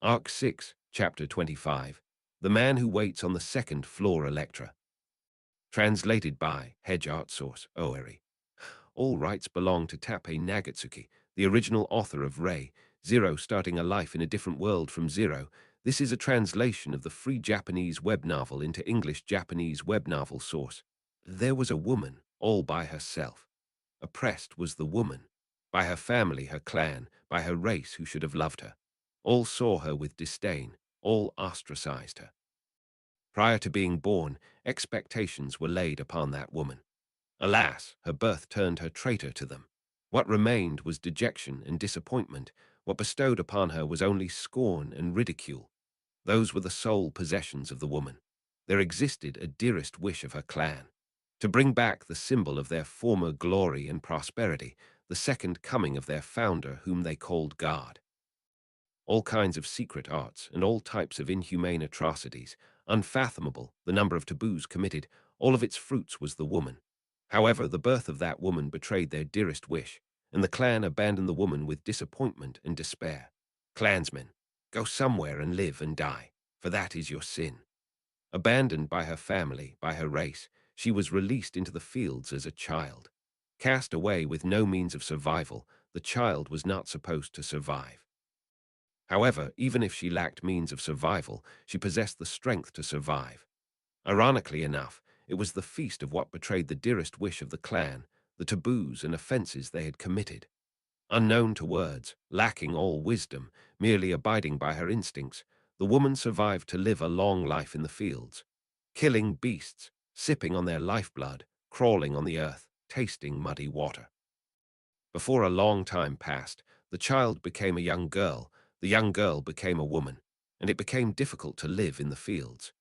Arc 6, Chapter 25. The Man Who Waits on the Second Floor Electra. Translated by Hedge Art Source, Oeri. All rights belong to TAPPEI NAGATSUKI, the original author of Ray, Zero Starting a Life in a Different World from Zero. This is a translation of the free Japanese web novel into English-Japanese web novel source. There was a woman, all by herself. Oppressed was the woman. By her family, her clan, by her race who should have loved her. All saw her with disdain, all ostracized her. Prior to being born, expectations were laid upon that woman. Alas, her birth turned her traitor to them. What remained was dejection and disappointment. What bestowed upon her was only scorn and ridicule. Those were the sole possessions of the woman. There existed a dearest wish of her clan, to bring back the symbol of their former glory and prosperity, the second coming of their founder whom they called God. All kinds of secret arts and all types of inhumane atrocities, unfathomable, the number of taboos committed, all of its fruits was the woman. However, the birth of that woman betrayed their dearest wish, and the clan abandoned the woman with disappointment and despair. Clansmen, go somewhere and live and die, for that is your sin. Abandoned by her family, by her race, she was released into the fields as a child. Cast away with no means of survival, the child was not supposed to survive. However, even if she lacked means of survival, she possessed the strength to survive. Ironically enough, it was the feast of what betrayed the dearest wish of the clan, the taboos and offenses they had committed. Unknown to words, lacking all wisdom, merely abiding by her instincts, the woman survived to live a long life in the fields, killing beasts, sipping on their lifeblood, crawling on the earth, tasting muddy water. Before a long time passed, the child became a young girl, the young girl became a woman, and it became difficult to live in the fields.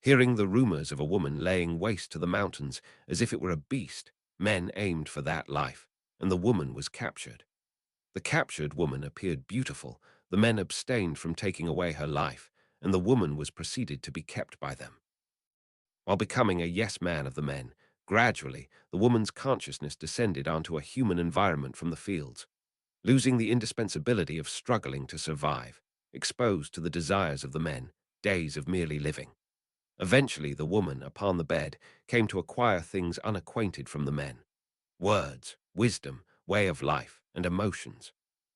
Hearing the rumors of a woman laying waste to the mountains as if it were a beast, men aimed for that life, and the woman was captured. The captured woman appeared beautiful, the men abstained from taking away her life, and the woman was proceeded to be kept by them. While becoming a yes man of the men, gradually the woman's consciousness descended onto a human environment from the fields, losing the indispensability of struggling to survive, exposed to the desires of the men, days of merely living. Eventually the woman, upon the bed, came to acquire things unacquainted from the men: words, wisdom, way of life, and emotions.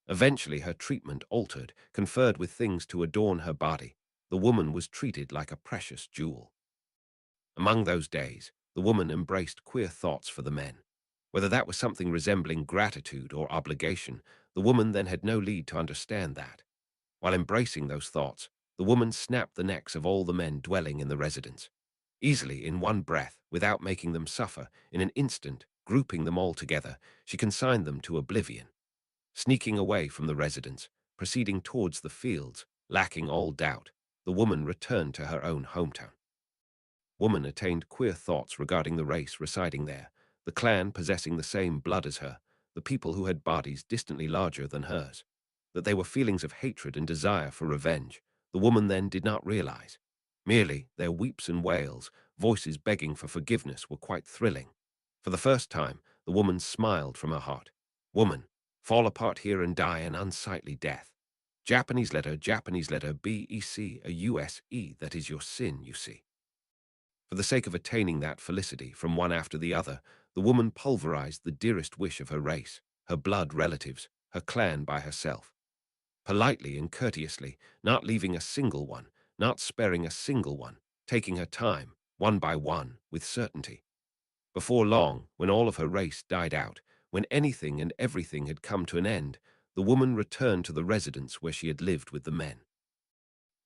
Eventually her treatment altered, conferred with things to adorn her body. The woman was treated like a precious jewel. Among those days, the woman embraced queer thoughts for the men. Whether that was something resembling gratitude or obligation, the woman then had no need to understand that. While embracing those thoughts, the woman snapped the necks of all the men dwelling in the residence. Easily, in one breath, without making them suffer, in an instant, grouping them all together, she consigned them to oblivion. Sneaking away from the residence, proceeding towards the fields, lacking all doubt, the woman returned to her own hometown. Woman attained queer thoughts regarding the race residing there, the clan possessing the same blood as her, the people who had bodies distantly larger than hers. That they were feelings of hatred and desire for revenge, the woman then did not realize. Merely their weeps and wails, voices begging for forgiveness, were quite thrilling. For the first time, the woman smiled from her heart. Woman, fall apart here and die an unsightly death. Japanese letter BEC, a USE, that is your sin, you see. For the sake of attaining that felicity from one after the other, the woman pulverized the dearest wish of her race, her blood relatives, her clan by herself. Politely and courteously, not leaving a single one, not sparing a single one, taking her time, one by one, with certainty. Before long, when all of her race died out, when anything and everything had come to an end, the woman returned to the residence where she had lived with the men.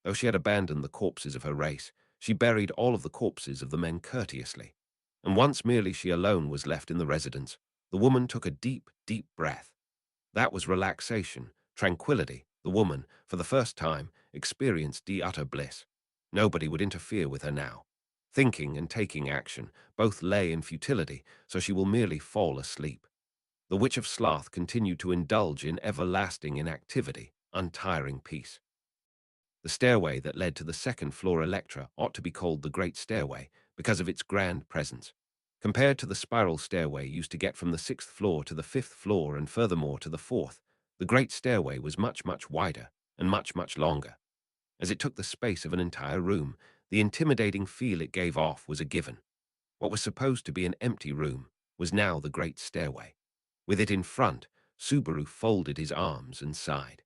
Though she had abandoned the corpses of her race, she buried all of the corpses of the men courteously. And once merely she alone was left in the residence, the woman took a deep, deep breath. That was relaxation, tranquility. The woman, for the first time, experienced utter bliss. Nobody would interfere with her now. Thinking and taking action both lay in futility, so she will merely fall asleep. The Witch of Sloth continued to indulge in everlasting inactivity, untiring peace. The stairway that led to the second floor Electra ought to be called the Great Stairway because of its grand presence. Compared to the spiral stairway used to get from the sixth floor to the fifth floor and furthermore to the fourth, the Great Stairway was much, much wider and much, much longer. As it took the space of an entire room, the intimidating feel it gave off was a given. What was supposed to be an empty room was now the great stairway. With it in front, Subaru folded his arms and sighed.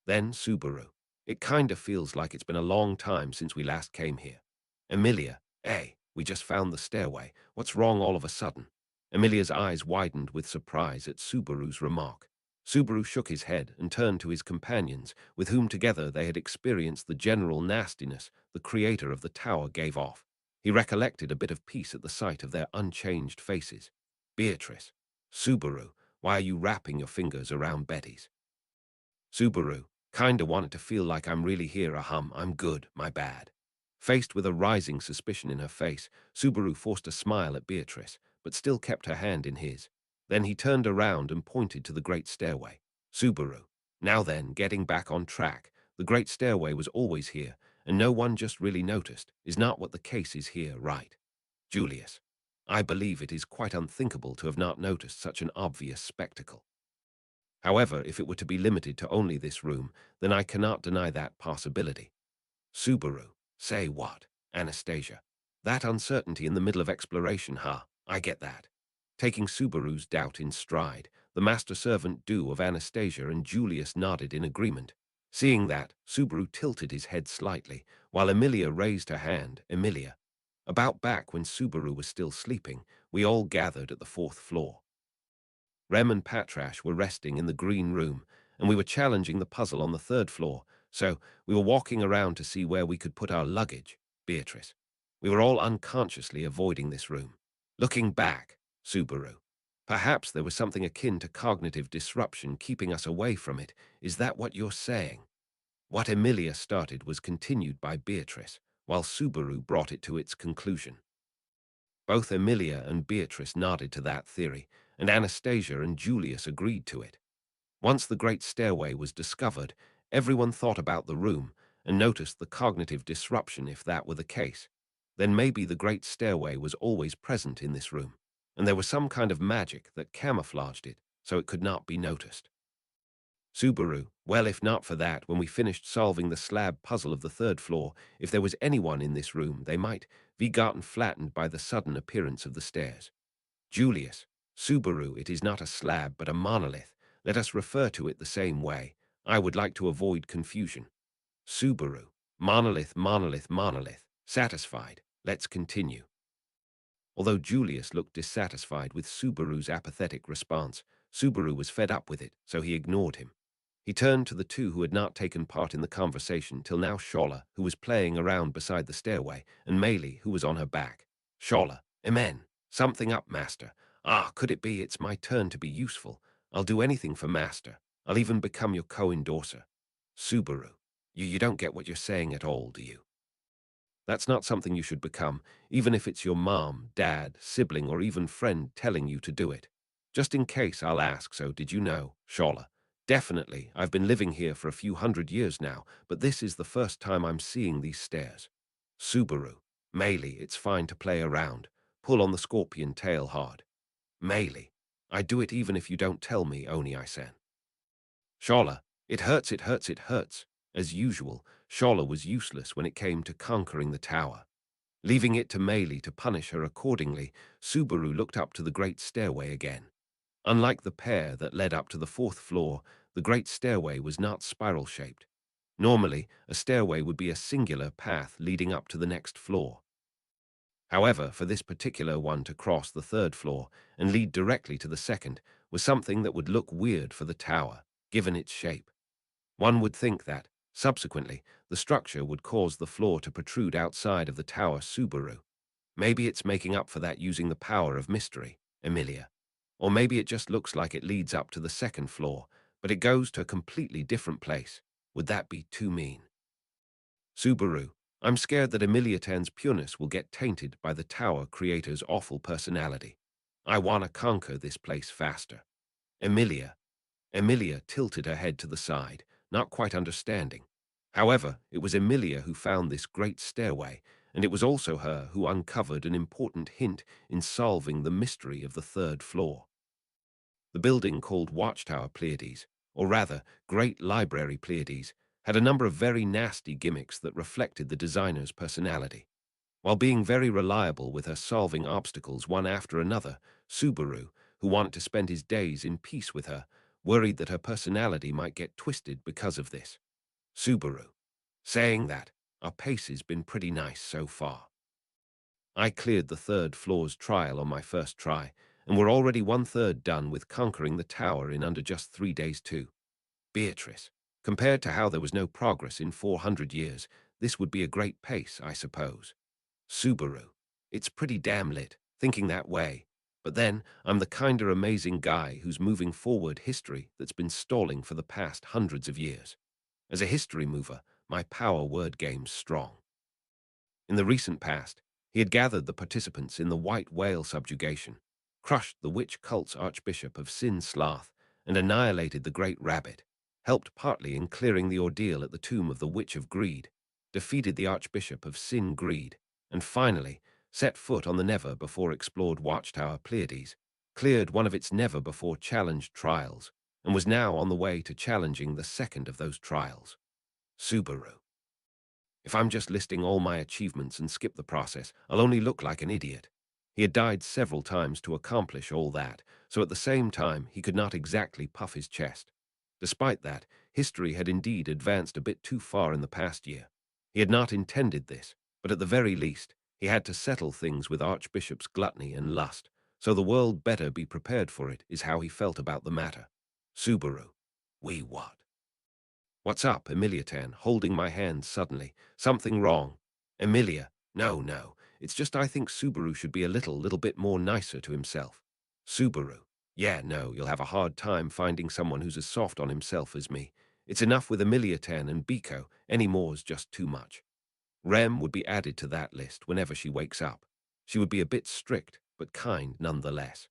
Then Subaru. It kinda feels like it's been a long time since we last came here. Emilia, hey, we just found the stairway. What's wrong all of a sudden? Emilia's eyes widened with surprise at Subaru's remark. Subaru shook his head and turned to his companions, with whom together they had experienced the general nastiness the creator of the tower gave off. He recollected a bit of peace at the sight of their unchanged faces. Beatrice, Subaru, why are you wrapping your fingers around Betty's? Subaru, kinda wanted to feel like I'm really here, I'm good, my bad. Faced with a rising suspicion in her face, Subaru forced a smile at Beatrice, but still kept her hand in his. Then he turned around and pointed to the great stairway. Subaru, now then, getting back on track, the great stairway was always here, and no one just really noticed, is not what the case is here, right? Julius, I believe it is quite unthinkable to have not noticed such an obvious spectacle. However, if it were to be limited to only this room, then I cannot deny that possibility. Subaru, say what? Anastasia. That uncertainty in the middle of exploration, huh? I get that. Taking Subaru's doubt in stride, the master servant do of Anastasia and Julius nodded in agreement. Seeing that, Subaru tilted his head slightly, while Emilia raised her hand. Emilia. About back when Subaru was still sleeping, we all gathered at the fourth floor. Rem and Patrash were resting in the green room, and we were challenging the puzzle on the third floor, so we were walking around to see where we could put our luggage, Beatrice. We were all unconsciously avoiding this room. Looking back, Subaru. Perhaps there was something akin to cognitive disruption keeping us away from it. Is that what you're saying? What Emilia started was continued by Beatrice, while Subaru brought it to its conclusion. Both Emilia and Beatrice nodded to that theory, and Anastasia and Julius agreed to it. Once the great stairway was discovered, everyone thought about the room and noticed the cognitive disruption if that were the case. Then maybe the great stairway was always present in this room, and there was some kind of magic that camouflaged it so it could not be noticed. Subaru, well, if not for that, when we finished solving the slab puzzle of the third floor, if there was anyone in this room, they might be gotten flattened by the sudden appearance of the stairs. Julius, Subaru, it is not a slab but a monolith. Let us refer to it the same way. I would like to avoid confusion. Subaru, monolith, monolith, monolith. Satisfied. Let's continue. Although Julius looked dissatisfied with Subaru's apathetic response, Subaru was fed up with it, so he ignored him. He turned to the two who had not taken part in the conversation till now: Shola, who was playing around beside the stairway, and Meili, who was on her back. Shola, Amen. Something up, Master. Ah, could it be it's my turn to be useful? I'll do anything for Master. I'll even become your co-endorser. Subaru, you don't get what you're saying at all, do you? That's not something you should become, even if it's your mom, dad, sibling, or even friend telling you to do it. Just in case, I'll ask, so did you know, Shola? Definitely, I've been living here for a few hundred years now, but this is the first time I'm seeing these stairs. Subaru, Meili, it's fine to play around. Pull on the scorpion tail hard. Meili, I do it even if you don't tell me, Oni-san. Shola, it hurts, it hurts, it hurts. As usual, Shola was useless when it came to conquering the tower. Leaving it to Meili to punish her accordingly, Subaru looked up to the great stairway again. Unlike the pair that led up to the fourth floor, the great stairway was not spiral-shaped. Normally, a stairway would be a singular path leading up to the next floor. However, for this particular one to cross the third floor and lead directly to the second was something that would look weird for the tower, given its shape. One would think that, subsequently, the structure would cause the floor to protrude outside of the tower. Subaru. Maybe it's making up for that using the power of mystery, Emilia. Or maybe it just looks like it leads up to the second floor, but it goes to a completely different place. Would that be too mean? Subaru, I'm scared that Emiliatan's pureness will get tainted by the tower creator's awful personality. I wanna conquer this place faster. Emilia. Emilia tilted her head to the side, not quite understanding. However, it was Emilia who found this great stairway, and it was also her who uncovered an important hint in solving the mystery of the third floor. The building called Watchtower Pleiades, or rather, Great Library Pleiades, had a number of very nasty gimmicks that reflected the designer's personality. While being very reliable with her solving obstacles one after another, Subaru, who wanted to spend his days in peace with her, worried that her personality might get twisted because of this. Subaru, saying that, our pace has been pretty nice so far. I cleared the third floor's trial on my first try, and we're already 1/3 done with conquering the tower in under just 3 days too. Beatrice, compared to how there was no progress in 400 years, this would be a great pace, I suppose. Subaru, it's pretty damn lit, thinking that way. But then, I'm the kinder amazing guy who's moving forward history that's been stalling for the past hundreds of years. As a history mover, my power word game's strong. In the recent past, he had gathered the participants in the White Whale subjugation, crushed the witch cult's archbishop of Sin Sloth, and annihilated the Great Rabbit, helped partly in clearing the ordeal at the tomb of the Witch of Greed, defeated the archbishop of Sin Greed, and finally set foot on the never-before-explored watchtower Pleiades, cleared one of its never-before-challenged trials, and was now on the way to challenging the second of those trials. Subaru. If I'm just listing all my achievements and skip the process, I'll only look like an idiot. He had died several times to accomplish all that, so at the same time he could not exactly puff his chest. Despite that, history had indeed advanced a bit too far in the past year. He had not intended this, but at the very least, he had to settle things with Archbishop's gluttony and lust, so the world better be prepared for it, is how he felt about the matter. Subaru. We what? What's up, Emiliatan, holding my hand suddenly. Something wrong. Emilia. No, no. It's just I think Subaru should be a little bit more nicer to himself. Subaru. Yeah, no, you'll have a hard time finding someone who's as soft on himself as me. It's enough with Emiliatan and Biko, any more's just too much. Rem would be added to that list whenever she wakes up. She would be a bit strict, but kind nonetheless.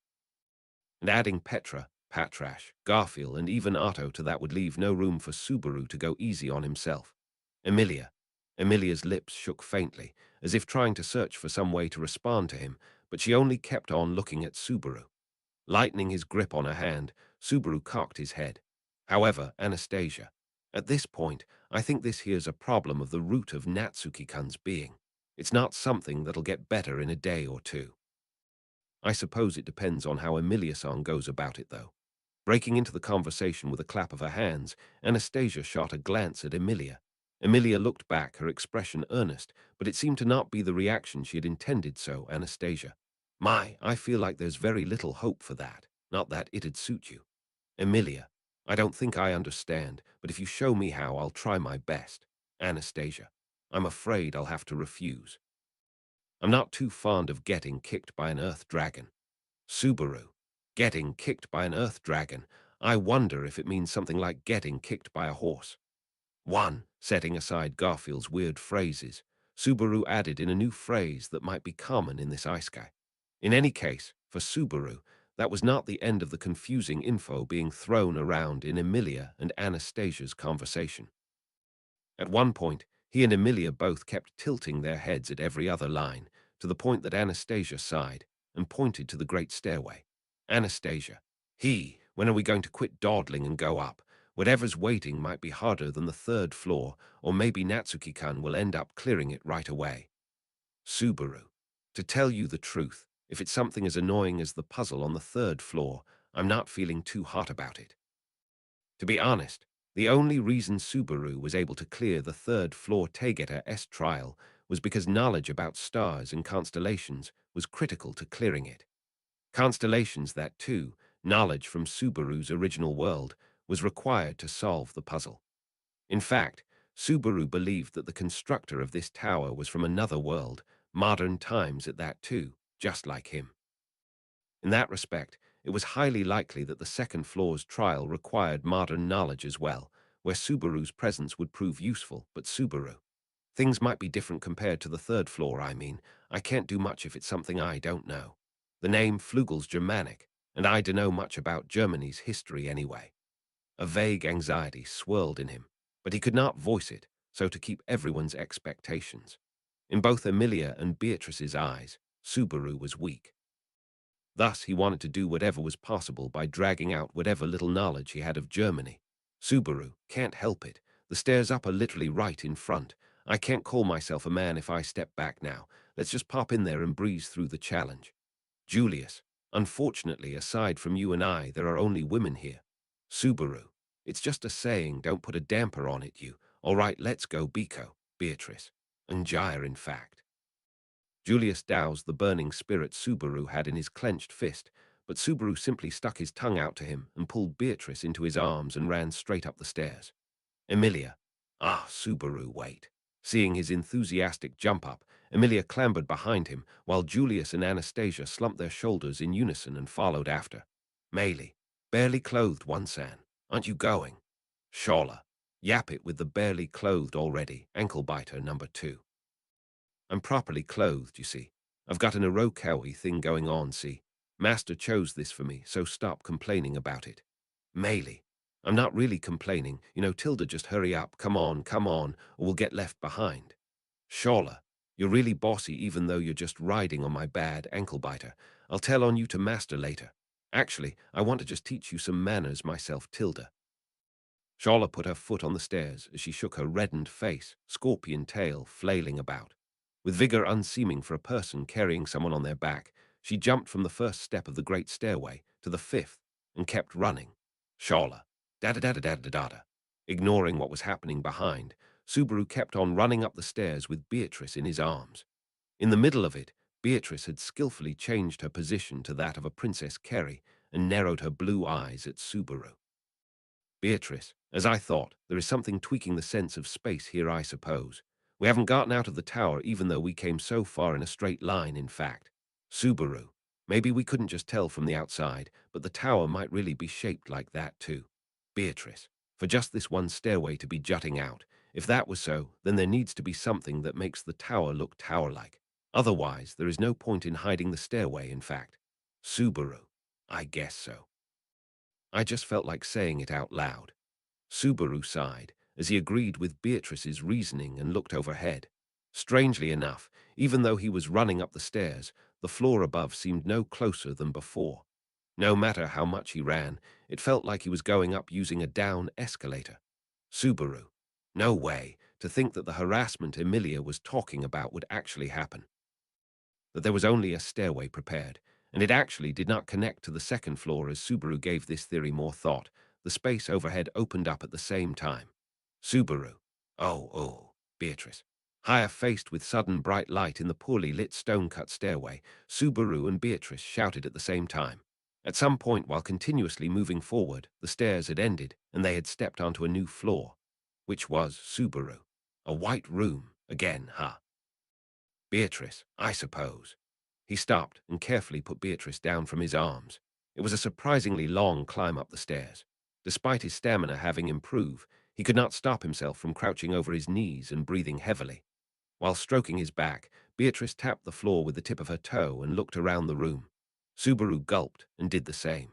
And adding Petra, Patrash, Garfield, and even Otto to that would leave no room for Subaru to go easy on himself. Emilia. Emilia's lips shook faintly, as if trying to search for some way to respond to him, but she only kept on looking at Subaru. Lightening his grip on her hand, Subaru cocked his head. However, Anastasia. At this point, I think this here's a problem of the root of Natsuki-kun's being. It's not something that'll get better in a day or two. I suppose it depends on how Emilia-san goes about it, though. Breaking into the conversation with a clap of her hands, Anastasia shot a glance at Emilia. Emilia looked back, her expression earnest, but it seemed to not be the reaction she had intended. So, Anastasia. My, I feel like there's very little hope for that. Not that it'd suit you. Emilia. I don't think I understand, but if you show me how, I'll try my best. Anastasia. I'm afraid I'll have to refuse. I'm not too fond of getting kicked by an earth dragon. Subaru. Getting kicked by an earth dragon. I wonder if it means something like getting kicked by a horse. One, setting aside Garfield's weird phrases, Subaru added in a new phrase that might be common in this isekai. In any case, for Subaru, that was not the end of the confusing info being thrown around in Emilia and Anastasia's conversation. At one point, he and Emilia both kept tilting their heads at every other line, to the point that Anastasia sighed and pointed to the great stairway. Anastasia. When are we going to quit dawdling and go up? Whatever's waiting might be harder than the third floor, or maybe Natsuki-kun will end up clearing it right away. Subaru. To tell you the truth, if it's something as annoying as the puzzle on the third floor, I'm not feeling too hot about it. To be honest, the only reason Subaru was able to clear the third floor Taygeta-S trial was because knowledge about stars and constellations was critical to clearing it. Constellations that, too, knowledge from Subaru's original world, was required to solve the puzzle. In fact, Subaru believed that the constructor of this tower was from another world, modern times at that too, just like him. In that respect, it was highly likely that the second floor's trial required modern knowledge as well, where Subaru's presence would prove useful, but Subaru. Things might be different compared to the third floor, I mean. I can't do much if it's something I don't know. The name Flugel's Germanic, and I dunno much about Germany's history anyway. A vague anxiety swirled in him, but he could not voice it, so to keep everyone's expectations. In both Emilia and Beatrice's eyes, Subaru was weak. Thus, he wanted to do whatever was possible by dragging out whatever little knowledge he had of Germany. Subaru, can't help it. The stairs up are literally right in front. I can't call myself a man if I step back now. Let's just pop in there and breeze through the challenge. Julius, unfortunately, aside from you and I, there are only women here. Subaru, it's just a saying, don't put a damper on it, you. All right, let's go, Biko, Beatrice, and Jaya, in fact. Julius doused the burning spirit Subaru had in his clenched fist, but Subaru simply stuck his tongue out to him and pulled Beatrice into his arms and ran straight up the stairs. Emilia. Ah, Subaru, wait. Seeing his enthusiastic jump up, Emilia clambered behind him, while Julius and Anastasia slumped their shoulders in unison and followed after. Meili. Barely clothed one san. Aren't you going? Shola. Yap it with the barely clothed already, ankle biter number 2. I'm properly clothed, you see. I've got an Irokawi thing going on, see. Master chose this for me, so stop complaining about it. Meili. I'm not really complaining. You know, Tilda, just hurry up. Come on, or we'll get left behind. Shola. You're really bossy even though you're just riding on my bad ankle biter. I'll tell on you to Master later. Actually, I want to just teach you some manners myself, Tilda. Shola put her foot on the stairs as she shook her reddened face, scorpion tail flailing about. With vigor unseeming for a person carrying someone on their back, she jumped from the first step of the great stairway to the 5th and kept running. Shola. Da-da-da-da-da-da-da. Ignoring what was happening behind, Subaru kept on running up the stairs with Beatrice in his arms. In the middle of it, Beatrice had skillfully changed her position to that of a Princess Carrie and narrowed her blue eyes at Subaru. Beatrice, as I thought, there is something tweaking the sense of space here, I suppose. We haven't gotten out of the tower even though we came so far in a straight line, in fact. Subaru, maybe we couldn't just tell from the outside, but the tower might really be shaped like that too. Beatrice, for just this one stairway to be jutting out, if that was so, then there needs to be something that makes the tower look tower-like. Otherwise, there is no point in hiding the stairway, in fact. Subaru, I guess so. I just felt like saying it out loud. Subaru sighed as he agreed with Beatrice's reasoning and looked overhead. Strangely enough, even though he was running up the stairs, the floor above seemed no closer than before. No matter how much he ran, it felt like he was going up using a down escalator. Subaru. No way, to think that the harassment Emilia was talking about would actually happen. That there was only a stairway prepared, and it actually did not connect to the second floor as Subaru gave this theory more thought. The space overhead opened up at the same time. Subaru. Oh, Beatrice. Higher faced with sudden bright light in the poorly lit stone-cut stairway, Subaru and Beatrice shouted at the same time. At some point while continuously moving forward, the stairs had ended and they had stepped onto a new floor. Which was Subaru. A white room, again, huh? Beatrice, I suppose. He stopped and carefully put Beatrice down from his arms. It was a surprisingly long climb up the stairs. Despite his stamina having improved, he could not stop himself from crouching over his knees and breathing heavily. While stroking his back, Beatrice tapped the floor with the tip of her toe and looked around the room. Subaru gulped and did the same.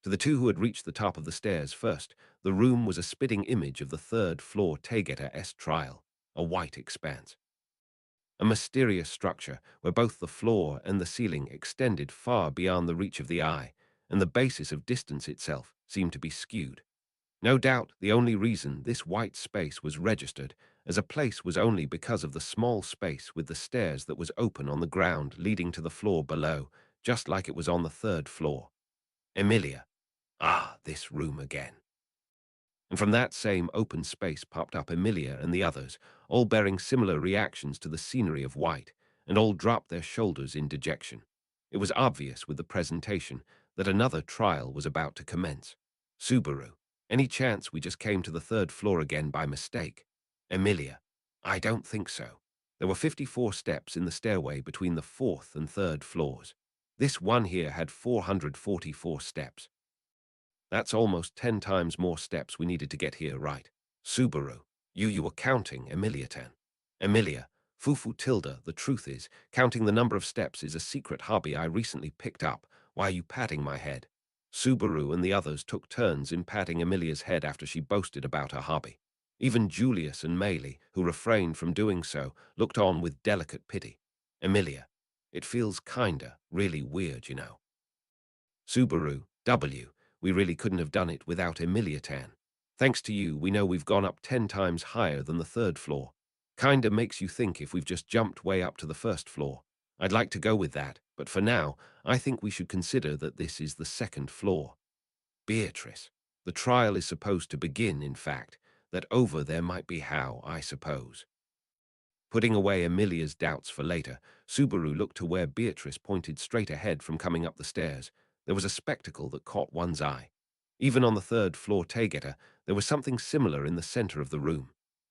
To the two who had reached the top of the stairs first, the room was a spitting image of the third-floor Taygeta-S trial, a white expanse. A mysterious structure where both the floor and the ceiling extended far beyond the reach of the eye, and the basis of distance itself seemed to be skewed. No doubt the only reason this white space was registered as a place was only because of the small space with the stairs that was open on the ground leading to the floor below, just like it was on the third floor. Emilia. Ah, this room again. And from that same open space popped up Emilia and the others, all bearing similar reactions to the scenery of white, and all dropped their shoulders in dejection. It was obvious with the presentation that another trial was about to commence. Subaru. Any chance we just came to the third floor again by mistake? Emilia. I don't think so. There were 54 steps in the stairway between the fourth and third floors. This one here had 444 steps. That's almost 10 times more steps we needed to get here, right? Subaru. You were counting, Emilia-tan. Emilia. Fufu Tilda, the truth is, counting the number of steps is a secret hobby I recently picked up. Why are you patting my head? Subaru and the others took turns in patting Emilia's head after she boasted about her hobby. Even Julius and Meili, who refrained from doing so, looked on with delicate pity. Emilia. It feels kinda, really weird, you know. Subaru. W. We really couldn't have done it without Emilia-tan. Thanks to you, we know we've gone up 10 times higher than the third floor. Kinda makes you think if we've just jumped way up to the first floor. I'd like to go with that, but for now, I think we should consider that this is the second floor. Beatrice, the trial is supposed to begin, in fact. That over there might be how, I suppose. Putting away Amelia's doubts for later, Subaru looked to where Beatrice pointed straight ahead from coming up the stairs. There was a spectacle that caught one's eye. Even on the third floor Taygeta, there was something similar in the center of the room,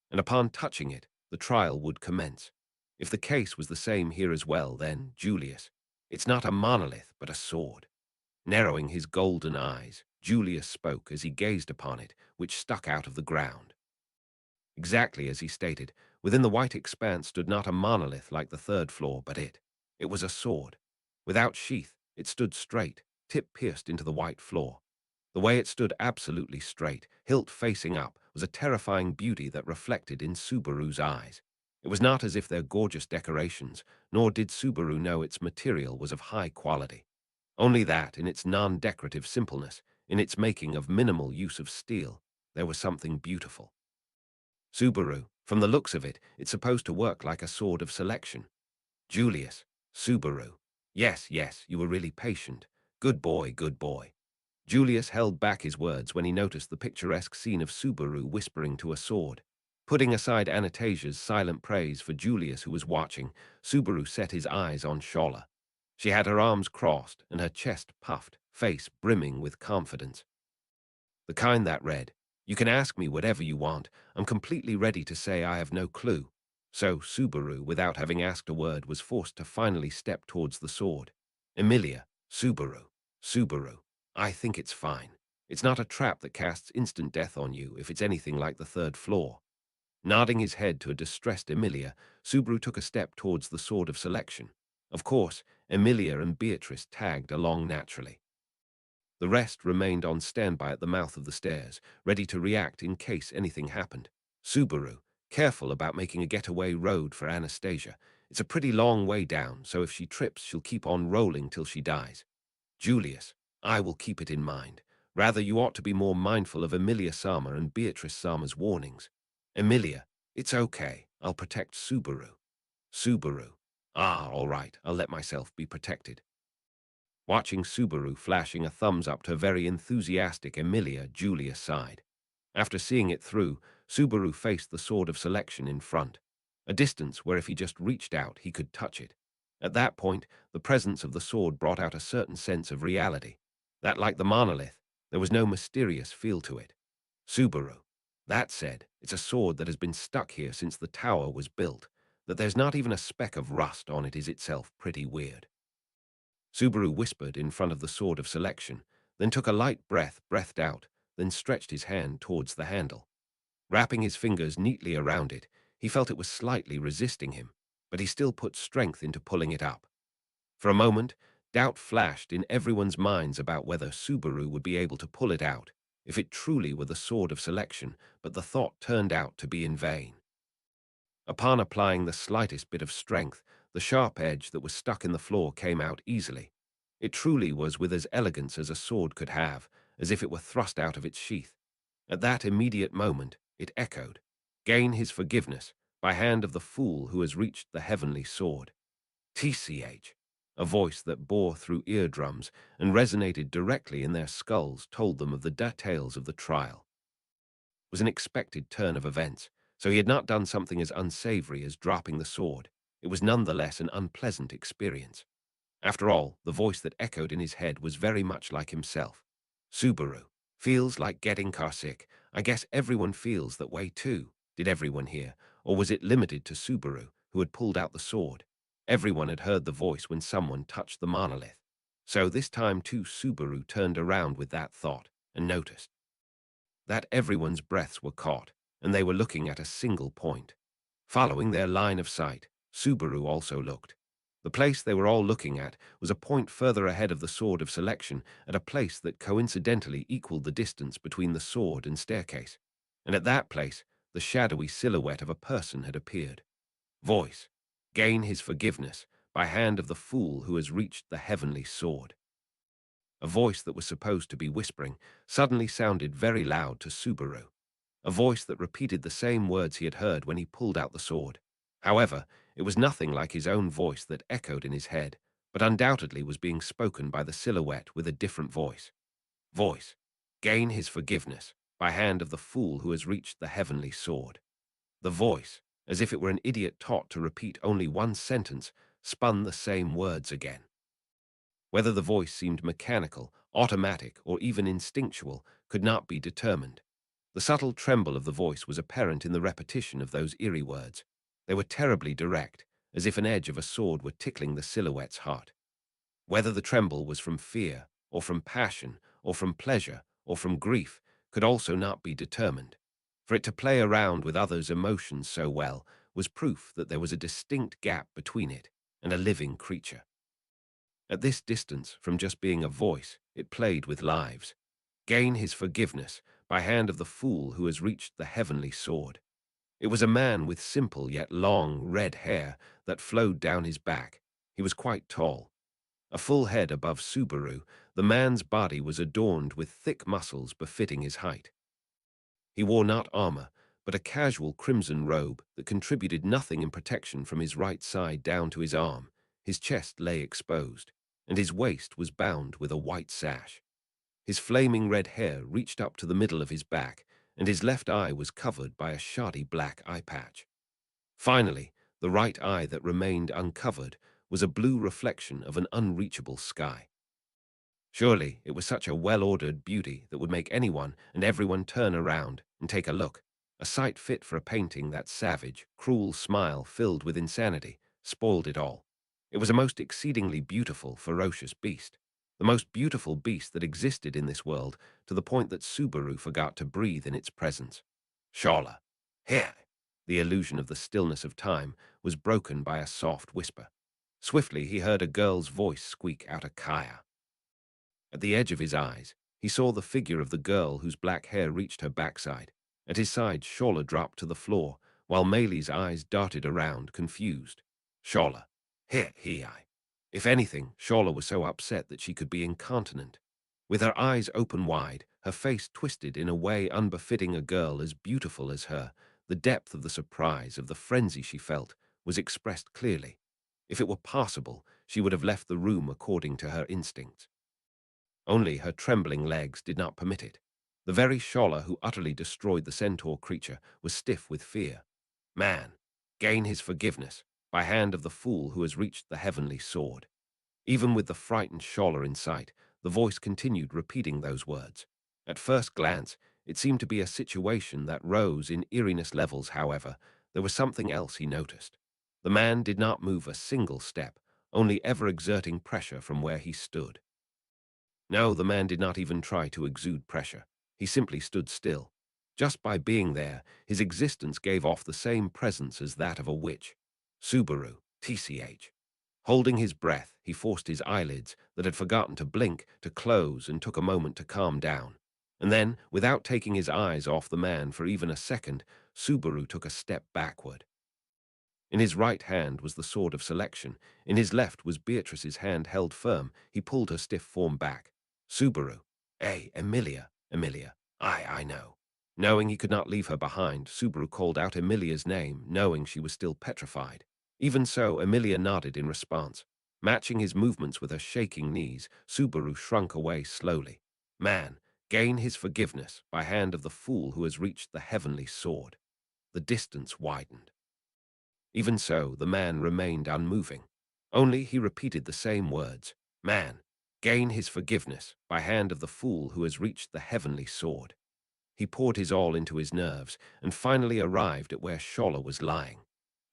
and upon touching it, the trial would commence. If the case was the same here as well, then, Julius, it's not a monolith, but a sword. Narrowing his golden eyes, Julius spoke as he gazed upon it, which stuck out of the ground. Exactly as he stated, within the white expanse stood not a monolith like the third floor, but it was a sword. Without sheath, it stood straight, tip pierced into the white floor. The way it stood absolutely straight, hilt facing up, was a terrifying beauty that reflected in Subaru's eyes. It was not as if they're gorgeous decorations, nor did Subaru know its material was of high quality. Only that, in its non-decorative simpleness, in its making of minimal use of steel, there was something beautiful. Subaru, from the looks of it, it's supposed to work like a sword of selection. Julius, Subaru. Yes, yes, you were really patient. Good boy, good boy. Julius held back his words when he noticed the picturesque scene of Subaru whispering to a sword. Putting aside Anastasia's silent praise for Julius, who was watching, Subaru set his eyes on Shola. She had her arms crossed and her chest puffed, face brimming with confidence. The kind that read, "You can ask me whatever you want. I'm completely ready to say I have no clue." So Subaru, without having asked a word, was forced to finally step towards the sword. Emilia, Subaru, Subaru, I think it's fine. It's not a trap that casts instant death on you if it's anything like the third floor. Nodding his head to a distressed Emilia, Subaru took a step towards the sword of selection. Of course, Emilia and Beatrice tagged along naturally. The rest remained on standby at the mouth of the stairs, ready to react in case anything happened. Subaru, careful about making a getaway road for Anastasia. It's a pretty long way down, so if she trips, she'll keep on rolling till she dies. Julius, I will keep it in mind. Rather, you ought to be more mindful of Emilia Sama and Beatrice Sama's warnings. Emilia, it's okay. I'll protect Subaru. Subaru, all right. I'll let myself be protected. Watching Subaru flashing a thumbs up to very enthusiastic Emilia, Julius sighed. After seeing it through, Subaru faced the sword of selection in front, a distance where if he just reached out, he could touch it. At that point, the presence of the sword brought out a certain sense of reality, that, like the monolith, there was no mysterious feel to it. Subaru. That said, it's a sword that has been stuck here since the tower was built. That there's not even a speck of rust on it is itself pretty weird. Subaru whispered in front of the sword of selection, then took a light breathed out, then stretched his hand towards the handle. Wrapping his fingers neatly around it, he felt it was slightly resisting him, but he still put strength into pulling it up. For a moment, doubt flashed in everyone's minds about whether Subaru would be able to pull it out, if it truly were the sword of selection, but the thought turned out to be in vain. Upon applying the slightest bit of strength, the sharp edge that was stuck in the floor came out easily. It truly was with as elegance as a sword could have, as if it were thrust out of its sheath. At that immediate moment, it echoed, "Gain his forgiveness, by hand of the fool who has reached the heavenly sword." TCH. A voice that bore through eardrums and resonated directly in their skulls told them of the details of the trial. It was an expected turn of events, so he had not done something as unsavory as dropping the sword. It was nonetheless an unpleasant experience. After all, the voice that echoed in his head was very much like himself. Subaru. Feels like getting carsick. I guess everyone feels that way too. Did everyone hear? Or was it limited to Subaru, who had pulled out the sword? Everyone had heard the voice when someone touched the monolith. So this time too Subaru turned around with that thought and noticed that everyone's breaths were caught, and they were looking at a single point. Following their line of sight, Subaru also looked. The place they were all looking at was a point further ahead of the sword of selection, at a place that coincidentally equaled the distance between the sword and staircase. And at that place, the shadowy silhouette of a person had appeared. Voice. Gain his forgiveness, by hand of the fool who has reached the heavenly sword. A voice that was supposed to be whispering suddenly sounded very loud to Subaru. a voice that repeated the same words he had heard when he pulled out the sword. However, it was nothing like his own voice that echoed in his head, but undoubtedly was being spoken by the silhouette with a different voice. Voice, gain his forgiveness by hand of the fool who has reached the heavenly sword. The voice, as if it were an idiot taught to repeat only one sentence, spun the same words again. Whether the voice seemed mechanical, automatic, or even instinctual could not be determined. The subtle tremble of the voice was apparent in the repetition of those eerie words. They were terribly direct, as if an edge of a sword were tickling the silhouette's heart. Whether the tremble was from fear, or from passion, or from pleasure, or from grief, could also not be determined. For it to play around with others' emotions so well was proof that there was a distinct gap between it and a living creature. At this distance from just being a voice, it played with lives. Gain his forgiveness by hand of the fool who has reached the heavenly sword. It was a man with simple yet long red hair that flowed down his back. He was quite tall. A full head above Subaru, the man's body was adorned with thick muscles befitting his height. He wore not armor, but a casual crimson robe that contributed nothing in protection from his right side down to his arm. His chest lay exposed, and his waist was bound with a white sash. His flaming red hair reached up to the middle of his back, and his left eye was covered by a shoddy black eye patch. Finally, the right eye that remained uncovered was a blue reflection of an unreachable sky. Surely it was such a well-ordered beauty that would make anyone and everyone turn around and take a look, a sight fit for a painting. That savage, cruel smile filled with insanity spoiled it all. It was a most exceedingly beautiful, ferocious beast, the most beautiful beast that existed in this world, to the point that Subaru forgot to breathe in its presence. Shala, here! The illusion of the stillness of time was broken by a soft whisper. Swiftly he heard a girl's voice squeak out a Kaya. At the edge of his eyes, he saw the figure of the girl whose black hair reached her backside. At his side, Shola dropped to the floor, while Meili's eyes darted around, confused. Shola, here, I. If anything, Shola was so upset that she could be incontinent. With her eyes open wide, her face twisted in a way unbefitting a girl as beautiful as her, the depth of the surprise, of the frenzy she felt, was expressed clearly. If it were possible, she would have left the room according to her instincts. Only her trembling legs did not permit it. The very Shola who utterly destroyed the centaur creature was stiff with fear. Man, gain his forgiveness by hand of the fool who has reached the heavenly sword. Even with the frightened Shola in sight, the voice continued repeating those words. At first glance, it seemed to be a situation that rose in eeriness levels. However, there was something else he noticed. The man did not move a single step, only ever exerting pressure from where he stood. No, the man did not even try to exude pressure. He simply stood still. Just by being there, his existence gave off the same presence as that of a witch. Subaru, TCH. Holding his breath, he forced his eyelids, that had forgotten to blink, to close, and took a moment to calm down. And then, without taking his eyes off the man for even a second, Subaru took a step backward. In his right hand was the sword of selection. In his left was Beatrice's hand held firm. He pulled her stiff form back. Subaru. Emilia. I know. Knowing he could not leave her behind, Subaru called out Emilia's name, knowing she was still petrified. Even so, Emilia nodded in response. Matching his movements with her shaking knees, Subaru shrunk away slowly. Man, gain his forgiveness by hand of the fool who has reached the heavenly sword. The distance widened. Even so, the man remained unmoving. Only he repeated the same words. Man, gain his forgiveness by hand of the fool who has reached the heavenly sword. He poured his all into his nerves and finally arrived at where Shola was lying.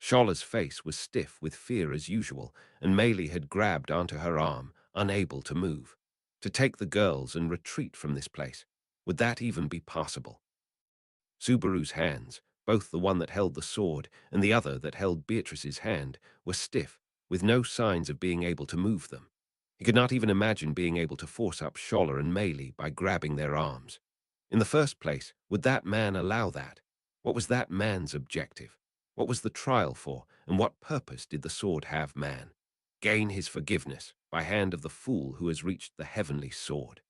Shola's face was stiff with fear as usual, and Meili had grabbed onto her arm, unable to move. To take the girls and retreat from this place, would that even be possible? Subaru's hands, both the one that held the sword and the other that held Beatrice's hand, were stiff, with no signs of being able to move them. He could not even imagine being able to force up Shola and Meili by grabbing their arms. In the first place, would that man allow that? What was that man's objective? What was the trial for, and what purpose did the sword have? Man, gain his forgiveness by hand of the fool who has reached the heavenly sword.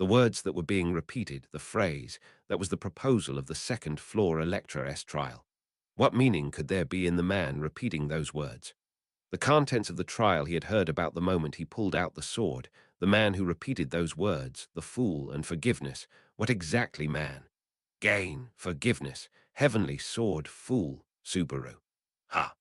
The words that were being repeated, the phrase, that was the proposal of the second-floor Electra S trial. What meaning could there be in the man repeating those words? The contents of the trial he had heard about the moment he pulled out the sword, the man who repeated those words, the fool and forgiveness. What exactly, man? Gain, forgiveness, heavenly sword, fool, Subaru. Ha!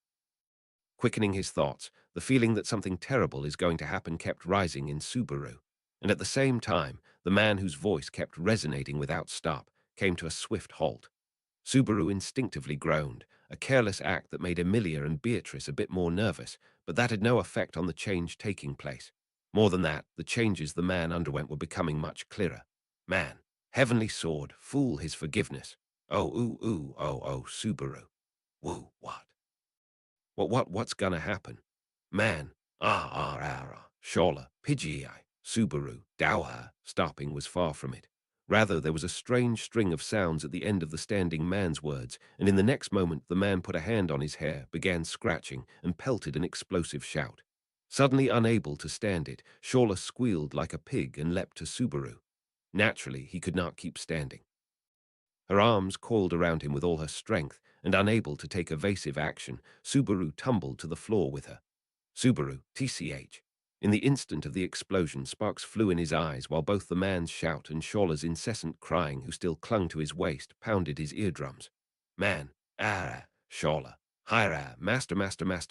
Quickening his thoughts, the feeling that something terrible is going to happen kept rising in Subaru. And at the same time, the man whose voice kept resonating without stop came to a swift halt. Subaru instinctively groaned, a careless act that made Emilia and Beatrice a bit more nervous, but that had no effect on the change taking place. More than that, the changes the man underwent were becoming much clearer. Man, heavenly sword, fool his forgiveness. Oh, ooh, ooh, oh, oh, Subaru. Woo, what? What's gonna happen? Man, Shola, Pidgei, Subaru, Dowha, stopping was far from it. Rather, there was a strange string of sounds at the end of the standing man's words, and in the next moment the man put a hand on his hair, began scratching, and pelted an explosive shout. Suddenly unable to stand it, Shola squealed like a pig and leapt to Subaru. Naturally, he could not keep standing. Her arms coiled around him with all her strength, and unable to take evasive action, Subaru tumbled to the floor with her. Subaru, TCH. In the instant of the explosion, sparks flew in his eyes, while both the man's shout and Shola's incessant crying, who still clung to his waist, pounded his eardrums. Man, Shola, Hira, master,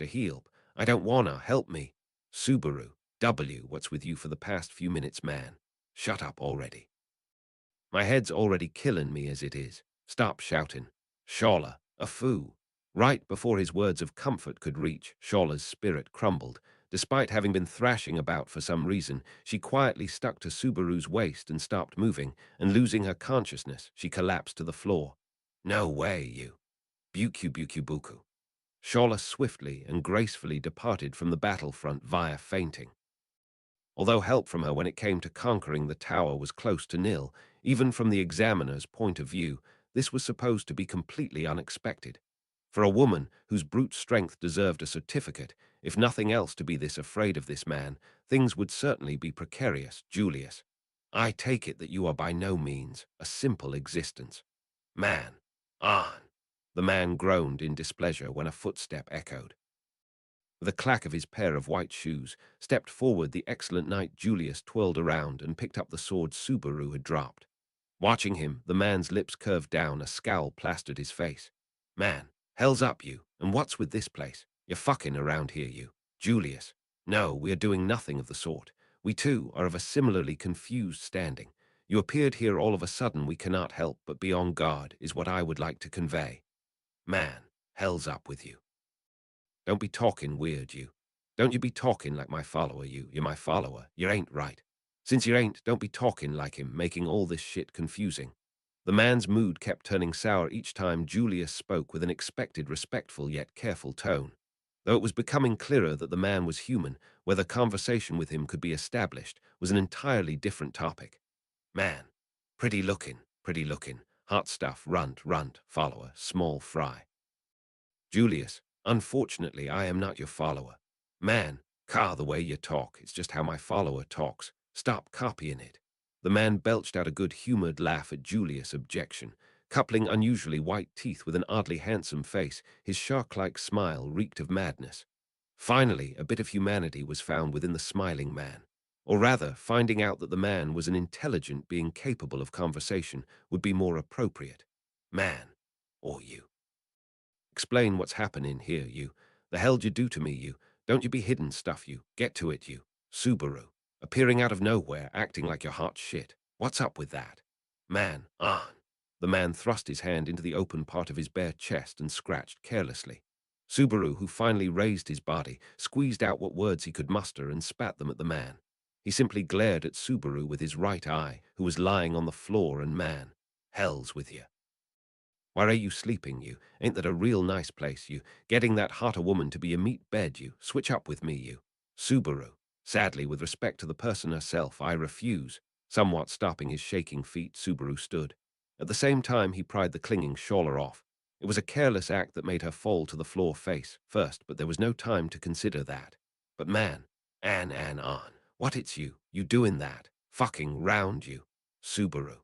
help. I don't wanna, help me. Subaru, what's with you for the past few minutes, man? Shut up already. My head's already killing me as it is. Stop shouting. Shola, a fool. Right before his words of comfort could reach, Shola's spirit crumbled. Despite having been thrashing about for some reason, she quietly stuck to Subaru's waist and stopped moving, and losing her consciousness, she collapsed to the floor. No way, you. Buku. Shola swiftly and gracefully departed from the battlefront via fainting. Although help from her when it came to conquering the tower was close to nil, even from the examiner's point of view, this was supposed to be completely unexpected. For a woman whose brute strength deserved a certificate, if nothing else to be this afraid of this man, things would certainly be precarious, Julius. I take it that you are by no means a simple existence. Man, on. The man groaned in displeasure when a footstep echoed. With a clack of his pair of white shoes, stepped forward the excellent knight Julius twirled around and picked up the sword Subaru had dropped. Watching him, the man's lips curved down, a scowl plastered his face. Man, hell's up you, and what's with this place? You're fucking around here, you. Julius. No, we are doing nothing of the sort. We too are of a similarly confused standing. You appeared here all of a sudden, we cannot help but be on guard, is what I would like to convey. Man, hell's up with you. Don't be talking weird, you. Don't you be talking like my follower, you. You're my follower. You ain't right. Since you ain't, don't be talking like him, making all this shit confusing. The man's mood kept turning sour each time Julius spoke with an expected respectful yet careful tone. Though it was becoming clearer that the man was human, whether conversation with him could be established was an entirely different topic. Man. Pretty looking. Hot stuff, runt, follower, small fry. Julius, unfortunately, I am not your follower. Man, the way you talk, it's just how my follower talks. Stop copying it. The man belched out a good-humored laugh at Julius' objection. Coupling unusually white teeth with an oddly handsome face, his shark-like smile reeked of madness. Finally, a bit of humanity was found within the smiling man. Or rather, finding out that the man was an intelligent being capable of conversation would be more appropriate. Man, or you. Explain what's happening here, you. The hell'd you do to me, you? Don't you be hidden stuff, you. Get to it, you. Subaru. Appearing out of nowhere, acting like you're hot shit. What's up with that? Man, on. The man thrust his hand into the open part of his bare chest and scratched carelessly. Subaru, who finally raised his body, squeezed out what words he could muster and spat them at the man. He simply glared at Subaru with his right eye, who was lying on the floor, and man, hell's with you. Why are you sleeping, you? Ain't that a real nice place, you? Getting that hot a woman to be a meat bed, you? Switch up with me, you. Subaru. Sadly, with respect to the person herself, I refuse. Somewhat stopping his shaking feet, Subaru stood. At the same time, he pried the clinging Shola off. It was a careless act that made her fall to the floor face first, but there was no time to consider that. But man, on. What it's you? You doing that? Fucking round, you. Subaru.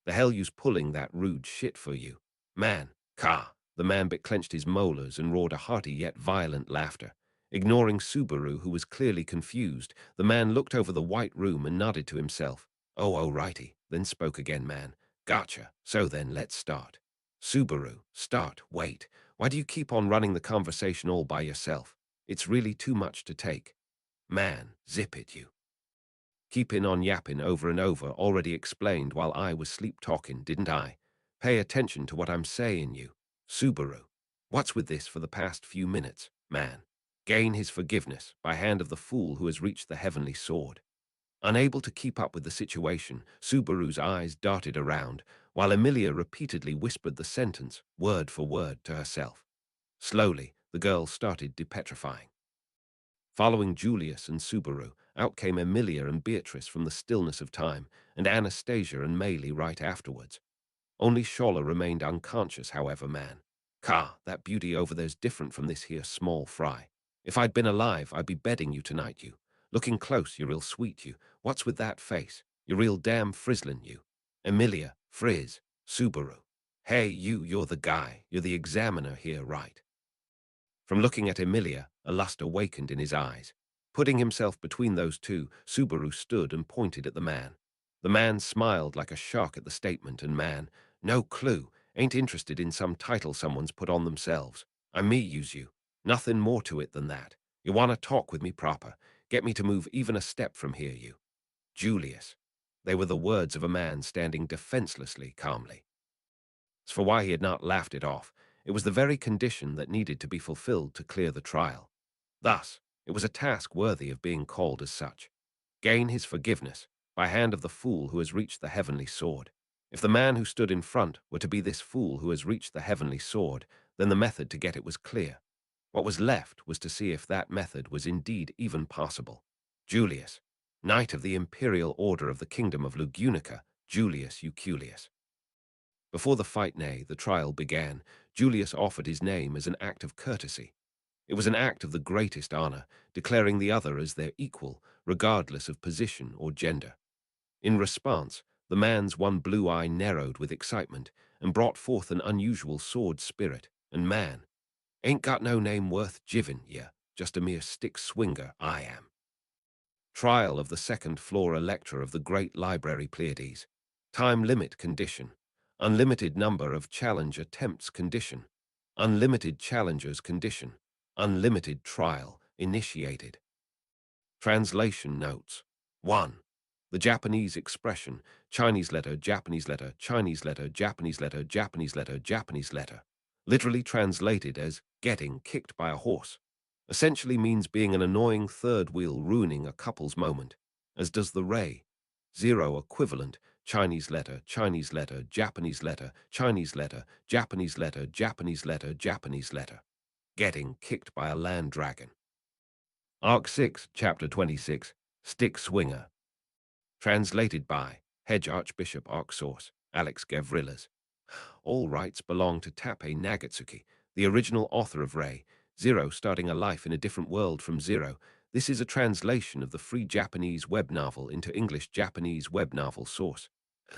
The hell you's pulling that rude shit for you? Man, car. The man bit clenched his molars and roared a hearty yet violent laughter. Ignoring Subaru, who was clearly confused, the man looked over the white room and nodded to himself. Oh, righty, then spoke again, man. Gotcha. So then, let's start. Subaru, start, wait. Why do you keep on running the conversation all by yourself? It's really too much to take. Man, zip it, you. Keepin' on yappin' over and over already explained while I was sleep-talking, didn't I? Pay attention to what I'm sayin', you. Subaru. What's with this for the past few minutes, man? Gain his forgiveness by hand of the fool who has reached the heavenly sword. Unable to keep up with the situation, Subaru's eyes darted around, while Emilia repeatedly whispered the sentence, word for word, to herself. Slowly, the girl started depetrifying. Following Julius and Subaru, out came Emilia and Beatrice from the stillness of time, and Anastasia and Maylie right afterwards. Only Scholler remained unconscious, however, man. Car, that beauty over there's different from this here small fry. If I'd been alive, I'd be bedding you tonight, you. Looking close, you're real sweet, you. What's with that face? You're real damn frizzlin', you. Emilia, Frizz, Subaru. Hey, you're the guy. You're the examiner here, right? From looking at Emilia, a lust awakened in his eyes. Putting himself between those two, Subaru stood and pointed at the man. The man smiled like a shark at the statement, and man, no clue, ain't interested in some title someone's put on themselves. I me use you. Nothing more to it than that. You wanna talk with me proper. Get me to move even a step from here, you. Julius. They were the words of a man standing defenselessly calmly. As for why he had not laughed it off, it was the very condition that needed to be fulfilled to clear the trial. Thus, it was a task worthy of being called as such. Gain his forgiveness by hand of the fool who has reached the heavenly sword. If the man who stood in front were to be this fool who has reached the heavenly sword, then the method to get it was clear. What was left was to see if that method was indeed even possible. Julius, Knight of the Imperial Order of the Kingdom of Lugunica, Julius Euculius. Before the fight, nay, the trial began, Julius offered his name as an act of courtesy. It was an act of the greatest honor, declaring the other as their equal, regardless of position or gender. In response, the man's one blue eye narrowed with excitement and brought forth an unusual sword spirit, and man, ain't got no name worth jivin', yeah, just a mere stick swinger, I am. Trial of the second floor Electra of the Great Library Pleiades. Time limit condition. Unlimited number of challenge attempts condition. Unlimited challengers condition. Unlimited trial initiated. Translation notes. 1. The Japanese expression, Chinese letter, Japanese letter, Chinese letter, Japanese letter, Japanese letter, Japanese letter, literally translated as getting kicked by a horse, essentially means being an annoying third wheel ruining a couple's moment, as does the rei. 0 equivalent, Chinese letter, Chinese letter, Japanese letter, Chinese letter, Japanese letter, Japanese letter, Japanese letter. Getting kicked by a land dragon. Arc 6, Chapter 26, Stick Swinger. Translated by Hedge Archbishop Arc Source, Alex Gavrilas. All rights belong to TAPPEI Nagatsuki, the original author of Rei, Zero starting a life in a different world from Zero. This is a translation of the free Japanese web novel into English Japanese web novel source.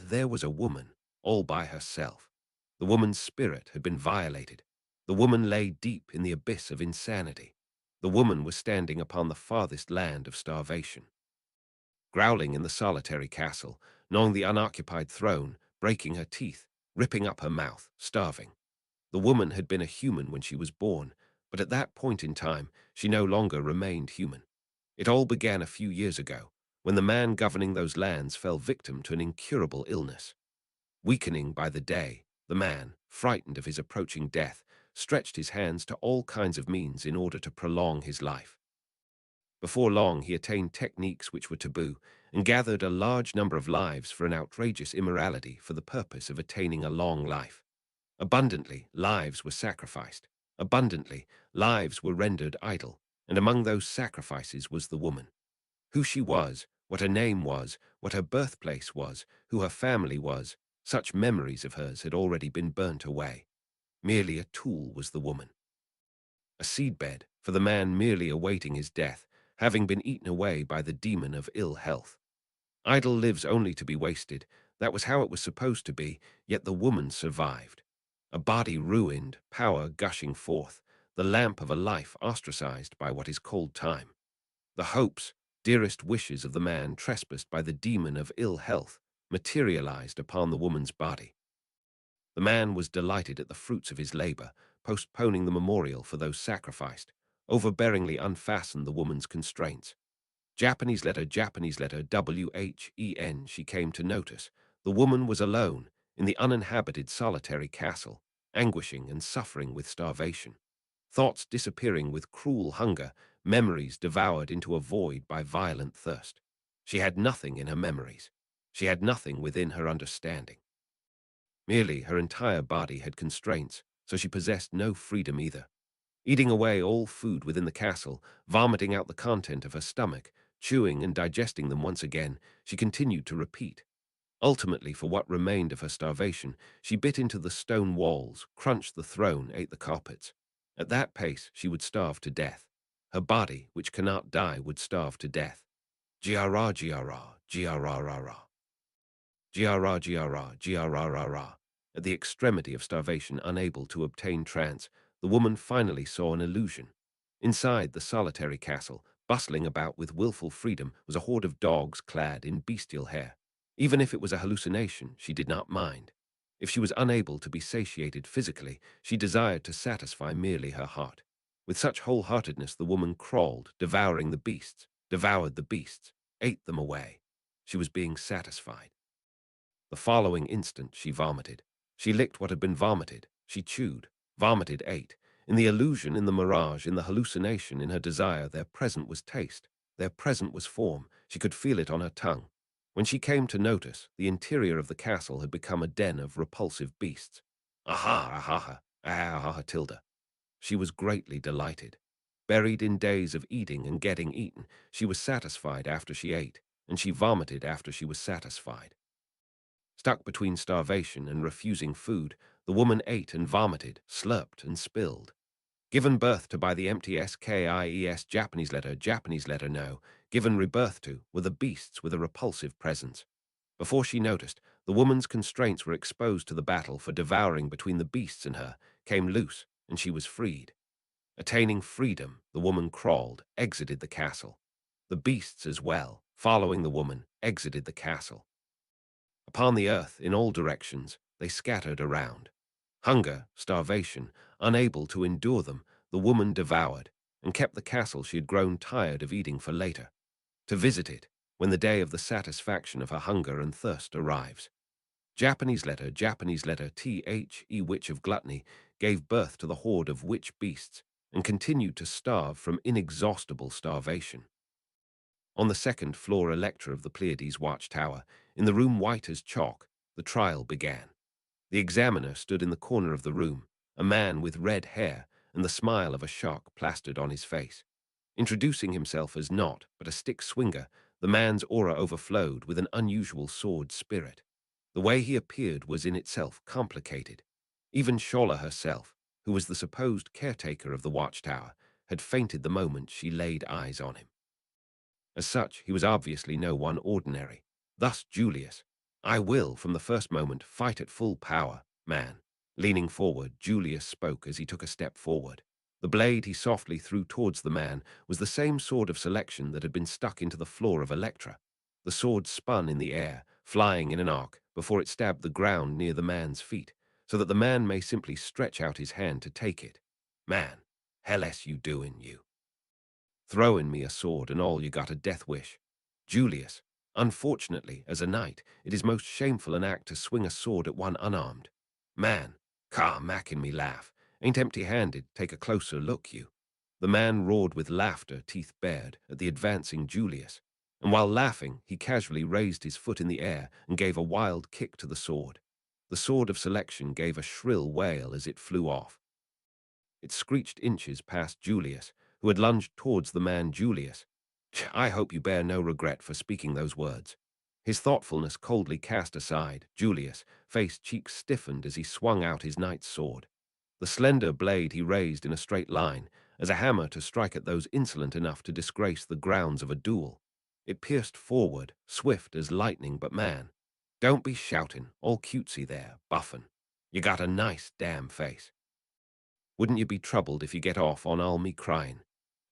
There was a woman, all by herself. The woman's spirit had been violated. The woman lay deep in the abyss of insanity. The woman was standing upon the farthest land of starvation. Growling in the solitary castle, gnawing the unoccupied throne, breaking her teeth, ripping up her mouth, starving. The woman had been a human when she was born, but at that point in time, she no longer remained human. It all began a few years ago, when the man governing those lands fell victim to an incurable illness. Weakening by the day, the man, frightened of his approaching death, stretched his hands to all kinds of means in order to prolong his life. Before long, he attained techniques which were taboo and gathered a large number of lives for an outrageous immorality for the purpose of attaining a long life. Abundantly, lives were sacrificed. Abundantly, lives were rendered idle, and among those sacrifices was the woman. Who she was, what her name was, what her birthplace was, who her family was, such memories of hers had already been burnt away. Merely a tool was the woman. A seedbed for the man merely awaiting his death, having been eaten away by the demon of ill health. Idle lives only to be wasted. That was how it was supposed to be, yet the woman survived. A body ruined, power gushing forth, the lamp of a life ostracized by what is called time. The hopes, dearest wishes of the man trespassed by the demon of ill health materialized upon the woman's body. The man was delighted at the fruits of his labor, postponing the memorial for those sacrificed, overbearingly unfastened the woman's constraints. Japanese letter, WHEN, she came to notice. The woman was alone, in the uninhabited solitary castle, anguishing and suffering with starvation. Thoughts disappearing with cruel hunger, memories devoured into a void by violent thirst. She had nothing in her memories. She had nothing within her understanding. Merely her entire body had constraints, so she possessed no freedom either. Eating away all food within the castle, vomiting out the content of her stomach, chewing and digesting them once again, she continued to repeat. Ultimately, for what remained of her starvation, she bit into the stone walls, crunched the throne, ate the carpets. At that pace, she would starve to death. Her body, which cannot die, would starve to death. Giara, giara, giararara. Giara, giara, giararara. At the extremity of starvation, unable to obtain trance, the woman finally saw an illusion. Inside the solitary castle, bustling about with willful freedom, was a horde of dogs clad in bestial hair. Even if it was a hallucination, she did not mind. If she was unable to be satiated physically, she desired to satisfy merely her heart. With such wholeheartedness, the woman crawled, devouring the beasts, devoured the beasts, ate them away. She was being satisfied. The following instant she vomited. She licked what had been vomited. She chewed, vomited, ate. In the illusion, in the mirage, in the hallucination, in her desire, there present was taste. There present was form. She could feel it on her tongue. When she came to notice, the interior of the castle had become a den of repulsive beasts. Aha, aha, aha, aha, tilde. She was greatly delighted. Buried in days of eating and getting eaten, she was satisfied after she ate, and she vomited after she was satisfied. Stuck between starvation and refusing food, the woman ate and vomited, slurped and spilled. Given birth to by the empty SKIES Japanese letter no, given rebirth to, were the beasts with a repulsive presence. Before she noticed, the woman's constraints were exposed to the battle for devouring between the beasts and her, came loose, and she was freed. Attaining freedom, the woman crawled, exited the castle. The beasts as well, following the woman, exited the castle. Upon the earth, in all directions, they scattered around. Hunger, starvation, unable to endure them, the woman devoured, and kept the castle she had grown tired of eating for later, to visit it when the day of the satisfaction of her hunger and thirst arrives. Japanese letter, THE witch of gluttony, gave birth to the horde of witch beasts, and continued to starve from inexhaustible starvation. On the second floor Electra of the Pleiades watchtower, in the room white as chalk, the trial began. The examiner stood in the corner of the room, a man with red hair and the smile of a shark plastered on his face. Introducing himself as not but a stick swinger, the man's aura overflowed with an unusual sword spirit. The way he appeared was in itself complicated. Even Shola herself, who was the supposed caretaker of the watchtower, had fainted the moment she laid eyes on him. As such, he was obviously no one ordinary. Thus Julius, I will, from the first moment, fight at full power, man. Leaning forward, Julius spoke as he took a step forward. The blade he softly threw towards the man was the same sword of selection that had been stuck into the floor of Electra. The sword spun in the air, flying in an arc, before it stabbed the ground near the man's feet, so that the man may simply stretch out his hand to take it. Man, hell ess you doin', you. Throwing me a sword and all you got a death wish. Julius, unfortunately, as a knight, it is most shameful an act to swing a sword at one unarmed. Man, making me laugh. Ain't empty-handed, take a closer look, you. The man roared with laughter, teeth bared, at the advancing Julius, and while laughing, he casually raised his foot in the air and gave a wild kick to the sword. The sword of selection gave a shrill wail as it flew off. It screeched inches past Julius, who had lunged towards the man Julius. I hope you bear no regret for speaking those words. His thoughtfulness coldly cast aside, Julius, face cheeks stiffened as he swung out his knight's sword. The slender blade he raised in a straight line, as a hammer to strike at those insolent enough to disgrace the grounds of a duel. It pierced forward, swift as lightning, but man, don't be shouting, all cutesy there, buffin'. You got a nice damn face. Wouldn't you be troubled if you get off on all me crying?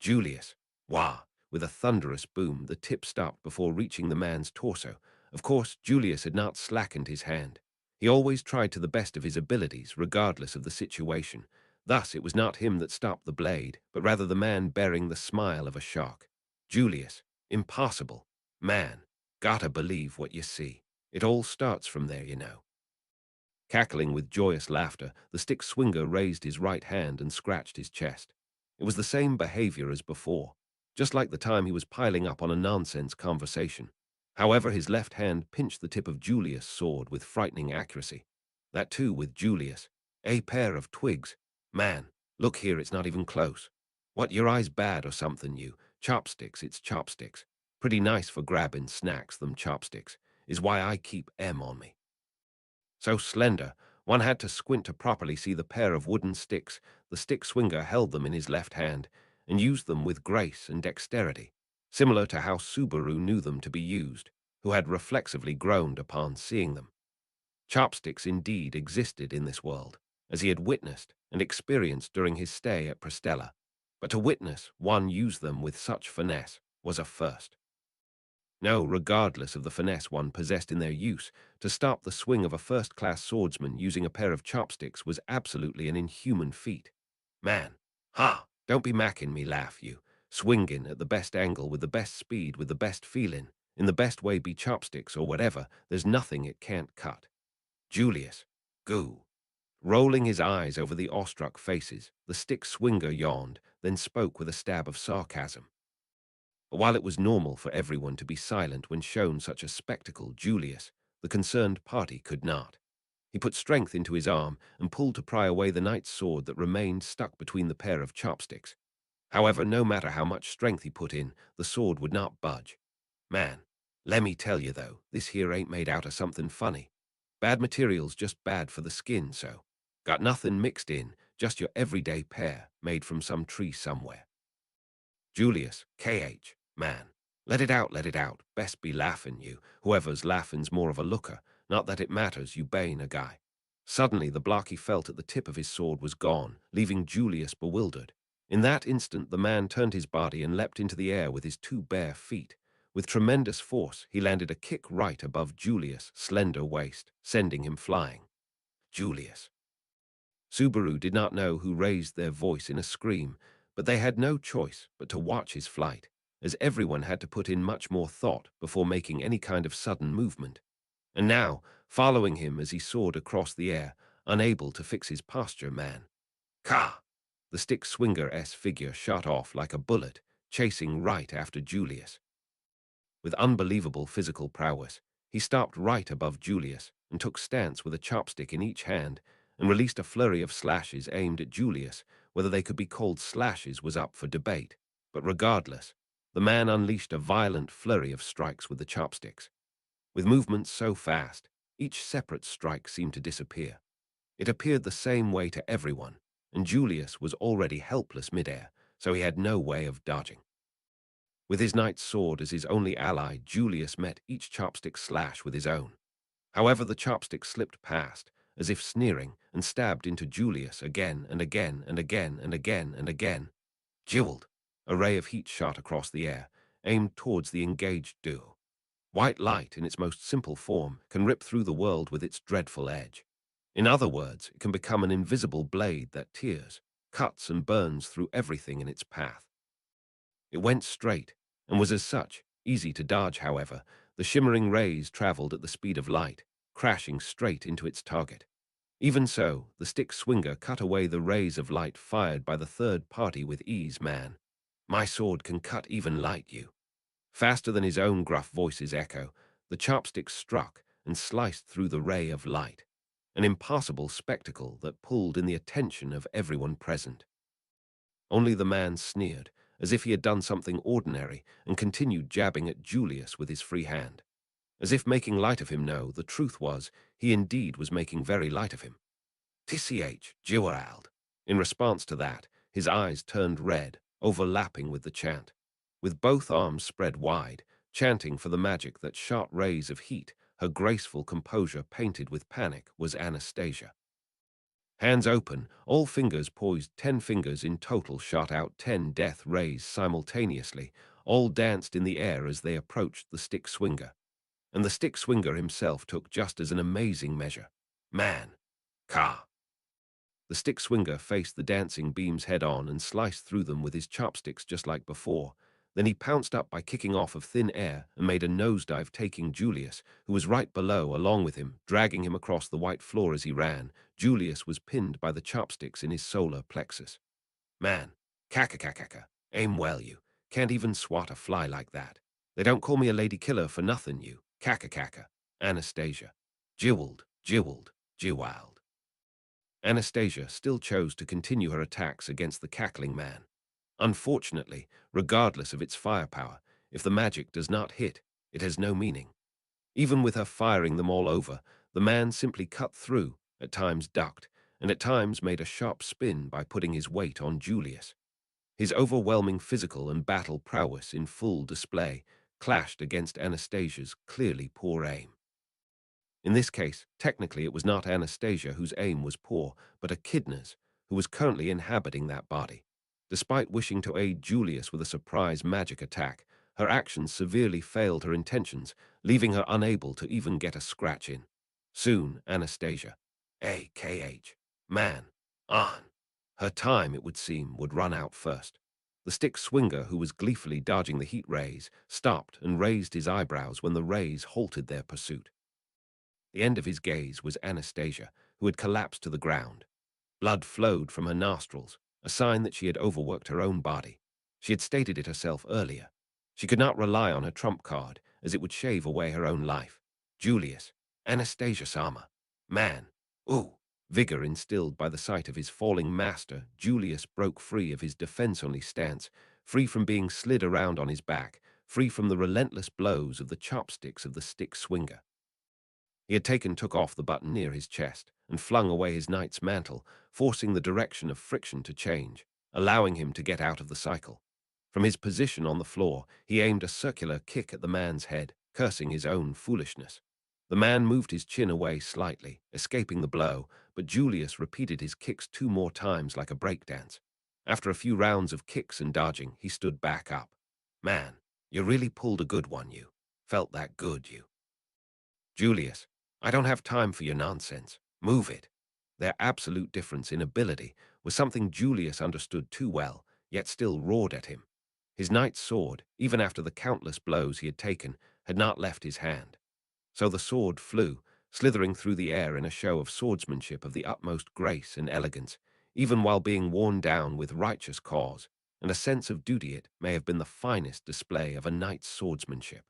Julius, wah! With a thunderous boom, the tip stopped before reaching the man's torso. Of course, Julius had not slackened his hand. He always tried to the best of his abilities, regardless of the situation. Thus, it was not him that stopped the blade, but rather the man bearing the smile of a shark. Julius, impossible. Man, gotta believe what you see. It all starts from there, you know. Cackling with joyous laughter, the stick swinger raised his right hand and scratched his chest. It was the same behavior as before, just like the time he was piling up on a nonsense conversation. However, his left hand pinched the tip of Julius' sword with frightening accuracy. That too with Julius. A pair of twigs. Man, look here, it's not even close. What, your eyes bad or something, you? Chopsticks, it's chopsticks. Pretty nice for grabbing snacks, them chopsticks, is why I keep 'em on me. So slender, one had to squint to properly see the pair of wooden sticks. The stick swinger held them in his left hand and used them with grace and dexterity, similar to how Subaru knew them to be used, who had reflexively groaned upon seeing them. Chopsticks indeed existed in this world, as he had witnessed and experienced during his stay at Prestella, but to witness one use them with such finesse was a first. No, regardless of the finesse one possessed in their use, to stop the swing of a first-class swordsman using a pair of chopsticks was absolutely an inhuman feat. Man, ha! Don't be macking me laugh, you. Swinging at the best angle with the best speed with the best feeling, in the best way be chopsticks or whatever, there's nothing it can't cut. Julius, goo. Rolling his eyes over the awestruck faces, the stick swinger yawned, then spoke with a stab of sarcasm. While it was normal for everyone to be silent when shown such a spectacle, Julius, the concerned party, could not. He put strength into his arm and pulled to pry away the knight's sword that remained stuck between the pair of chopsticks. However, no matter how much strength he put in, the sword would not budge. Man, lemme tell you though, this here ain't made out of something funny. Bad material's just bad for the skin, so. Got nothing mixed in, just your everyday pear made from some tree somewhere. Julius, KH, man. Let it out. Best be laughin', you. Whoever's laughin's more of a looker. Not that it matters, you bane a guy. Suddenly, the block he felt at the tip of his sword was gone, leaving Julius bewildered. In that instant, the man turned his body and leapt into the air with his two bare feet. With tremendous force, he landed a kick right above Julius' slender waist, sending him flying. Julius. Subaru did not know who raised their voice in a scream, but they had no choice but to watch his flight, as everyone had to put in much more thought before making any kind of sudden movement. And now, following him as he soared across the air, unable to fix his posture, man. Ka! The stick swinger-s figure shot off like a bullet, chasing right after Julius. With unbelievable physical prowess, he stopped right above Julius and took stance with a chopstick in each hand and released a flurry of slashes aimed at Julius. Whether they could be called slashes was up for debate, but regardless, the man unleashed a violent flurry of strikes with the chopsticks. With movements so fast, each separate strike seemed to disappear. It appeared the same way to everyone, and Julius was already helpless midair, so he had no way of dodging. With his knight's sword as his only ally, Julius met each chopstick slash with his own. However, the chopstick slipped past, as if sneering, and stabbed into Julius again and again and again and again and again. Jeweled, a ray of heat shot across the air, aimed towards the engaged duo. White light, in its most simple form, can rip through the world with its dreadful edge. In other words, it can become an invisible blade that tears, cuts, and burns through everything in its path. It went straight, and was as such, easy to dodge. However, the shimmering rays traveled at the speed of light, crashing straight into its target. Even so, the stick swinger cut away the rays of light fired by the third party with ease. Man, my sword can cut even light, you. Faster than his own gruff voice's echo, the chopstick struck and sliced through the ray of light, an impossible spectacle that pulled in the attention of everyone present. Only the man sneered, as if he had done something ordinary, and continued jabbing at Julius with his free hand. As if making light of him. No, the truth was, he indeed was making very light of him. TCH, Gerald. In response to that, his eyes turned red, overlapping with the chant. With both arms spread wide, chanting for the magic that shot rays of heat, her graceful composure painted with panic, was Anastasia. Hands open, all fingers poised, 10 fingers in total shot out 10 death rays simultaneously, all danced in the air as they approached the stick swinger. And the stick swinger himself took just as an amazing measure. Man! Ka! The stick swinger faced the dancing beams head-on and sliced through them with his chopsticks just like before. Then he pounced up by kicking off of thin air and made a nosedive, taking Julius, who was right below, along with him, dragging him across the white floor as he ran. Julius was pinned by the chopsticks in his solar plexus. Man, kaka, aim well, you. Can't even swat a fly like that. They don't call me a lady killer for nothing, you. Kaka. Anastasia. Jeweled, jewiled. Anastasia still chose to continue her attacks against the cackling man. Unfortunately, regardless of its firepower, if the magic does not hit, it has no meaning. Even with her firing them all over, the man simply cut through, at times ducked, and at times made a sharp spin by putting his weight on Julius. His overwhelming physical and battle prowess in full display clashed against Anastasia's clearly poor aim. In this case, technically it was not Anastasia whose aim was poor, but Echidna's, who was currently inhabiting that body. Despite wishing to aid Julius with a surprise magic attack, her actions severely failed her intentions, leaving her unable to even get a scratch in. Soon, Anastasia, a.k.h. Man, on. Her time, it would seem, would run out first. The stick swinger, who was gleefully dodging the heat rays, stopped and raised his eyebrows when the rays halted their pursuit. The end of his gaze was Anastasia, who had collapsed to the ground. Blood flowed from her nostrils, a sign that she had overworked her own body. She had stated it herself earlier. She could not rely on her trump card, as it would shave away her own life. Julius, Anastasia-sama. Man. Ooh. Vigor instilled by the sight of his falling master, Julius broke free of his defense-only stance, free from being slid around on his back, free from the relentless blows of the chopsticks of the stick swinger. He had took off the button near his chest and flung away his knight's mantle, forcing the direction of friction to change, allowing him to get out of the cycle. From his position on the floor, he aimed a circular kick at the man's head, cursing his own foolishness. The man moved his chin away slightly, escaping the blow, but Julius repeated his kicks 2 more times like a breakdance. After a few rounds of kicks and dodging, he stood back up. Man, you really pulled a good one, you. Felt that good, you. Julius, I don't have time for your nonsense. Move it. Their absolute difference in ability was something Julius understood too well, yet still roared at him. His knight's sword, even after the countless blows he had taken, had not left his hand. So the sword flew, slithering through the air in a show of swordsmanship of the utmost grace and elegance, even while being worn down with righteous cause, and a sense of duty. It may have been the finest display of a knight's swordsmanship.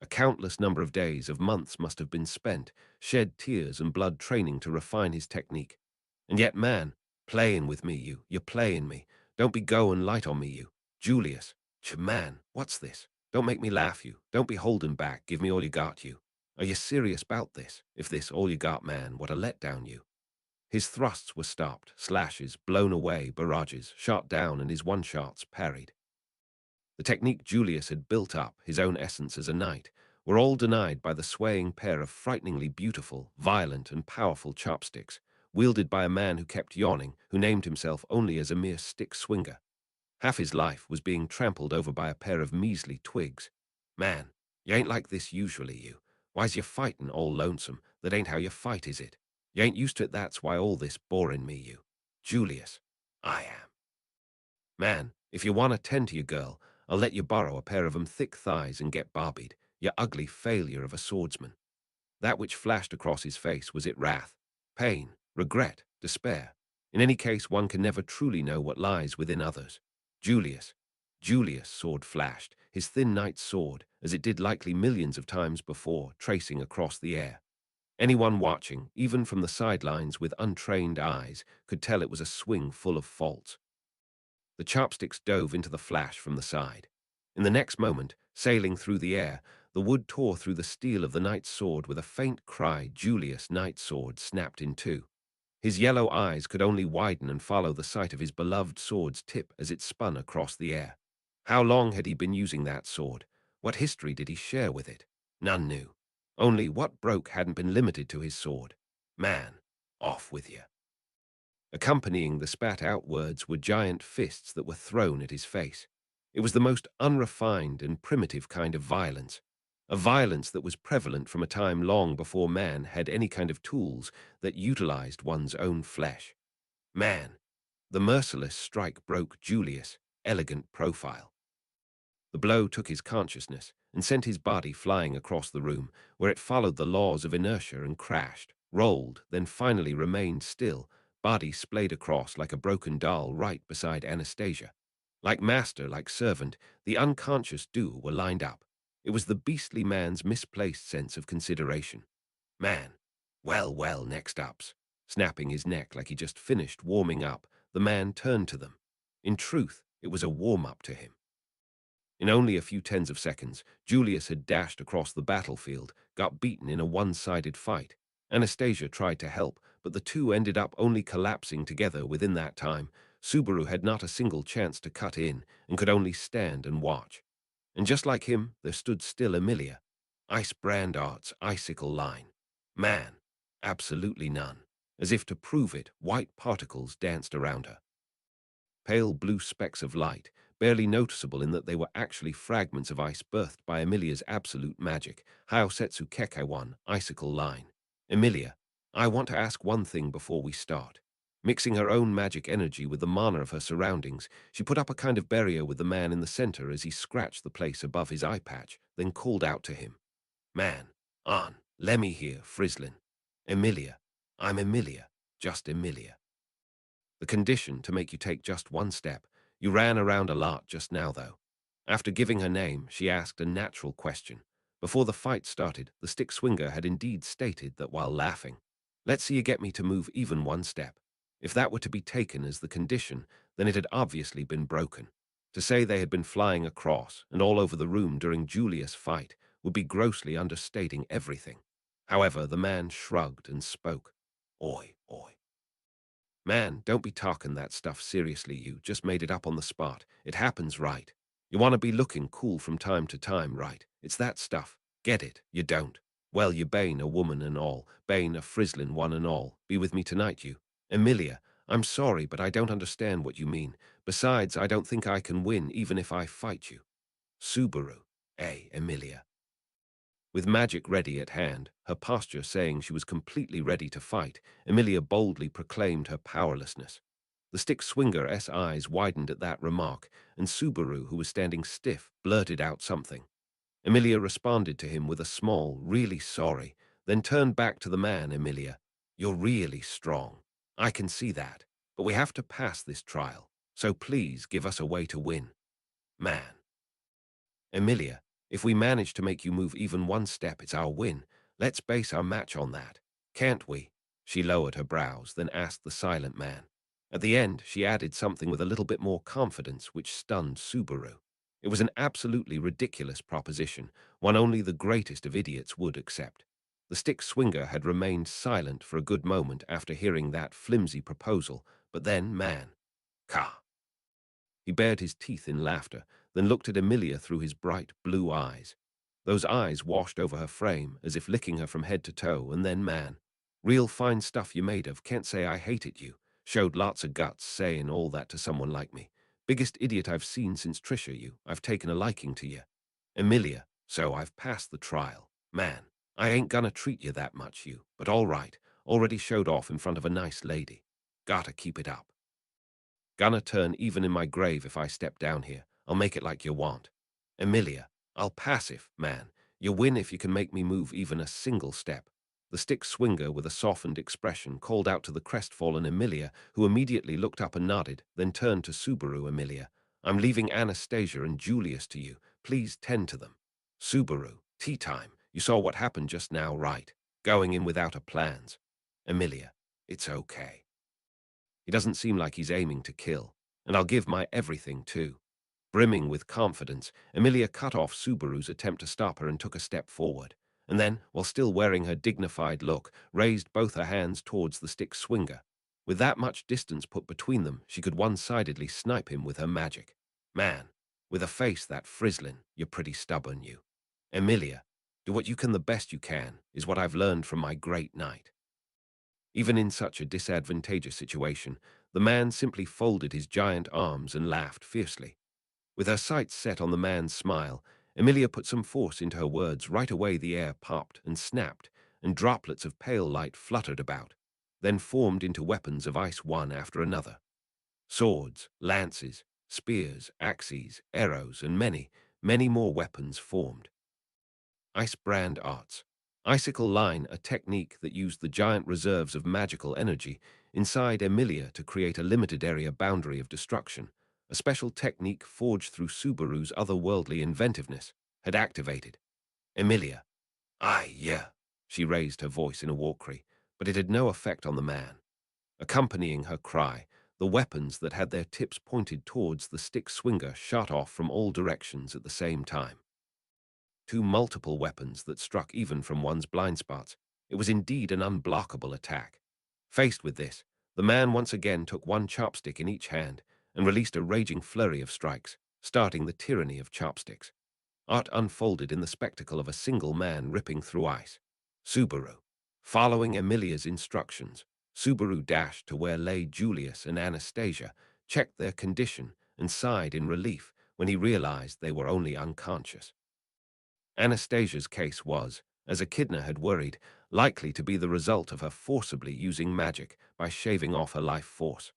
A countless number of days, of months must have been spent, shed tears and blood training to refine his technique. And yet, man, playing with me, you. You're playing me. Don't be going light on me, you. Julius. Man, what's this? Don't make me laugh, you. Don't be holding back. Give me all you got, you. Are you serious about this? If this all you got, man, what a letdown, you. His thrusts were stopped, slashes blown away, barrages shot down, and his one-shots parried. The technique Julius had built up, his own essence as a knight, were all denied by the swaying pair of frighteningly beautiful, violent, and powerful chopsticks, wielded by a man who kept yawning, who named himself only as a mere stick swinger. Half his life was being trampled over by a pair of measly twigs. Man, you ain't like this usually, you. Why's you fightin' all lonesome? That ain't how you fight, is it? You ain't used to it, that's why all this boring me, you. Julius, I am. Man, if you want to tend to your girl, I'll let you borrow a pair of 'em thick thighs and get barbied, you ugly failure of a swordsman. That which flashed across his face, was it wrath, pain, regret, despair? In any case, one can never truly know what lies within others. Julius' sword flashed, his thin knight's sword, as it did likely millions of times before, tracing across the air. Anyone watching, even from the sidelines with untrained eyes, could tell it was a swing full of faults. The chopsticks dove into the flash from the side. In the next moment, sailing through the air, the wood tore through the steel of the knight's sword with a faint cry. Julius' knight's sword snapped in two. His yellow eyes could only widen and follow the sight of his beloved sword's tip as it spun across the air. How long had he been using that sword? What history did he share with it? None knew. Only what broke hadn't been limited to his sword. Man, off with you. Accompanying the spat-out words were giant fists that were thrown at his face. It was the most unrefined and primitive kind of violence, a violence that was prevalent from a time long before man had any kind of tools that utilized one's own flesh. Man, the merciless strike broke Julius' elegant profile. The blow took his consciousness and sent his body flying across the room, where it followed the laws of inertia and crashed, rolled, then finally remained still, body splayed across like a broken doll right beside Anastasia. Like master, like servant, the unconscious duo were lined up. It was the beastly man's misplaced sense of consideration. Man, well, next ups. Snapping his neck like he just finished warming up, the man turned to them. In truth, it was a warm-up to him. In only a few tens of seconds, Julius had dashed across the battlefield, got beaten in a one-sided fight. Anastasia tried to help, but the two ended up only collapsing together within that time. Subaru had not a single chance to cut in and could only stand and watch. And just like him, there stood still Emilia. Ice Brand Art's icicle line. Man, absolutely none. As if to prove it, white particles danced around her. Pale blue specks of light, barely noticeable in that they were actually fragments of ice birthed by Emilia's absolute magic. Haosetsu Kekaiwan, icicle line. Emilia, I want to ask one thing before we start. Mixing her own magic energy with the mana of her surroundings, she put up a kind of barrier with the man in the center as he scratched the place above his eye patch, then called out to him. Man, on, Lemmy here, Frislin. Emilia, I'm Emilia, just Emilia. The condition to make you take just one step. You ran around a lot just now, though. After giving her name, she asked a natural question. Before the fight started, the stick swinger had indeed stated that while laughing, let's see you get me to move even one step. If that were to be taken as the condition, then it had obviously been broken. To say they had been flying across and all over the room during Julius' fight would be grossly understating everything. However, the man shrugged and spoke. Oi, oi. Man, don't be talking that stuff seriously, you just made it up on the spot. It happens, right? You want to be looking cool from time to time, right? It's that stuff. Get it? You don't. Well, you bane a woman and all, bane a frizzlin' one and all. Be with me tonight, you. Emilia, I'm sorry, but I don't understand what you mean. Besides, I don't think I can win even if I fight you. Subaru. Emilia. With magic ready at hand, her posture saying she was completely ready to fight, Emilia boldly proclaimed her powerlessness. The stick swinger's eyes widened at that remark, and Subaru, who was standing stiff, blurted out something. Emilia responded to him with a small, really sorry, then turned back to the man. Emilia, you're really strong. I can see that, but we have to pass this trial, so please give us a way to win. Man. Emilia, if we manage to make you move even one step, it's our win. Let's base our match on that. Can't we? She lowered her brows, then asked the silent man. At the end, she added something with a little bit more confidence, which stunned Subaru. It was an absolutely ridiculous proposition, one only the greatest of idiots would accept. The stick swinger had remained silent for a good moment after hearing that flimsy proposal, but then, man, Ka. He bared his teeth in laughter, then looked at Emilia through his bright blue eyes. Those eyes washed over her frame, as if licking her from head to toe, and then, man, real fine stuff you made of, can't say I hated you. Showed lots of guts saying all that to someone like me. Biggest idiot I've seen since Trisha, you. I've taken a liking to you. Emilia, so I've passed the trial. Man, I ain't gonna treat you that much, you, but all right. Already showed off in front of a nice lady. Gotta keep it up. Gonna turn even in my grave if I step down here. I'll make it like you want. Emilia, I'll passive, man. You win if you can make me move even a single step. The stick swinger, with a softened expression, called out to the crestfallen Emilia, who immediately looked up and nodded, then turned to Subaru. Emilia, I'm leaving Anastasia and Julius to you. Please tend to them. Subaru, tea time. You saw what happened just now, right? Going in without a plans. Emilia, it's okay. He doesn't seem like he's aiming to kill, and I'll give my everything too. Brimming with confidence, Emilia cut off Subaru's attempt to stop her and took a step forward, and then, while still wearing her dignified look, raised both her hands towards the stick swinger. With that much distance put between them, she could one-sidedly snipe him with her magic. Man, with a face that frizzlin', "You're pretty stubborn, you. Emilia, do what you can the best you can, is what I've learned from my great knight." Even in such a disadvantageous situation, the man simply folded his giant arms and laughed fiercely. With her sights set on the man's smile, Emilia put some force into her words. Right away the air popped and snapped, and droplets of pale light fluttered about, then formed into weapons of ice one after another. Swords, lances, spears, axes, arrows, and many, many more weapons formed. Ice brand arts. Icicle line, a technique that used the giant reserves of magical energy inside Emilia to create a limited area boundary of destruction. A special technique forged through Subaru's otherworldly inventiveness had activated. Emilia. "Aye, yeah." She raised her voice in a war cry, but it had no effect on the man. Accompanying her cry, the weapons that had their tips pointed towards the stick swinger shot off from all directions at the same time. Two multiple weapons that struck even from one's blind spots. It was indeed an unblockable attack. Faced with this, the man once again took one chopstick in each hand and released a raging flurry of strikes, starting the tyranny of chopsticks. Art unfolded in the spectacle of a single man ripping through ice. Subaru. Following Emilia's instructions, Subaru dashed to where lay Julius and Anastasia, checked their condition, and sighed in relief when he realized they were only unconscious. Anastasia's case was, as Echidna had worried, likely to be the result of her forcibly using magic by shaving off her life force.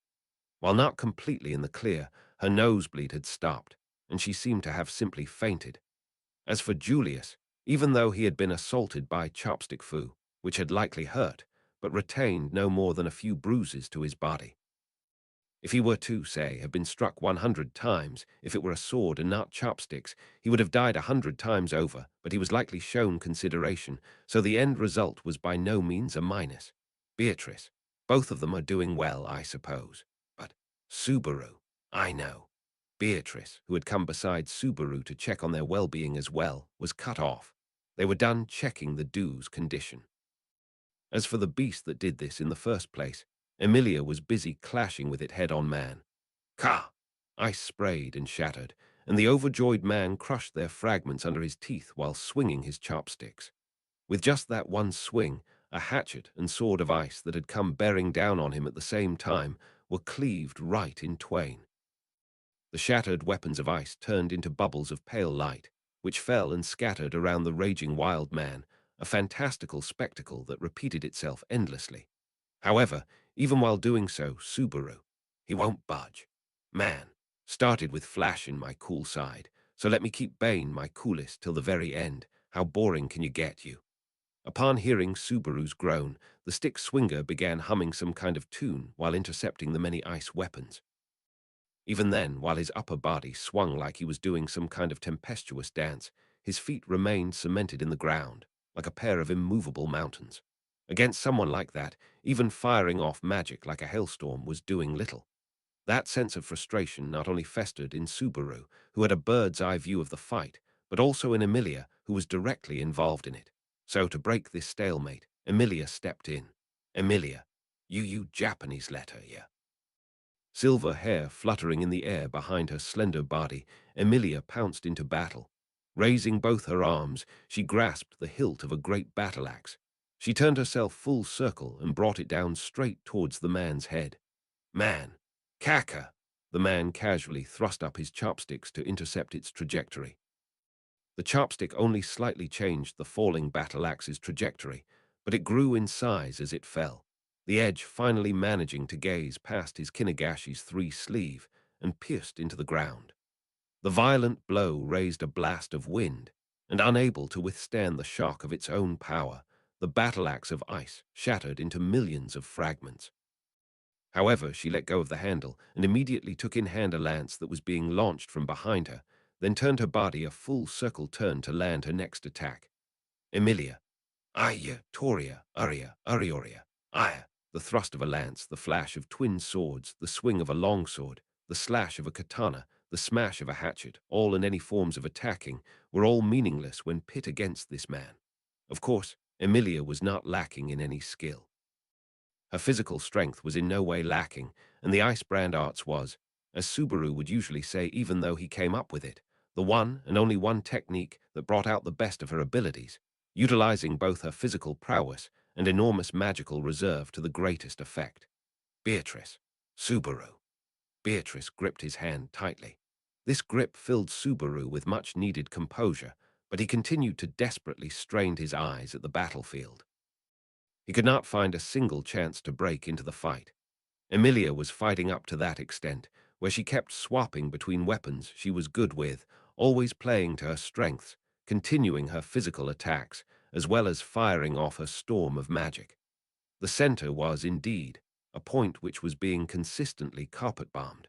While not completely in the clear, her nosebleed had stopped, and she seemed to have simply fainted. As for Julius, even though he had been assaulted by Chopstick Fu, which had likely hurt, but retained no more than a few bruises to his body. If he were to, say, have been struck 100 times, if it were a sword and not chopsticks, he would have died 100 times over, but he was likely shown consideration, so the end result was by no means a minus. Beatrice, both of them are doing well, I suppose. But Subaru, I know. Beatrice, who had come beside Subaru to check on their well-being as well, was cut off. They were done checking the dude's condition. As for the beast that did this in the first place, Emilia was busy clashing with it head-on man. Ka! Ice sprayed and shattered, and the overjoyed man crushed their fragments under his teeth while swinging his chopsticks. With just that one swing, a hatchet and sword of ice that had come bearing down on him at the same time were cleaved right in twain. The shattered weapons of ice turned into bubbles of pale light, which fell and scattered around the raging wild man, a fantastical spectacle that repeated itself endlessly. However, even while doing so, Subaru, he won't budge. Man, started with Flash in my cool side, so let me keep Bane my coolest till the very end. How boring can you get, you? Upon hearing Subaru's groan, the stick swinger began humming some kind of tune while intercepting the many ice weapons. Even then, while his upper body swung like he was doing some kind of tempestuous dance, his feet remained cemented in the ground, like a pair of immovable mountains. Against someone like that, even firing off magic like a hailstorm was doing little. That sense of frustration not only festered in Subaru, who had a bird's-eye view of the fight, but also in Emilia, who was directly involved in it. So to break this stalemate, Emilia stepped in. Emilia, you Japanese letter, yeah. Silver hair fluttering in the air behind her slender body, Emilia pounced into battle. Raising both her arms, she grasped the hilt of a great battle-axe. She turned herself full circle and brought it down straight towards the man's head. Man, Kaka! The man casually thrust up his chopsticks to intercept its trajectory. The chopstick only slightly changed the falling battle-axe's trajectory, but it grew in size as it fell, the edge finally managing to gaze past his Kinegashi's three-sleeve and pierced into the ground. The violent blow raised a blast of wind, and unable to withstand the shock of its own power, the battle-axe of ice shattered into millions of fragments. However, she let go of the handle and immediately took in hand a lance that was being launched from behind her, then turned her body a full circle turn to land her next attack. Emilia. Aya, Toria, Aria, Arioria. Aya. The thrust of a lance, the flash of twin swords, the swing of a longsword, the slash of a katana, the smash of a hatchet, all and any forms of attacking, were all meaningless when pit against this man. Of course, Emilia was not lacking in any skill. Her physical strength was in no way lacking, and the ice brand arts was, as Subaru would usually say even though he came up with it, the one and only one technique that brought out the best of her abilities, utilizing both her physical prowess and enormous magical reserve to the greatest effect. Beatrice. Subaru. Beatrice gripped his hand tightly. This grip filled Subaru with much-needed composure, but he continued to desperately strain his eyes at the battlefield. He could not find a single chance to break into the fight. Emilia was fighting up to that extent, where she kept swapping between weapons she was good with, always playing to her strengths, continuing her physical attacks, as well as firing off her storm of magic. The center was, indeed, a point which was being consistently carpet-bombed.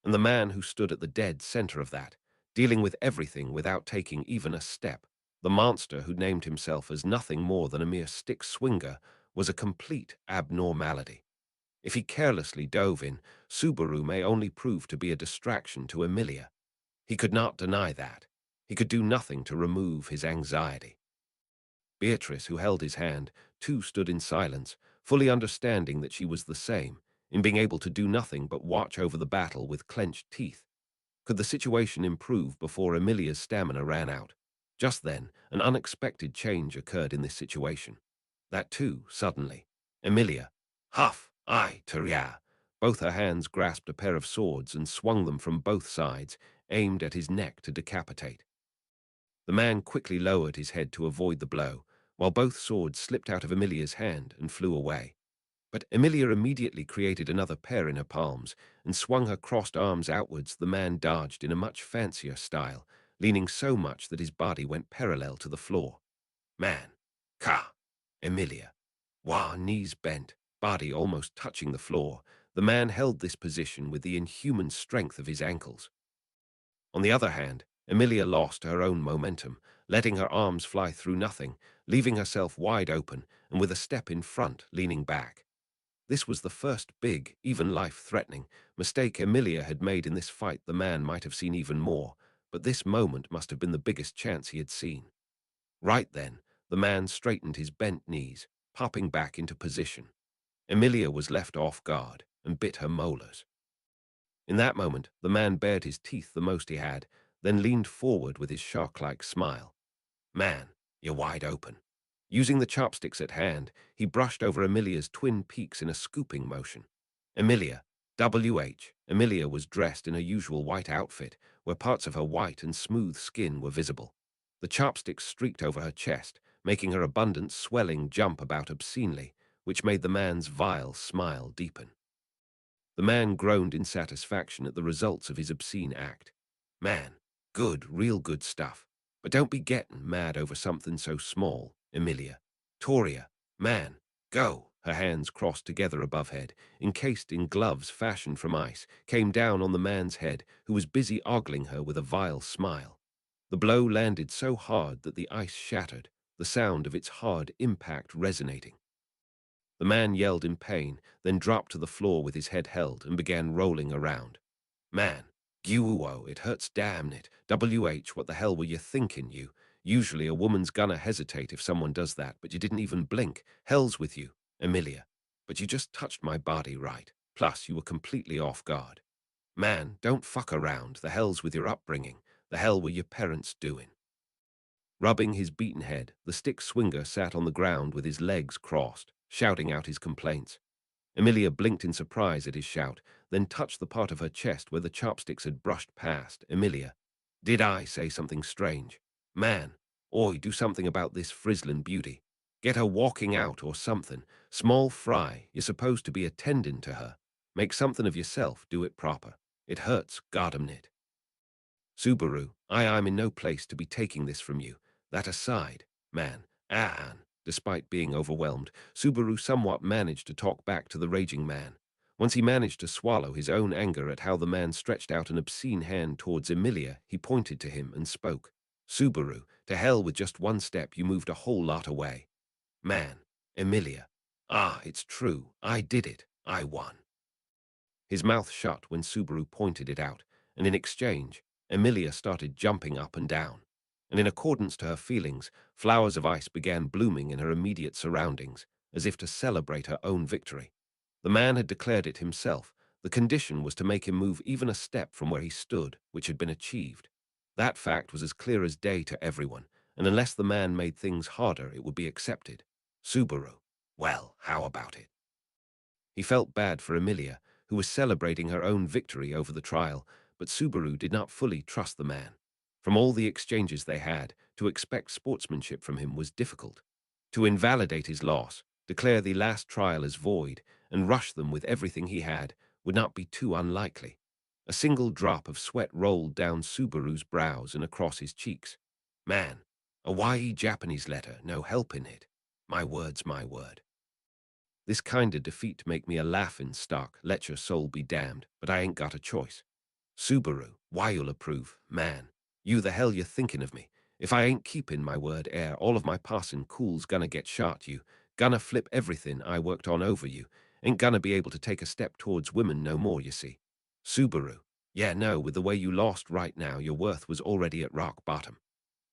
And the man who stood at the dead center of that, dealing with everything without taking even a step, the monster who named himself as nothing more than a mere stick swinger, was a complete abnormality. If he carelessly dove in, Subaru may only prove to be a distraction to Emilia. He could not deny that. He could do nothing to remove his anxiety. Beatrice, who held his hand, too stood in silence, fully understanding that she was the same, in being able to do nothing but watch over the battle with clenched teeth. Could the situation improve before Emilia's stamina ran out? Just then, an unexpected change occurred in this situation. That too, suddenly. Emilia, huff, I, Teria. Both her hands grasped a pair of swords and swung them from both sides, aimed at his neck to decapitate. The man quickly lowered his head to avoid the blow, while both swords slipped out of Emilia's hand and flew away. But Emilia immediately created another pair in her palms and swung her crossed arms outwards. The man dodged in a much fancier style, leaning so much that his body went parallel to the floor. Man. Ka. Emilia. Wah, knees bent, body almost touching the floor. The man held this position with the inhuman strength of his ankles. On the other hand, Emilia lost her own momentum, letting her arms fly through nothing, leaving herself wide open and with a step in front, leaning back. This was the first big, even life-threatening, mistake Emilia had made in this fight. The man might have seen even more, but this moment must have been the biggest chance he had seen. Right then, the man straightened his bent knees, popping back into position. Emilia was left off guard and bit her molars. In that moment, the man bared his teeth the most he had, then leaned forward with his shark-like smile. Man, you're wide open. Using the chopsticks at hand, he brushed over Emilia's twin peaks in a scooping motion. Emilia, W.H. Emilia was dressed in her usual white outfit, where parts of her white and smooth skin were visible. The chopsticks streaked over her chest, making her abundant swelling jump about obscenely, which made the man's vile smile deepen. The man groaned in satisfaction at the results of his obscene act. Man, good, real good stuff. But don't be getting mad over something so small, Emilia. Toria, man, go. Her hands crossed together above head, encased in gloves fashioned from ice, came down on the man's head, who was busy ogling her with a vile smile. The blow landed so hard that the ice shattered, the sound of its hard impact resonating. The man yelled in pain, then dropped to the floor with his head held and began rolling around. Man, Guo, it hurts, damn it. WH, what the hell were you thinking, you? Usually a woman's gonna hesitate if someone does that, but you didn't even blink. Hell's with you, Emilia. But you just touched my body right. Plus, you were completely off guard. Man, don't fuck around. The hell's with your upbringing. The hell were your parents doing? Rubbing his beaten head, the stick swinger sat on the ground with his legs crossed, shouting out his complaints. Emilia blinked in surprise at his shout, then touched the part of her chest where the chopsticks had brushed past. Emilia, did I say something strange? Man, oi, do something about this frizzlin' beauty. Get her walking out or something. Small fry, you're supposed to be attending to her. Make something of yourself, do it proper. It hurts, goddamnit. Subaru, I'm in no place to be taking this from you. That aside, man, despite being overwhelmed, Subaru somewhat managed to talk back to the raging man. Once he managed to swallow his own anger at how the man stretched out an obscene hand towards Emilia, he pointed to him and spoke. Subaru, to hell with just one step, you moved a whole lot away. Man, Emilia. It's true, I did it, I won. His mouth shut when Subaru pointed it out, and in exchange, Emilia started jumping up and down. And in accordance to her feelings, flowers of ice began blooming in her immediate surroundings, as if to celebrate her own victory. The man had declared it himself. The condition was to make him move even a step from where he stood, which had been achieved. That fact was as clear as day to everyone, and unless the man made things harder, it would be accepted. Subaru. Well, how about it? He felt bad for Emilia, who was celebrating her own victory over the trial, but Subaru did not fully trust the man. From all the exchanges they had, to expect sportsmanship from him was difficult. To invalidate his loss, declare the last trial as void, and rush them with everything he had would not be too unlikely. A single drop of sweat rolled down Subaru's brows and across his cheeks. Man, a YE Japanese letter, no help in it. My word's my word. This kind of defeat make me a laughin' stock, let your soul be damned, but I ain't got a choice. Subaru, why you'll approve, man. You the hell you thinking of me? If I ain't keepin' my word all of my passin' cool's gonna get shot you, gonna flip everything I worked on over you, ain't gonna be able to take a step towards women no more, you see. Subaru, yeah, no, with the way you lost right now, your worth was already at rock bottom.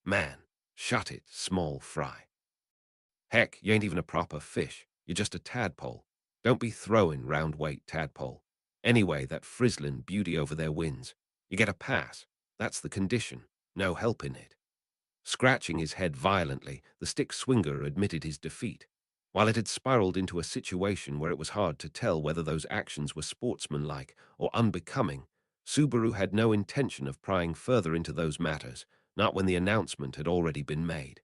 Man, shut it, small fry. Heck, you ain't even a proper fish. You're just a tadpole. Don't be throwing round weight tadpole. Anyway, that frizzlin' beauty over there wins. You get a pass. That's the condition. No helping it. Scratching his head violently, the stick swinger admitted his defeat. While it had spiraled into a situation where it was hard to tell whether those actions were sportsmanlike or unbecoming, Subaru had no intention of prying further into those matters, not when the announcement had already been made.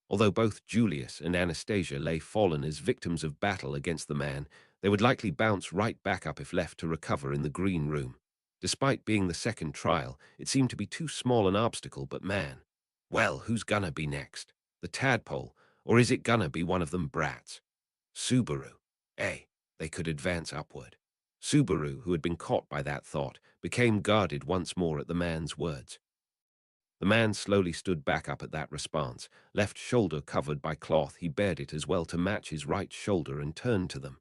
Although both Julius and Anastasia lay fallen as victims of battle against the man, they would likely bounce right back up if left to recover in the green room. Despite being the second trial, it seemed to be too small an obstacle, but man. Well, who's gonna be next? The tadpole, or is it gonna be one of them brats? Subaru. They could advance upward. Subaru, who had been caught by that thought, became guarded once more at the man's words. The man slowly stood back up at that response. Left shoulder covered by cloth, he bared it as well to match his right shoulder and turned to them.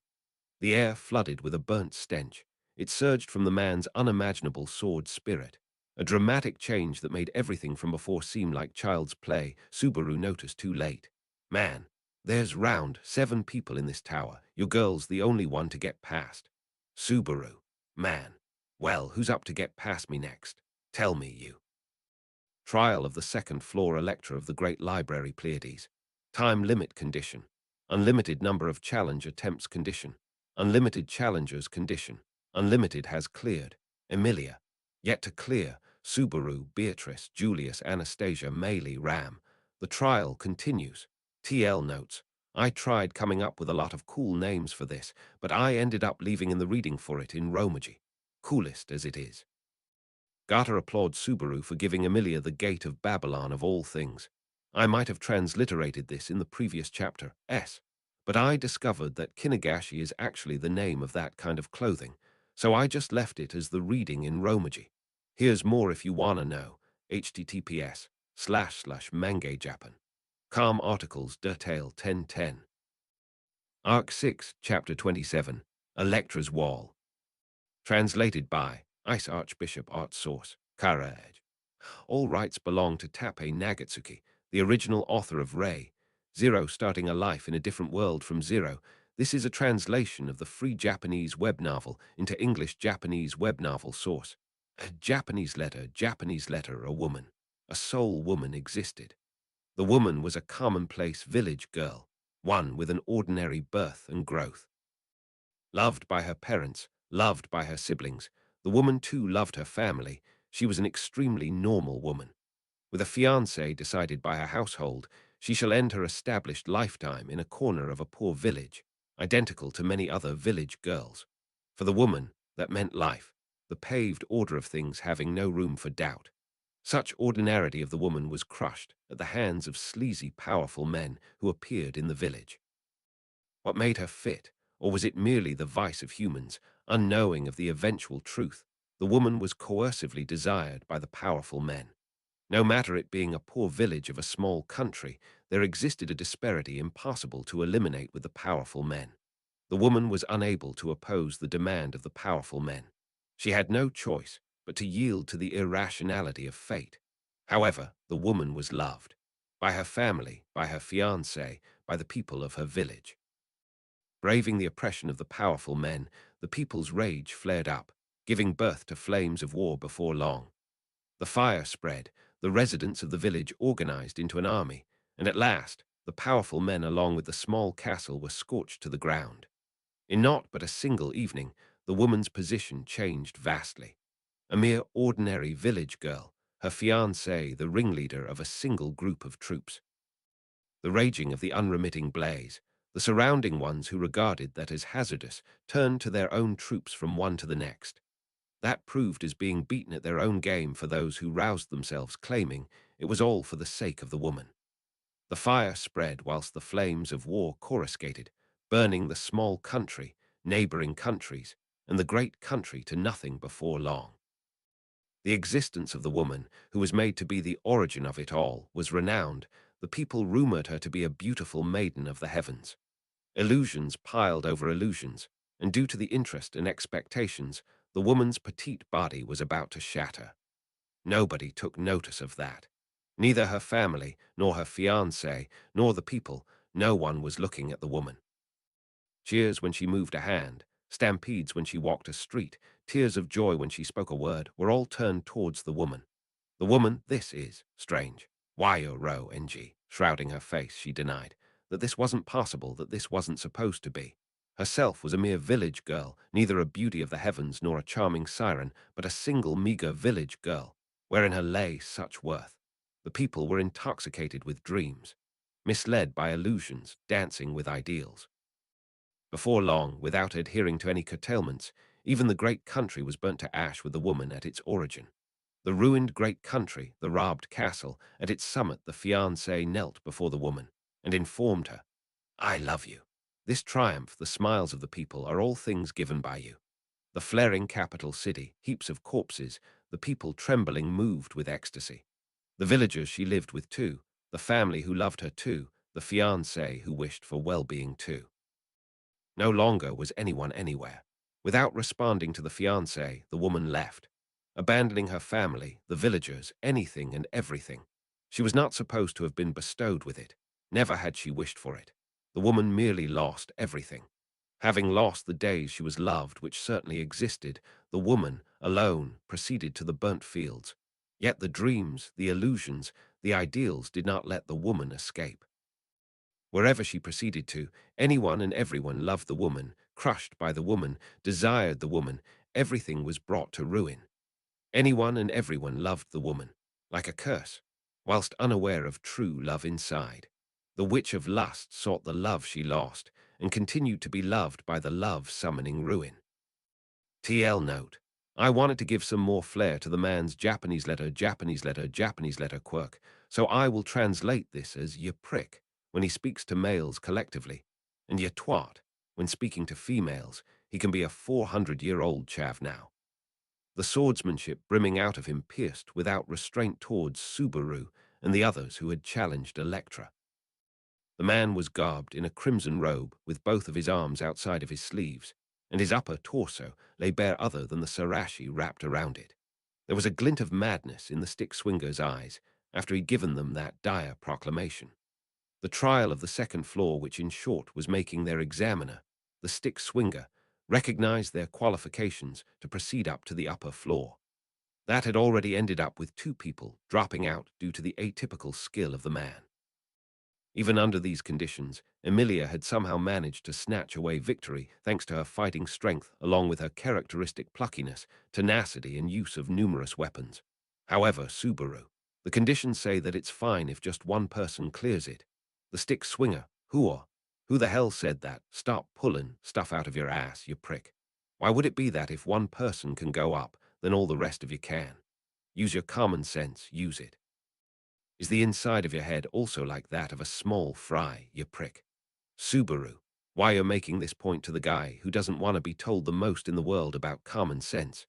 The air flooded with a burnt stench. It surged from the man's unimaginable sword spirit. A dramatic change that made everything from before seem like child's play. Subaru noticed too late. Man, there's round 7 people in this tower. Your girl's the only one to get past. Subaru. Man. Well, who's up to get past me next? Tell me, you. Trial of the second floor Electra of the Great Library Pleiades. Time limit condition. Unlimited number of challenge attempts condition. Unlimited challengers condition. Unlimited has cleared. Emilia. Yet to clear. Subaru, Beatrice, Julius, Anastasia, Maylie, Ram. The trial continues. TL notes. I tried coming up with a lot of cool names for this, but I ended up leaving in the reading for it in Romaji. Coolest as it is. Gata applauds Subaru for giving Emilia the gate of Babylon of all things. I might have transliterated this in the previous chapter, but I discovered that Kinagashi is actually the name of that kind of clothing, so I just left it as the reading in Romaji. Here's more if you wanna know. https://mangajapan. Com articles detail 1010. Arc 6, Chapter 27, Electra's Wall. Translated by Ice Archbishop Art Source, Courage. All rights belong to TAPPEI Nagatsuki, the original author of Ray. Zero starting a life in a different world from Zero. This is a translation of the free Japanese web novel into English Japanese web novel source. A Japanese letter, a woman. A soul woman existed. The woman was a commonplace village girl, one with an ordinary birth and growth. Loved by her parents, loved by her siblings, the woman too loved her family. She was an extremely normal woman. With a fiancé decided by her household, she shall end her established lifetime in a corner of a poor village, identical to many other village girls. For the woman, that meant life, the paved order of things having no room for doubt. Such ordinarity of the woman was crushed at the hands of sleazy, powerful men who appeared in the village. What made her fit? Or was it merely the vice of humans, unknowing of the eventual truth? The woman was coercively desired by the powerful men. No matter it being a poor village of a small country, there existed a disparity impossible to eliminate with the powerful men. The woman was unable to oppose the demand of the powerful men. She had no choice but to yield to the irrationality of fate. However, the woman was loved. By her family, by her fiancé, by the people of her village. Braving the oppression of the powerful men, the people's rage flared up, giving birth to flames of war before long. The fire spread, the residents of the village organized into an army, and at last, the powerful men along with the small castle were scorched to the ground. In not but a single evening, the woman's position changed vastly. A mere ordinary village girl, her fiancé the ringleader of a single group of troops. The raging of the unremitting blaze, the surrounding ones who regarded that as hazardous, turned to their own troops from one to the next. That proved as being beaten at their own game for those who roused themselves, claiming it was all for the sake of the woman. The fire spread whilst the flames of war coruscated, burning the small country, neighbouring countries, and the great country to nothing before long. The existence of the woman, who was made to be the origin of it all, was renowned. The people rumoured her to be a beautiful maiden of the heavens. Illusions piled over illusions, and due to the interest and expectations, the woman's petite body was about to shatter. Nobody took notice of that. Neither her family, nor her fiancé, nor the people. No one was looking at the woman. Cheers when she moved a hand, stampedes when she walked a street, tears of joy when she spoke a word, were all turned towards the woman. The woman, this is strange. Y-O-R-O-N-G. Shrouding her face, she denied that this wasn't possible, that this wasn't supposed to be. Herself was a mere village girl, neither a beauty of the heavens nor a charming siren, but a single meagre village girl, wherein her lay such worth. The people were intoxicated with dreams, misled by illusions, dancing with ideals. Before long, without adhering to any curtailments, even the great country was burnt to ash with the woman at its origin. The ruined great country, the robbed castle, at its summit the fiancé knelt before the woman and informed her, "I love you. This triumph, the smiles of the people, are all things given by you." The flaring capital city, heaps of corpses, the people trembling, moved with ecstasy. The villagers she lived with too, the family who loved her too, the fiancé who wished for well-being too. No longer was anyone anywhere. Without responding to the fiancé, the woman left, abandoning her family, the villagers, anything and everything. She was not supposed to have been bestowed with it. Never had she wished for it. The woman merely lost everything. Having lost the days she was loved, which certainly existed, the woman, alone, proceeded to the burnt fields. Yet the dreams, the illusions, the ideals did not let the woman escape. Wherever she proceeded to, anyone and everyone loved the woman, crushed by the woman, desired the woman. Everything was brought to ruin. Anyone and everyone loved the woman, like a curse, whilst unaware of true love inside. The witch of lust sought the love she lost, and continued to be loved by the love summoning ruin. TL note. I wanted to give some more flair to the man's Japanese letter quirk, so I will translate this as "ye prick" when he speaks to males collectively, and "ye twat" when speaking to females. He can be a 400-year-old chav now. The swordsmanship brimming out of him pierced without restraint towards Subaru and the others who had challenged Electra. The man was garbed in a crimson robe with both of his arms outside of his sleeves, and his upper torso lay bare other than the sarashi wrapped around it. There was a glint of madness in the stick swinger's eyes after he'd given them that dire proclamation. The trial of the second floor, which in short was making their examiner, the stick swinger, recognized their qualifications to proceed up to the upper floor. That had already ended up with 2 people dropping out due to the atypical skill of the man. Even under these conditions, Emilia had somehow managed to snatch away victory thanks to her fighting strength along with her characteristic pluckiness, tenacity, and use of numerous weapons. However, Subaru, the conditions say that it's fine if just one person clears it. The stick swinger, who the hell said that? Stop pulling stuff out of your ass, you prick. Why would it be that if one person can go up, then all the rest of you can? Use your common sense, use it. Is the inside of your head also like that of a small fry, you prick? Subaru, why you're making this point to the guy who doesn't want to be told the most in the world about common sense?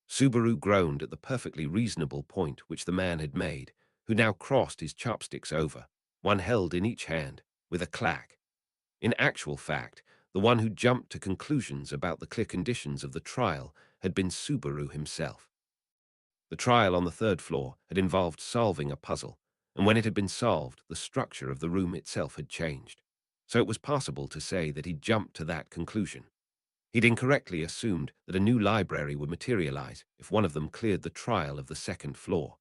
Subaru groaned at the perfectly reasonable point which the man had made, who now crossed his chopsticks over, one held in each hand, with a clack. In actual fact, the one who jumped to conclusions about the clear conditions of the trial had been Subaru himself. The trial on the 3rd floor had involved solving a puzzle, and when it had been solved, the structure of the room itself had changed. So it was possible to say that he jumped to that conclusion. He'd incorrectly assumed that a new library would materialize if one of them cleared the trial of the second floor.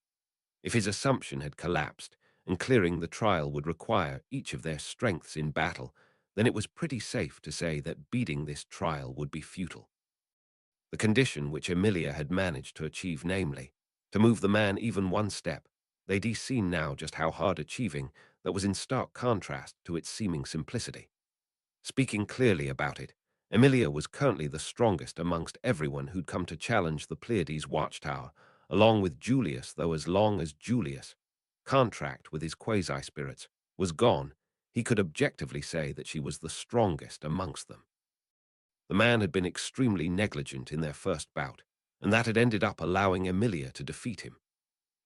If his assumption had collapsed, and clearing the trial would require each of their strengths in battle, then it was pretty safe to say that beating this trial would be futile. The condition which Emilia had managed to achieve, namely, to move the man even one step, they'd seen now just how hard achieving that was in stark contrast to its seeming simplicity. Speaking clearly about it, Emilia was currently the strongest amongst everyone who'd come to challenge the Pleiades watchtower, along with Julius, though as long as Julius' contract with his quasi-spirits was gone, he could objectively say that she was the strongest amongst them. The man had been extremely negligent in their first bout, and that had ended up allowing Emilia to defeat him.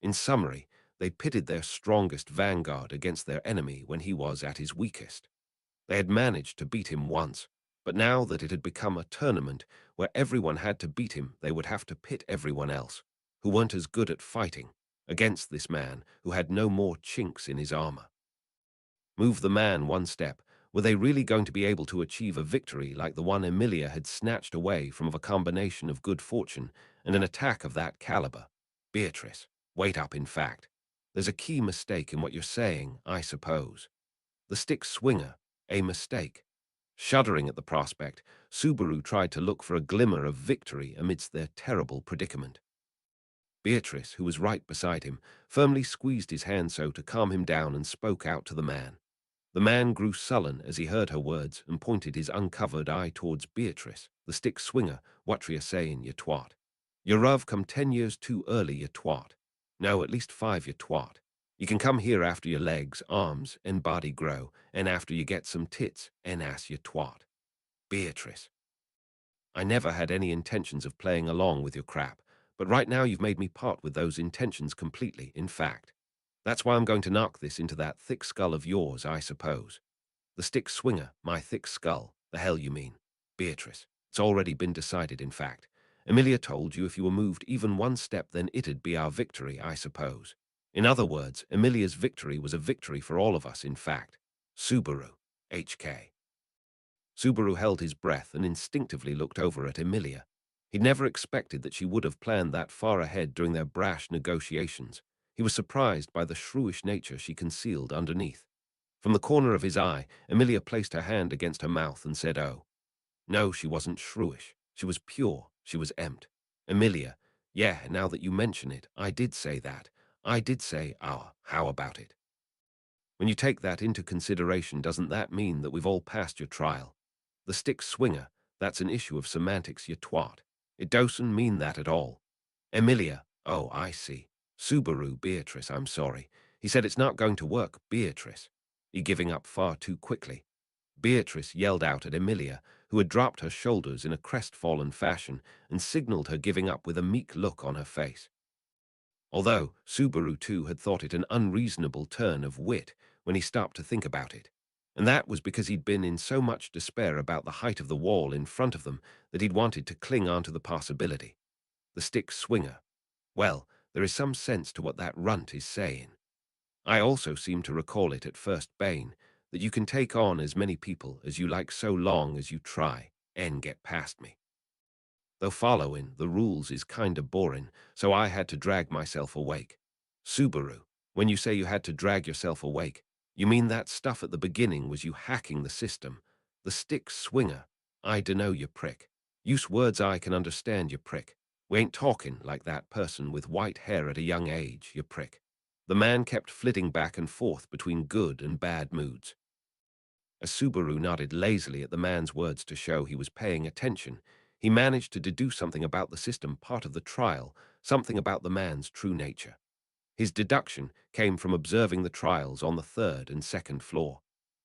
In summary, they pitted their strongest vanguard against their enemy when he was at his weakest. They had managed to beat him once, but now that it had become a tournament where everyone had to beat him, they would have to pit everyone else, who weren't as good at fighting, against this man who had no more chinks in his armor. Move the man one step. Were they really going to be able to achieve a victory like the one Emilia had snatched away from a combination of good fortune and an attack of that caliber? Beatrice, wait up, in fact. There's a key mistake in what you're saying, I suppose. The stick swinger, a mistake. Shuddering at the prospect, Subaru tried to look for a glimmer of victory amidst their terrible predicament. Beatrice, who was right beside him, firmly squeezed his hand so to calm him down and spoke out to the man. The man grew sullen as he heard her words and pointed his uncovered eye towards Beatrice, the stick swinger. What you sayin', you twat? Your rove come 10 years too early, you twat. No, at least 5, you twat. You can come here after your legs, arms, and body grow, and after you get some tits, and ass, you twat. Beatrice, I never had any intentions of playing along with your crap, but right now you've made me part with those intentions completely, in fact. That's why I'm going to knock this into that thick skull of yours, I suppose. The stick swinger, my thick skull. The hell you mean? Beatrice, it's already been decided, in fact. Emilia told you if you were moved even one step, then it'd be our victory, I suppose. In other words, Emilia's victory was a victory for all of us, in fact. Subaru, HK. Subaru held his breath and instinctively looked over at Emilia. He'd never expected that she would have planned that far ahead during their brash negotiations. He was surprised by the shrewish nature she concealed underneath. From the corner of his eye, Emilia placed her hand against her mouth and said, "Oh." No, she wasn't shrewish. She was pure. She was empt. Emilia, yeah, now that you mention it, I did say that. I did say, how about it? When you take that into consideration, doesn't that mean that we've all passed your trial? The stick swinger, that's an issue of semantics, you twat. It doesn't mean that at all. Emilia, oh, I see. Subaru, Beatrice, I'm sorry. He said it's not going to work, Beatrice. You're giving up far too quickly. Beatrice yelled out at Emilia, who had dropped her shoulders in a crestfallen fashion and signaled her giving up with a meek look on her face. Although Subaru too had thought it an unreasonable turn of wit when he stopped to think about it. And that was because he'd been in so much despair about the height of the wall in front of them that he'd wanted to cling on to the possibility. The stick swinger. Well, there is some sense to what that runt is saying. I also seem to recall it at first bane, that you can take on as many people as you like so long as you try and get past me. Though following the rules is kinda boring, so I had to drag myself awake. Subaru, when you say you had to drag yourself awake, you mean that stuff at the beginning was you hacking the system? The stick swinger? I dunno, you prick. Use words I can understand, you prick. We ain't talking like that person with white hair at a young age, you prick. The man kept flitting back and forth between good and bad moods. As Subaru nodded lazily at the man's words to show he was paying attention, he managed to deduce something about the system part of the trial, something about the man's true nature. His deduction came from observing the trials on the third and second floor,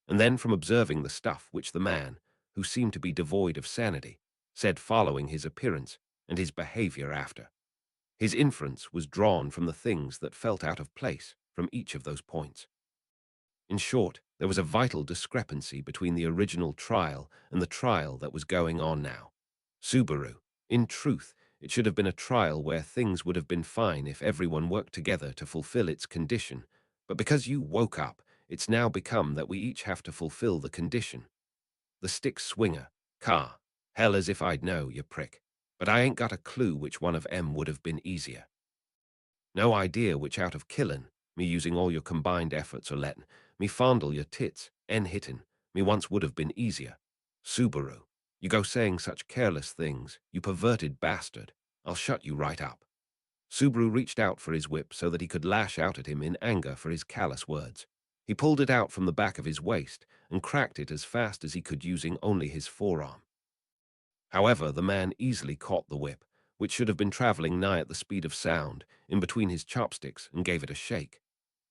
and then from observing the stuff which the man, who seemed to be devoid of sanity, said following his appearance and his behavior after. His inference was drawn from the things that felt out of place from each of those points. In short, there was a vital discrepancy between the original trial and the trial that was going on now. Subaru, in truth, it should have been a trial where things would have been fine if everyone worked together to fulfill its condition, but because you woke up, it's now become that we each have to fulfill the condition. The stick swinger, car, Hell, as if I'd know, you prick. But I ain't got a clue which one of 'em would have been easier. No idea which out of killin', me using all your combined efforts or lettin' me fondle your tits, and hittin', me once would have been easier. Subaru, you go saying such careless things, you perverted bastard. I'll shut you right up. Subaru reached out for his whip so that he could lash out at him in anger for his callous words. He pulled it out from the back of his waist and cracked it as fast as he could using only his forearm. However, the man easily caught the whip, which should have been traveling nigh at the speed of sound, in between his chopsticks and gave it a shake.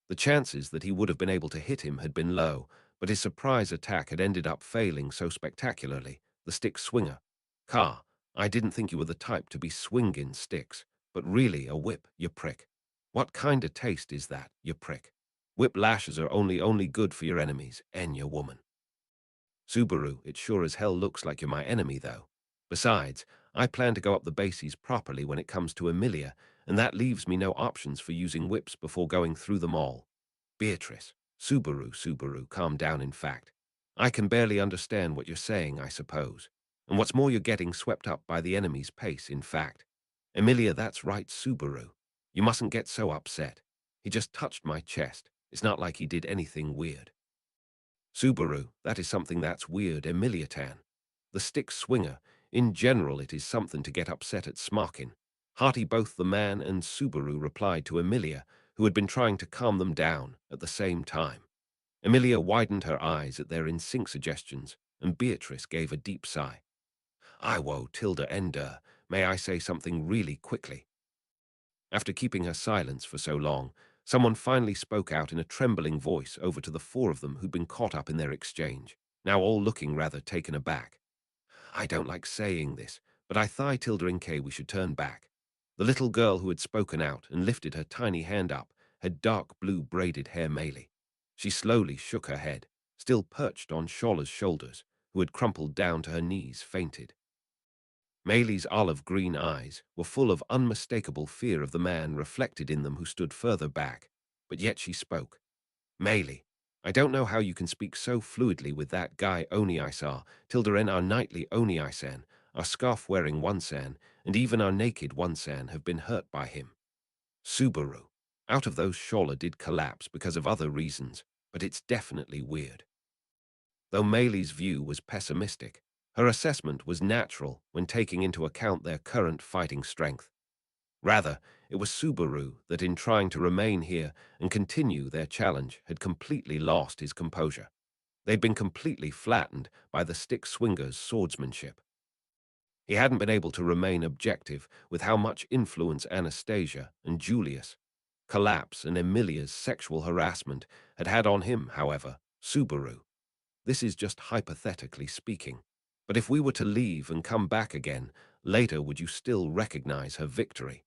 The chances that he would have been able to hit him had been low, but his surprise attack had ended up failing so spectacularly. The stick swinger. Car, I didn't think you were the type to be swinging sticks, but really a whip, you prick. What kind of taste is that, you prick? Whip lashes are only good for your enemies, and your woman. Subaru, it sure as hell looks like you're my enemy, though. Besides, I plan to go up the bases properly when it comes to Emilia, and that leaves me no options for using whips before going through them all. Beatrice, Subaru, calm down, in fact. I can barely understand what you're saying, I suppose. And what's more, you're getting swept up by the enemy's pace, in fact. Emilia, that's right, Subaru. You mustn't get so upset. He just touched my chest. It's not like he did anything weird. Subaru, that is something that's weird, Emiliatan. The stick swinger, in general, it is something to get upset at smarkin'. Hearty both the man and Subaru replied to Emilia, who had been trying to calm them down at the same time. Emilia widened her eyes at their in-sync suggestions, and Beatrice gave a deep sigh. I woe, Tilda Ender, may I say something really quickly? After keeping her silence for so long, someone finally spoke out in a trembling voice over to the four of them who'd been caught up in their exchange, now all looking rather taken aback. I don't like saying this, but I thigh Tilda in K we should turn back. The little girl who had spoken out and lifted her tiny hand up had dark blue braided hair Melee. She slowly shook her head, still perched on Shawla's shoulders, who had crumpled down to her knees, fainted. Maylee's olive-green eyes were full of unmistakable fear of the man reflected in them who stood further back, but yet she spoke. Maylee, I don't know how you can speak so fluidly with that guy Oni I saw, Tilda our knightly Oni I-san, our scarf-wearing one-san, and even our naked one-san have been hurt by him. Subaru, out of those Shawla did collapse because of other reasons, but it's definitely weird. Though Maylee's view was pessimistic, her assessment was natural when taking into account their current fighting strength. Rather, it was Subaru that in trying to remain here and continue their challenge had completely lost his composure. They'd been completely flattened by the stick swinger's swordsmanship. He hadn't been able to remain objective with how much influence Anastasia and Julius, Collapse and Emilia's sexual harassment had had on him, however. Subaru. This is just hypothetically speaking. But if we were to leave and come back again, later would you still recognize her victory?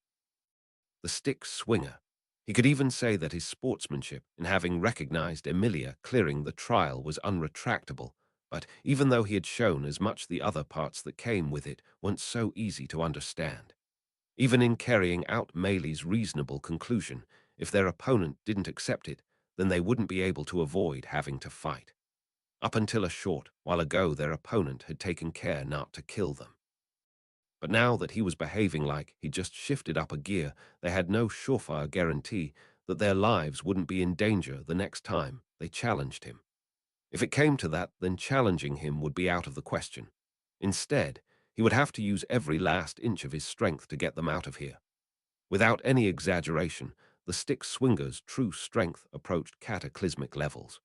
The stick swinger. He could even say that his sportsmanship in having recognized Emilia clearing the trial was unretractable, but even though he had shown as much the other parts that came with it weren't so easy to understand. Even in carrying out Maylee's reasonable conclusion, if their opponent didn't accept it, then they wouldn't be able to avoid having to fight. Up until a short while ago, their opponent had taken care not to kill them. But now that he was behaving like he'd just shifted up a gear, they had no surefire guarantee that their lives wouldn't be in danger the next time they challenged him. If it came to that, then challenging him would be out of the question. Instead, he would have to use every last inch of his strength to get them out of here. Without any exaggeration, the stick swinger's true strength approached cataclysmic levels.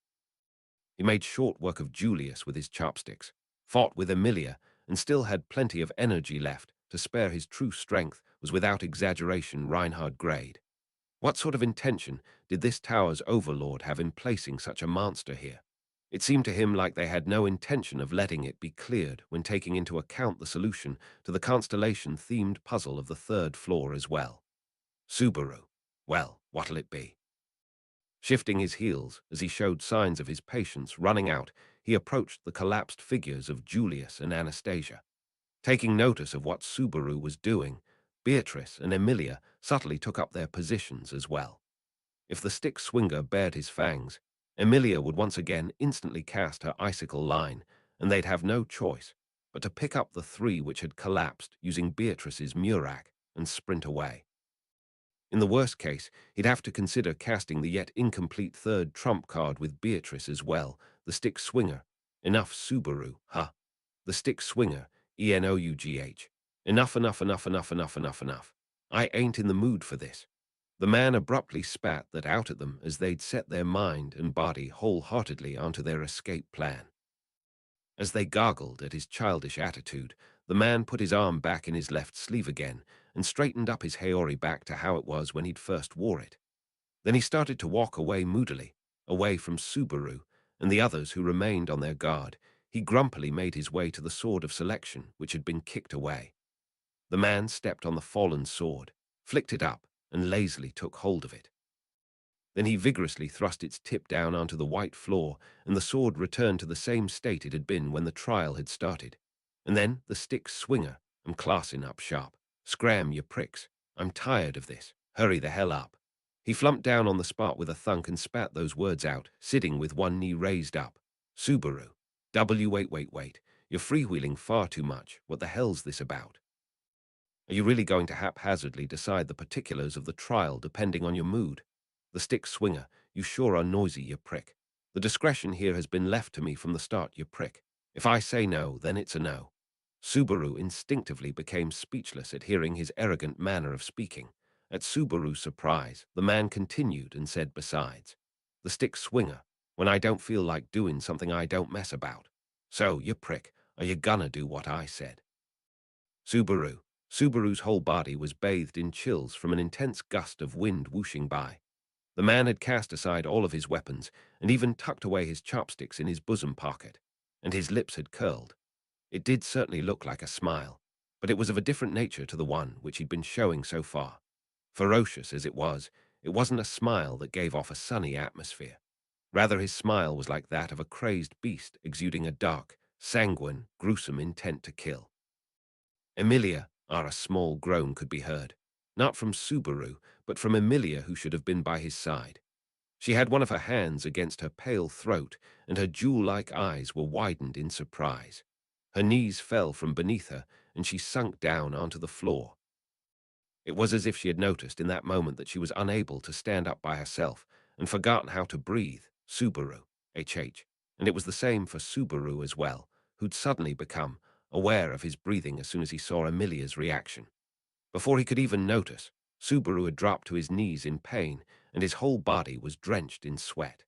He made short work of Julius with his chopsticks, fought with Emilia, and still had plenty of energy left to spare. His true strength was without exaggeration Reinhard grade. What sort of intention did this tower's overlord have in placing such a monster here? It seemed to him like they had no intention of letting it be cleared when taking into account the solution to the constellation-themed puzzle of the third floor as well. Subaru. Well, what'll it be? Shifting his heels as he showed signs of his patience running out, he approached the collapsed figures of Julius and Anastasia. Taking notice of what Subaru was doing, Beatrice and Emilia subtly took up their positions as well. If the stick swinger bared his fangs, Emilia would once again instantly cast her icicle line, and they'd have no choice. but to pick up the three which had collapsed using Beatrice's murak and sprint away. In the worst case, he'd have to consider casting the yet incomplete third trump card with Beatrice as well, the stick swinger. Enough Subaru, huh? The stick swinger, ENOUGH. Enough, enough, enough, enough, enough, enough, enough. I ain't in the mood for this. The man abruptly spat that out at them as they'd set their mind and body wholeheartedly onto their escape plan. As they gargled at his childish attitude, the man put his arm back in his left sleeve again and straightened up his haori back to how it was when he'd first wore it. Then he started to walk away moodily, away from Subaru and the others who remained on their guard. He grumpily made his way to the sword of selection, which had been kicked away. The man stepped on the fallen sword, flicked it up, and lazily took hold of it. Then he vigorously thrust its tip down onto the white floor, and the sword returned to the same state it had been when the trial had started. And then the stick swinger, I'm classin' up sharp. Scram, you pricks. I'm tired of this. Hurry the hell up. He flumped down on the spot with a thunk and spat those words out, sitting with one knee raised up. Subaru. Wait. You're freewheeling far too much. What the hell's this about? Are you really going to haphazardly decide the particulars of the trial depending on your mood? The stick swinger, you sure are noisy, you prick. The discretion here has been left to me from the start, you prick. If I say no, then it's a no. Subaru instinctively became speechless at hearing his arrogant manner of speaking. At Subaru's surprise, the man continued and said besides, the stick swinger, when I don't feel like doing something I don't mess about. So, you prick, are you gonna do what I said? Subaru's whole body was bathed in chills from an intense gust of wind whooshing by. The man had cast aside all of his weapons and even tucked away his chopsticks in his bosom pocket, and his lips had curled. It did certainly look like a smile, but it was of a different nature to the one which he'd been showing so far. Ferocious as it wasn't a smile that gave off a sunny atmosphere. Rather, his smile was like that of a crazed beast exuding a dark, sanguine, gruesome intent to kill. Emilia, a small groan could be heard, not from Subaru, but from Emilia, who should have been by his side. She had one of her hands against her pale throat, and her jewel-like eyes were widened in surprise. Her knees fell from beneath her, and she sunk down onto the floor. It was as if she had noticed in that moment that she was unable to stand up by herself and forgotten how to breathe. Subaru, and it was the same for Subaru as well, who'd suddenly become aware of his breathing as soon as he saw Emilia's reaction. Before he could even notice, Subaru had dropped to his knees in pain, and his whole body was drenched in sweat.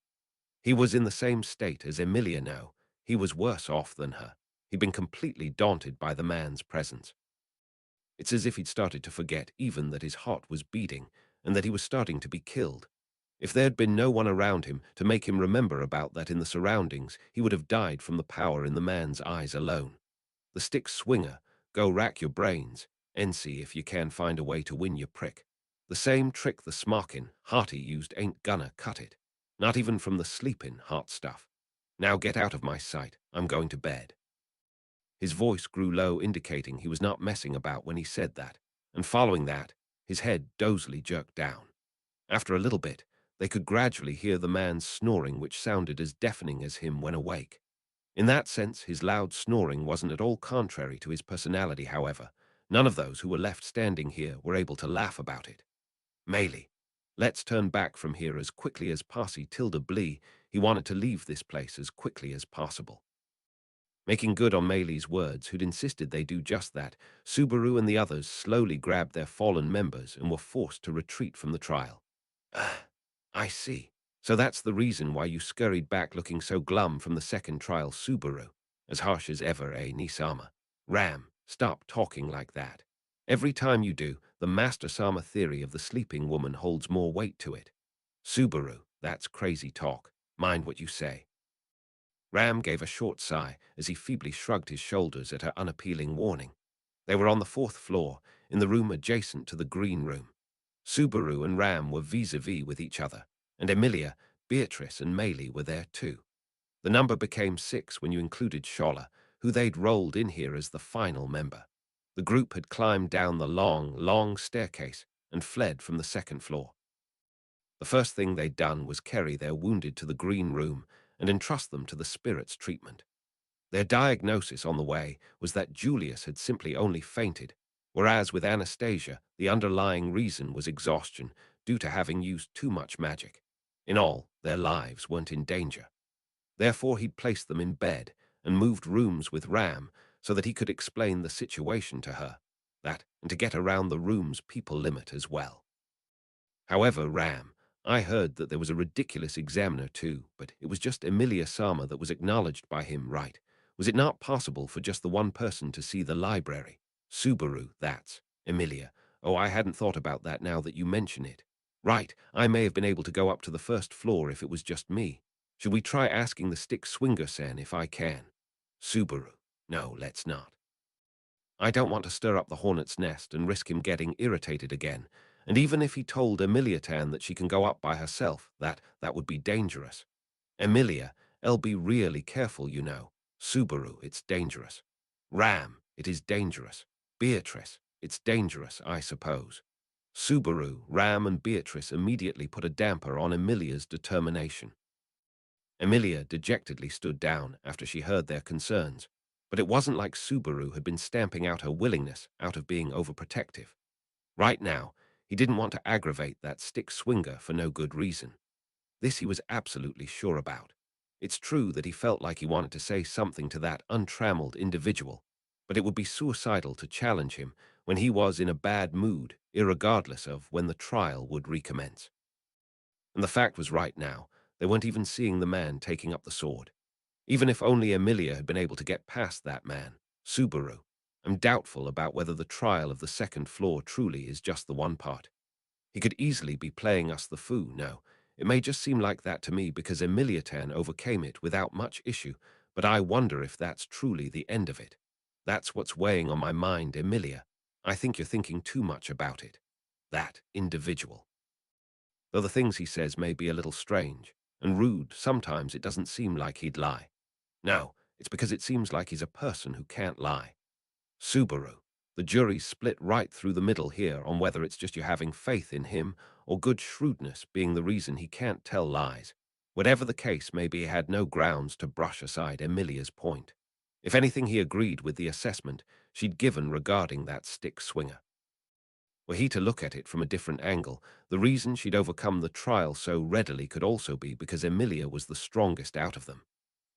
He was in the same state as Emilia now. He was worse off than her. He'd been completely daunted by the man's presence. It's as if he'd started to forget even that his heart was beating and that he was starting to be killed. If there'd been no one around him to make him remember about that in the surroundings, he would have died from the power in the man's eyes alone. The stick swinger, go rack your brains, and see if you can find a way to win your prick. The same trick the smockin' Hearty used ain't gonna cut it. Not even from the sleepin' hot stuff. Now get out of my sight, I'm going to bed. His voice grew low, indicating he was not messing about when he said that, and following that, his head dozily jerked down. After a little bit, they could gradually hear the man's snoring, which sounded as deafening as him when awake. In that sense, his loud snoring wasn't at all contrary to his personality, however. None of those who were left standing here were able to laugh about it. Meili, let's turn back from here as quickly as Parsi Tilda Blee. He wanted to leave this place as quickly as possible. Making good on Meili's words, who'd insisted they do just that, Subaru and the others slowly grabbed their fallen members and were forced to retreat from the trial. I see. So that's the reason why you scurried back looking so glum from the second trial, Subaru. As harsh as ever, eh, Nisama? Ram, stop talking like that. Every time you do, the Master Sama theory of the sleeping woman holds more weight to it. Subaru, that's crazy talk. Mind what you say. Ram gave a short sigh as he feebly shrugged his shoulders at her unappealing warning. They were on the fourth floor, in the room adjacent to the green room. Subaru and Ram were vis-a-vis with each other, and Emilia, Beatrice, and Meili were there too. The number became 6 when you included Shola, who they'd rolled in here as the final member. The group had climbed down the long staircase and fled from the second floor. The first thing they'd done was carry their wounded to the green room and entrust them to the spirit's treatment. Their diagnosis on the way was that Julius had simply only fainted, whereas with Anastasia, the underlying reason was exhaustion due to having used too much magic. In all, their lives weren't in danger. Therefore, he'd placed them in bed and moved rooms with Ram so that he could explain the situation to her, that and to get around the room's people limit as well. However, Ram, I heard that there was a ridiculous examiner too, but it was just Emilia Sama that was acknowledged by him, right? Was it not possible for just the one person to see the library? Subaru, that's Emilia. Oh, I hadn't thought about that now that you mention it. Right, I may have been able to go up to the first floor if it was just me. Should we try asking the stick swinger-san if I can? Subaru, no, let's not. I don't want to stir up the hornet's nest and risk him getting irritated again. And even if he told Emilia-tan that she can go up by herself, that would be dangerous. Emilia, I'll be really careful, you know. Subaru, it's dangerous. Ram, it is dangerous. Beatrice, it's dangerous, I suppose. Subaru, Ram, and Beatrice immediately put a damper on Emilia's determination. Emilia dejectedly stood down after she heard their concerns, but it wasn't like Subaru had been stamping out her willingness out of being overprotective. Right now, he didn't want to aggravate that stick swinger for no good reason. This he was absolutely sure about. It's true that he felt like he wanted to say something to that untrammeled individual, but it would be suicidal to challenge him when he was in a bad mood, irregardless of when the trial would recommence. And the fact was right now, they weren't even seeing the man taking up the sword. Even if only Emilia had been able to get past that man, Subaru, I'm doubtful about whether the trial of the second floor truly is just the one part. He could easily be playing us the fool, no. It may just seem like that to me because Emilia-tan overcame it without much issue, but I wonder if that's truly the end of it. That's what's weighing on my mind, Emilia. I think you're thinking too much about it. That individual. Though the things he says may be a little strange and rude, sometimes it doesn't seem like he'd lie. No, it's because it seems like he's a person who can't lie. Subaru, the jury's split right through the middle here on whether it's just you having faith in him or good shrewdness being the reason he can't tell lies. Whatever the case, maybe he had no grounds to brush aside Emilia's point. If anything, he agreed with the assessment she'd given regarding that stick swinger. Were he to look at it from a different angle, the reason she'd overcome the trial so readily could also be because Emilia was the strongest out of them.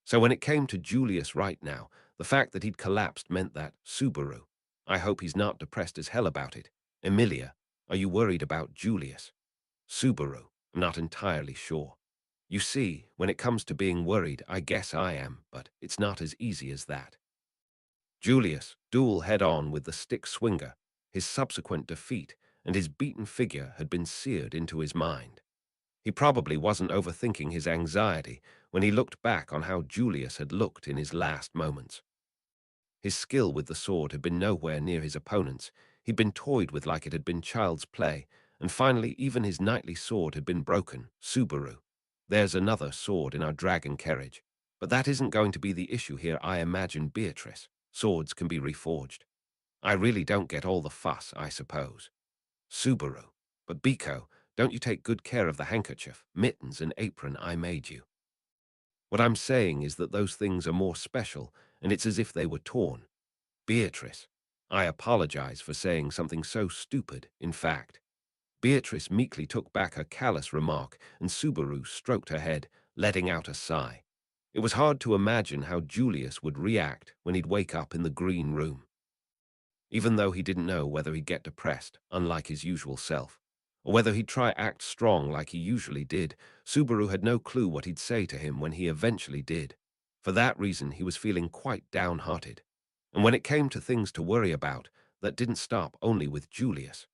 So when it came to Julius right now, the fact that he'd collapsed meant that, Subaru, I hope he's not depressed as hell about it. Emilia, are you worried about Julius? Subaru, I'm not entirely sure. You see, when it comes to being worried, I guess I am, but it's not as easy as that. Julius, duel head-on with the stick swinger, his subsequent defeat, and his beaten figure had been seared into his mind. He probably wasn't overthinking his anxiety when he looked back on how Julius had looked in his last moments. His skill with the sword had been nowhere near his opponent's. He'd been toyed with like it had been child's play, and finally even his knightly sword had been broken. Subaru, there's another sword in our dragon carriage. But that isn't going to be the issue here, I imagine, Beatrice. Swords can be reforged. I really don't get all the fuss, I suppose. Subaru, but Biko, don't you take good care of the handkerchief, mittens, and apron I made you. What I'm saying is that those things are more special, and it's as if they were torn. Beatrice, I apologize for saying something so stupid, in fact. Beatrice meekly took back her callous remark, and Subaru stroked her head, letting out a sigh. It was hard to imagine how Julius would react when he'd wake up in the green room. Even though he didn't know whether he'd get depressed, unlike his usual self, or whether he'd try act strong like he usually did, Subaru had no clue what he'd say to him when he eventually did. For that reason, he was feeling quite downhearted. And when it came to things to worry about, that didn't stop only with Julius.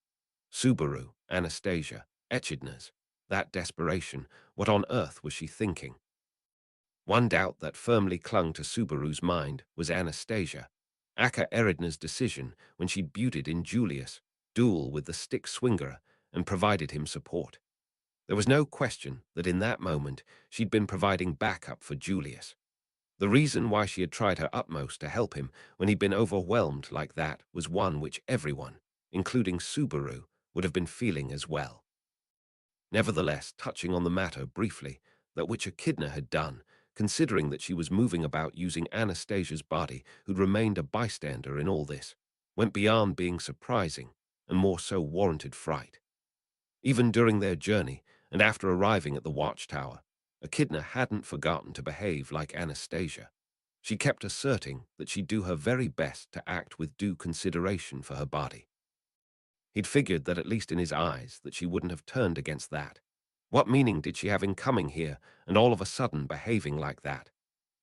Subaru, Anastasia, Echidnas, that desperation, what on earth was she thinking? One doubt that firmly clung to Subaru's mind was Anastasia. Aka Eridna's decision when she buted in Julius, duel with the stick swinger, and provided him support. There was no question that in that moment she'd been providing backup for Julius. The reason why she had tried her utmost to help him when he'd been overwhelmed like that was one which everyone, including Subaru, would have been feeling as well. Nevertheless, touching on the matter briefly, that which Echidna had done, considering that she was moving about using Anastasia's body, who'd remained a bystander in all this, went beyond being surprising and more so warranted fright. Even during their journey, and after arriving at the watchtower, Echidna hadn't forgotten to behave like Anastasia. She kept asserting that she'd do her very best to act with due consideration for her body. He'd figured that at least in his eyes that she wouldn't have turned against that. What meaning did she have in coming here and all of a sudden behaving like that?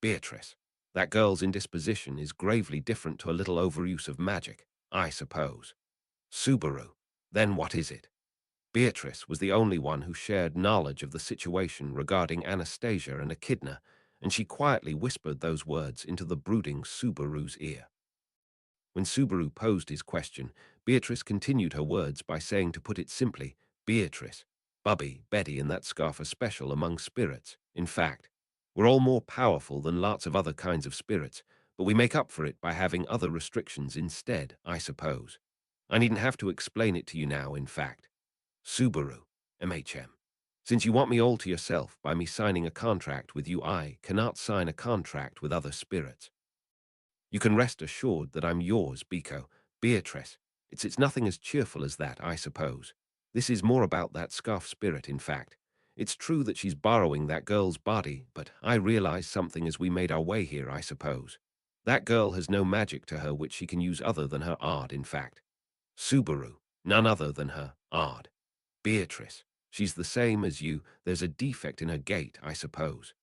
Beatrice, that girl's indisposition is gravely different to a little overuse of magic, I suppose. Subaru, then what is it? Beatrice was the only one who shared knowledge of the situation regarding Anastasia and Echidna, and she quietly whispered those words into the brooding Subaru's ear. When Subaru posed his question, Beatrice continued her words by saying, to put it simply, Beatrice, Bubby, Betty, and that scarf are special among spirits. In fact, we're all more powerful than lots of other kinds of spirits, but we make up for it by having other restrictions instead, I suppose. I needn't have to explain it to you now, in fact. Subaru, MHM. Since you want me all to yourself by me signing a contract with you, I cannot sign a contract with other spirits. You can rest assured that I'm yours, Biko. Beatrice, it's nothing as cheerful as that, I suppose. This is more about that scarf spirit, in fact. It's true that she's borrowing that girl's body, but I realized something as we made our way here, I suppose. That girl has no magic to her which she can use other than her art, in fact. Subaru, none other than her art. Beatrice, she's the same as you. There's a defect in her gate, I suppose.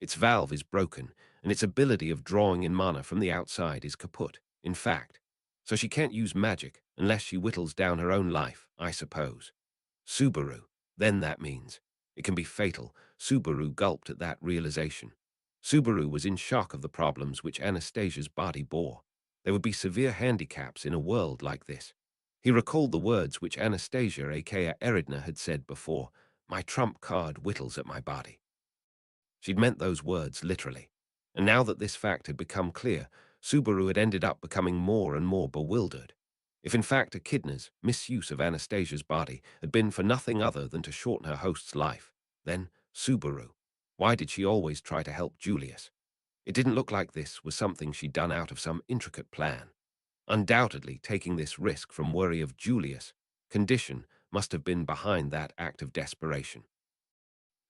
Its valve is broken, and its ability of drawing in mana from the outside is kaput, in fact. So she can't use magic unless she whittles down her own life, I suppose. Subaru, then that means. It can be fatal. Subaru gulped at that realization. Subaru was in shock of the problems which Anastasia's body bore. There would be severe handicaps in a world like this. He recalled the words which Anastasia, aka Eridna, had said before, my trump card whittles at my body. She'd meant those words literally. And now that this fact had become clear, Subaru had ended up becoming more and more bewildered. If in fact Echidna's misuse of Anastasia's body had been for nothing other than to shorten her host's life, then Subaru, why did she always try to help Julius? It didn't look like this was something she'd done out of some intricate plan. Undoubtedly, taking this risk from worry of Julius' condition must have been behind that act of desperation.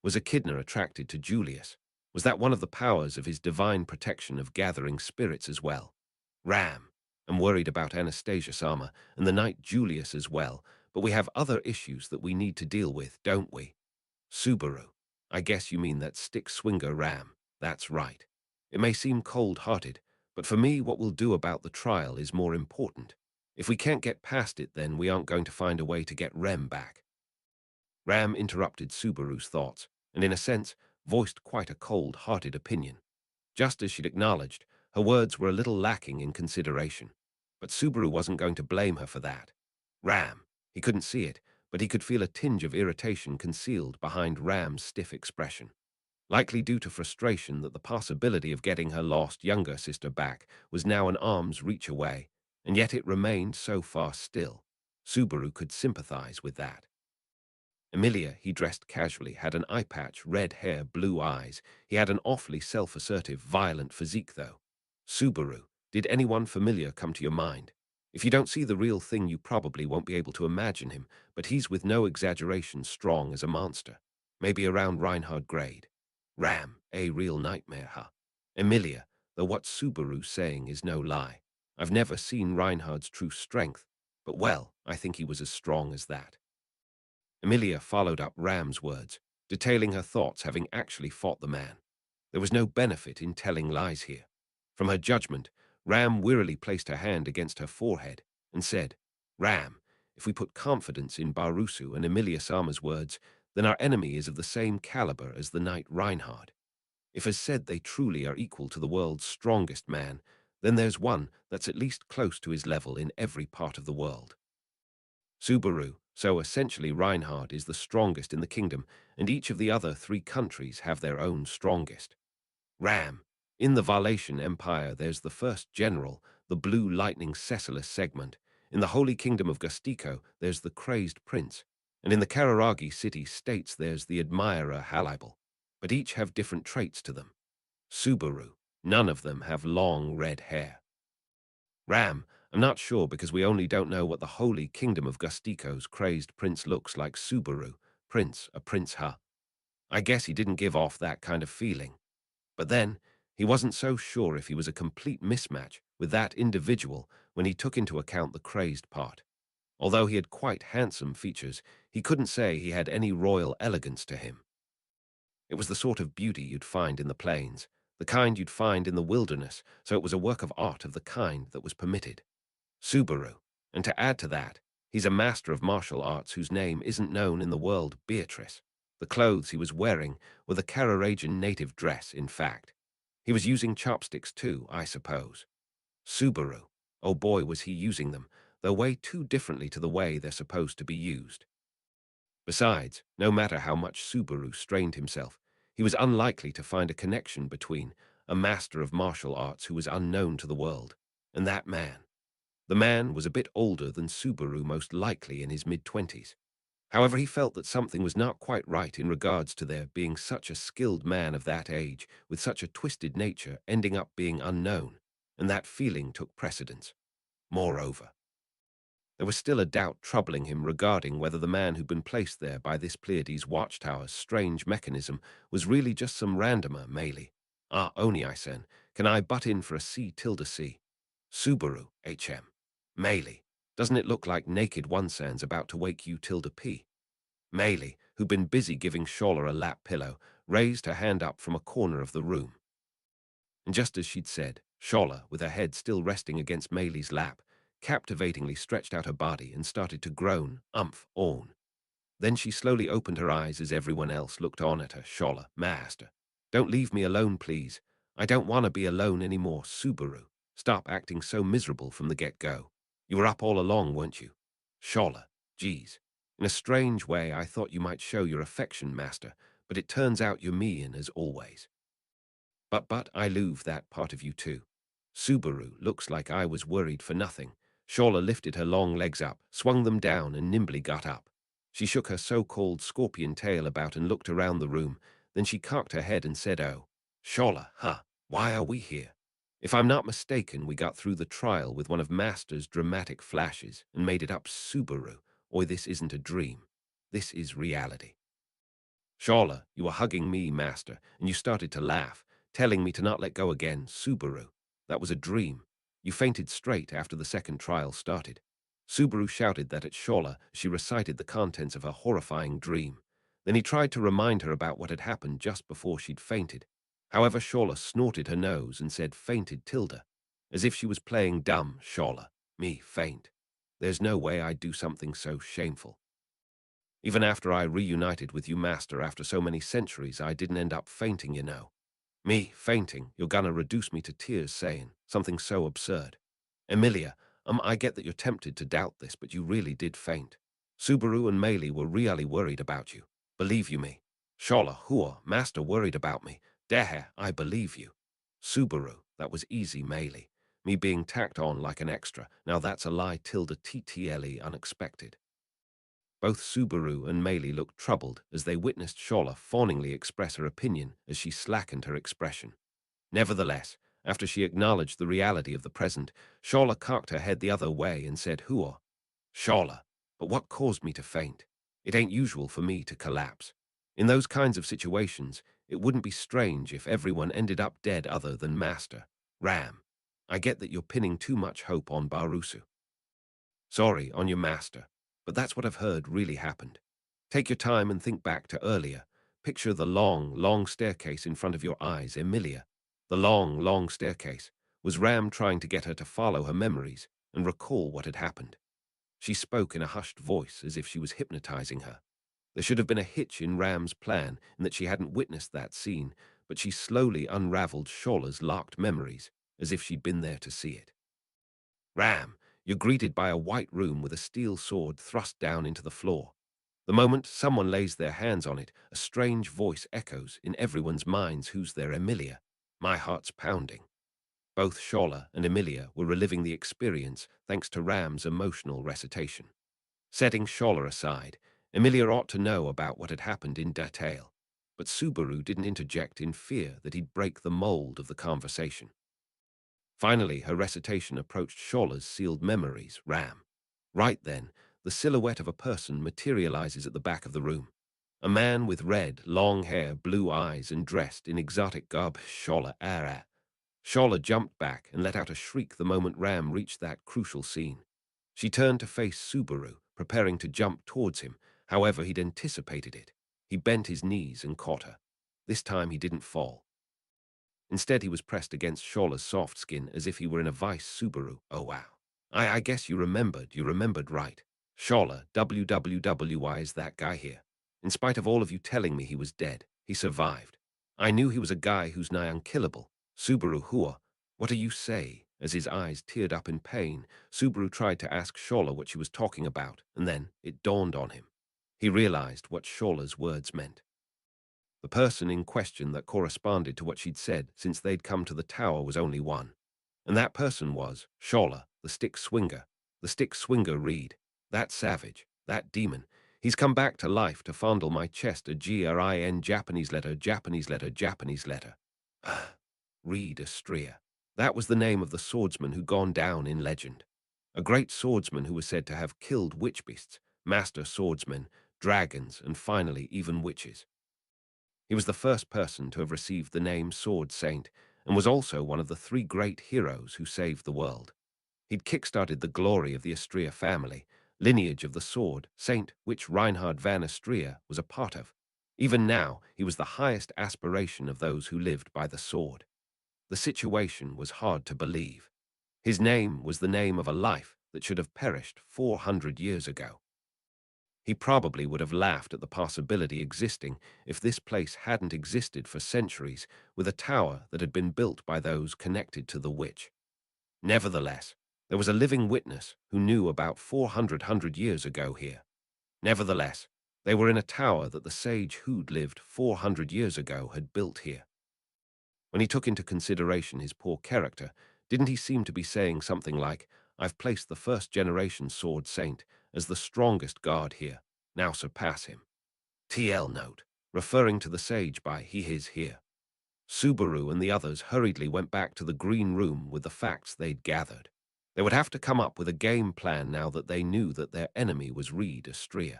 Was Echidna attracted to Julius? Was that one of the powers of his divine protection of gathering spirits as well? Ram, I'm worried about Anastasia-sama and the knight Julius as well, but we have other issues that we need to deal with, don't we? Subaru, I guess you mean that stick-swinger Ram. That's right. It may seem cold-hearted, but for me what we'll do about the trial is more important. If we can't get past it, then we aren't going to find a way to get Rem back. Ram interrupted Subaru's thoughts, and in a sense, voiced quite a cold-hearted opinion. Just as she'd acknowledged, her words were a little lacking in consideration. But Subaru wasn't going to blame her for that. Ram, he couldn't see it, but he could feel a tinge of irritation concealed behind Ram's stiff expression. Likely due to frustration that the possibility of getting her lost younger sister back was now an arm's reach away, and yet it remained so far still. Subaru could sympathize with that. Emilia, he dressed casually, had an eye patch, red hair, blue eyes. He had an awfully self-assertive, violent physique, though. Subaru, did anyone familiar come to your mind? If you don't see the real thing, you probably won't be able to imagine him, but he's with no exaggeration strong as a monster. Maybe around Reinhard grade. Ram, a real nightmare, huh? Emilia, though what Subaru's saying is no lie. I've never seen Reinhard's true strength, but well, I think he was as strong as that. Emilia followed up Ram's words, detailing her thoughts, having actually fought the man. There was no benefit in telling lies here. From her judgment, Ram wearily placed her hand against her forehead and said, Ram, if we put confidence in Barusu and Emilia Sama's words, then our enemy is of the same caliber as the knight Reinhard. If as said they truly are equal to the world's strongest man, then there's one that's at least close to his level in every part of the world. Subaru, so essentially Reinhard is the strongest in the kingdom, and each of the other 3 countries have their own strongest. Ram, in the Valatian Empire there's the first general, the Blue Lightning Cecilus segment. In the Holy Kingdom of Gustico there's the crazed prince, and in the Kararagi city-states there's the admirer Halibal. but each have different traits to them. Subaru, none of them have long red hair. Ram, I'm not sure because we only don't know what the holy kingdom of Gustico's crazed prince looks like. Subaru, prince, a prince, huh? I guess he didn't give off that kind of feeling. But then, he wasn't so sure if he was a complete mismatch with that individual when he took into account the crazed part. Although he had quite handsome features, he couldn't say he had any royal elegance to him. It was the sort of beauty you'd find in the plains, the kind you'd find in the wilderness, so it was a work of art of the kind that was permitted. Subaru, and to add to that, he's a master of martial arts whose name isn't known in the world. Beatrice. The clothes he was wearing were the Cararagian native dress, in fact. He was using chopsticks too, I suppose. Subaru. Oh boy, was he using them, though way too differently to the way they're supposed to be used. Besides, no matter how much Subaru strained himself, he was unlikely to find a connection between a master of martial arts who was unknown to the world and that man. The man was a bit older than Subaru, most likely in his mid-20s. However, he felt that something was not quite right in regards to there being such a skilled man of that age with such a twisted nature ending up being unknown, and that feeling took precedence. Moreover, there was still a doubt troubling him regarding whether the man who'd been placed there by this Pleiades watchtower's strange mechanism was really just some randomer melee. Ah, Oni-san, can I butt in for a C tilde C? Subaru, HM. Melee, doesn't it look like naked one-san's about to wake you tilde P? Melee, who'd been busy giving Shola a lap pillow, raised her hand up from a corner of the room. And just as she'd said, Shola, with her head still resting against Melee's lap, captivatingly stretched out her body and started to groan, own. Then she slowly opened her eyes as everyone else looked on at her. Shola, master, don't leave me alone, please. I don't want to be alone anymore. Subaru, stop acting so miserable from the get-go. You were up all along, weren't you? Shola, geez. In a strange way, I thought you might show your affection, master, but it turns out you're mean as always. But I love that part of you too. Subaru, looks like I was worried for nothing. Shola lifted her long legs up, swung them down, and nimbly got up. She shook her so-called scorpion tail about and looked around the room. Then she cocked her head and said, "Oh, Shola, huh? Why are we here? If I'm not mistaken, we got through the trial with one of Master's dramatic flashes and made it up. Subaru. Oi, this isn't a dream. This is reality." Shola, you were hugging me, master, and you started to laugh, telling me to not let go again. Subaru, that was a dream. You fainted straight after the second trial started. Subaru shouted that at Shola she recited the contents of her horrifying dream. Then he tried to remind her about what had happened just before she'd fainted. However, Shola snorted her nose and said fainted tilde, as if she was playing dumb. Shola, me faint. There's no way I'd do something so shameful. Even after I reunited with you, master, after so many centuries, I didn't end up fainting, you know. Me fainting, you're gonna reduce me to tears saying something so absurd. Emilia, I get that you're tempted to doubt this, but you really did faint. Subaru and Meili were really worried about you. Believe you me. Shola, hua, master worried about me. Dehe, I believe you. Subaru, that was easy, Meili. Me being tacked on like an extra. Now that's a lie tilde TTLE unexpected. Both Subaru and Meili looked troubled as they witnessed Shola fawningly express her opinion as she slackened her expression. Nevertheless, after she acknowledged the reality of the present, Shola cocked her head the other way and said, "Hua, Shola, but what caused me to faint? It ain't usual for me to collapse. In those kinds of situations, it wouldn't be strange if everyone ended up dead other than Master. Ram, I get that you're pinning too much hope on Barusu. Sorry, on your master, but that's what I've heard really happened. Take your time and think back to earlier. Picture the long staircase in front of your eyes, Emilia. The long staircase. Was Ram trying to get her to follow her memories and recall what had happened? She spoke in a hushed voice as if she was hypnotizing her. There should have been a hitch in Ram's plan in that she hadn't witnessed that scene, but she slowly unraveled Shola's locked memories as if she'd been there to see it. Ram, you're greeted by a white room with a steel sword thrust down into the floor. The moment someone lays their hands on it, a strange voice echoes in everyone's minds. Who's there? Emilia. My heart's pounding. Both Shola and Emilia were reliving the experience thanks to Ram's emotional recitation. Setting Shola aside, Emilia ought to know about what had happened in detail. but Subaru didn't interject in fear that he'd break the mold of the conversation. Finally, her recitation approached Shawla's sealed memories, RAM. Right then, the silhouette of a person materializes at the back of the room. A man with red, long hair, blue eyes, and dressed in exotic garb. Shawla ara. Shawla jumped back and let out a shriek the moment Ram reached that crucial scene. She turned to face Subaru, preparing to jump towards him. However, he'd anticipated it. He bent his knees and caught her. This time he didn't fall. Instead, he was pressed against Shawla's soft skin as if he were in a vice. Subaru. Oh, wow. I guess you remembered. You remembered right. Shawla, WWWI is that guy here. In spite of all of you telling me he was dead, he survived. I knew he was a guy who's nigh unkillable. Subaru Hua, what do you say? As his eyes teared up in pain, Subaru tried to ask Shawla what she was talking about, and then it dawned on him. He realized what Shawla's words meant. The person in question that corresponded to what she'd said since they'd come to the tower was only one. And that person was Shawla, the stick swinger. The stick swinger Reed. That savage, that demon. He's come back to life to fondle my chest. A GRIN Japanese letter, Japanese letter, Japanese letter. Reed Astrea. That was the name of the swordsman who gone down in legend. A great swordsman who was said to have killed witch beasts, master swordsmen, dragons, and finally even witches. He was the first person to have received the name Sword Saint, and was also one of the three great heroes who saved the world. He'd kick-started the glory of the Astrea family, lineage of the sword, Saint, which Reinhard van Astrea was a part of. Even now, he was the highest aspiration of those who lived by the sword. The situation was hard to believe. His name was the name of a life that should have perished 400 years ago. He probably would have laughed at the possibility existing if this place hadn't existed for centuries, with a tower that had been built by those connected to the witch. Nevertheless, there was a living witness who knew about 400 years ago here. Nevertheless, they were in a tower that the sage who'd lived 400 years ago had built here. When he took into consideration his poor character, didn't he seem to be saying something like, I've placed the first-generation sword saint as the strongest guard here, now surpass him. TL note, referring to the sage by he his here. Subaru and the others hurriedly went back to the green room with the facts they'd gathered. They would have to come up with a game plan now that they knew that their enemy was Reed Astrea.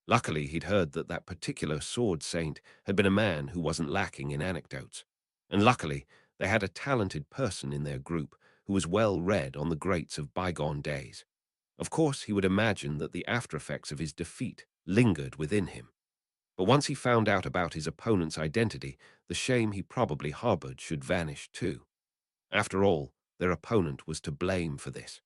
Luckily, he'd heard that that particular sword saint had been a man who wasn't lacking in anecdotes. And luckily, they had a talented person in their group who was well read on the greats of bygone days. Of course, he would imagine that the aftereffects of his defeat lingered within him. But once he found out about his opponent's identity, the shame he probably harbored should vanish too. After all, their opponent was to blame for this.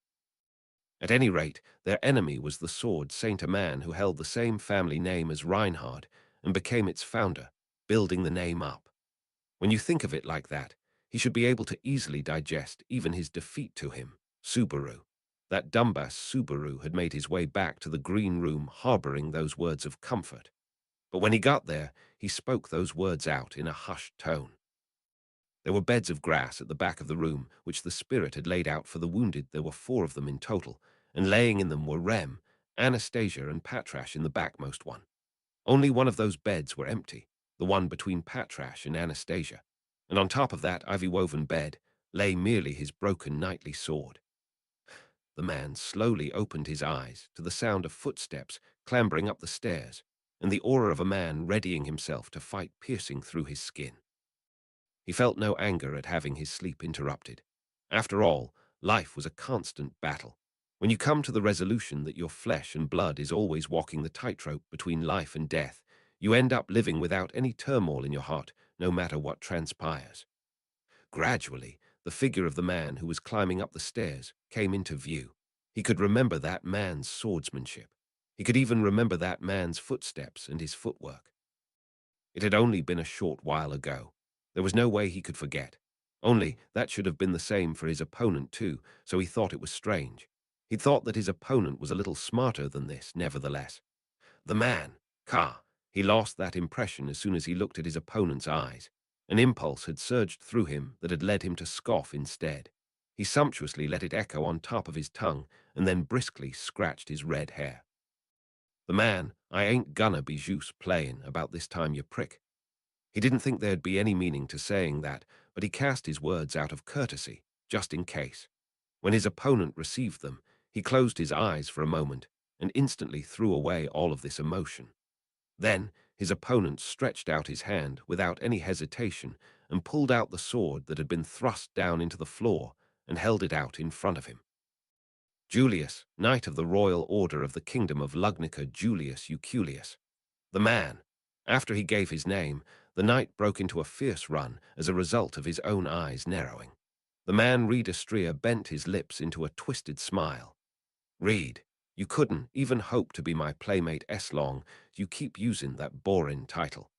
At any rate, their enemy was the sword saint, a man who held the same family name as Reinhard and became its founder, building the name up. When you think of it like that, he should be able to easily digest even his defeat to him, Subaru. That dumbass Subaru had made his way back to the green room harboring those words of comfort. But when he got there, he spoke those words out in a hushed tone. There were beds of grass at the back of the room, which the spirit had laid out for the wounded. There were 4 of them in total, and laying in them were Rem, Anastasia, and Patrash in the backmost one. Only one of those beds were empty, the one between Patrash and Anastasia, and on top of that ivy-woven bed lay merely his broken knightly sword. The man slowly opened his eyes to the sound of footsteps clambering up the stairs, and the aura of a man readying himself to fight piercing through his skin. He felt no anger at having his sleep interrupted. After all, life was a constant battle. When you come to the resolution that your flesh and blood is always walking the tightrope between life and death, you end up living without any turmoil in your heart, no matter what transpires. Gradually, the figure of the man who was climbing up the stairs came into view. He could remember that man's swordsmanship. He could even remember that man's footsteps and his footwork. It had only been a short while ago. There was no way he could forget. Only that should have been the same for his opponent too, so he thought it was strange. He thought that his opponent was a little smarter than this, nevertheless. The man, Ka, he lost that impression as soon as he looked at his opponent's eyes. An impulse had surged through him that had led him to scoff instead. He sumptuously let it echo on top of his tongue and then briskly scratched his red hair. The man, I ain't gonna be juice playin' about this time, you prick. He didn't think there'd be any meaning to saying that, but he cast his words out of courtesy, just in case. When his opponent received them, he closed his eyes for a moment and instantly threw away all of this emotion. Then his opponent stretched out his hand without any hesitation and pulled out the sword that had been thrust down into the floor and held it out in front of him. Julius, Knight of the Royal Order of the Kingdom of Lugnica Julius Euculius. The man. After he gave his name, the knight broke into a fierce run as a result of his own eyes narrowing. The man Reed Astrea bent his lips into a twisted smile. Reed, you couldn't even hope to be my playmate S long, you keep using that boring title.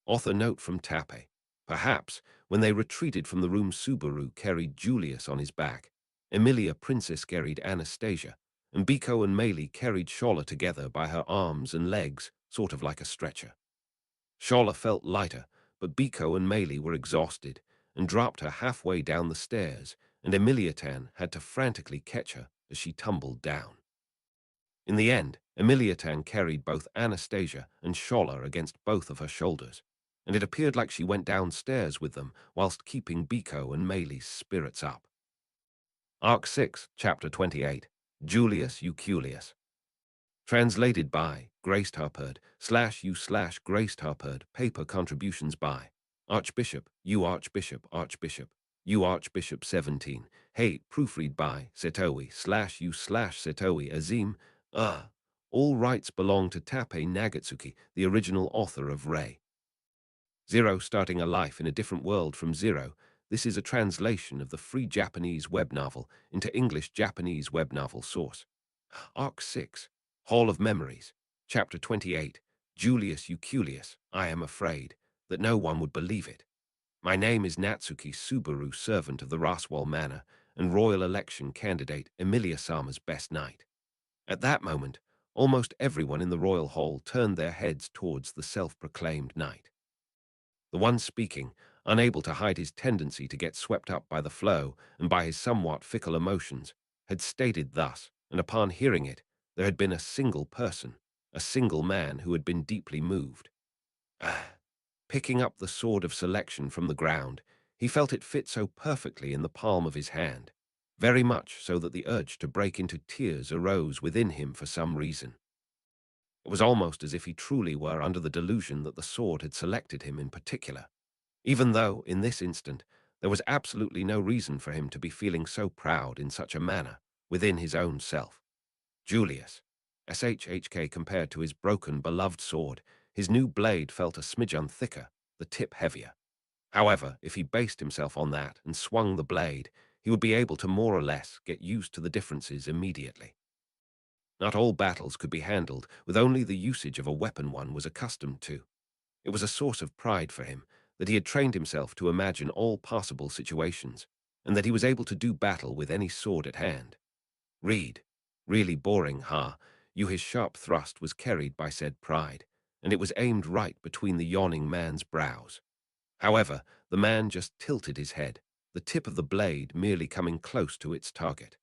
Author note from TAPPEI. Perhaps, when they retreated from the room, Subaru carried Julius on his back, Emilia Princess carried Anastasia, and Biko and Meili carried Shola together by her arms and legs, sort of like a stretcher. Shola felt lighter, but Biko and Meili were exhausted and dropped her halfway down the stairs, and Emiliatan had to frantically catch her as she tumbled down. In the end, Emiliatan carried both Anastasia and Shola against both of her shoulders, and it appeared like she went downstairs with them whilst keeping Biko and Meili's spirits up. Arc 6, Chapter 28, Julius Euculius. Translated by Grace Tarperd /u/ Grace Tarperd. Paper contributions by Archbishop, Archbishop, Archbishop 17. Hey, proofread by Setowi /u/ Setowi Azim. All rights belong to TAPPEI Nagatsuki, the original author of Ray. Zero starting a life in a different world from zero. This is a translation of the free Japanese web novel into English-Japanese web novel source. Arc 6, Hall of Memories, Chapter 28, Julius Euculius. I am afraid that no one would believe it. My name is Natsuki Subaru, servant of the Roswell Manor and royal election candidate Emilia-sama's best knight. At that moment, almost everyone in the royal hall turned their heads towards the self-proclaimed knight. The one speaking, unable to hide his tendency to get swept up by the flow and by his somewhat fickle emotions, had stated thus, and upon hearing it, there had been a single person, a single man who had been deeply moved. Picking up the sword of selection from the ground, he felt it fit so perfectly in the palm of his hand, very much so that the urge to break into tears arose within him for some reason. It was almost as if he truly were under the delusion that the sword had selected him in particular, even though, in this instant, there was absolutely no reason for him to be feeling so proud in such a manner within his own self. Julius, SHHK compared to his broken, beloved sword, his new blade felt a smidgen thicker, the tip heavier. However, if he based himself on that and swung the blade, he would be able to more or less get used to the differences immediately. Not all battles could be handled with only the usage of a weapon one was accustomed to. It was a source of pride for him that he had trained himself to imagine all possible situations, and that he was able to do battle with any sword at hand. Reed, really boring, huh? His sharp thrust was carried by said pride, and it was aimed right between the yawning man's brows. However, the man just tilted his head, the tip of the blade merely coming close to its target.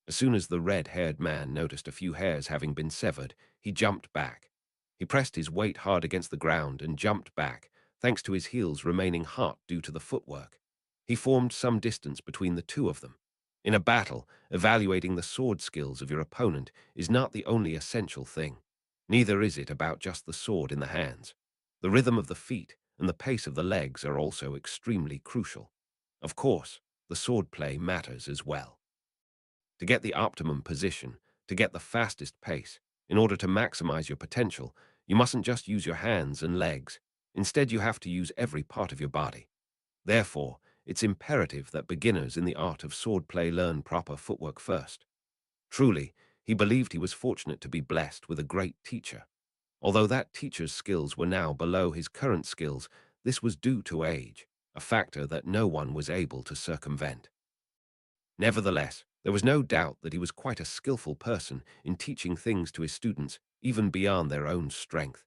As soon as the red-haired man noticed a few hairs having been severed, he jumped back. He pressed his weight hard against the ground and jumped back, thanks to his heels remaining hot due to the footwork. He formed some distance between the two of them. In a battle, evaluating the sword skills of your opponent is not the only essential thing. Neither is it about just the sword in the hands. The rhythm of the feet and the pace of the legs are also extremely crucial. Of course, the swordplay matters as well. To get the optimum position, to get the fastest pace, in order to maximize your potential, you mustn't just use your hands and legs. Instead, you have to use every part of your body. Therefore, it's imperative that beginners in the art of swordplay learn proper footwork first. Truly, he believed he was fortunate to be blessed with a great teacher. Although that teacher's skills were now below his current skills, this was due to age, a factor that no one was able to circumvent. Nevertheless, there was no doubt that he was quite a skillful person in teaching things to his students, even beyond their own strength.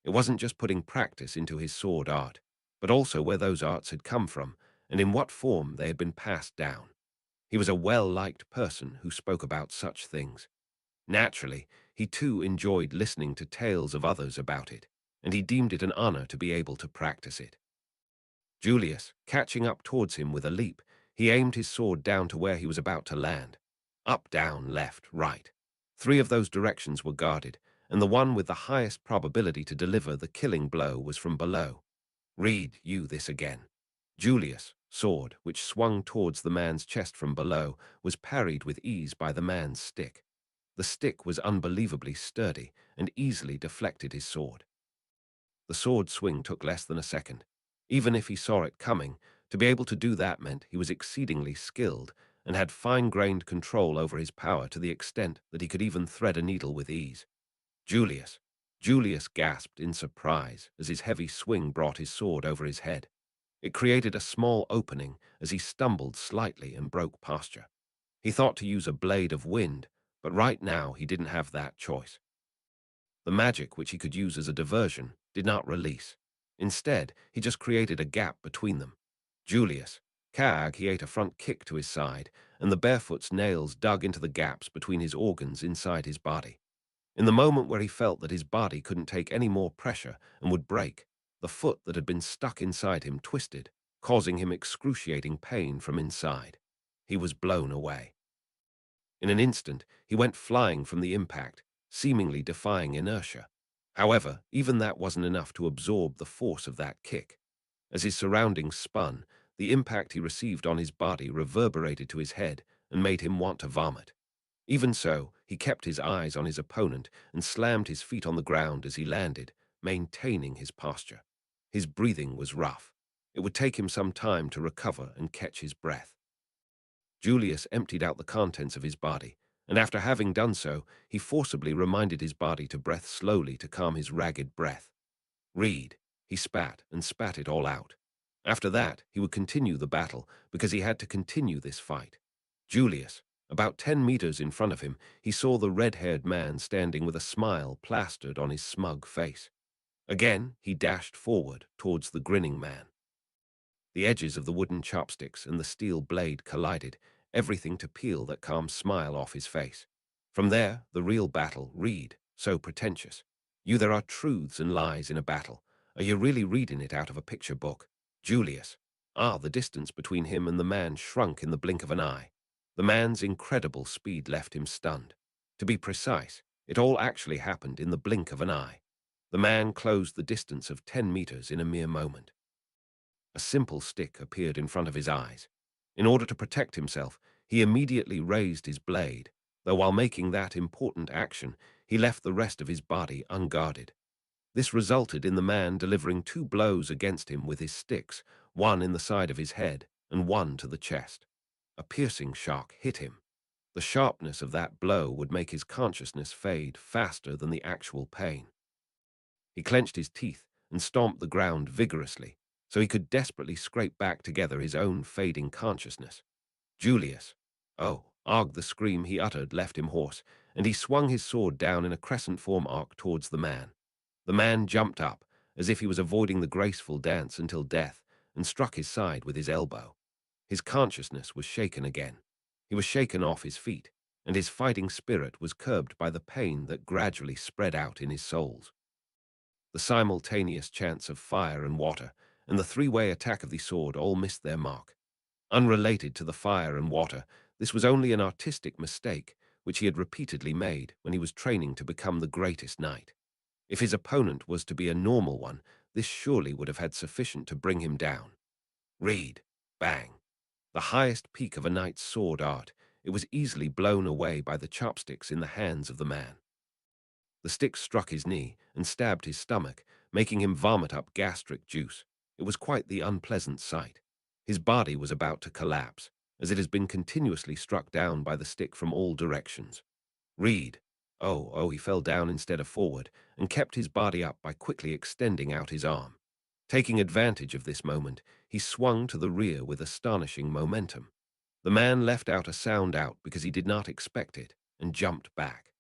It wasn't just putting practice into his sword art, but also where those arts had come from and in what form they had been passed down. He was a well-liked person who spoke about such things. Naturally, he too enjoyed listening to tales of others about it, and he deemed it an honor to be able to practice it. Julius, catching up towards him with a leap, he aimed his sword down to where he was about to land. Up, down, left, right. Three of those directions were guarded, and the one with the highest probability to deliver the killing blow was from below. Read you this again. Julius' sword, which swung towards the man's chest from below, was parried with ease by the man's stick. The stick was unbelievably sturdy and easily deflected his sword. The sword swing took less than a second. Even if he saw it coming, to be able to do that meant he was exceedingly skilled and had fine-grained control over his power to the extent that he could even thread a needle with ease. Julius. Julius gasped in surprise as his heavy swing brought his sword over his head. It created a small opening as he stumbled slightly and broke posture. He thought to use a blade of wind, but right now he didn't have that choice. The magic, which he could use as a diversion, did not release. Instead, he just created a gap between them. Julius. He ate a front kick to his side, and the barefoot's nails dug into the gaps between his organs inside his body. In the moment where he felt that his body couldn't take any more pressure and would break, the foot that had been stuck inside him twisted, causing him excruciating pain from inside. He was blown away. In an instant, he went flying from the impact, seemingly defying inertia. However, even that wasn't enough to absorb the force of that kick. As his surroundings spun, the impact he received on his body reverberated to his head and made him want to vomit. Even so, he kept his eyes on his opponent and slammed his feet on the ground as he landed, maintaining his posture. His breathing was rough. It would take him some time to recover and catch his breath. Julius emptied out the contents of his body, and after having done so, he forcibly reminded his body to breathe slowly to calm his ragged breath. Read. He spat and spat it all out. After that, he would continue the battle because he had to continue this fight. Julius. About 10 meters in front of him, he saw the red-haired man standing with a smile plastered on his smug face. Again, he dashed forward towards the grinning man. The edges of the wooden chopsticks and the steel blade collided, everything to peel that calm smile off his face. From there, the real battle, Reed, so pretentious. You, there are truths and lies in a battle. Are you really reading it out of a picture book? Julius. The distance between him and the man shrunk in the blink of an eye. The man's incredible speed left him stunned. To be precise, it all actually happened in the blink of an eye. The man closed the distance of 10 meters in a mere moment. A simple stick appeared in front of his eyes. In order to protect himself, he immediately raised his blade, though while making that important action, he left the rest of his body unguarded. This resulted in the man delivering 2 blows against him with his sticks, one in the side of his head and one to the chest. A piercing shock hit him. The sharpness of that blow would make his consciousness fade faster than the actual pain. He clenched his teeth and stomped the ground vigorously, so he could desperately scrape back together his own fading consciousness. Julius. The scream he uttered left him hoarse, and he swung his sword down in a crescent form arc towards the man. The man jumped up, as if he was avoiding the graceful dance until death, and struck his side with his elbow. His consciousness was shaken again. He was shaken off his feet, and his fighting spirit was curbed by the pain that gradually spread out in his soles. The simultaneous chants of fire and water, and the three-way attack of the sword all missed their mark. Unrelated to the fire and water, this was only an artistic mistake which he had repeatedly made when he was training to become the greatest knight. If his opponent was to be a normal one, this surely would have had sufficient to bring him down. Read. Bang. The highest peak of a knight's sword art, it was easily blown away by the chopsticks in the hands of the man. The stick struck his knee and stabbed his stomach, making him vomit up gastric juice. It was quite the unpleasant sight. His body was about to collapse, as it has been continuously struck down by the stick from all directions. Reed. He fell down instead of forward, and kept his body up by quickly extending out his arm. Taking advantage of this moment, he swung to the rear with astonishing momentum. The man left out a sound out because he did not expect it, and jumped back.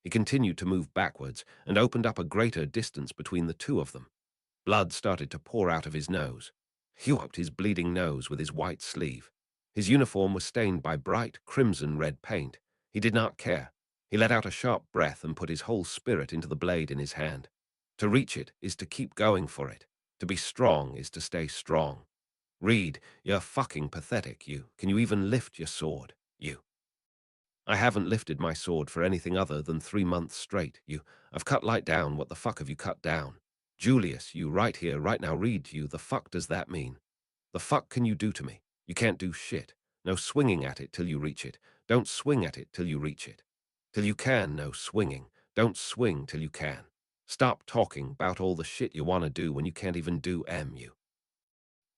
He continued to move backwards and opened up a greater distance between the two of them. Blood started to pour out of his nose. He wiped his bleeding nose with his white sleeve. His uniform was stained by bright crimson-red paint. He did not care. He let out a sharp breath and put his whole spirit into the blade in his hand. To reach it is to keep going for it. To be strong is to stay strong. Reed, you're fucking pathetic, you. Can you even lift your sword, you? I haven't lifted my sword for anything other than 3 months straight, you. I've cut light down. What the fuck have you cut down? Julius, you right here, right now, Reed, you. The fuck does that mean? The fuck can you do to me? You can't do shit. No swinging at it till you reach it. Don't swing at it till you reach it. Till you can, no swinging. Don't swing till you can. Stop talking about all the shit you want to do when you can't even do you.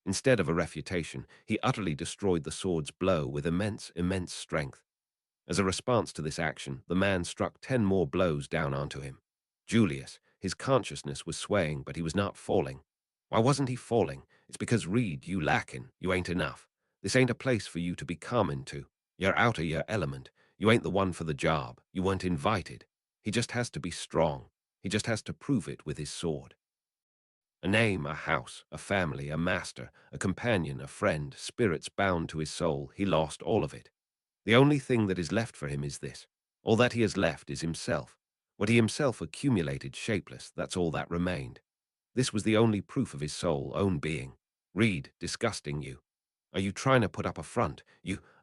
Instead of a refutation, he utterly destroyed the sword's blow with immense strength. As a response to this action, the man struck 10 more blows down onto him. Julius, his consciousness was swaying, but he was not falling. Why wasn't he falling? It's because Reed, you lacking. You ain't enough. This ain't a place for you to be common to. You're out of your element. You ain't the one for the job. You weren't invited. He just has to be strong. He just has to prove it with his sword. A name, a house, a family, a master, a companion, a friend, spirits bound to his soul, he lost all of it. The only thing that is left for him is this. All that he has left is himself. What he himself accumulated, shapeless, that's all that remained. This was the only proof of his soul, own being. Reed, disgusting you. Are you trying to put up a front?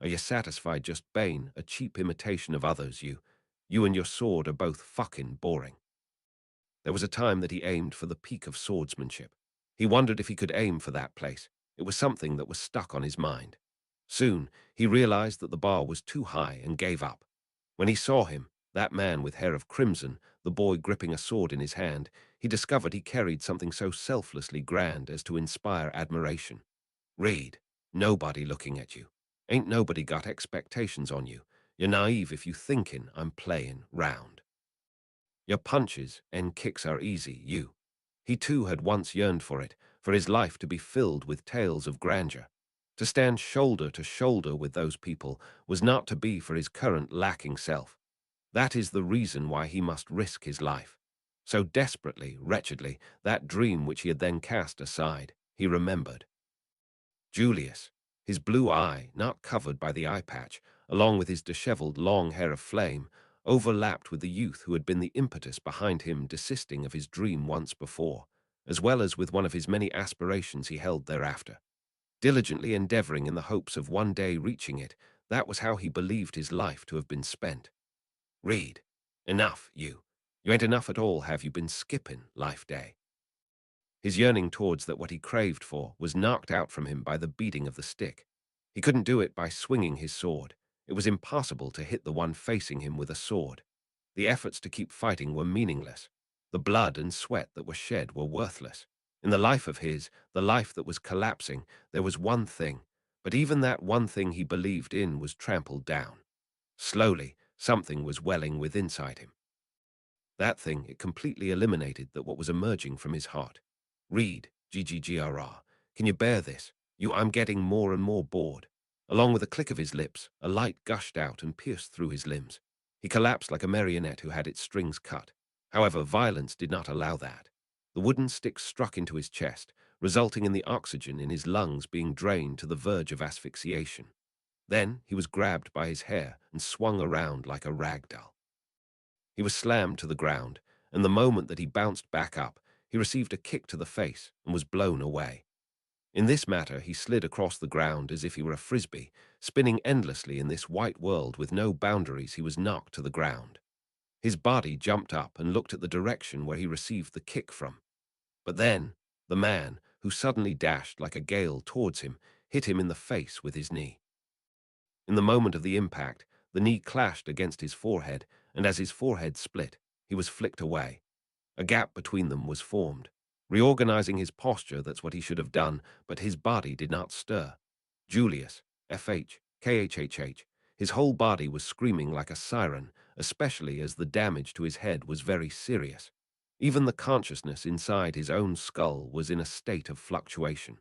Are you satisfied just Bane, a cheap imitation of others, you? You and your sword are both fucking boring. There was a time that he aimed for the peak of swordsmanship. He wondered if he could aim for that place. It was something that was stuck on his mind. Soon, he realized that the bar was too high and gave up. When he saw him, that man with hair of crimson, the boy gripping a sword in his hand, he discovered he carried something so selflessly grand as to inspire admiration. Reed, nobody looking at you. Ain't nobody got expectations on you. You're naive if you thinkin' I'm playin' round. Your punches and kicks are easy, you. He too had once yearned for it, for his life to be filled with tales of grandeur. To stand shoulder to shoulder with those people was not to be for his current lacking self. That is the reason why he must risk his life. So desperately, wretchedly, that dream which he had then cast aside, he remembered. Julius, his blue eye, not covered by the eye patch, along with his disheveled long hair of flame, overlapped with the youth who had been the impetus behind him desisting of his dream once before, as well as with one of his many aspirations he held thereafter. Diligently endeavoring in the hopes of one day reaching it, that was how he believed his life to have been spent. Reed, enough, you. You ain't enough at all, have you been skipping life day? His yearning towards that what he craved for was knocked out from him by the beating of the stick. He couldn't do it by swinging his sword. It was impossible to hit the one facing him with a sword. The efforts to keep fighting were meaningless. The blood and sweat that were shed were worthless. In the life of his, the life that was collapsing, there was one thing, but even that one thing he believed in was trampled down. Slowly, something was welling within inside him. That thing, it completely eliminated that what was emerging from his heart. Reed, GGGRR, can you bear this? I'm getting more and more bored. Along with a click of his lips, a light gushed out and pierced through his limbs. He collapsed like a marionette who had its strings cut. However, violence did not allow that. The wooden stick struck into his chest, resulting in the oxygen in his lungs being drained to the verge of asphyxiation. Then he was grabbed by his hair and swung around like a rag doll. He was slammed to the ground, and the moment that he bounced back up, he received a kick to the face and was blown away. In this matter, he slid across the ground as if he were a frisbee, spinning endlessly in this white world with no boundaries. He was knocked to the ground. His body jumped up and looked at the direction where he received the kick from. But then, the man, who suddenly dashed like a gale towards him, hit him in the face with his knee. In the moment of the impact, the knee clashed against his forehead, and as his forehead split, he was flicked away. A gap between them was formed. Reorganizing his posture, that's what he should have done, but his body did not stir. Julius, FH, KHHH, his whole body was screaming like a siren, especially as the damage to his head was very serious. Even the consciousness inside his own skull was in a state of fluctuation.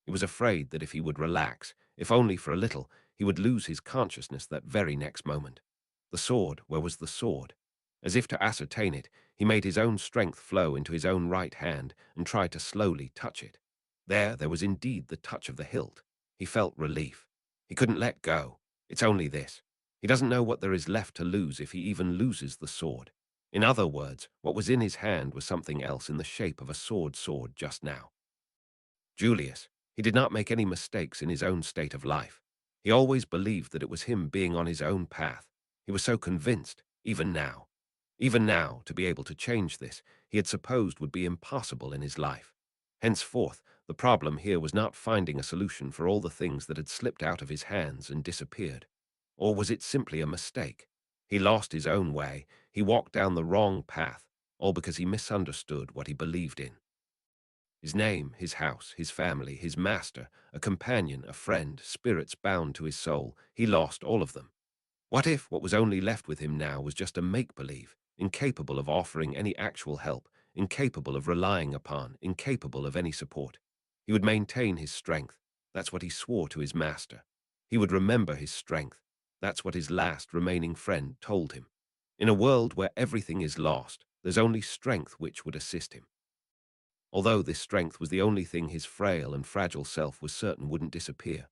He was afraid that if he would relax, if only for a little, he would lose his consciousness that very next moment. The sword, where was the sword? As if to ascertain it, he made his own strength flow into his own right hand and tried to slowly touch it. There was indeed the touch of the hilt. He felt relief. He couldn't let go. It's only this. He doesn't know what there is left to lose if he even loses the sword. In other words, what was in his hand was something else in the shape of a sword just now. Julius, he did not make any mistakes in his own state of life. He always believed that it was him being on his own path. He was so convinced, even now. Even now, to be able to change this, he had supposed would be impossible in his life. Henceforth, the problem here was not finding a solution for all the things that had slipped out of his hands and disappeared. Or was it simply a mistake? He lost his own way, he walked down the wrong path, all because he misunderstood what he believed in. His name, his house, his family, his master, a companion, a friend, spirits bound to his soul, he lost all of them. What if what was only left with him now was just a make-believe, incapable of offering any actual help, incapable of relying upon, incapable of any support? He would maintain his strength. That's what he swore to his master. He would remember his strength. That's what his last remaining friend told him. In a world where everything is lost, there's only strength which would assist him. Although this strength was the only thing his frail and fragile self was certain wouldn't disappear.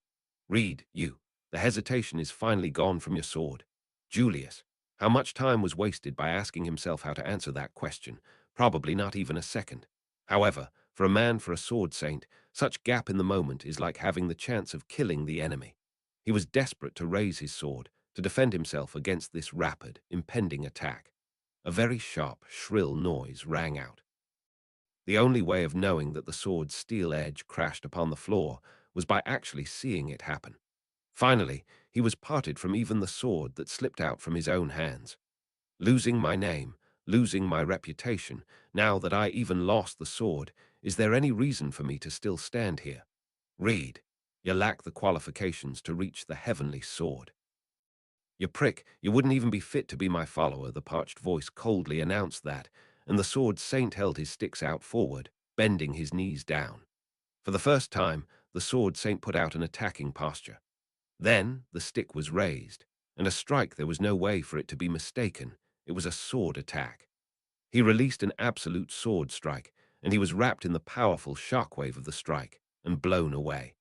Read, you. The hesitation is finally gone from your sword. Julius. How much time was wasted by asking himself how to answer that question? Probably not even a second. However, for a man for a sword saint, such gap in the moment is like having the chance of killing the enemy. He was desperate to raise his sword, to defend himself against this rapid, impending attack. A very sharp, shrill noise rang out. The only way of knowing that the sword's steel edge crashed upon the floor was by actually seeing it happen. Finally, he was parted from even the sword that slipped out from his own hands. Losing my name, losing my reputation, now that I even lost the sword, is there any reason for me to still stand here? Read, you lack the qualifications to reach the heavenly sword. You prick, you wouldn't even be fit to be my follower, the parched voice coldly announced that, and the sword saint held his sticks out forward, bending his knees down. For the first time, the sword saint put out an attacking posture. Then the stick was raised, and a strike there was no way for it to be mistaken. It was a sword attack. He released an absolute sword strike, and he was wrapped in the powerful shockwave of the strike, and blown away.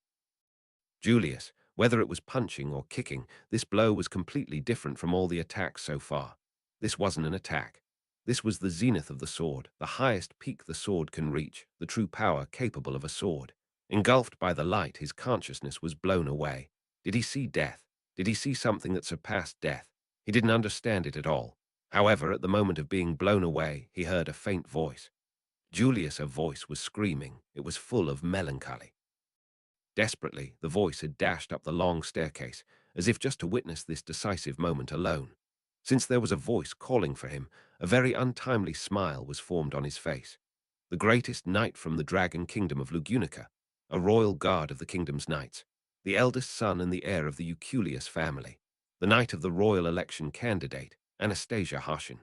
Julius, whether it was punching or kicking, this blow was completely different from all the attacks so far. This wasn't an attack. This was the zenith of the sword, the highest peak the sword can reach, the true power capable of a sword. Engulfed by the light, his consciousness was blown away. Did he see death? Did he see something that surpassed death? He didn't understand it at all. However, at the moment of being blown away, he heard a faint voice. Julius' voice was screaming. It was full of melancholy. Desperately, the voice had dashed up the long staircase, as if just to witness this decisive moment alone. Since there was a voice calling for him, a very untimely smile was formed on his face. The greatest knight from the dragon kingdom of Lugunica, a royal guard of the kingdom's knights, the eldest son and the heir of the Euculius family, the knight of the royal election candidate, Anastasia Hashin,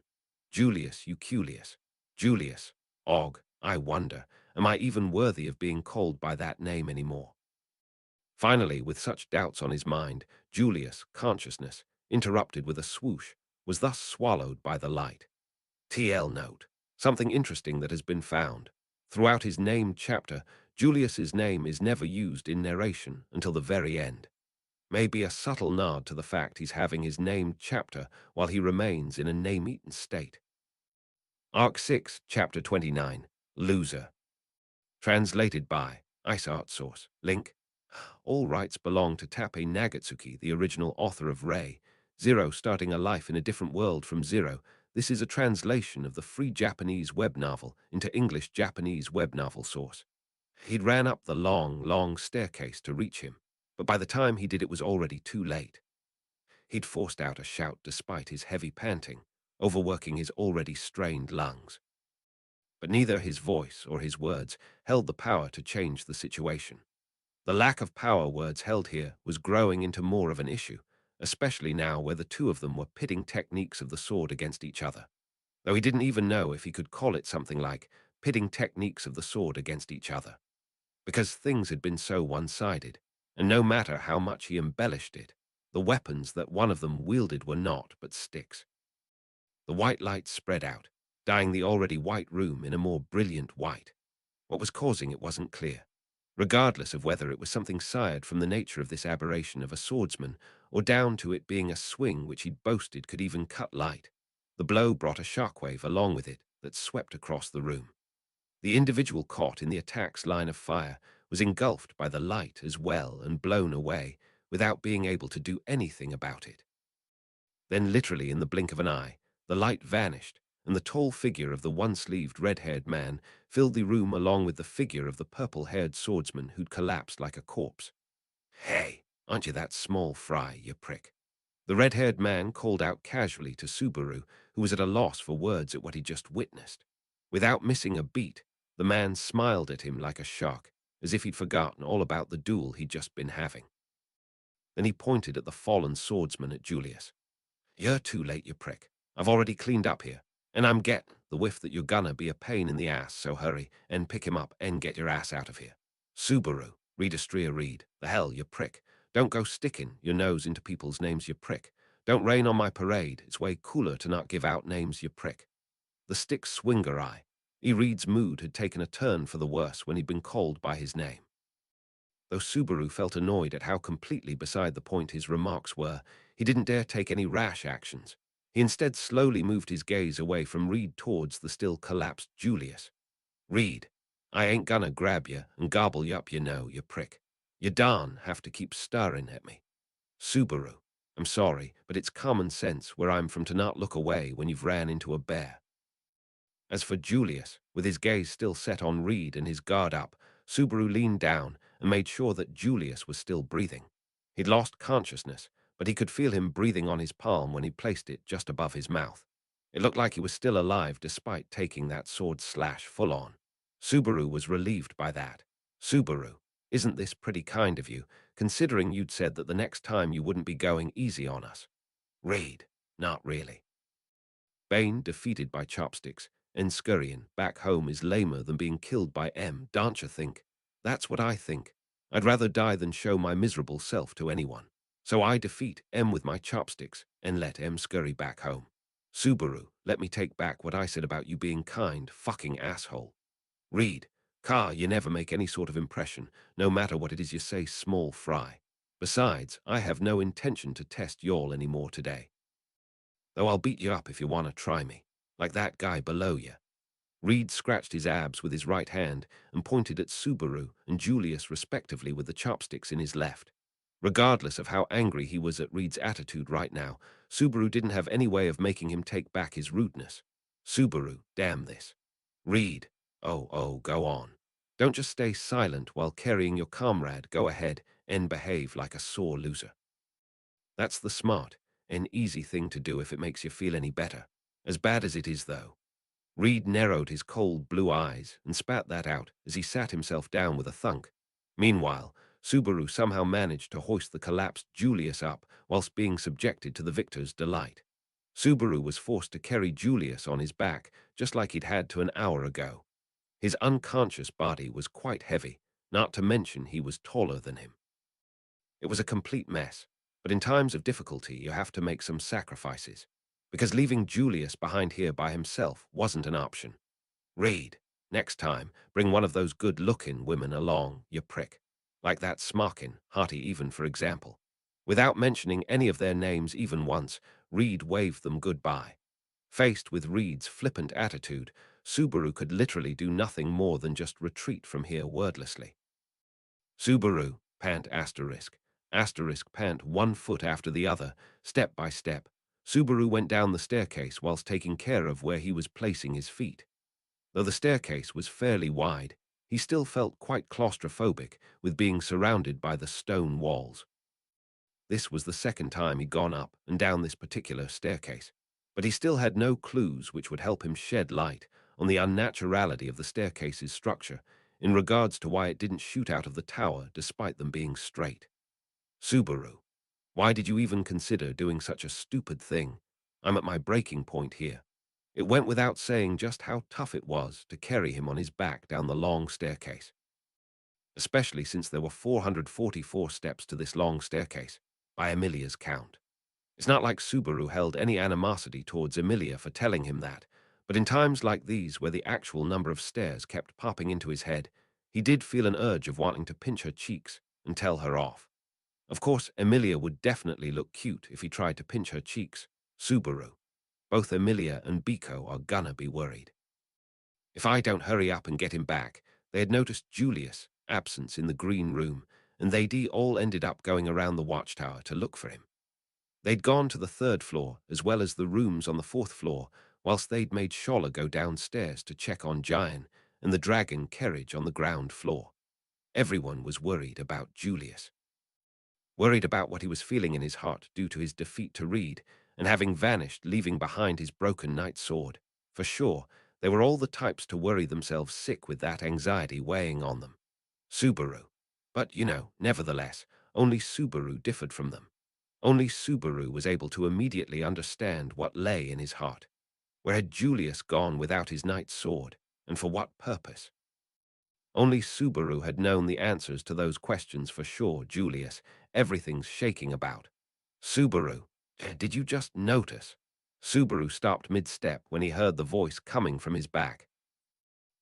Julius Euculius. Julius, Og, I wonder, am I even worthy of being called by that name anymore? Finally, with such doubts on his mind, Julius, consciousness, interrupted with a swoosh, was thus swallowed by the light. TL note. Something interesting that has been found. Throughout his named chapter, Julius's name is never used in narration until the very end. Maybe a subtle nod to the fact he's having his named chapter while he remains in a name-eaten state. Arc 6, Chapter 29, Loser. Translated by Ice Art Source. Link. All rights belong to TAPPEI NAGATSUKI, the original author of Ray. Zero starting a life in a different world from Zero. This is a translation of the free Japanese web novel into English-Japanese web novel source. He'd ran up the long, long staircase to reach him, but by the time he did it was already too late. He'd forced out a shout despite his heavy panting, overworking his already strained lungs. But neither his voice or his words held the power to change the situation. The lack of power words held here was growing into more of an issue, especially now where the two of them were pitting techniques of the sword against each other. Though he didn't even know if he could call it something like pitting techniques of the sword against each other. Because things had been so one-sided, and no matter how much he embellished it, the weapons that one of them wielded were not but sticks. The white light spread out, dyeing the already white room in a more brilliant white. What was causing it wasn't clear. regardless of whether it was something sired from the nature of this aberration of a swordsman, or down to it being a swing which he'd boasted could even cut light. The blow brought a shockwave along with it that swept across the room. The individual caught in the attack's line of fire was engulfed by the light as well and blown away without being able to do anything about it. Then, literally in the blink of an eye, the light vanished, and the tall figure of the one-sleeved red-haired man filled the room along with the figure of the purple-haired swordsman who'd collapsed like a corpse. "Hey, aren't you that small fry, you prick?" The red-haired man called out casually to Subaru, who was at a loss for words at what he'd just witnessed. Without missing a beat, the man smiled at him like a shark, as if he'd forgotten all about the duel he'd just been having. Then he pointed at the fallen swordsman at Julius. "You're too late, you prick. I've already cleaned up here, and I'm getting the whiff that you're gonna be a pain in the ass, so hurry and pick him up and get your ass out of here. Subaru, read Astria read. The hell, you prick. Don't go sticking your nose into people's names, you prick. Don't rain on my parade. It's way cooler to not give out names, you prick." The stick swinger eye. Reed's mood had taken a turn for the worse when he'd been called by his name. Though Subaru felt annoyed at how completely beside the point his remarks were, he didn't dare take any rash actions. He instead slowly moved his gaze away from Reed towards the still collapsed Julius. "Reed, I ain't gonna grab you and gobble you up, you know, you prick. You darn have to keep staring at me. Subaru, I'm sorry, but it's common sense where I'm from to not look away when you've ran into a bear." As for Julius, with his gaze still set on Reed and his guard up, Subaru leaned down and made sure that Julius was still breathing. He'd lost consciousness, but he could feel him breathing on his palm when he placed it just above his mouth. It looked like he was still alive despite taking that sword slash full on. Subaru was relieved by that. "Subaru, isn't this pretty kind of you, considering you'd said that the next time you wouldn't be going easy on us?" "Reed, not really." Bane, defeated by chopsticks, and scurrying back home is lamer than being killed by M, don't you think? That's what I think. I'd rather die than show my miserable self to anyone. So I defeat M with my chopsticks and let M scurry back home. Subaru, let me take back what I said about you being kind, fucking asshole. Reed, car, you never make any sort of impression, no matter what it is you say, small fry. Besides, I have no intention to test y'all anymore today. Though I'll beat you up if you want to try me, like that guy below you." Reed scratched his abs with his right hand and pointed at Subaru and Julius respectively with the chopsticks in his left. Regardless of how angry he was at Reed's attitude right now, Subaru didn't have any way of making him take back his rudeness. "Subaru, damn this." "Reed, oh, go on. Don't just stay silent while carrying your comrade. Go ahead and behave like a sore loser. That's the smart and easy thing to do if it makes you feel any better. As bad as it is, though." Reed narrowed his cold blue eyes and spat that out as he sat himself down with a thunk. Meanwhile, Subaru somehow managed to hoist the collapsed Julius up whilst being subjected to the victor's delight. Subaru was forced to carry Julius on his back just like he'd had to an hour ago. His unconscious body was quite heavy, not to mention he was taller than him. It was a complete mess, but in times of difficulty you have to make some sacrifices, because leaving Julius behind here by himself wasn't an option. "Reed, next time, bring one of those good-looking women along, you prick. Like that Smarkin, Hearty even, for example." Without mentioning any of their names even once, Reed waved them goodbye. Faced with Reed's flippant attitude, Subaru could literally do nothing more than just retreat from here wordlessly. Subaru, pant asterisk pant 1 foot after the other, step by step. Subaru went down the staircase whilst taking care of where he was placing his feet. Though the staircase was fairly wide, he still felt quite claustrophobic with being surrounded by the stone walls. This was the second time he'd gone up and down this particular staircase, but he still had no clues which would help him shed light on the unnaturality of the staircase's structure in regards to why it didn't shoot out of the tower despite them being straight. "Subaru, why did you even consider doing such a stupid thing? I'm at my breaking point here." It went without saying just how tough it was to carry him on his back down the long staircase, especially since there were 444 steps to this long staircase, by Emilia's count. It's not like Subaru held any animosity towards Emilia for telling him that, but in times like these where the actual number of stairs kept popping into his head, He did feel an urge of wanting to pinch her cheeks and tell her off. Of course, Emilia would definitely look cute if he tried to pinch her cheeks. Subaru. Both Emilia and Biko are gonna be worried. If I don't hurry up and get him back, they had noticed Julius' absence in the green room, and they'd all ended up going around the watchtower to look for him. They'd gone to the third floor, as well as the rooms on the fourth floor, whilst they'd made Scholler go downstairs to check on Giant and the dragon carriage on the ground floor. Everyone was worried about Julius. Worried about what he was feeling in his heart due to his defeat to Reed, and having vanished, leaving behind his broken knight sword. For sure, they were all the types to worry themselves sick with that anxiety weighing on them. Subaru. But, nevertheless, only Subaru differed from them. Only Subaru was able to immediately understand what lay in his heart. Where had Julius gone without his knight's sword, and for what purpose? Only Subaru had known the answers to those questions for sure. Julius, everything's shaking about. Subaru, did you just notice? Subaru stopped mid-step when he heard the voice coming from his back.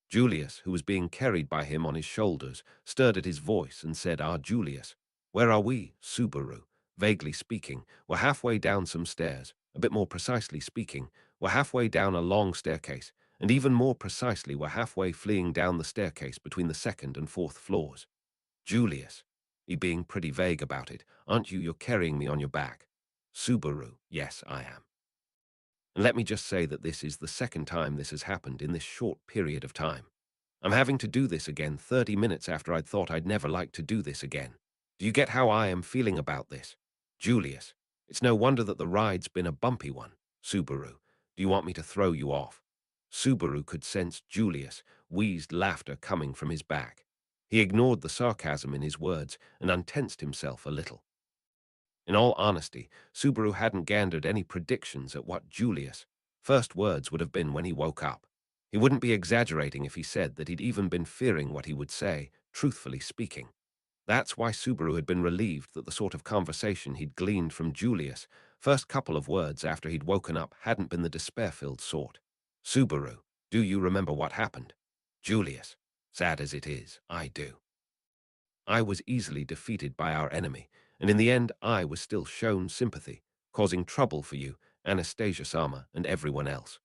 Julius, who was being carried by him on his shoulders, stirred at his voice and said, Julius, where are we? Subaru, vaguely speaking, were halfway down some stairs. A bit more precisely speaking, were halfway down a long staircase, and even more precisely were halfway fleeing down the staircase between the second and fourth floors. Julius, he being pretty vague about it, aren't you? You're carrying me on your back. Subaru, yes, I am. And let me just say that this is the second time this has happened in this short period of time. I'm having to do this again 30 minutes after I'd thought I'd never like to do this again. Do you get how I am feeling about this? Julius, it's no wonder that the ride's been a bumpy one. Subaru, do you want me to throw you off? Subaru could sense Julius' wheezed laughter coming from his back. He ignored the sarcasm in his words and untensed himself a little. In all honesty, Subaru hadn't gathered any predictions at what Julius' first words would have been when he woke up. He wouldn't be exaggerating if he said that he'd even been fearing what he would say, truthfully speaking. That's why Subaru had been relieved that the sort of conversation he'd gleaned from Julius' first couple of words after he'd woken up hadn't been the despair-filled sort. Subaru, do you remember what happened? Julius, sad as it is, I do. I was easily defeated by our enemy, and in the end I was still shown sympathy, causing trouble for you, Anastasia-sama, and everyone else.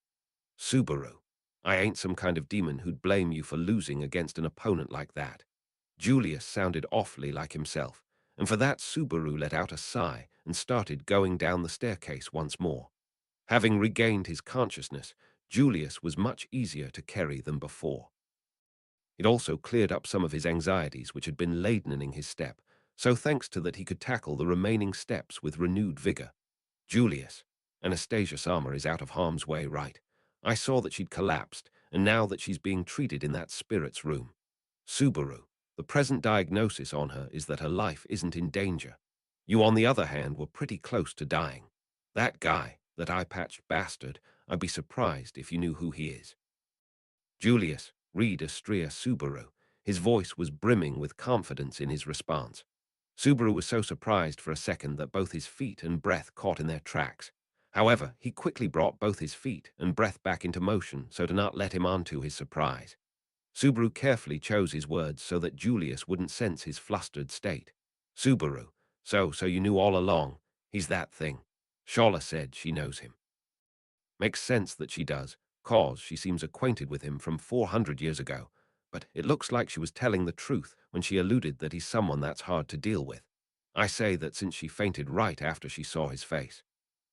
Subaru, I ain't some kind of demon who'd blame you for losing against an opponent like that. Julius sounded awfully like himself, and for that Subaru let out a sigh and started going down the staircase once more. Having regained his consciousness, Julius was much easier to carry than before. It also cleared up some of his anxieties which had been ladening his step, so thanks to that he could tackle the remaining steps with renewed vigor. Julius, Anastasia-sama is out of harm's way, right? I saw that she'd collapsed, and now that she's being treated in that spirit's room. Subaru, the present diagnosis on her is that her life isn't in danger. You, on the other hand, were pretty close to dying. That guy, that eye-patched bastard, I'd be surprised if you knew who he is. Julius, read Astrea Subaru. His voice was brimming with confidence in his response. Subaru was so surprised for a second that both his feet and breath caught in their tracks. However, he quickly brought both his feet and breath back into motion so to not let him onto his surprise. Subaru carefully chose his words so that Julius wouldn't sense his flustered state. Subaru, so you knew all along. He's that thing. Scholler said she knows him. Makes sense that she does, cause she seems acquainted with him from 400 years ago, but it looks like she was telling the truth when she alluded that he's someone that's hard to deal with. I say that since she fainted right after she saw his face.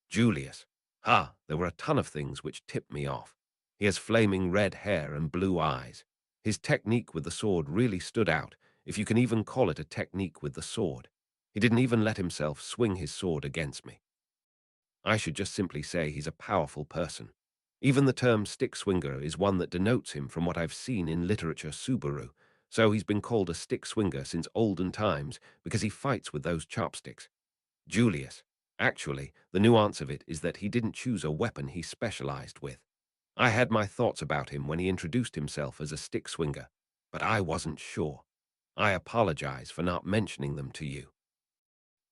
Julius. There were a ton of things which tipped me off. He has flaming red hair and blue eyes. His technique with the sword really stood out, if you can even call it a technique with the sword. He didn't even let himself swing his sword against me. I should just simply say he's a powerful person. Even the term stick swinger is one that denotes him from what I've seen in literature. Subaru, so he's been called a stick swinger since olden times because he fights with those chopsticks. Julius, actually, the nuance of it is that he didn't choose a weapon he specialized with. I had my thoughts about him when he introduced himself as a stick swinger, but I wasn't sure. I apologize for not mentioning them to you.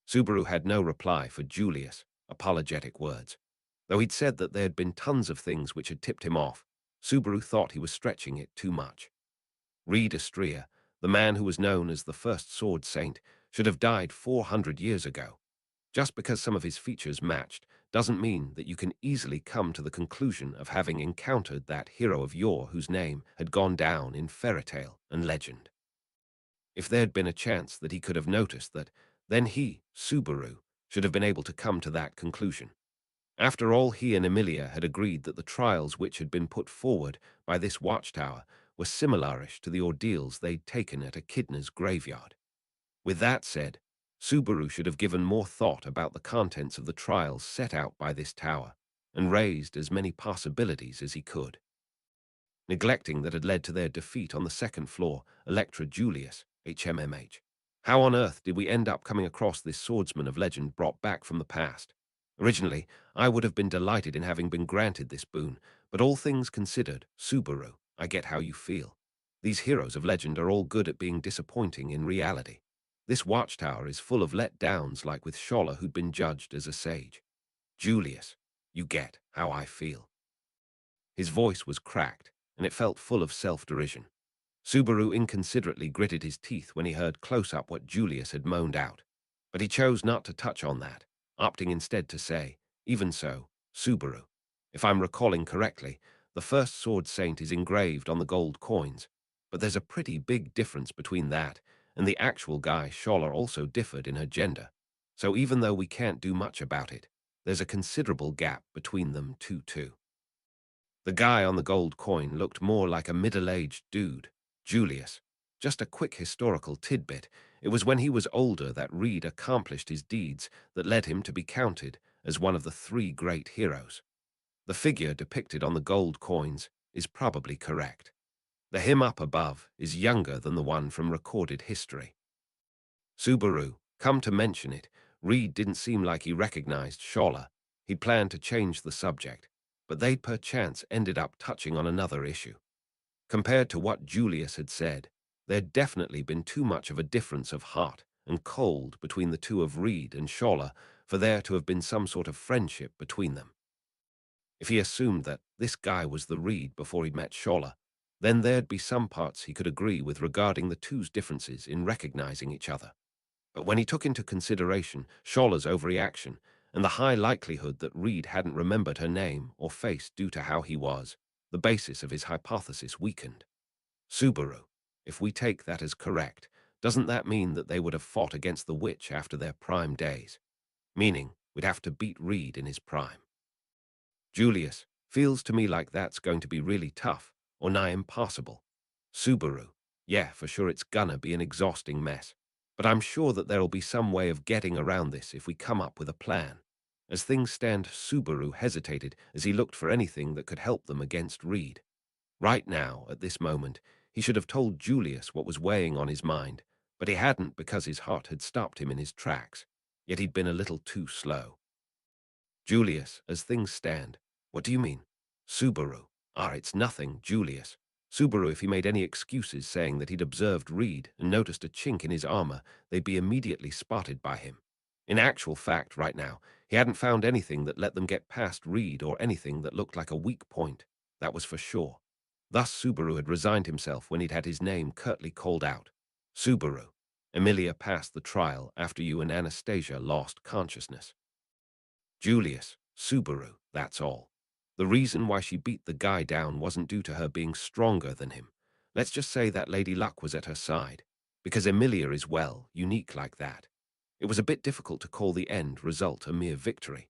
Subaru had no reply for Julius' apologetic words. Though he'd said that there had been tons of things which had tipped him off, Subaru thought he was stretching it too much. Read Astrea, The man who was known as the first sword saint should have died 400 years ago. Just because some of his features matched doesn't mean that you can easily come to the conclusion of having encountered that hero of yore whose name had gone down in fairy tale and legend. If there'd been a chance that he could have noticed that, then he, Subaru, should have been able to come to that conclusion. After all, he and Emilia had agreed that the trials which had been put forward by this watchtower were similarish to the ordeals they'd taken at Echidna's graveyard. With that said, Subaru should have given more thought about the contents of the trials set out by this tower, and raised as many possibilities as he could. Neglecting that had led to their defeat on the second floor, Electra Julius, HMMH. How on earth did we end up coming across this swordsman of legend brought back from the past? Originally, I would have been delighted in having been granted this boon, but all things considered, Subaru, I get how you feel. These heroes of legend are all good at being disappointing in reality. This watchtower is full of letdowns like with Scholler who'd been judged as a sage. Julius, you get how I feel. His voice was cracked, and it felt full of self-derision. Subaru inconsiderately gritted his teeth when he heard close up what Julius had moaned out. But he chose not to touch on that, opting instead to say, "Even so, Subaru, if I'm recalling correctly, the first sword saint is engraved on the gold coins, but there's a pretty big difference between that and the actual guy. Scholler also differed in her gender. So even though we can't do much about it, there's a considerable gap between them too. The guy on the gold coin looked more like a middle-aged dude, Julius. Just a quick historical tidbit, it was when he was older that Reed accomplished his deeds that led him to be counted as one of the three great heroes. The figure depicted on the gold coins is probably correct. The him up above is younger than the one from recorded history. Subaru, come to mention it, Reed didn't seem like he recognized Scholler. He'd planned to change the subject, but they'd perchance ended up touching on another issue. Compared to what Julius had said, there'd definitely been too much of a difference of hot and cold between the two of Reed and Scholler for there to have been some sort of friendship between them. If he assumed that this guy was the Reed before he'd met Scholler, then there'd be some parts he could agree with regarding the two's differences in recognizing each other. But when he took into consideration Scholler's overreaction and the high likelihood that Reed hadn't remembered her name or face due to how he was, the basis of his hypothesis weakened. Subaru, if we take that as correct, doesn't that mean that they would have fought against the witch after their prime days? Meaning, we'd have to beat Reed in his prime. Julius, feels to me like that's going to be really tough, or nigh impossible. Subaru, yeah, for sure it's gonna be an exhausting mess. But I'm sure that there'll be some way of getting around this if we come up with a plan. As things stand, Subaru hesitated as he looked for anything that could help them against Reed. Right now, at this moment, he should have told Julius what was weighing on his mind, but he hadn't because his heart had stopped him in his tracks, yet he'd been a little too slow. Julius, as things stand, what do you mean? Subaru, it's nothing, Julius. Subaru, if he made any excuses saying that he'd observed Reed and noticed a chink in his armor, they'd be immediately spotted by him. In actual fact, right now, he hadn't found anything that let them get past Reed or anything that looked like a weak point, that was for sure. Thus Subaru had resigned himself when he'd had his name curtly called out. Subaru, Emilia passed the trial after you and Anastasia lost consciousness. Julius, Subaru, that's all. The reason why she beat the guy down wasn't due to her being stronger than him. Let's just say that Lady Luck was at her side, because Emilia is, well, unique like that. It was a bit difficult to call the end result a mere victory.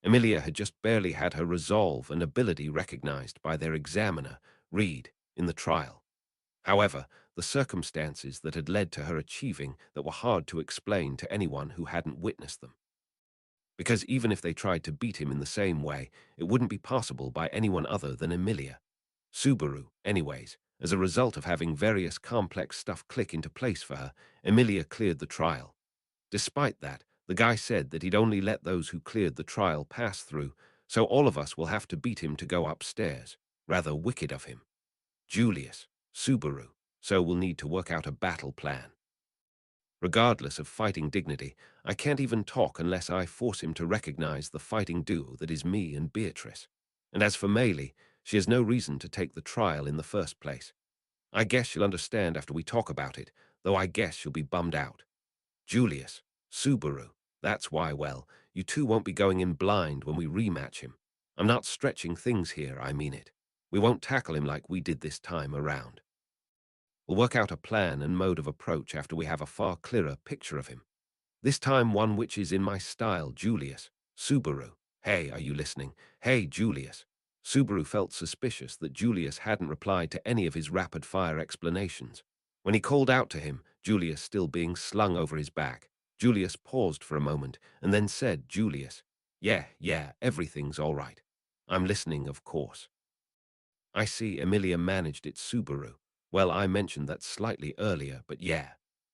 Emilia had just barely had her resolve and ability recognized by their examiner, Reed, in the trial. However, the circumstances that had led to her achieving that were hard to explain to anyone who hadn't witnessed them. Because even if they tried to beat him in the same way, it wouldn't be possible by anyone other than Emilia. Subaru, anyways, as a result of having various complex stuff click into place for her, Emilia cleared the trial. Despite that, the guy said that he'd only let those who cleared the trial pass through, so all of us will have to beat him to go upstairs. Rather wicked of him. Julius, Subaru, so we'll need to work out a battle plan. Regardless of fighting dignity, I can't even talk unless I force him to recognize the fighting duo that is me and Beatrice. And as for Maylie, she has no reason to take the trial in the first place. I guess you'll understand after we talk about it, though I guess you'll be bummed out. Julius, Subaru, that's why, well, you two won't be going in blind when we rematch him. I'm not stretching things here, I mean it. We won't tackle him like we did this time around. We'll work out a plan and mode of approach after we have a far clearer picture of him. This time one which is in my style, Julius. Subaru. Hey, are you listening? Hey, Julius. Subaru felt suspicious that Julius hadn't replied to any of his rapid-fire explanations. When he called out to him, Julius still being slung over his back, Julius paused for a moment and then said, Julius, yeah, everything's all right. I'm listening, of course. I see Emilia managed it, Subaru. Well, I mentioned that slightly earlier, but yeah.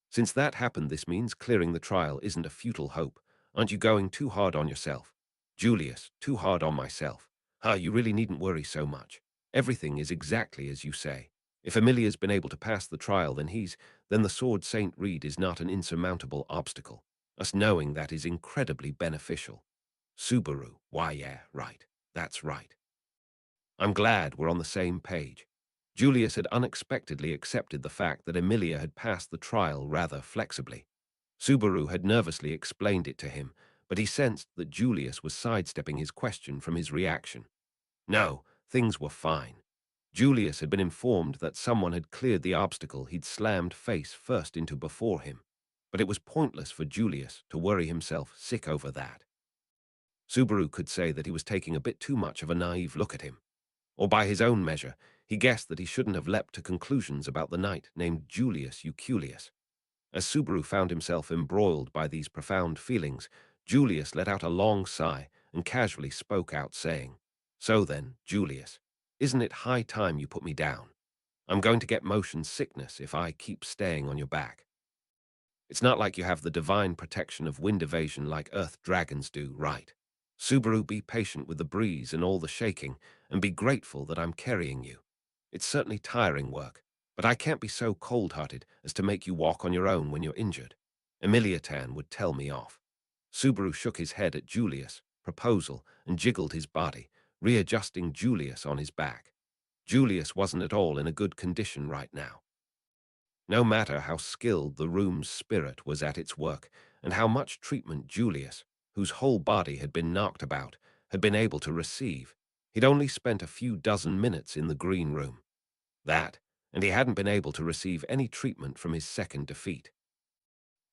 Since that happened, this means clearing the trial isn't a futile hope. Aren't you going too hard on yourself? Julius, too hard on myself. You really needn't worry so much. Everything is exactly as you say. If Emilia's been able to pass the trial, then the sword Saint Reed is not an insurmountable obstacle. Us knowing that is incredibly beneficial. Subaru, why yeah, right. That's right. I'm glad we're on the same page. Julius had unexpectedly accepted the fact that Emilia had passed the trial rather flexibly. Subaru had nervously explained it to him, but he sensed that Julius was sidestepping his question from his reaction. No, things were fine. Julius had been informed that someone had cleared the obstacle he'd slammed face first into before him, but it was pointless for Julius to worry himself sick over that. Subaru could say that he was taking a bit too much of a naive look at him. Or by his own measure, he guessed that he shouldn't have leapt to conclusions about the knight named Julius Euculius. As Subaru found himself embroiled by these profound feelings, Julius let out a long sigh and casually spoke out, saying, So then, Julius, isn't it high time you put me down? I'm going to get motion sickness if I keep staying on your back. It's not like you have the divine protection of wind evasion like earth dragons do, right? Subaru, be patient with the breeze and all the shaking, and be grateful that I'm carrying you. It's certainly tiring work, but I can't be so cold-hearted as to make you walk on your own when you're injured. Emiliatan would tell me off. Subaru shook his head at Julius' proposal and jiggled his body, readjusting Julius on his back. Julius wasn't at all in a good condition right now. No matter how skilled the room's spirit was at its work, and how much treatment Julius, whose whole body had been knocked about, had been able to receive, he'd only spent a few dozen minutes in the green room. That, and he hadn't been able to receive any treatment from his second defeat.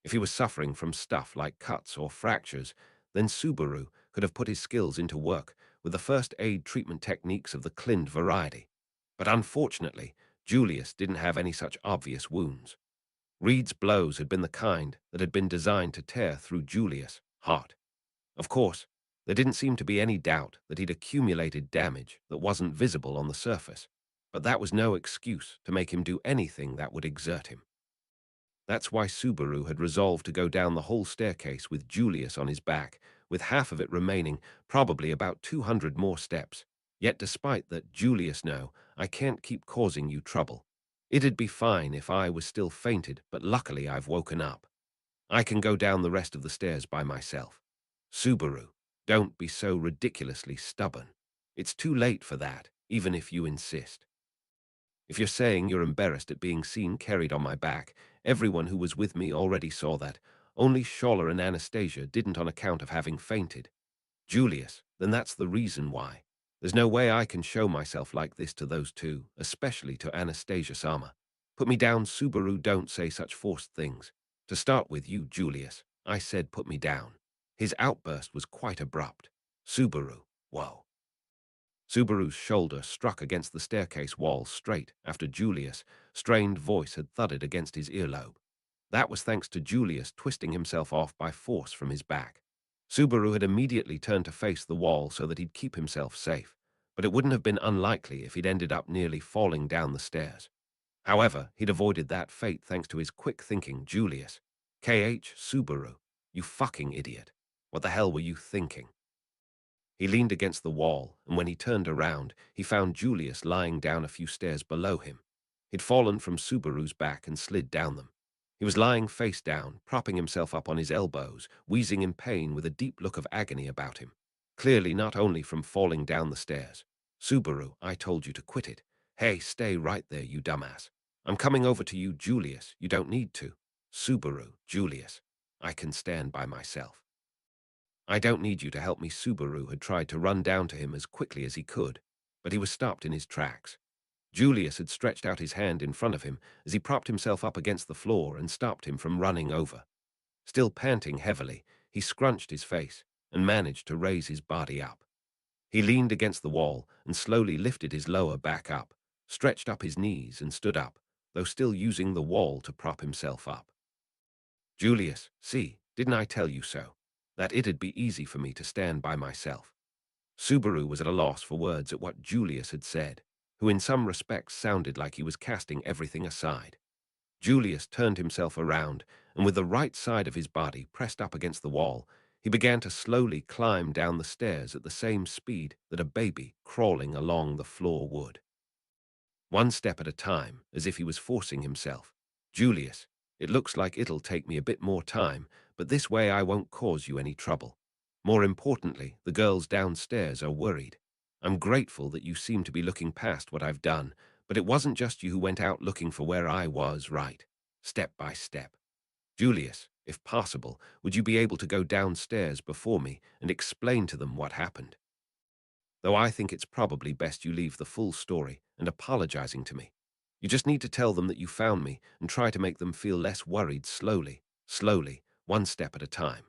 If he was suffering from stuff like cuts or fractures, then Subaru could have put his skills into work with the first aid treatment techniques of the Clind variety. But unfortunately, Julius didn't have any such obvious wounds. Reed's blows had been the kind that had been designed to tear through Julius' heart. Of course, there didn't seem to be any doubt that he'd accumulated damage that wasn't visible on the surface, but that was no excuse to make him do anything that would exert him. That's why Subaru had resolved to go down the whole staircase with Julius on his back, with half of it remaining, probably about 200 more steps. Yet despite that, Julius, no, I can't keep causing you trouble. It'd be fine if I was still fainted, but luckily I've woken up. I can go down the rest of the stairs by myself. Subaru, don't be so ridiculously stubborn. It's too late for that, even if you insist. If you're saying you're embarrassed at being seen carried on my back, everyone who was with me already saw that. Only Scholler and Anastasia didn't on account of having fainted. Julius, then that's the reason why. There's no way I can show myself like this to those two, especially to Anastasia-sama. Put me down, Subaru, don't say such forced things. To start with you, Julius, I said put me down. His outburst was quite abrupt. Subaru, whoa. Subaru's shoulder struck against the staircase wall straight after Julius' strained voice had thudded against his earlobe. That was thanks to Julius twisting himself off by force from his back. Subaru had immediately turned to face the wall so that he'd keep himself safe, but it wouldn't have been unlikely if he'd ended up nearly falling down the stairs. However, he'd avoided that fate thanks to his quick thinking Julius. KH, Subaru, you fucking idiot. What the hell were you thinking? He leaned against the wall, and when he turned around, he found Julius lying down a few stairs below him. He'd fallen from Subaru's back and slid down them. He was lying face down, propping himself up on his elbows, wheezing in pain with a deep look of agony about him. Clearly not only from falling down the stairs. Subaru, I told you to quit it. Hey, stay right there, you dumbass. I'm coming over to you, Julius. You don't need to. Subaru, Julius. I can stand by myself. I don't need you to help me. Subaru had tried to run down to him as quickly as he could, but he was stopped in his tracks. Julius had stretched out his hand in front of him as he propped himself up against the floor and stopped him from running over. Still panting heavily, he scrunched his face and managed to raise his body up. He leaned against the wall and slowly lifted his lower back up, stretched up his knees and stood up, though still using the wall to prop himself up. Julius, see, didn't I tell you so? That it'd be easy for me to stand by myself. Subaru was at a loss for words at what Julius had said, who in some respects sounded like he was casting everything aside. Julius turned himself around, and with the right side of his body pressed up against the wall, he began to slowly climb down the stairs at the same speed that a baby crawling along the floor would. One step at a time, as if he was forcing himself. Julius, it looks like it'll take me a bit more time, but this way I won't cause you any trouble. More importantly, the girls downstairs are worried. I'm grateful that you seem to be looking past what I've done, but it wasn't just you who went out looking for where I was, right? Step by step. Julius, if possible, would you be able to go downstairs before me and explain to them what happened? Though I think it's probably best you leave the full story and apologizing to me. You just need to tell them that you found me and try to make them feel less worried slowly, one step at a time.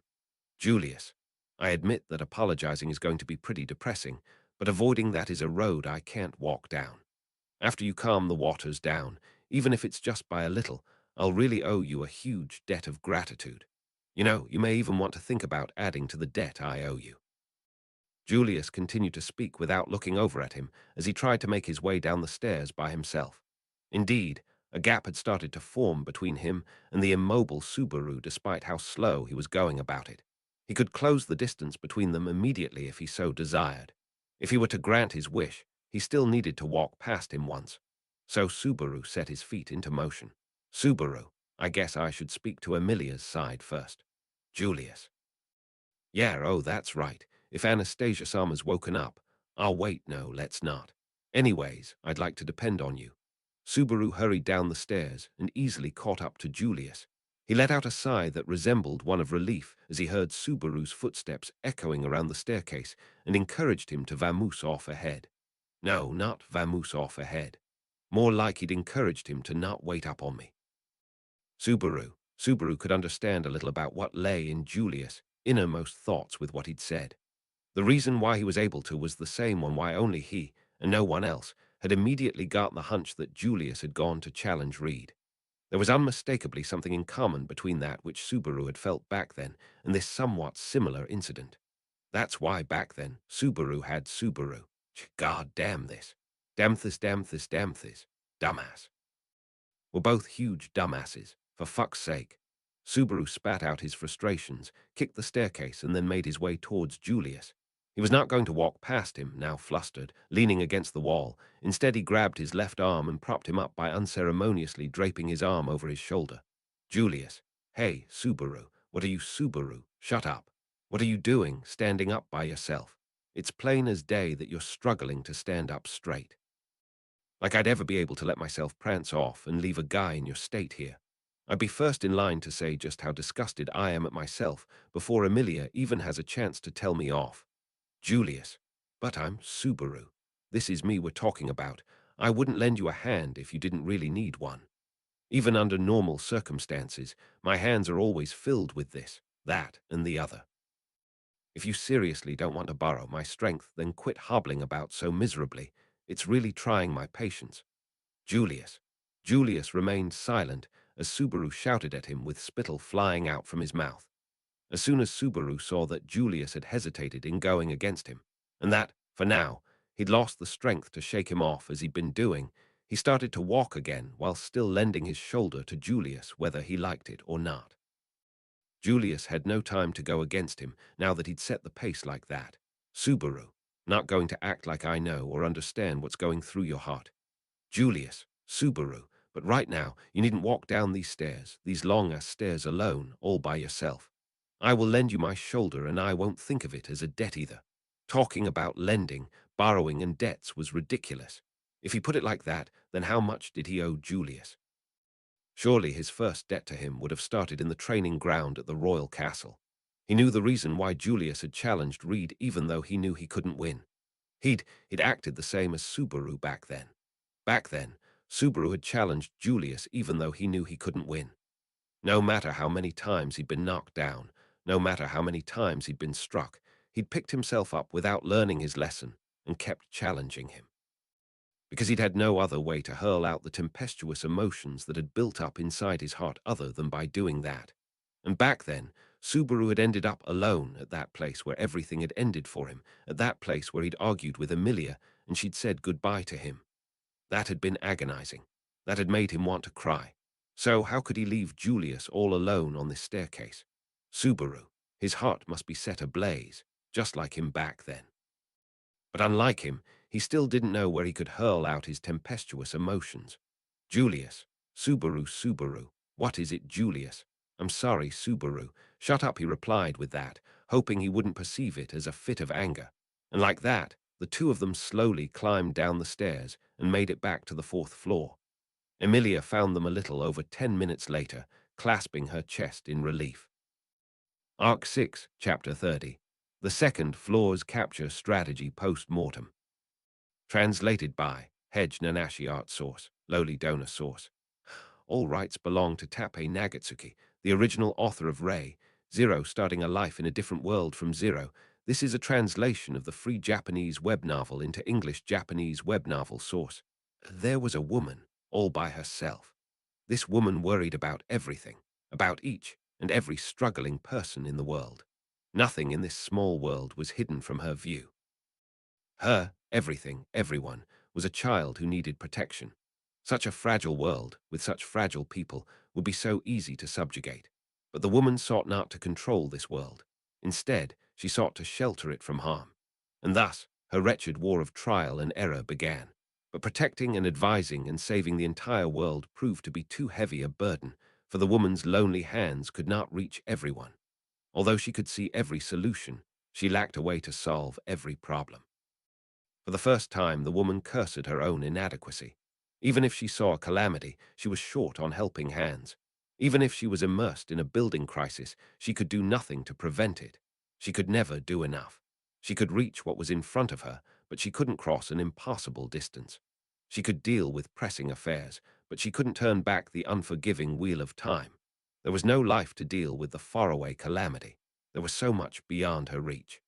Julius, I admit that apologizing is going to be pretty depressing, but avoiding that is a road I can't walk down. After you calm the waters down, even if it's just by a little, I'll really owe you a huge debt of gratitude. You know, you may even want to think about adding to the debt I owe you. Julius continued to speak without looking over at him as he tried to make his way down the stairs by himself. Indeed, a gap had started to form between him and the immobile Subaru despite how slow he was going about it. He could close the distance between them immediately if he so desired. If he were to grant his wish, he still needed to walk past him once. So Subaru set his feet into motion. Subaru, I guess I should speak to Amelia's side first. Julius. Yeah, oh, that's right. If Anastasia-sama's woken up, I'll wait. No, let's not. Anyways, I'd like to depend on you. Subaru hurried down the stairs and easily caught up to Julius. He let out a sigh that resembled one of relief as he heard Subaru's footsteps echoing around the staircase and encouraged him to vamoose off ahead. No, not vamoose off ahead. More like he'd encouraged him to not wait up on me. Subaru could understand a little about what lay in Julius' innermost thoughts with what he'd said. The reason why he was able to was the same one why only he, and no one else, had immediately got the hunch that Julius had gone to challenge Reed. There was unmistakably something in common between that which Subaru had felt back then and this somewhat similar incident. That's why back then Subaru had Subaru. God damn this. Damn this. Dumbass. Were both huge dumbasses, for fuck's sake. Subaru spat out his frustrations, kicked the staircase, and then made his way towards Julius. He was not going to walk past him, now flustered, leaning against the wall. Instead, he grabbed his left arm and propped him up by unceremoniously draping his arm over his shoulder. Julius. Hey, Subaru. What are you, Subaru? Shut up. What are you doing, standing up by yourself? It's plain as day that you're struggling to stand up straight. Like I'd ever be able to let myself prance off and leave a guy in your state here. I'd be first in line to say just how disgusted I am at myself before Amelia even has a chance to tell me off. Julius. But I'm Subaru. This is me we're talking about. I wouldn't lend you a hand if you didn't really need one. Even under normal circumstances, my hands are always filled with this, that, and the other. If you seriously don't want to borrow my strength, then quit hobbling about so miserably. It's really trying my patience. Julius. Julius remained silent as Subaru shouted at him with spittle flying out from his mouth. As soon as Subaru saw that Julius had hesitated in going against him, and that, for now, he'd lost the strength to shake him off as he'd been doing, he started to walk again while still lending his shoulder to Julius whether he liked it or not. Julius had no time to go against him now that he'd set the pace like that. Subaru, not going to act like I know or understand what's going through your heart. Julius, Subaru, but right now you needn't walk down these stairs, these long-ass stairs alone, all by yourself. I will lend you my shoulder and I won't think of it as a debt either. Talking about lending, borrowing and debts was ridiculous. If he put it like that, then how much did he owe Julius? Surely his first debt to him would have started in the training ground at the royal castle. He knew the reason why Julius had challenged Reed even though he knew he couldn't win. He'd acted the same as Subaru back then. Back then, Subaru had challenged Julius even though he knew he couldn't win. No matter how many times he'd been knocked down, no matter how many times he'd been struck, he'd picked himself up without learning his lesson and kept challenging him. Because he'd had no other way to hurl out the tempestuous emotions that had built up inside his heart other than by doing that. And back then, Subaru had ended up alone at that place where everything had ended for him, at that place where he'd argued with Emilia and she'd said goodbye to him. That had been agonizing. That had made him want to cry. So how could he leave Julius all alone on this staircase? Subaru, his heart must be set ablaze, just like him back then. But unlike him, he still didn't know where he could hurl out his tempestuous emotions. Julius, Subaru, what is it, Julius? I'm sorry, Subaru. Shut up, he replied with that, hoping he wouldn't perceive it as a fit of anger. And like that, the two of them slowly climbed down the stairs and made it back to the fourth floor. Emilia found them a little over 10 minutes later, clasping her chest in relief. Arc 6, Chapter 30. The second floor's capture strategy post-mortem. Translated by Hedge Nanashi Art Source, Lowly Donor Source. All rights belong to TAPPEI Nagatsuki, the original author of Ray, Zero Starting a Life in a Different World from Zero. This is a translation of the free Japanese web novel into English-Japanese web novel source. There was a woman, all by herself. This woman worried about everything, about each and every struggling person in the world. Nothing in this small world was hidden from her view. Her, everything, everyone, was a child who needed protection. Such a fragile world, with such fragile people, would be so easy to subjugate. But the woman sought not to control this world. Instead, she sought to shelter it from harm. And thus, her wretched war of trial and error began. But protecting and advising and saving the entire world proved to be too heavy a burden, for the woman's lonely hands could not reach everyone. Although she could see every solution, she lacked a way to solve every problem. For the first time, the woman cursed her own inadequacy. Even if she saw a calamity, she was short on helping hands. Even if she was immersed in a building crisis, she could do nothing to prevent it. She could never do enough. She could reach what was in front of her, but she couldn't cross an impassable distance. She could deal with pressing affairs, but she couldn't turn back the unforgiving wheel of time. There was no life to deal with the faraway calamity. There was so much beyond her reach.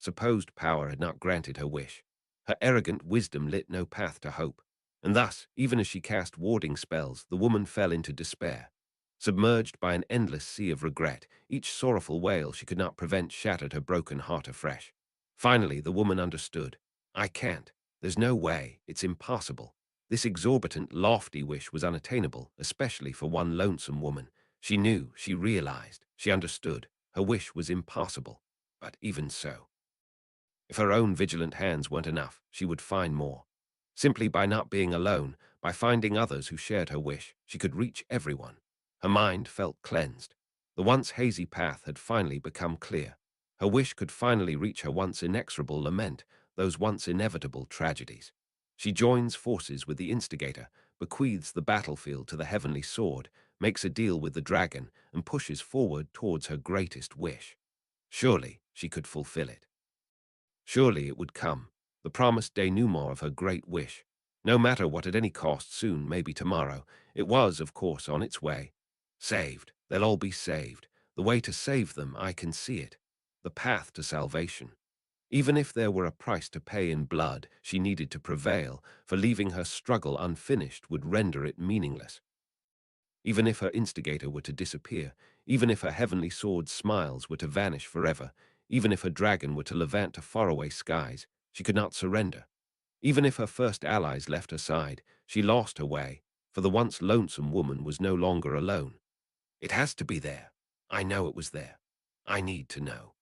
Supposed power had not granted her wish. Her arrogant wisdom lit no path to hope, and thus, even as she cast warding spells, the woman fell into despair. Submerged by an endless sea of regret, each sorrowful wail she could not prevent shattered her broken heart afresh. Finally, the woman understood. I can't. There's no way. It's impossible. This exorbitant, lofty wish was unattainable, especially for one lonesome woman. She knew, she realized, she understood. Her wish was impossible. But even so, if her own vigilant hands weren't enough, she would find more. Simply by not being alone, by finding others who shared her wish, she could reach everyone. Her mind felt cleansed. The once hazy path had finally become clear. Her wish could finally reach her once inexorable lament, those once inevitable tragedies. She joins forces with the instigator, bequeaths the battlefield to the heavenly sword, makes a deal with the dragon, and pushes forward towards her greatest wish. Surely she could fulfill it. Surely it would come, the promised denouement of her great wish. No matter what, at any cost, soon, maybe tomorrow, it was, of course, on its way. Saved. They'll all be saved. The way to save them, I can see it. The path to salvation. Even if there were a price to pay in blood, she needed to prevail, for leaving her struggle unfinished would render it meaningless. Even if her instigator were to disappear, even if her heavenly sword's smiles were to vanish forever, even if her dragon were to levant to faraway skies, she could not surrender. Even if her first allies left her side, she lost her way, for the once lonesome woman was no longer alone. It has to be there. I know it was there. I need to know.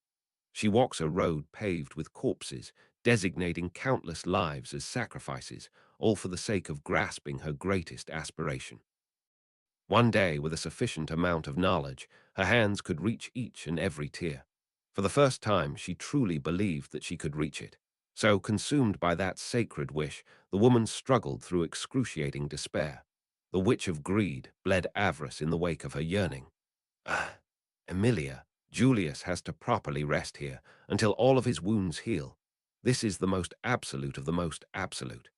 She walks a road paved with corpses, designating countless lives as sacrifices, all for the sake of grasping her greatest aspiration. One day, with a sufficient amount of knowledge, her hands could reach each and every tear. For the first time, she truly believed that she could reach it. So, consumed by that sacred wish, the woman struggled through excruciating despair. The witch of greed bled avarice in the wake of her yearning. Ah, Emilia, Julius has to properly rest here until all of his wounds heal. This is the most absolute of the most absolute.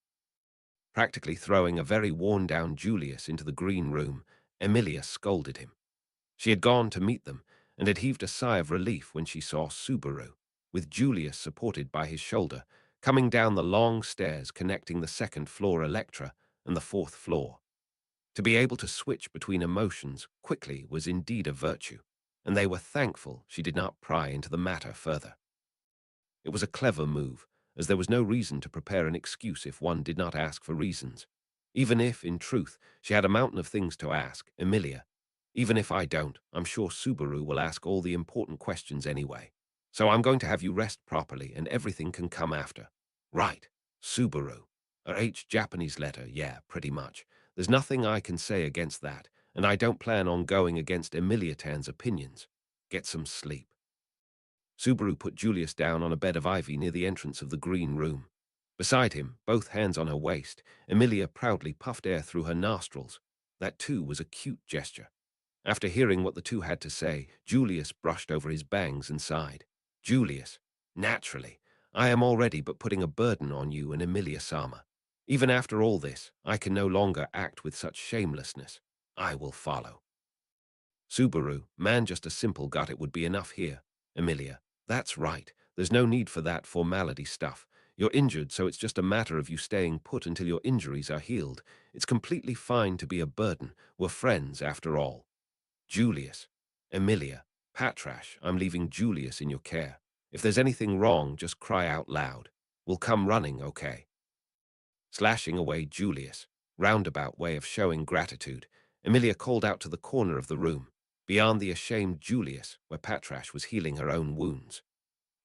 Practically throwing a very worn-down Julius into the green room, Emilia scolded him. She had gone to meet them and had heaved a sigh of relief when she saw Subaru, with Julius supported by his shoulder, coming down the long stairs connecting the second-floor Electra and the fourth floor. To be able to switch between emotions quickly was indeed a virtue, and they were thankful she did not pry into the matter further. It was a clever move, as there was no reason to prepare an excuse if one did not ask for reasons. Even if, in truth, she had a mountain of things to ask, Emilia. Even if I don't, I'm sure Subaru will ask all the important questions anyway. So I'm going to have you rest properly and everything can come after. Right, Subaru. A Japanese letter, yeah, pretty much. There's nothing I can say against that, and I don't plan on going against Emilia-tan's opinions. Get some sleep. Subaru put Julius down on a bed of ivy near the entrance of the green room. Beside him, both hands on her waist, Emilia proudly puffed air through her nostrils. That, too, was a cute gesture. After hearing what the two had to say, Julius brushed over his bangs and sighed. Julius, naturally, I am already but putting a burden on you and Emilia-sama. Even after all this, I can no longer act with such shamelessness. I will follow. Subaru, man, just a simple gut, it would be enough here. Emilia, that's right. There's no need for that formality stuff. You're injured, so it's just a matter of you staying put until your injuries are healed. It's completely fine to be a burden. We're friends, after all. Julius. Emilia. Patrash, I'm leaving Julius in your care. If there's anything wrong, just cry out loud. We'll come running, okay? Slashing away Julius. Roundabout way of showing gratitude. Emilia called out to the corner of the room, beyond the ashamed Julius, where Patrash was healing her own wounds.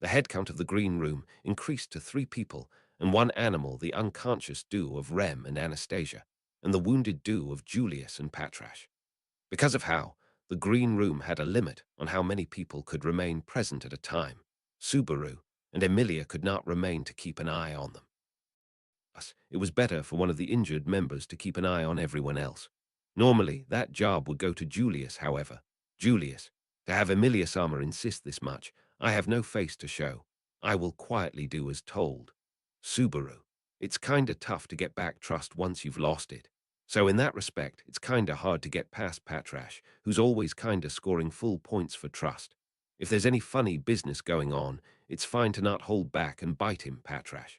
The head count of the green room increased to 3 people, and 1 animal, the unconscious duo of Rem and Anastasia, and the wounded duo of Julius and Patrash. Because of how, the green room had a limit on how many people could remain present at a time. Subaru and Emilia could not remain to keep an eye on them. Thus, it was better for one of the injured members to keep an eye on everyone else. Normally, that job would go to Julius, however. Julius, to have Emilia-sama insist this much, I have no face to show. I will quietly do as told. Subaru, it's kinda tough to get back trust once you've lost it. So in that respect, it's kinda hard to get past Patrash, who's always kinda scoring full points for trust. If there's any funny business going on, it's fine to not hold back and bite him, Patrash.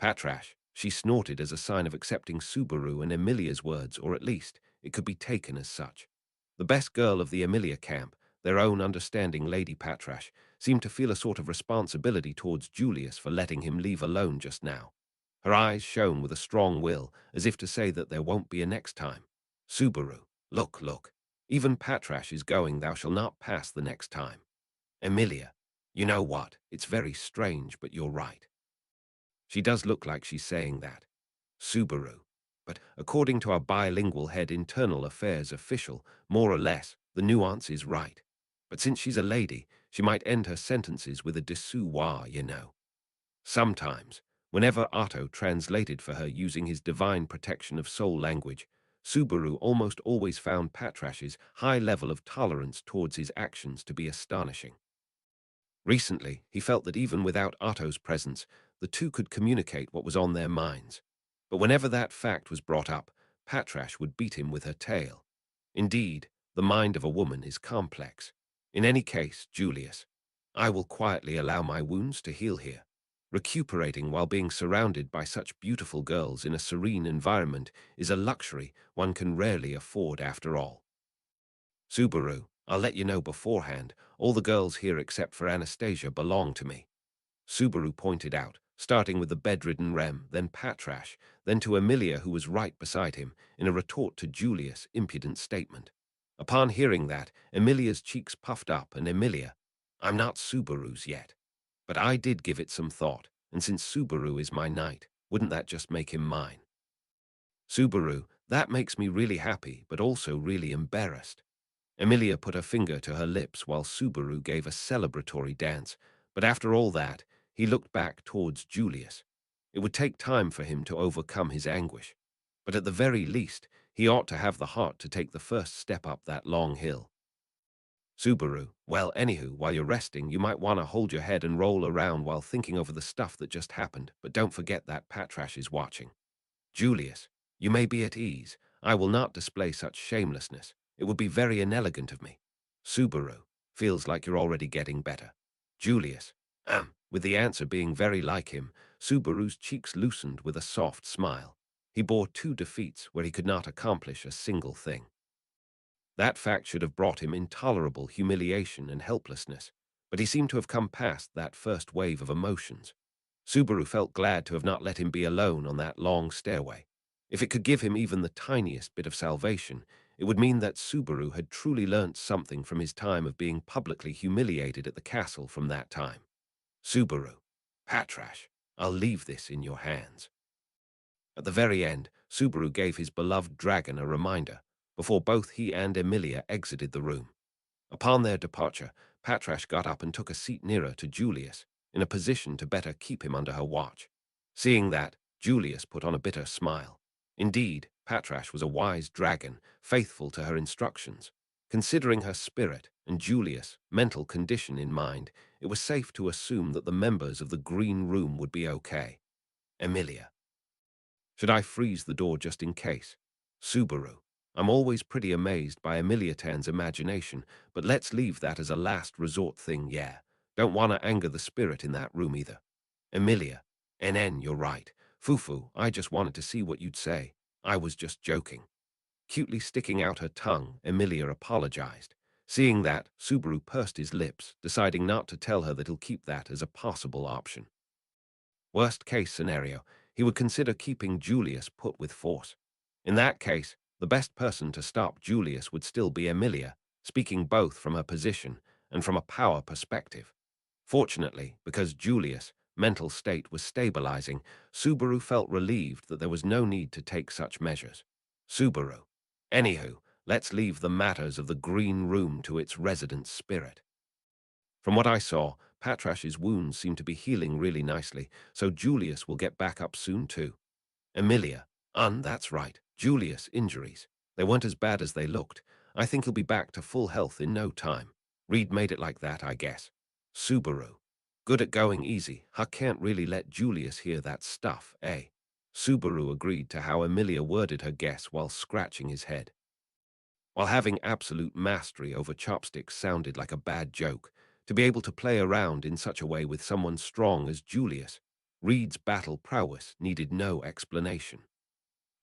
Patrash, she snorted as a sign of accepting Subaru and Emilia's words, or at least it could be taken as such. The best girl of the Emilia camp, their own understanding Lady Patrash, seemed to feel a sort of responsibility towards Julius for letting him leave alone just now. Her eyes shone with a strong will, as if to say that there won't be a next time. Subaru, look, look. Even Patrash is going, thou shalt not pass the next time. Emilia, you know what? It's very strange, but you're right. She does look like she's saying that. Subaru. But according to our bilingual head internal affairs official, more or less, the nuance is right. But since she's a lady, she might end her sentences with a dessous, you know. Sometimes, whenever Otto translated for her using his divine protection of soul language, Subaru almost always found Patrash's high level of tolerance towards his actions to be astonishing. Recently, he felt that even without Otto's presence, the two could communicate what was on their minds. But whenever that fact was brought up, Patrash would beat him with her tail. Indeed, the mind of a woman is complex. In any case, Julius, I will quietly allow my wounds to heal here. Recuperating while being surrounded by such beautiful girls in a serene environment is a luxury one can rarely afford after all. Subaru, I'll let you know beforehand, all the girls here except for Anastasia belong to me. Subaru pointed out, starting with the bedridden Rem, then Patrash, then to Emilia, who was right beside him, in a retort to Julius' impudent statement. Upon hearing that, Emilia's cheeks puffed up, and Emilia, I'm not Subaru's yet. But I did give it some thought, and since Subaru is my knight, wouldn't that just make him mine? Subaru, that makes me really happy, but also really embarrassed. Emilia put her finger to her lips while Subaru gave a celebratory dance, but after all that, he looked back towards Julius. It would take time for him to overcome his anguish, but at the very least, He ought to have the heart to take the first step up that long hill. Subaru, well, anywho, while you're resting, you might want to hold your head and roll around while thinking over the stuff that just happened, but don't forget that Patrash is watching. Julius, you may be at ease. I will not display such shamelessness. It would be very inelegant of me. Subaru, feels like you're already getting better. Julius, with the answer being very like him, Subaru's cheeks loosened with a soft smile. He bore 2 defeats where he could not accomplish a single thing. That fact should have brought him intolerable humiliation and helplessness, but he seemed to have come past that first wave of emotions. Subaru felt glad to have not let him be alone on that long stairway. If it could give him even the tiniest bit of salvation, it would mean that Subaru had truly learnt something from his time of being publicly humiliated at the castle from that time. Subaru, Patrash, I'll leave this in your hands. At the very end, Subaru gave his beloved dragon a reminder, before both he and Emilia exited the room. Upon their departure, Patrash got up and took a seat nearer to Julius, in a position to better keep him under her watch. Seeing that, Julius put on a bitter smile. Indeed, Patrash was a wise dragon, faithful to her instructions. Considering her spirit and Julius' mental condition in mind, it was safe to assume that the members of the Green Room would be okay. Emilia. Should I freeze the door just in case? Subaru. I'm always pretty amazed by Emiliatan's imagination, but let's leave that as a last resort thing, yeah. Don't want to anger the spirit in that room either. Emilia. NN, you're right. Fufu, I just wanted to see what you'd say. I was just joking. Cutely sticking out her tongue, Emilia apologized. Seeing that, Subaru pursed his lips, deciding not to tell her that he'll keep that as a possible option. Worst case scenario, he would consider keeping Julius put with force. In that case, the best person to stop Julius would still be Emilia, speaking both from her position and from a power perspective. Fortunately, because Julius' mental state was stabilizing, Subaru felt relieved that there was no need to take such measures. Subaru. Anywho, let's leave the matters of the Green Room to its resident spirit. From what I saw, Patrash's wounds seem to be healing really nicely, so Julius will get back up soon too. Emilia. That's right. Julius' injuries. They weren't as bad as they looked. I think he'll be back to full health in no time. Reed made it like that, I guess. Subaru. Good at going easy. I can't really let Julius hear that stuff, eh? Subaru agreed to how Emilia worded her guess while scratching his head. While having absolute mastery over chopsticks sounded like a bad joke, to be able to play around in such a way with someone strong as Julius, Reed's battle prowess needed no explanation.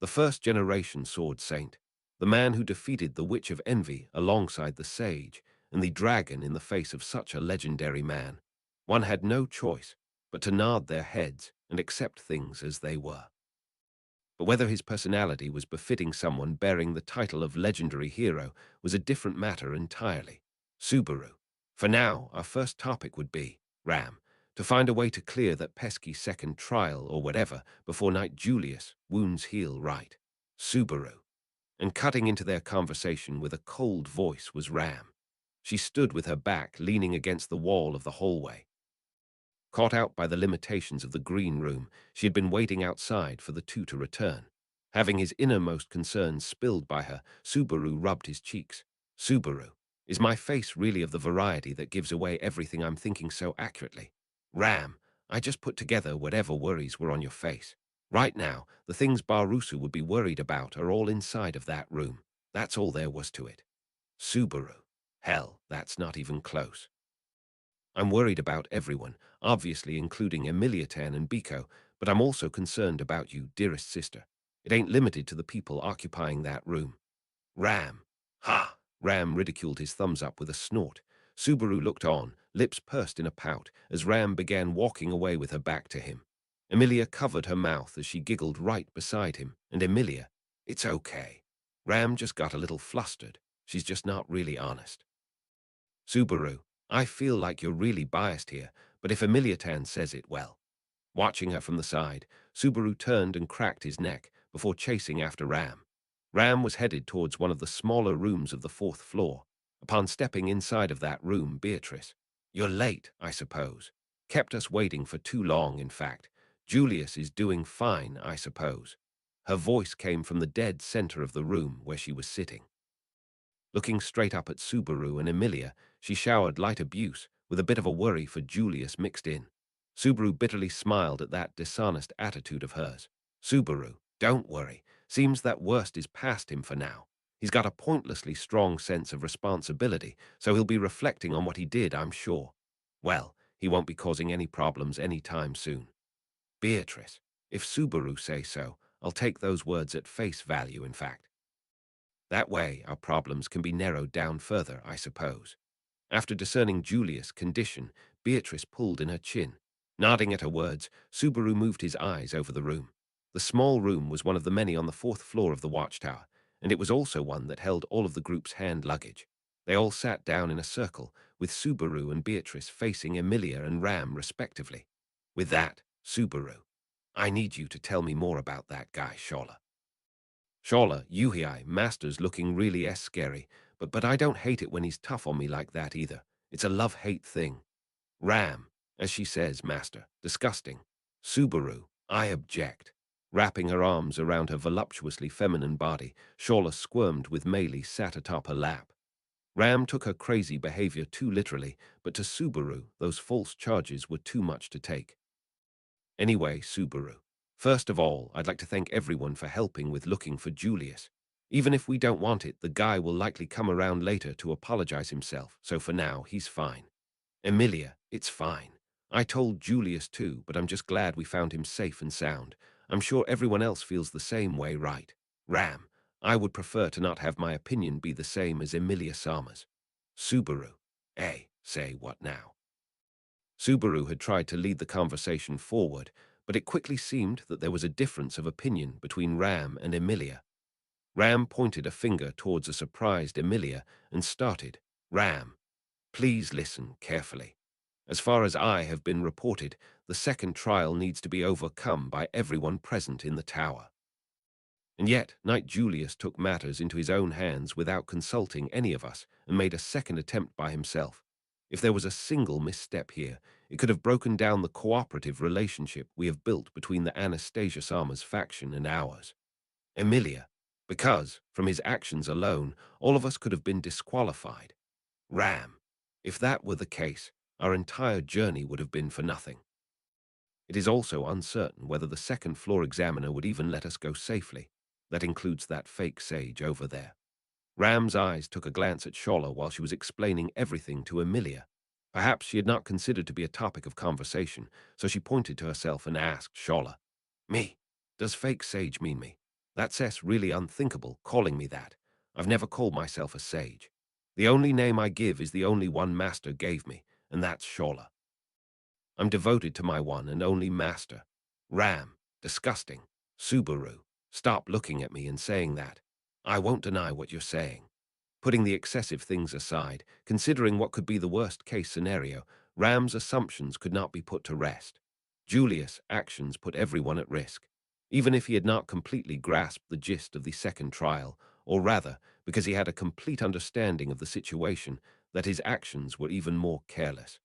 The first-generation sword saint, the man who defeated the Witch of Envy alongside the Sage, and the dragon in the face of such a legendary man, one had no choice but to nod their heads and accept things as they were. But whether his personality was befitting someone bearing the title of legendary hero was a different matter entirely. Subaru. For now, our first topic would be, Ram, to find a way to clear that pesky second trial or whatever before Knight Julius wounds heal right. Subaru. And cutting into their conversation with a cold voice was Ram. She stood with her back leaning against the wall of the hallway. Caught out by the limitations of the green room, she had been waiting outside for the two to return. Having his innermost concerns spilled by her, Subaru rubbed his cheeks. Subaru, is my face really of the variety that gives away everything I'm thinking so accurately? Ram, I just put together whatever worries were on your face. Right now, the things Barusu would be worried about are all inside of that room. That's all there was to it. Subaru, hell, that's not even close. I'm worried about everyone, obviously including Emiliatan and Biko, but I'm also concerned about you, dearest sister. It ain't limited to the people occupying that room. Ram. Ha! Ram ridiculed his thumbs up with a snort. Subaru looked on, lips pursed in a pout, as Ram began walking away with her back to him. Emilia covered her mouth as she giggled right beside him, and Emilia, it's okay. Ram just got a little flustered. She's just not really honest. Subaru, I feel like you're really biased here, but if Emiliatan says it, well. Watching her from the side, Subaru turned and cracked his neck before chasing after Ram. Ram was headed towards one of the smaller rooms of the 4th floor. Upon stepping inside of that room, Beatrice, you're late, I suppose. Kept us waiting for too long, in fact. Julius is doing fine, I suppose. Her voice came from the dead center of the room where she was sitting. Looking straight up at Subaru and Emilia, she showered light abuse, with a bit of a worry for Julius mixed in. Subaru bitterly smiled at that dishonest attitude of hers. Subaru, don't worry. Seems that worst is past him for now. He's got a pointlessly strong sense of responsibility, so he'll be reflecting on what he did, I'm sure. Well, he won't be causing any problems any time soon. Beatrice, if Subaru say so, I'll take those words at face value, in fact. That way, our problems can be narrowed down further, I suppose. After discerning Julius' condition, Beatrice pulled in her chin. Nodding at her words, Subaru moved his eyes over the room. The small room was one of the many on the fourth floor of the watchtower, and it was also one that held all of the group's hand luggage. They all sat down in a circle, with Subaru and Beatrice facing Emilia and Ram respectively. With that, Subaru, I need you to tell me more about that guy, Shola. Shola, Yuhei, Master's looking really scary, but I don't hate it when he's tough on me like that either. It's a love-hate thing. Ram, as she says, Master, disgusting. Subaru, I object. Wrapping her arms around her voluptuously feminine body, Shola squirmed with Meili sat atop her lap. Ram took her crazy behavior too literally, but to Subaru, those false charges were too much to take. Anyway, Subaru, first of all, I'd like to thank everyone for helping with looking for Julius. Even if we don't want it, the guy will likely come around later to apologize himself, so for now, he's fine. Emilia, it's fine. I told Julius too, but I'm just glad we found him safe and sound. I'm sure everyone else feels the same way, right? Ram, I would prefer to not have my opinion be the same as Emilia Sama's. Subaru, say what now? Subaru had tried to lead the conversation forward, but it quickly seemed that there was a difference of opinion between Ram and Emilia. Ram pointed a finger towards a surprised Emilia and started, Ram, please listen carefully. As far as I have been reported, the second trial needs to be overcome by everyone present in the tower. And yet, Knight Julius took matters into his own hands without consulting any of us and made a second attempt by himself. If there was a single misstep here, it could have broken down the cooperative relationship we have built between the Anastasia Sama's faction and ours. Emilia, because, from his actions alone, all of us could have been disqualified. Ram, if that were the case, our entire journey would have been for nothing. It is also uncertain whether the second floor examiner would even let us go safely. That includes that fake sage over there. Ram's eyes took a glance at Shola while she was explaining everything to Emilia. Perhaps she had not considered to be a topic of conversation, so she pointed to herself and asked Shola, Me? Does fake sage mean me? That's really unthinkable, calling me that. I've never called myself a sage. The only name I give is the only one Master gave me, and that's Shola. I'm devoted to my one and only Master. Ram, disgusting. Subaru, stop looking at me and saying that. I won't deny what you're saying. Putting the excessive things aside, considering what could be the worst-case scenario, Ram's assumptions could not be put to rest. Julius' actions put everyone at risk, even if he had not completely grasped the gist of the second trial, or rather, because he had a complete understanding of the situation, that his actions were even more careless.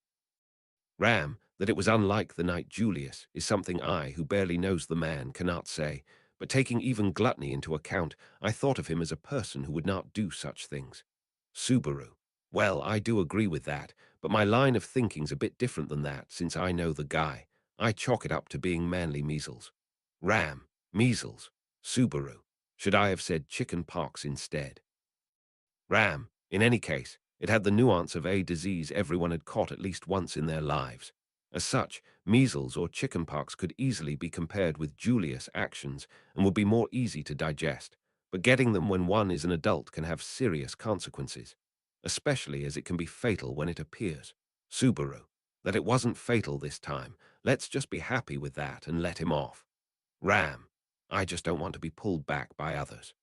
Ram, that it was unlike the knight Julius, is something I, who barely knows the man, cannot say, but taking even gluttony into account, I thought of him as a person who would not do such things. Subaru. Well, I do agree with that, but my line of thinking's a bit different than that, since I know the guy. I chalk it up to being manly measles. Ram. Measles. Subaru. Should I have said chicken pox instead? Ram. In any case, it had the nuance of a disease everyone had caught at least once in their lives. As such, measles or chickenpox could easily be compared with Julius' actions and would be more easy to digest, but getting them when one is an adult can have serious consequences, especially as it can be fatal when it appears. Subaru. That it wasn't fatal this time. Let's just be happy with that and let him off. Ram. I just don't want to be pulled back by others.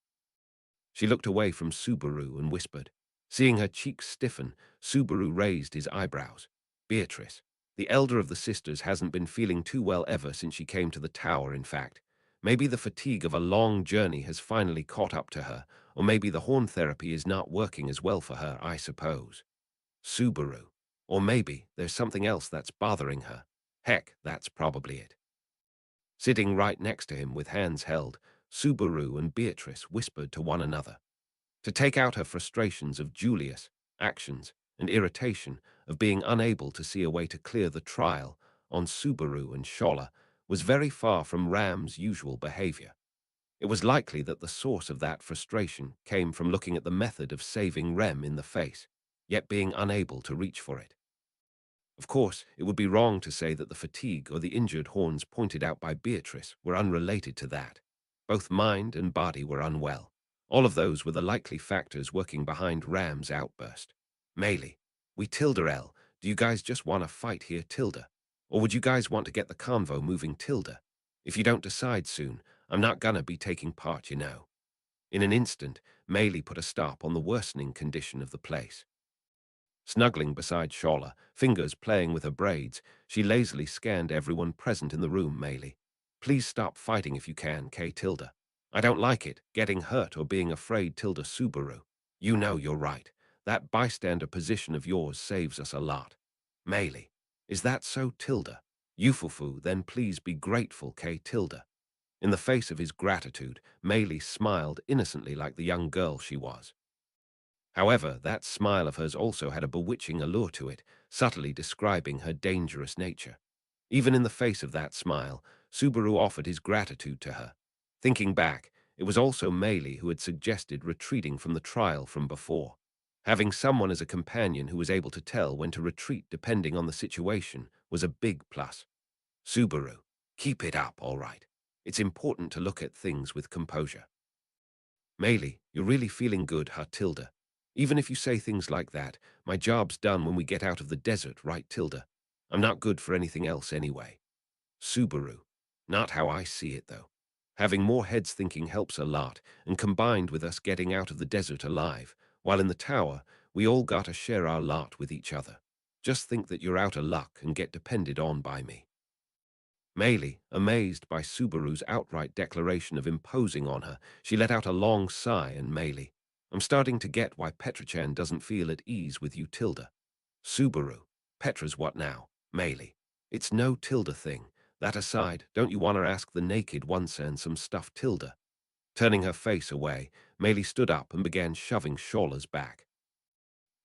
She looked away from Subaru and whispered. Seeing her cheeks stiffen, Subaru raised his eyebrows. Beatrice. The elder of the sisters hasn't been feeling too well ever since she came to the tower, in fact. Maybe the fatigue of a long journey has finally caught up to her, or maybe the horn therapy is not working as well for her, I suppose. Subaru. Or maybe there's something else that's bothering her. Heck, that's probably it. Sitting right next to him with hands held, Subaru and Beatrice whispered to one another. To take out her frustrations of Julius' actions and irritation of being unable to see a way to clear the trial on Subaru and Shola was very far from Ram's usual behavior. It was likely that the source of that frustration came from looking at the method of saving Rem in the face, yet being unable to reach for it. Of course, it would be wrong to say that the fatigue or the injured horns pointed out by Beatrice were unrelated to that. Both mind and body were unwell. All of those were the likely factors working behind Ram's outburst. Melee, we Tilda L. Do you guys just want to fight here, Tilda? Or would you guys want to get the convo moving, Tilda? If you don't decide soon, I'm not gonna be taking part, you know. In an instant, Melee put a stop on the worsening condition of the place. Snuggling beside Shola, fingers playing with her braids, she lazily scanned everyone present in the room. Melee, please stop fighting if you can, K Tilda. I don't like it, getting hurt or being afraid, Tilda Subaru. You know you're right. That bystander position of yours saves us a lot. Melee, is that so, Tilda? Yufufu, then please be grateful, K Tilda. In the face of his gratitude, Melee smiled innocently like the young girl she was. However, that smile of hers also had a bewitching allure to it, subtly describing her dangerous nature. Even in the face of that smile, Subaru offered his gratitude to her. Thinking back, it was also Meili who had suggested retreating from the trial from before. Having someone as a companion who was able to tell when to retreat depending on the situation was a big plus. Subaru, keep it up, all right. It's important to look at things with composure. Meili, you're really feeling good, huh, Tilda? Even if you say things like that, my job's done when we get out of the desert, right, Tilda? I'm not good for anything else anyway. Subaru. Not how I see it, though. Having more heads thinking helps a lot, and combined with us getting out of the desert alive, while in the tower, we all gotta share our lot with each other. Just think that you're out of luck and get depended on by me. Meili, amazed by Subaru's outright declaration of imposing on her, she let out a long sigh and Meili, I'm starting to get why Petra-chan doesn't feel at ease with you, Tilda. Subaru, Petra's what now? Meili, it's no Tilda thing. That aside, don't you want to ask the naked one-san some stuff, Tilda? Turning her face away, Meili stood up and began shoving Shola's back.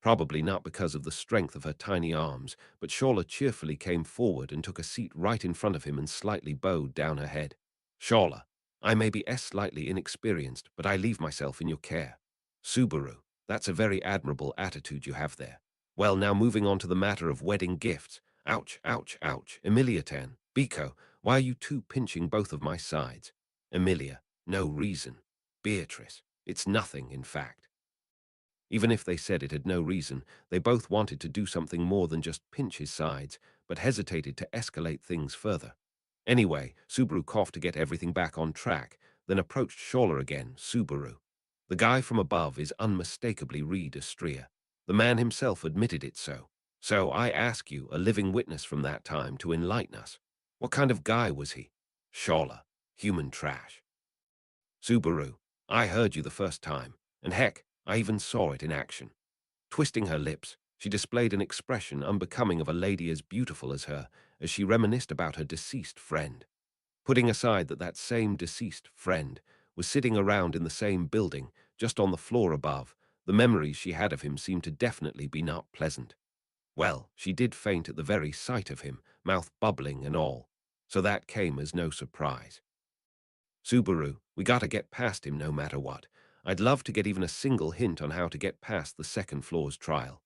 Probably not because of the strength of her tiny arms, but Shola cheerfully came forward and took a seat right in front of him and slightly bowed down her head. Shola, I may be slightly inexperienced, but I leave myself in your care. Subaru, that's a very admirable attitude you have there. Well, now moving on to the matter of wedding gifts. Ouch, ouch, ouch. Emilia-tan, Biko, why are you two pinching both of my sides? Emilia, no reason. Beatrice, it's nothing, in fact. Even if they said it had no reason, they both wanted to do something more than just pinch his sides, but hesitated to escalate things further. Anyway, Subaru coughed to get everything back on track, then approached Shola again. Subaru. The guy from above is unmistakably Reed Astria. The man himself admitted it so. So I ask you, a living witness from that time, to enlighten us. What kind of guy was he? Shola. Human trash. Subaru. I heard you the first time, and heck, I even saw it in action. Twisting her lips, she displayed an expression unbecoming of a lady as beautiful as her, as she reminisced about her deceased friend. Putting aside that that same deceased friend was sitting around in the same building, just on the floor above, the memories she had of him seemed to definitely be not pleasant. Well, she did faint at the very sight of him, mouth bubbling and all, so that came as no surprise. Subaru, we gotta get past him no matter what. I'd love to get even a single hint on how to get past the second floor's trial.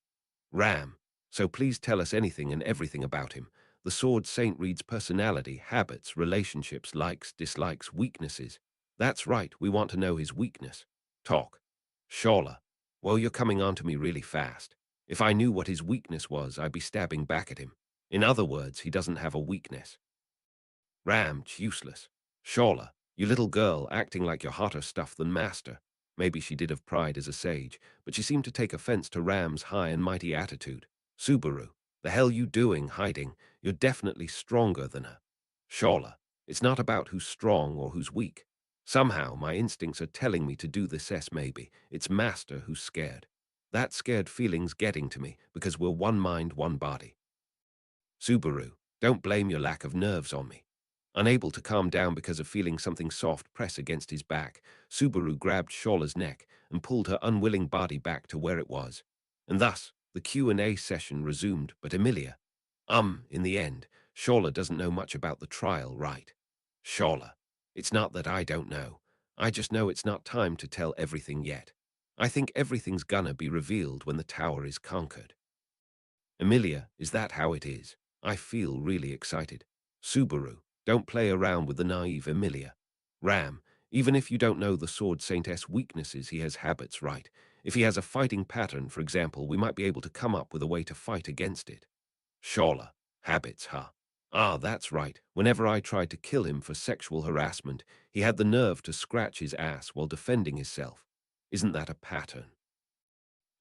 Ram, so please tell us anything and everything about him. The Sword Saint Reed's personality, habits, relationships, likes, dislikes, weaknesses. That's right, we want to know his weakness. Talk. Shola, well, you're coming on to me really fast. If I knew what his weakness was, I'd be stabbing back at him. In other words, he doesn't have a weakness. Ram, useless. Shola, you little girl, acting like you're hotter stuff than master. Maybe she did have pride as a sage, but she seemed to take offense to Ram's high and mighty attitude. Subaru, the hell you doing, hiding? You're definitely stronger than her. Shola, it's not about who's strong or who's weak. Somehow my instincts are telling me to do this maybe. It's master who's scared. That scared feeling's getting to me because we're one mind, one body. Subaru, don't blame your lack of nerves on me. Unable to calm down because of feeling something soft press against his back, Subaru grabbed Shola's neck and pulled her unwilling body back to where it was. And thus, the Q&A session resumed, but Emilia, in the end, Shola doesn't know much about the trial, right? Shola, it's not that I don't know. I just know it's not time to tell everything yet. I think everything's gonna be revealed when the tower is conquered. Emilia, is that how it is? I feel really excited. Subaru, don't play around with the naive Emilia. Ram, even if you don't know the Sword Saint's weaknesses, he has habits, right? If he has a fighting pattern, for example, we might be able to come up with a way to fight against it. Shola, habits, huh? Ah, that's right. Whenever I tried to kill him for sexual harassment, he had the nerve to scratch his ass while defending himself. Isn't that a pattern?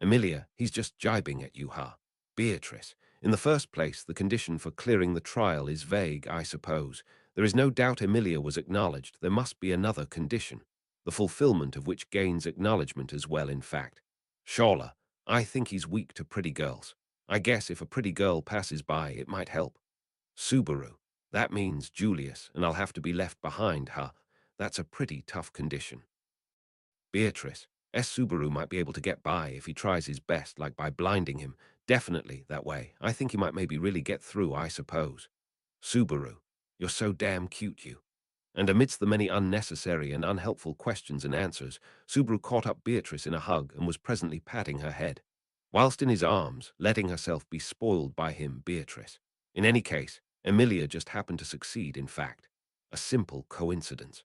Emilia, he's just jibing at you, huh? Beatrice, in the first place, the condition for clearing the trial is vague, I suppose. There is no doubt Emilia was acknowledged. There must be another condition, the fulfillment of which gains acknowledgement as well, in fact. Shola, I think he's weak to pretty girls. I guess if a pretty girl passes by, it might help. Subaru, that means Julius, and I'll have to be left behind, huh? That's a pretty tough condition. Beatrice, Subaru might be able to get by if he tries his best, like by blinding him. Definitely that way. I think he might maybe really get through, I suppose. Subaru, you're so damn cute, you. And amidst the many unnecessary and unhelpful questions and answers, Subaru caught up Beatrice in a hug and was presently patting her head, whilst in his arms, letting herself be spoiled by him, Beatrice. In any case, Emilia just happened to succeed, in fact. A simple coincidence.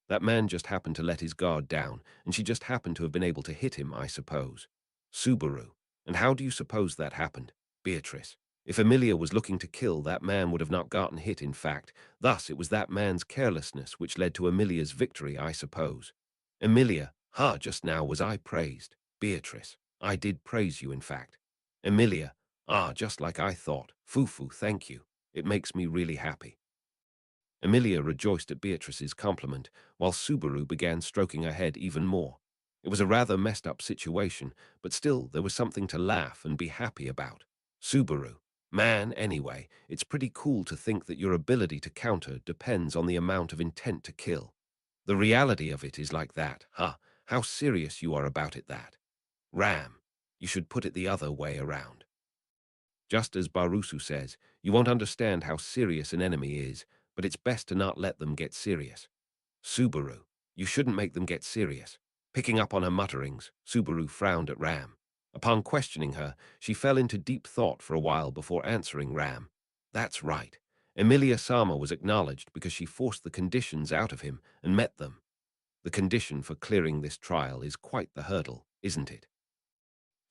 That man just happened to let his guard down, and she just happened to have been able to hit him, I suppose. Subaru. And how do you suppose that happened? Beatrice. If Emilia was looking to kill, that man would have not gotten hit, in fact. Thus, it was that man's carelessness which led to Emilia's victory, I suppose. Emilia, just now was I praised. Beatrice. I did praise you, in fact. Emilia. Just like I thought. Fufu, thank you. It makes me really happy. Emilia rejoiced at Beatrice's compliment, while Subaru began stroking her head even more. It was a rather messed up situation, but still there was something to laugh and be happy about. Subaru, man, anyway, it's pretty cool to think that your ability to counter depends on the amount of intent to kill. The reality of it is like that, huh? How serious you are about it, that. Ram, you should put it the other way around. Just as Barusu says, you won't understand how serious an enemy is, but it's best to not let them get serious. Subaru, you shouldn't make them get serious. Picking up on her mutterings, Subaru frowned at Ram. Upon questioning her, she fell into deep thought for a while before answering Ram. That's right. Emilia Sama was acknowledged because she forced the conditions out of him and met them. The condition for clearing this trial is quite the hurdle, isn't it?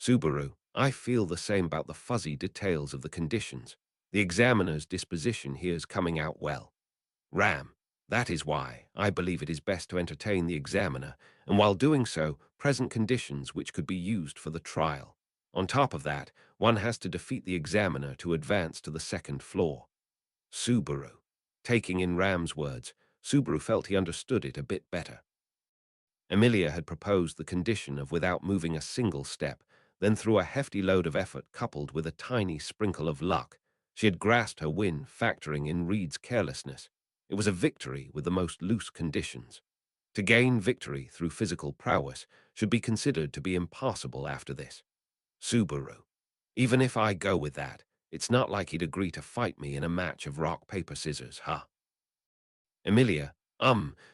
Subaru, I feel the same about the fuzzy details of the conditions. The examiner's disposition here is coming out well. Ram, that is why I believe it is best to entertain the examiner, and while doing so, present conditions which could be used for the trial. On top of that, one has to defeat the examiner to advance to the second floor. Subaru. Taking in Ram's words, Subaru felt he understood it a bit better. Emilia had proposed the condition of without moving a single step, then through a hefty load of effort coupled with a tiny sprinkle of luck, she had grasped her win, factoring in Reed's carelessness. It was a victory with the most loose conditions. To gain victory through physical prowess should be considered to be impossible after this. Subaru. Even if I go with that, it's not like he'd agree to fight me in a match of rock, paper, scissors, huh? Emilia,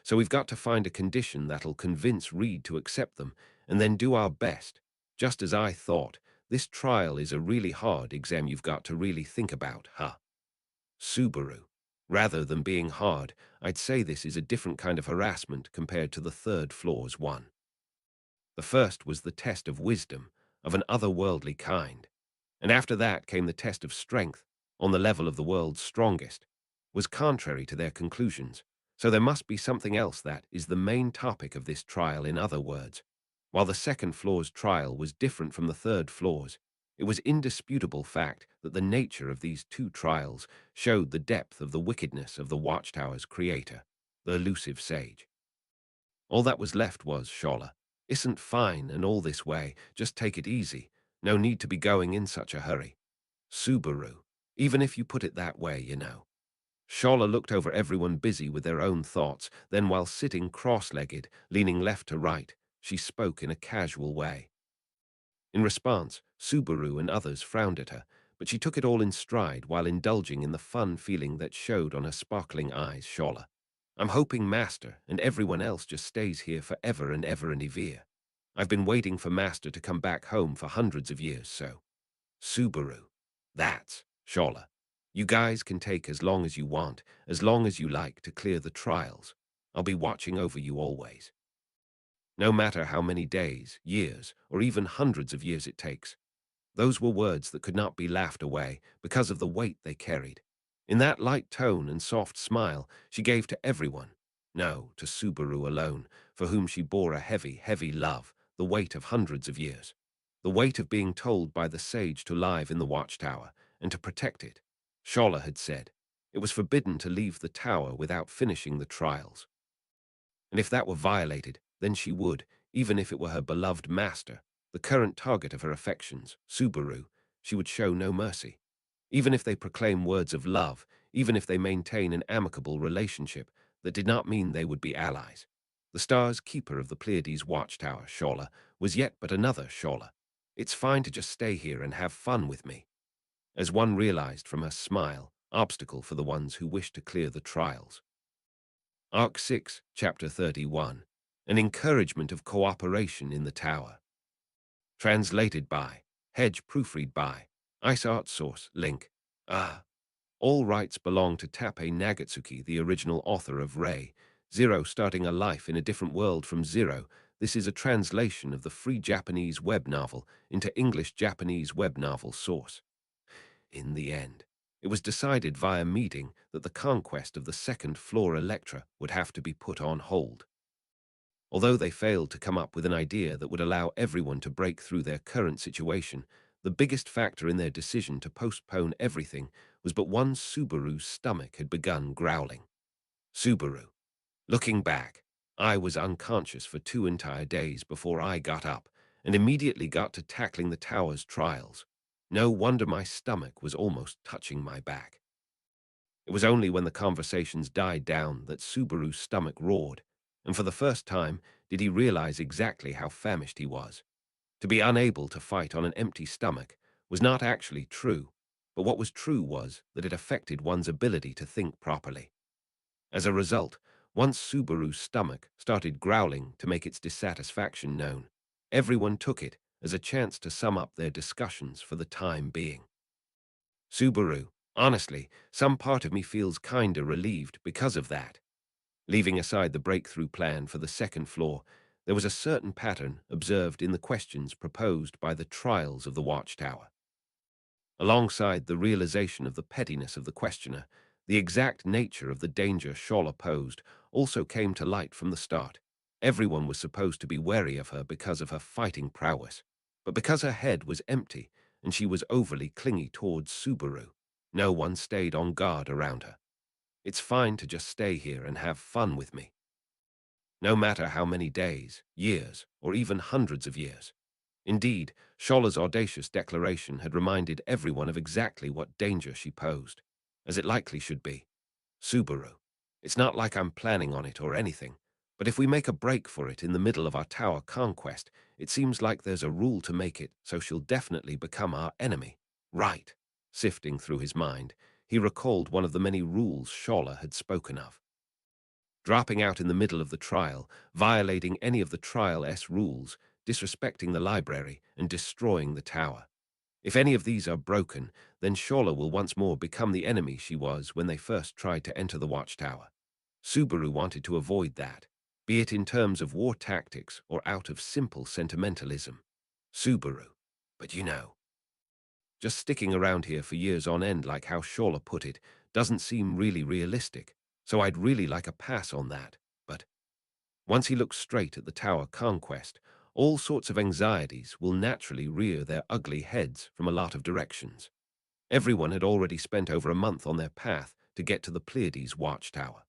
so we've got to find a condition that'll convince Reed to accept them, and then do our best. Just as I thought, this trial is a really hard exam you've got to really think about, huh? Subaru. Rather than being hard, I'd say this is a different kind of harassment compared to the third floor's one. The first was the test of wisdom, of an otherworldly kind. And after that came the test of strength, on the level of the world's strongest, was contrary to their conclusions. So there must be something else that is the main topic of this trial, in other words. While the second floor's trial was different from the third floor's, it was indisputable fact that the nature of these two trials showed the depth of the wickedness of the Watchtower's creator, the elusive sage. All that was left was, Shola, isn't fine and all this way, just take it easy. No need to be going in such a hurry. Subaru, even if you put it that way, you know. Shola looked over everyone busy with their own thoughts, then while sitting cross-legged, leaning left to right, she spoke in a casual way. In response, Subaru and others frowned at her, but she took it all in stride while indulging in the fun feeling that showed on her sparkling eyes. Shola, I'm hoping Master and everyone else just stays here forever and ever and ever. I've been waiting for Master to come back home for hundreds of years, so. Subaru. That's Shola. You guys can take as long as you want, as long as you like to clear the trials. I'll be watching over you always. No matter how many days, years, or even hundreds of years it takes. Those were words that could not be laughed away because of the weight they carried. In that light tone and soft smile she gave to everyone, no, to Subaru alone, for whom she bore a heavy, heavy love, the weight of hundreds of years. The weight of being told by the sage to live in the watchtower and to protect it. Shola had said it was forbidden to leave the tower without finishing the trials. And if that were violated, then she would, even if it were her beloved master, the current target of her affections, Subaru, she would show no mercy. Even if they proclaim words of love, even if they maintain an amicable relationship, that did not mean they would be allies. The star's keeper of the Pleiades watchtower, Shola, was yet but another Shola. It's fine to just stay here and have fun with me. As one realized from her smile, obstacle for the ones who wish to clear the trials. Arc 6, Chapter 31. An encouragement of cooperation in the tower. Translated by, Hedge proofread by, Ice Art Source, link. All rights belong to TAPPEI Nagatsuki, the original author of Ray. Zero starting a life in a different world from Zero. This is a translation of the free Japanese web novel into English-Japanese web novel source. In the end, it was decided via meeting that the conquest of the second floor Electra would have to be put on hold. Although they failed to come up with an idea that would allow everyone to break through their current situation, the biggest factor in their decision to postpone everything was but one: Subaru's stomach had begun growling. Subaru. Looking back, I was unconscious for 2 entire days before I got up and immediately got to tackling the tower's trials. No wonder my stomach was almost touching my back. It was only when the conversations died down that Subaru's stomach roared, and for the first time did he realize exactly how famished he was. To be unable to fight on an empty stomach was not actually true, but what was true was that it affected one's ability to think properly. As a result, once Subaru's stomach started growling to make its dissatisfaction known, everyone took it as a chance to sum up their discussions for the time being. Subaru, honestly, some part of me feels kinda relieved because of that. Leaving aside the breakthrough plan for the second floor, there was a certain pattern observed in the questions proposed by the trials of the watchtower. Alongside the realization of the pettiness of the questioner, the exact nature of the danger Shola posed also came to light from the start. Everyone was supposed to be wary of her because of her fighting prowess, but because her head was empty and she was overly clingy towards Subaru, no one stayed on guard around her. It's fine to just stay here and have fun with me. No matter how many days, years, or even hundreds of years. Indeed, Shola's audacious declaration had reminded everyone of exactly what danger she posed, as it likely should be. Subaru. It's not like I'm planning on it or anything, but if we make a break for it in the middle of our tower conquest, it seems like there's a rule to make it, so she'll definitely become our enemy. Right. Sifting through his mind, he recalled one of the many rules Shola had spoken of. Dropping out in the middle of the trial, violating any of the Trial-S rules, disrespecting the library, and destroying the tower. If any of these are broken, then Shola will once more become the enemy she was when they first tried to enter the watchtower. Subaru wanted to avoid that, be it in terms of war tactics or out of simple sentimentalism. Subaru. But you know, just sticking around here for years on end like how Shola put it doesn't seem really realistic, so I'd really like a pass on that, but once he looks straight at the tower conquest, all sorts of anxieties will naturally rear their ugly heads from a lot of directions. Everyone had already spent over a month on their path to get to the Pleiades watchtower.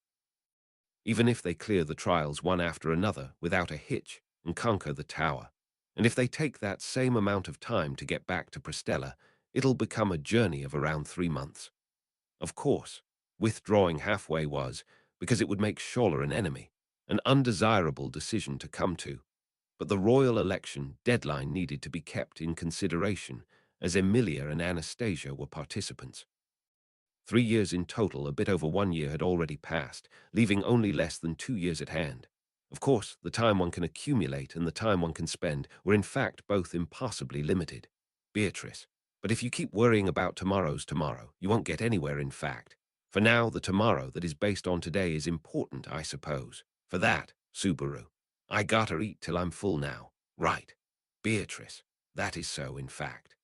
Even if they clear the trials one after another without a hitch and conquer the tower, and if they take that same amount of time to get back to Prestella, it'll become a journey of around 3 months. Of course, Withdrawing halfway was, because it would make Shola an enemy, an undesirable decision to come to. But the royal election deadline needed to be kept in consideration, as Emilia and Anastasia were participants. 3 years in total, a bit over 1 year had already passed, leaving only less than 2 years at hand. Of course, the time one can accumulate and the time one can spend were in fact both impossibly limited. Beatrice, but if you keep worrying about tomorrow's tomorrow, you won't get anywhere in fact. For now, the tomorrow that is based on today is important, I suppose. For that, Subaru, I gotta eat till I'm full now. Right. Beatrice, that is so, in fact.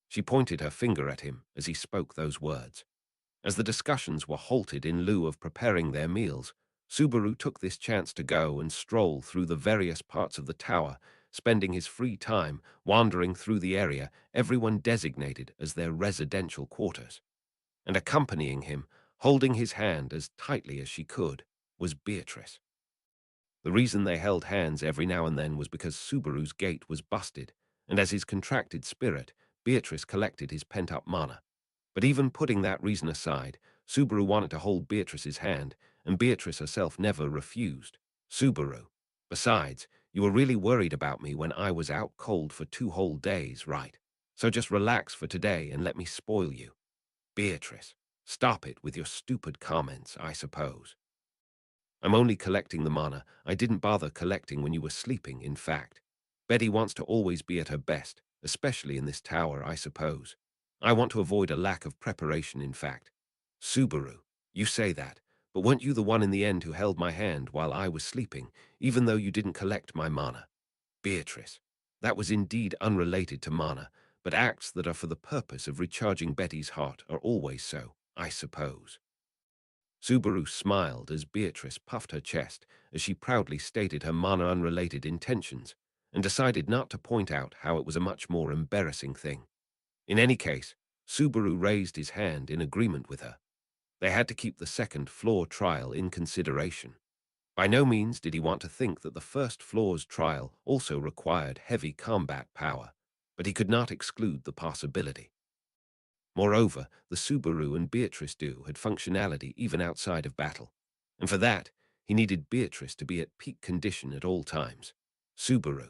She pointed her finger at him as he spoke those words. As the discussions were halted in lieu of preparing their meals, Subaru took this chance to go and stroll through the various parts of the tower, spending his free time wandering through the area everyone designated as their residential quarters. And accompanying him, holding his hand as tightly as she could, was Beatrice. The reason they held hands every now and then was because Subaru's gait was busted, and as his contracted spirit, Beatrice collected his pent-up mana. But even putting that reason aside, Subaru wanted to hold Beatrice's hand, and Beatrice herself never refused. Subaru, besides, you were really worried about me when I was out cold for 2 whole days, right? So just relax for today and let me spoil you. Beatrice, stop it with your stupid comments, I suppose. I'm only collecting the mana I didn't bother collecting when you were sleeping, in fact. Betty wants to always be at her best, especially in this tower, I suppose. I want to avoid a lack of preparation, in fact. Subaru, you say that, but weren't you the one in the end who held my hand while I was sleeping, even though you didn't collect my mana? Beatrice, that was indeed unrelated to mana, but acts that are for the purpose of recharging Betty's heart are always so, I suppose. Subaru smiled as Beatrice puffed her chest as she proudly stated her mana-unrelated intentions and decided not to point out how it was a much more embarrassing thing. In any case, Subaru raised his hand in agreement with her. They had to keep the second floor trial in consideration. By no means did he want to think that the first floor's trial also required heavy combat power, but he could not exclude the possibility. Moreover, the Subaru and Beatrice do had functionality even outside of battle, and for that, he needed Beatrice to be at peak condition at all times. Subaru,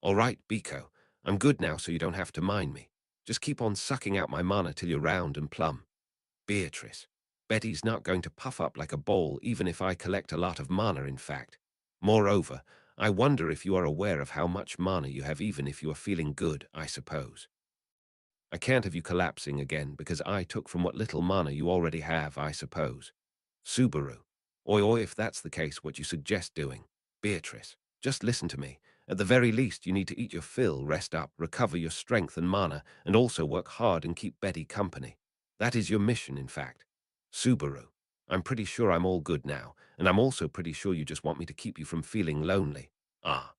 all right, Biko, I'm good now so you don't have to mind me. Just keep on sucking out my mana till you're round and plumb. Beatrice, Betty's not going to puff up like a ball even if I collect a lot of mana, in fact. Moreover, I wonder if you are aware of how much mana you have even if you are feeling good, I suppose. I can't have you collapsing again because I took from what little mana you already have, I suppose. Subaru. Oi, if that's the case, what you suggest doing? Beatrice, just listen to me. At the very least, you need to eat your fill, rest up, recover your strength and mana, and also work hard and keep Betty company. That is your mission, in fact. Subaru. I'm pretty sure I'm all good now, and I'm also pretty sure you just want me to keep you from feeling lonely. Ah.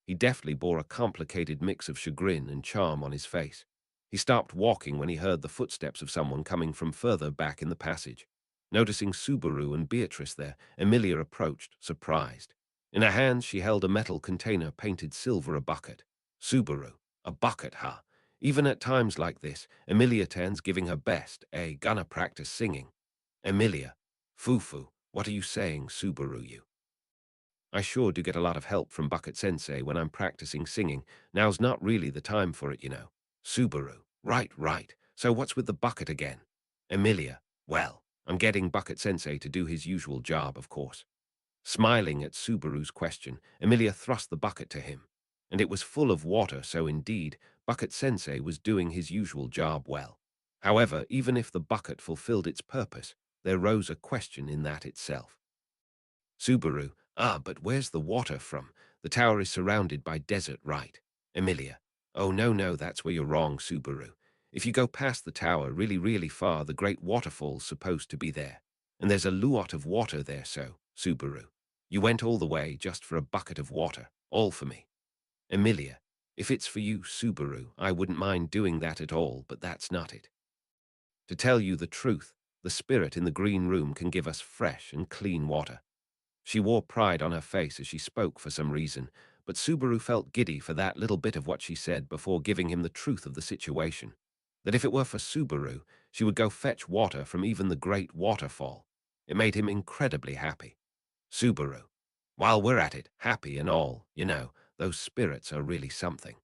He deftly bore a complicated mix of chagrin and charm on his face. He stopped walking when he heard the footsteps of someone coming from further back in the passage. Noticing Subaru and Beatrice there, Emilia approached, surprised. In her hands she held a metal container painted silver, a bucket. Subaru, a bucket, huh? Even at times like this, Emilia turns giving her best, gonna practice singing. Emilia, Fufu, what are you saying, Subaru, you? I sure do get a lot of help from Bucket Sensei when I'm practicing singing. Now's not really the time for it, you know. Subaru. Right. So what's with the bucket again? Emilia. Well, I'm getting Bucket Sensei to do his usual job, of course. Smiling at Subaru's question, Emilia thrust the bucket to him. And it was full of water, so indeed, Bucket Sensei was doing his usual job well. However, even if the bucket fulfilled its purpose, there rose a question in that itself. Subaru, but where's the water from? The tower is surrounded by desert, right? Emilia, oh no, that's where you're wrong, Subaru. If you go past the tower really far, the great waterfall's supposed to be there. And there's a lot of water there, so, Subaru. You went all the way just for a bucket of water, all for me. Emilia, if it's for you, Subaru, I wouldn't mind doing that at all, but that's not it. To tell you the truth, the spirit in the green room can give us fresh and clean water. She wore pride on her face as she spoke for some reason, but Subaru felt giddy for that little bit of what she said before giving him the truth of the situation. that if it were for Subaru, she would go fetch water from even the great waterfall. It made him incredibly happy. Subaru. While we're at it, happy and all, those spirits are really something.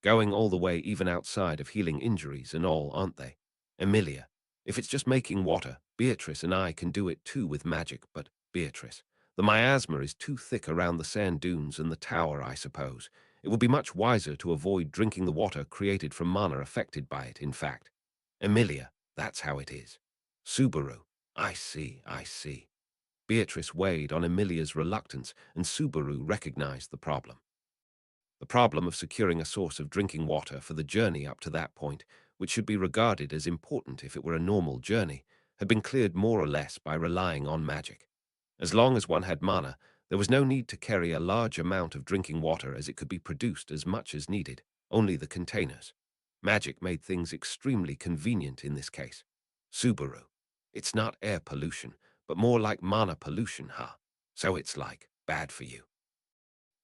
Going all the way even outside of healing injuries and all, aren't they? Emilia. If it's just making water, Beatrice and I can do it too with magic, but Beatrice, the miasma is too thick around the sand dunes and the tower, I suppose. It would be much wiser to avoid drinking the water created from mana affected by it, in fact. Emilia, that's how it is. Subaru. I see, I see. Beatrice weighed on Emilia's reluctance, and Subaru recognized the problem. The problem of securing a source of drinking water for the journey up to that point, which should be regarded as important if it were a normal journey, had been cleared more or less by relying on magic. As long as one had mana, there was no need to carry a large amount of drinking water as it could be produced as much as needed, only the containers. Magic made things extremely convenient in this case. Subaru. It's not air pollution, but more like mana pollution, huh? So it's like, bad for you.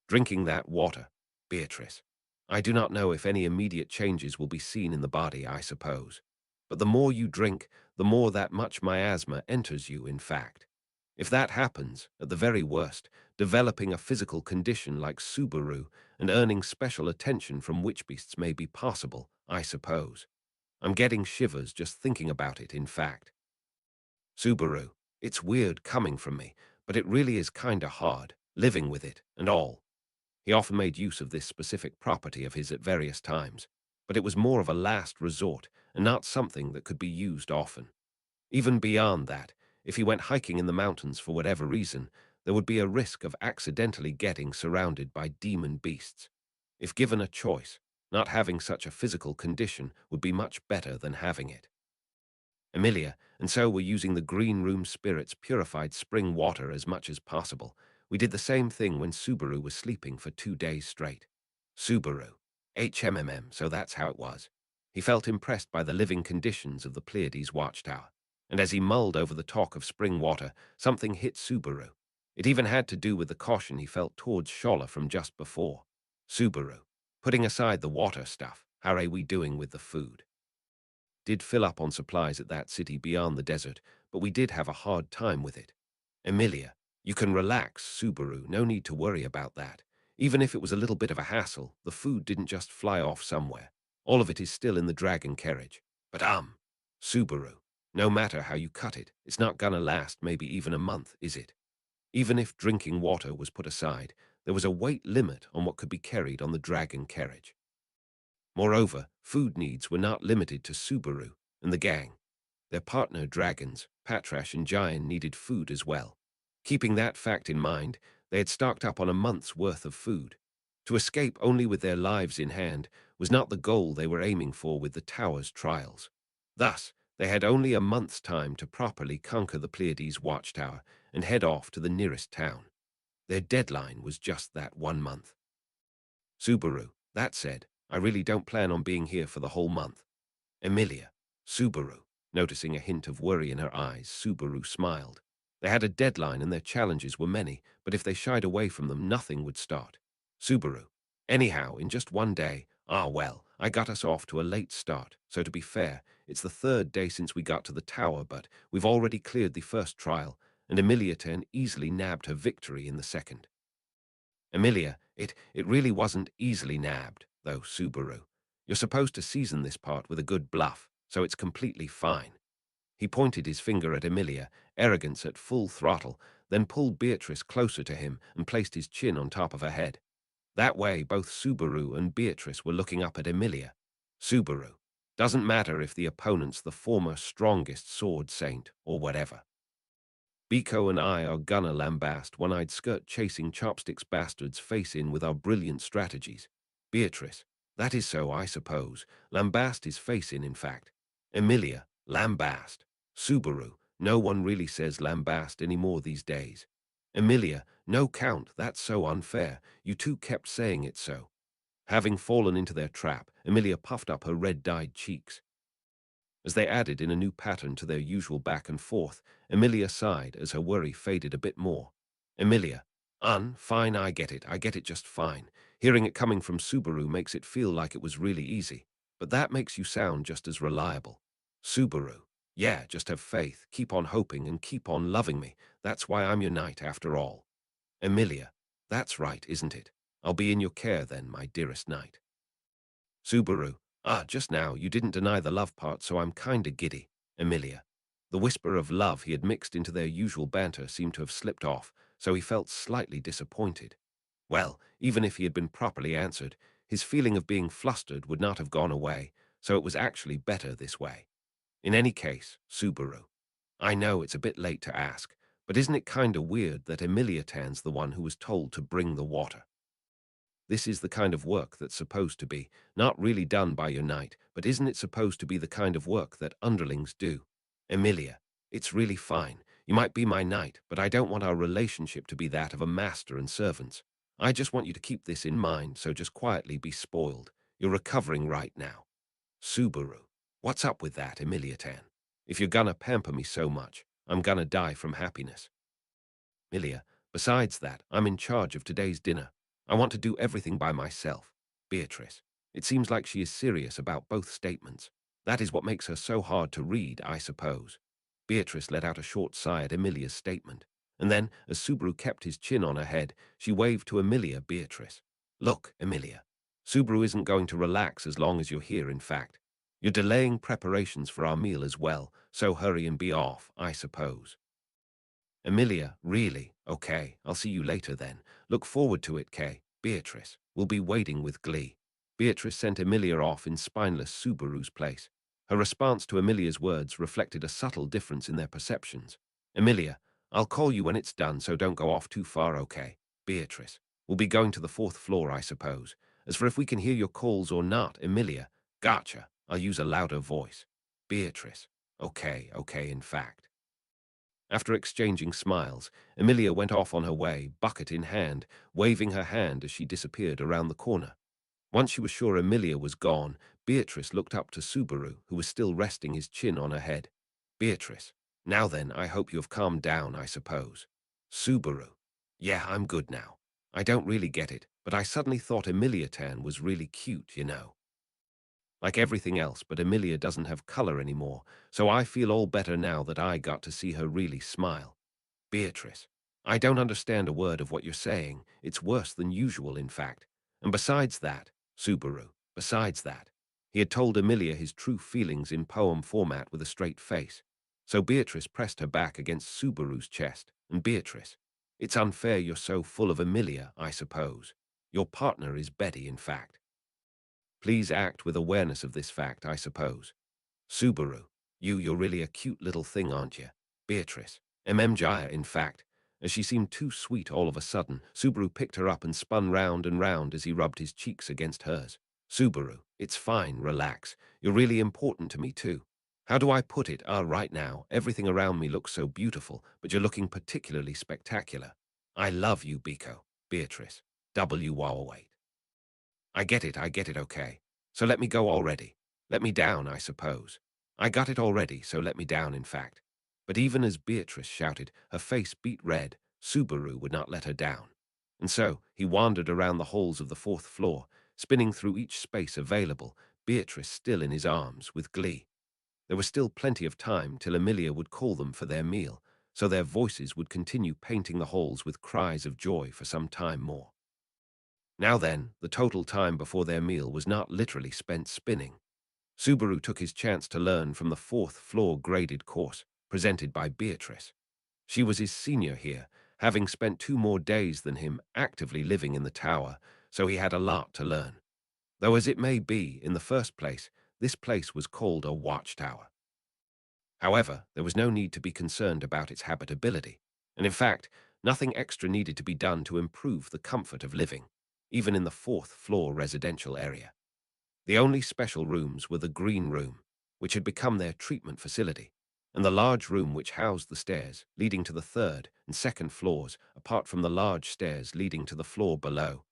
Drinking that water, Beatrice. I do not know if any immediate changes will be seen in the body, I suppose. But the more you drink, the more that much miasma enters you, in fact. If that happens, at the very worst, developing a physical condition like Subaru and earning special attention from witch beasts may be possible, I suppose. I'm getting shivers just thinking about it, in fact. Subaru, it's weird coming from me, but it really is kinda hard, living with it and all. He often made use of this specific property of his at various times, but it was more of a last resort and not something that could be used often. Even beyond that, if he went hiking in the mountains for whatever reason, there would be a risk of accidentally getting surrounded by demon beasts. If given a choice, not having such a physical condition would be much better than having it. Emilia, and so we're using the green room spirit's purified spring water as much as possible. We did the same thing when Subaru was sleeping for 2 days straight. Subaru. So that's how it was. He felt impressed by the living conditions of the Pleiades watchtower. And as he mulled over the talk of spring water, something hit Subaru. It even had to do with the caution he felt towards Shola from just before. Subaru. Putting aside the water stuff, how are we doing with the food? Did fill up on supplies at that city beyond the desert, but we did have a hard time with it. Emilia, you can relax, Subaru, no need to worry about that. Even if it was a little bit of a hassle, the food didn't just fly off somewhere. All of it is still in the dragon carriage. But Subaru, no matter how you cut it, it's not gonna last maybe even a month, is it? Even if drinking water was put aside, there was a weight limit on what could be carried on the dragon carriage. Moreover, food needs were not limited to Subaru and the gang. Their partner dragons, Patrash and Giant, needed food as well. Keeping that fact in mind, they had stocked up on a month's worth of food. To escape only with their lives in hand was not the goal they were aiming for with the tower's trials. Thus, they had only a month's time to properly conquer the Pleiades watchtower and head off to the nearest town. Their deadline was just that 1 month. Subaru, that said, I really don't plan on being here for the whole month. Emilia, Subaru. Noticing a hint of worry in her eyes, Subaru smiled. They had a deadline and their challenges were many, but if they shied away from them, nothing would start. Subaru. Anyhow, in just 1 day, well, I got us off to a late start, so to be fair, it's the 3rd day since we got to the tower, but we've already cleared the first trial, and Emilia easily nabbed her victory in the second. Emilia, it really wasn't easily nabbed, though, Subaru. You're supposed to season this part with a good bluff, so it's completely fine. He pointed his finger at Emilia, arrogance at full throttle, then pulled Beatrice closer to him and placed his chin on top of her head. That way, both Subaru and Beatrice were looking up at Emilia. Subaru. Doesn't matter if the opponent's the former strongest sword saint or whatever. Biko and I are gonna lambast one-eyed skirt chasing chopsticks bastards face in with our brilliant strategies. Beatrice. That is so, I suppose. Lambast is face in fact. Emilia. Lambast. Subaru. No one really says lambast anymore these days. Emilia. No count, that's so unfair. You two kept saying it so. Having fallen into their trap, Emilia puffed up her red-dyed cheeks. As they added in a new pattern to their usual back and forth, Emilia sighed as her worry faded a bit more. Emilia. Fine, I get it just fine. Hearing it coming from Subaru makes it feel like it was really easy. but that makes you sound just as reliable. Subaru. Yeah, just have faith, keep on hoping, and keep on loving me. That's why I'm your knight after all. Emilia. That's right, isn't it? I'll be in your care then, my dearest knight. Subaru. Ah, just now, you didn't deny the love part, so I'm kinda giddy. Emilia. The whisper of love he had mixed into their usual banter seemed to have slipped off, so he felt slightly disappointed. Well, even if he had been properly answered, his feeling of being flustered would not have gone away, so it was actually better this way. In any case, Subaru. I know it's a bit late to ask, but isn't it kinda weird that Emilia Tan's the one who was told to bring the water? This is the kind of work that's supposed to be, not really done by your knight, but isn't it supposed to be the kind of work that underlings do? Emilia, it's really fine. You might be my knight, but I don't want our relationship to be that of a master and servants. I just want you to keep this in mind, so just quietly be spoiled. You're recovering right now. Subaru. What's up with that, Emilia Tan? If you're gonna pamper me so much, I'm gonna die from happiness. Milia, besides that, I'm in charge of today's dinner. I want to do everything by myself. Beatrice. It seems like she is serious about both statements. That is what makes her so hard to read, I suppose. Beatrice let out a short sigh at Emilia's statement. And then, as Subaru kept his chin on her head, she waved to Emilia Beatrice. Look, Emilia. Subaru isn't going to relax as long as you're here, in fact. You're delaying preparations for our meal as well, so hurry and be off, I suppose. Emilia, really? Okay, I'll see you later then. Look forward to it, Kay. Beatrice will be waiting with glee. Beatrice sent Emilia off in spineless Subaru's place. Her response to Emilia's words reflected a subtle difference in their perceptions. Emilia, I'll call you when it's done, so don't go off too far, okay? Beatrice, we'll be going to the fourth floor, I suppose. As for if we can hear your calls or not, Emilia, gotcha. I'll use a louder voice. Beatrice, okay, in fact. After exchanging smiles, Emilia went off on her way, bucket in hand, waving her hand as she disappeared around the corner. Once she was sure Emilia was gone, Beatrice looked up to Subaru, who was still resting his chin on her head. Beatrice, now then, I hope you have calmed down, I suppose. Subaru, yeah, I'm good now. I don't really get it, but I suddenly thought Emilia Tan was really cute, you know. Like everything else, but Emilia doesn't have color anymore, so I feel all better now that I got to see her really smile. Beatrice, I don't understand a word of what you're saying. It's worse than usual, in fact. And besides that, Subaru, besides that, he had told Emilia his true feelings in poem format with a straight face. So Beatrice pressed her back against Subaru's chest. And Beatrice, it's unfair you're so full of Emilia, I suppose. Your partner is Betty, in fact. Please act with awareness of this fact, I suppose. Subaru, you're really a cute little thing, aren't you? Beatrice, Jaya, in fact. As she seemed too sweet all of a sudden, Subaru picked her up and spun round and round as he rubbed his cheeks against hers. Subaru, it's fine, relax. You're really important to me too. How do I put it? Right now, everything around me looks so beautiful, but you're looking particularly spectacular. I love you, Biko. Beatrice. Wait. I get it, okay. So let me go already. Let me down, I suppose. I got it already, so let me down, in fact. But even as Beatrice shouted, her face beat red, Subaru would not let her down. And so he wandered around the halls of the fourth floor, spinning through each space available, Beatrice still in his arms, with glee. There was still plenty of time till Emilia would call them for their meal, so their voices would continue painting the halls with cries of joy for some time more. Now then, the total time before their meal was not literally spent spinning. Subaru took his chance to learn from the fourth floor graded course, presented by Beatrice. She was his senior here, having spent 2 more days than him actively living in the tower, so he had a lot to learn. Though as it may be, in the first place, this place was called a watchtower. However, there was no need to be concerned about its habitability, and in fact, nothing extra needed to be done to improve the comfort of living, even in the fourth floor residential area. The only special rooms were the green room, which had become their treatment facility, and the large room which housed the stairs leading to the third and second floors, apart from the large stairs leading to the floor below.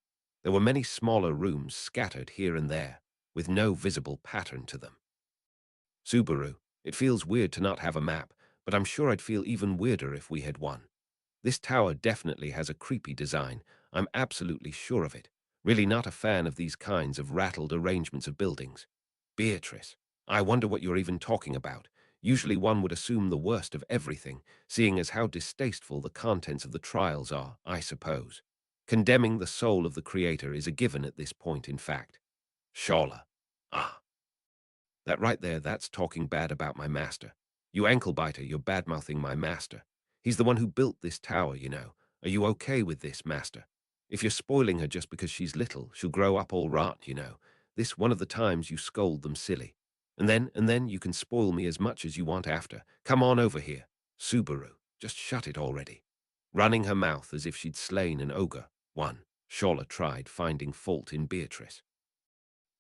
There were many smaller rooms scattered here and there, with no visible pattern to them. Subaru, it feels weird to not have a map, but I'm sure I'd feel even weirder if we had one. This tower definitely has a creepy design, I'm absolutely sure of it. Really not a fan of these kinds of rattled arrangements of buildings. Beatrice, I wonder what you're even talking about. Usually one would assume the worst of everything, seeing as how distasteful the contents of the trials are, I suppose. Condemning the soul of the Creator is a given at this point, in fact. Shala. Ah, that right there, that's talking bad about my master. You ankle-biter, you're bad-mouthing my master. He's the one who built this tower, you know. Are you okay with this, master? If you're spoiling her just because she's little, she'll grow up all rot, you know. This one of the times you scold them silly. And then you can spoil me as much as you want after. Come on over here. Subaru, just shut it already. Running her mouth as if she'd slain an ogre. One. Shala tried finding fault in Beatrice.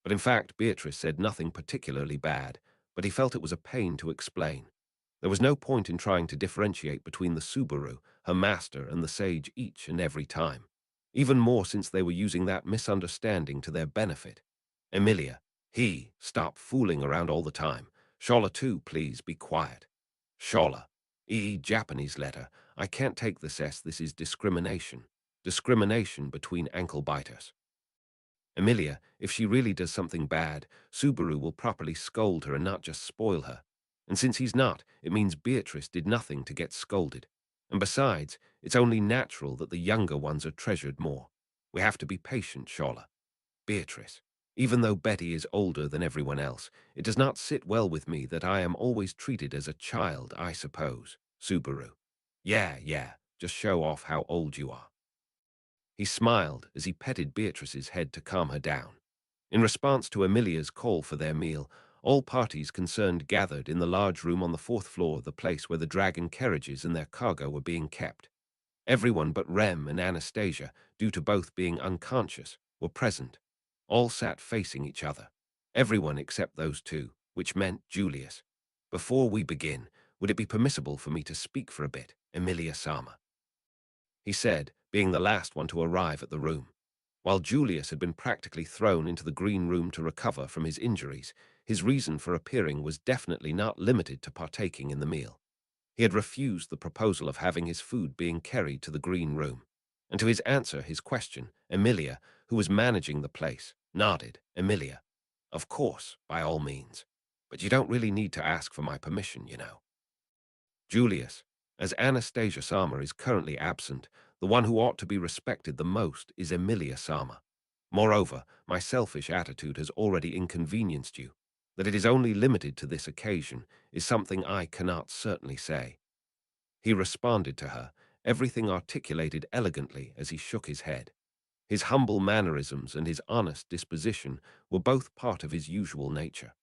But in fact, Beatrice said nothing particularly bad, but he felt it was a pain to explain. There was no point in trying to differentiate between the Subaru, her master, and the sage each and every time. Even more since they were using that misunderstanding to their benefit. Emilia, stop fooling around all the time. Shala too, please, be quiet. Shala, Japanese letter. I can't take this as this is discrimination. Discrimination between ankle biters. Emilia, if she really does something bad, Subaru will properly scold her and not just spoil her. And since he's not, it means Beatrice did nothing to get scolded. And besides, it's only natural that the younger ones are treasured more. We have to be patient, Shala. Beatrice, even though Betty is older than everyone else, it does not sit well with me that I am always treated as a child, I suppose. Subaru. Yeah, just show off how old you are. He smiled as he petted Beatrice's head to calm her down. In response to Emilia's call for their meal, all parties concerned gathered in the large room on the fourth floor, the place where the dragon carriages and their cargo were being kept. Everyone but Rem and Anastasia, due to both being unconscious, were present. All sat facing each other. Everyone except those two, which meant Julius. Before we begin, would it be permissible for me to speak for a bit, Emilia-sama? He said, being the last one to arrive at the room. While Julius had been practically thrown into the green room to recover from his injuries, his reason for appearing was definitely not limited to partaking in the meal. He had refused the proposal of having his food being carried to the green room. And to his answer his question, Emilia, who was managing the place, nodded. Emilia, of course, by all means. But you don't really need to ask for my permission, you know. Julius, as Anastasia Sama is currently absent, the one who ought to be respected the most is Emilia Sama. Moreover, my selfish attitude has already inconvenienced you. That it is only limited to this occasion is something I cannot certainly say. He responded to her, everything articulated elegantly as he shook his head. His humble mannerisms and his honest disposition were both part of his usual nature.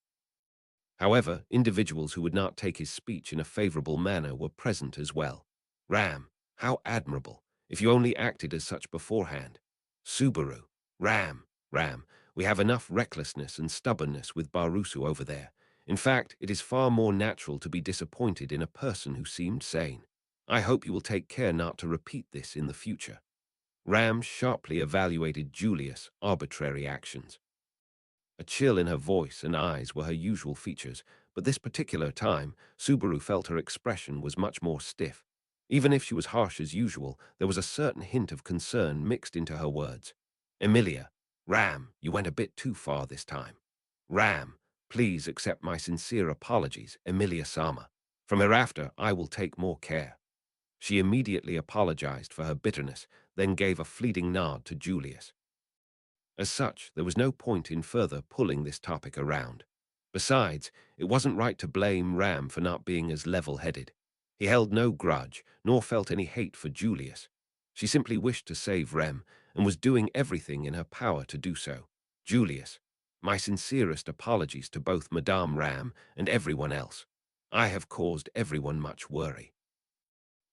However, individuals who would not take his speech in a favorable manner were present as well. Ram, how admirable, if you only acted as such beforehand. Subaru, Ram, we have enough recklessness and stubbornness with Barusu over there. In fact, it is far more natural to be disappointed in a person who seemed sane. I hope you will take care not to repeat this in the future. Ram sharply evaluated Julius' arbitrary actions. A chill in her voice and eyes were her usual features, but this particular time, Subaru felt her expression was much more stiff. Even if she was harsh as usual, there was a certain hint of concern mixed into her words. Emilia, Ram, you went a bit too far this time. Ram, please accept my sincere apologies, Emilia-sama. From hereafter, I will take more care. She immediately apologized for her bitterness, then gave a fleeting nod to Julius. As such, there was no point in further pulling this topic around. Besides, it wasn't right to blame Ram for not being as level-headed. He held no grudge, nor felt any hate for Julius. She simply wished to save Rem, and was doing everything in her power to do so. Julius, my sincerest apologies to both Madame Ram and everyone else. I have caused everyone much worry.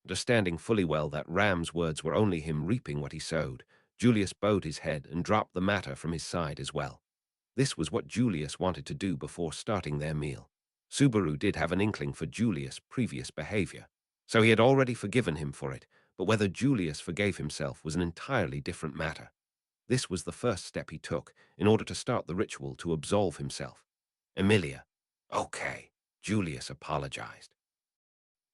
Understanding fully well that Ram's words were only him reaping what he sowed, Julius bowed his head and dropped the matter from his side as well. This was what Julius wanted to do before starting their meal. Subaru did have an inkling for Julius' previous behavior, so he had already forgiven him for it, but whether Julius forgave himself was an entirely different matter. This was the first step he took in order to start the ritual to absolve himself. Emilia. Okay, Julius apologized.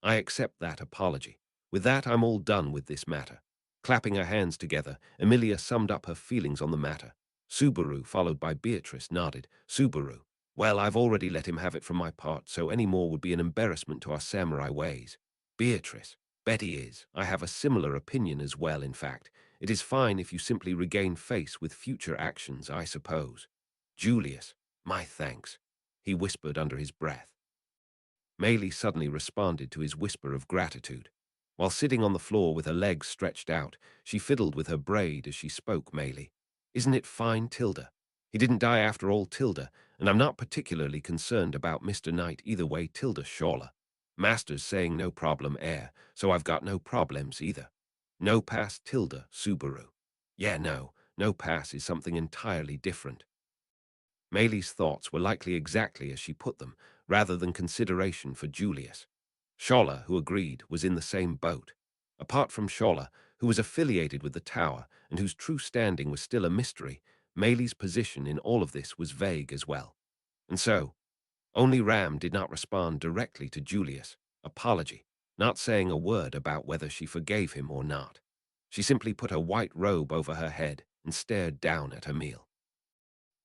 I accept that apology. With that, I'm all done with this matter. Clapping her hands together, Emilia summed up her feelings on the matter. Subaru, followed by Beatrice, nodded. Subaru, Well, I've already let him have it from my part, so any more would be an embarrassment to our samurai ways. Beatrice, Betty is. I have a similar opinion as well, in fact. It is fine if you simply regain face with future actions, I suppose. Julius, my thanks, he whispered under his breath. Maylie suddenly responded to his whisper of gratitude. While sitting on the floor with her legs stretched out, she fiddled with her braid as she spoke. Maylie, isn't it fine, Tilda? He didn't die after all, Tilda, and I'm not particularly concerned about Mr. Knight either way, Tilda Shawler. Master's saying no problem air, so I've got no problems either. No pass, Tilda, Subaru. Yeah, no pass is something entirely different. Maylie's thoughts were likely exactly as she put them, rather than consideration for Julius. Scholler, who agreed, was in the same boat. Apart from Scholler, who was affiliated with the tower and whose true standing was still a mystery, Maylie's position in all of this was vague as well. And so, only Ram did not respond directly to Julius' apology, not saying a word about whether she forgave him or not. She simply put her white robe over her head and stared down at her meal.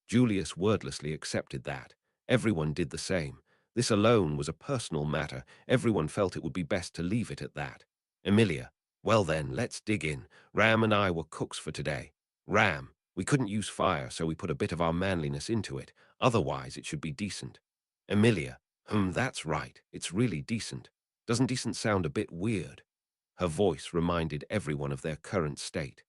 Julius wordlessly accepted that. Everyone did the same. This alone was a personal matter. Everyone felt it would be best to leave it at that. Emilia, well then, let's dig in. Ram and I were cooks for today. Ram, we couldn't use fire, so we put a bit of our manliness into it. Otherwise, it should be decent. Emilia, that's right. It's really decent. Doesn't decent sound a bit weird? Her voice reminded everyone of their current state.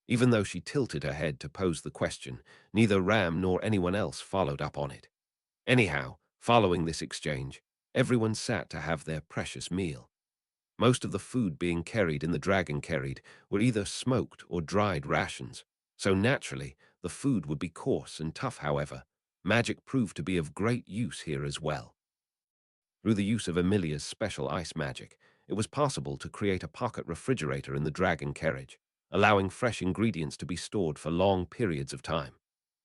Even though she tilted her head to pose the question, neither Ram nor anyone else followed up on it. Anyhow, following this exchange, everyone sat to have their precious meal. Most of the food being carried in the dragon carried were either smoked or dried rations, so naturally the food would be coarse and tough. However, magic proved to be of great use here as well. Through the use of Emilia's special ice magic, it was possible to create a pocket refrigerator in the dragon carriage, allowing fresh ingredients to be stored for long periods of time.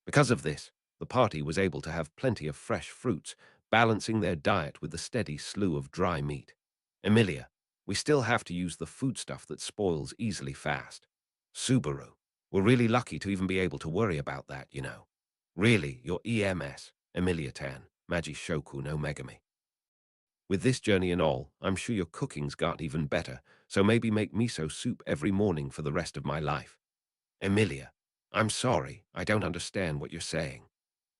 Because of this, the party was able to have plenty of fresh fruits, balancing their diet with the steady slew of dry meat. Emilia, we still have to use the foodstuff that spoils easily fast. Subaru, we're really lucky to even be able to worry about that, you know. Really, your EMS, Emilia-tan, Magi Shoku no Megami. With this journey and all, I'm sure your cooking's got even better, so maybe make miso soup every morning for the rest of my life. Emilia, I'm sorry, I don't understand what you're saying.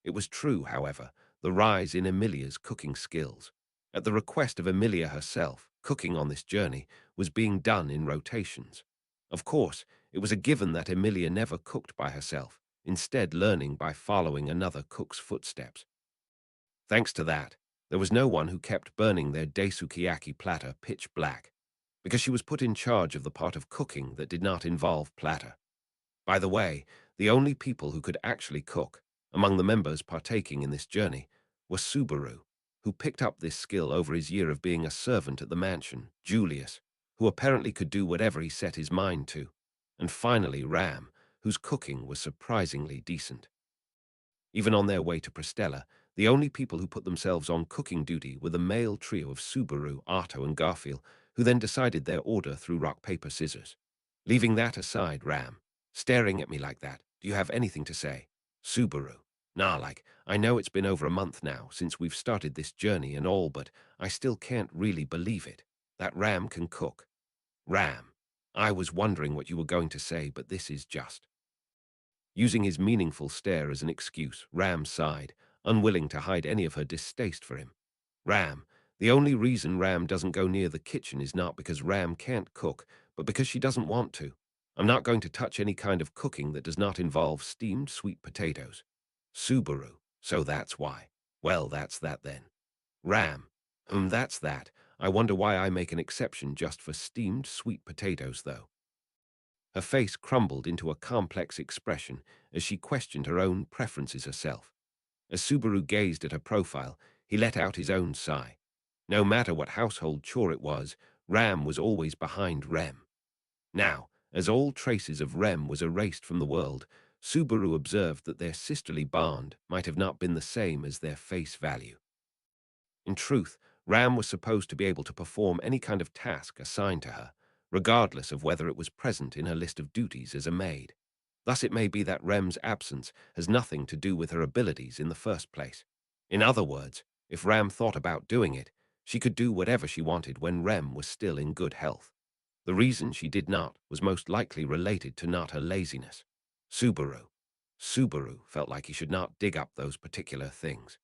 It was true, however, the rise in Emilia's cooking skills. At the request of Emilia herself, cooking on this journey was being done in rotations. Of course, it was a given that Emilia never cooked by herself, instead learning by following another cook's footsteps. Thanks to that, there was no one who kept burning their daisukiyaki platter pitch black, because she was put in charge of the part of cooking that did not involve platter. By the way, the only people who could actually cook, among the members partaking in this journey, were Subaru, who picked up this skill over his year of being a servant at the mansion, Julius, who apparently could do whatever he set his mind to, and finally Ram, whose cooking was surprisingly decent. Even on their way to Prestella, the only people who put themselves on cooking duty were the male trio of Subaru, Arto, and Garfield, who then decided their order through rock, paper, scissors. Leaving that aside, Ram, staring at me like that, do you have anything to say? Subaru, nah, like, I know it's been over a month now since we've started this journey and all, but I still can't really believe it. That Ram can cook. Ram, I was wondering what you were going to say, but this is just. Using his meaningful stare as an excuse, Ram sighed, unwilling to hide any of her distaste for him. Ram, the only reason Ram doesn't go near the kitchen is not because Ram can't cook, but because she doesn't want to. I'm not going to touch any kind of cooking that does not involve steamed sweet potatoes. Subaru, so that's why. Well, that's that then. Ram, that's that. I wonder why I make an exception just for steamed sweet potatoes, though. Her face crumbled into a complex expression as she questioned her own preferences herself. As Subaru gazed at her profile, he let out his own sigh. No matter what household chore it was, Ram was always behind Rem. Now, as all traces of Rem was erased from the world, Subaru observed that their sisterly bond might have not been the same as their face value. In truth, Ram was supposed to be able to perform any kind of task assigned to her, regardless of whether it was present in her list of duties as a maid. Thus it may be that Rem's absence has nothing to do with her abilities in the first place. In other words, if Ram thought about doing it, she could do whatever she wanted when Rem was still in good health. The reason she did not was most likely related to not her laziness. Subaru. Subaru felt like he should not dig up those particular things.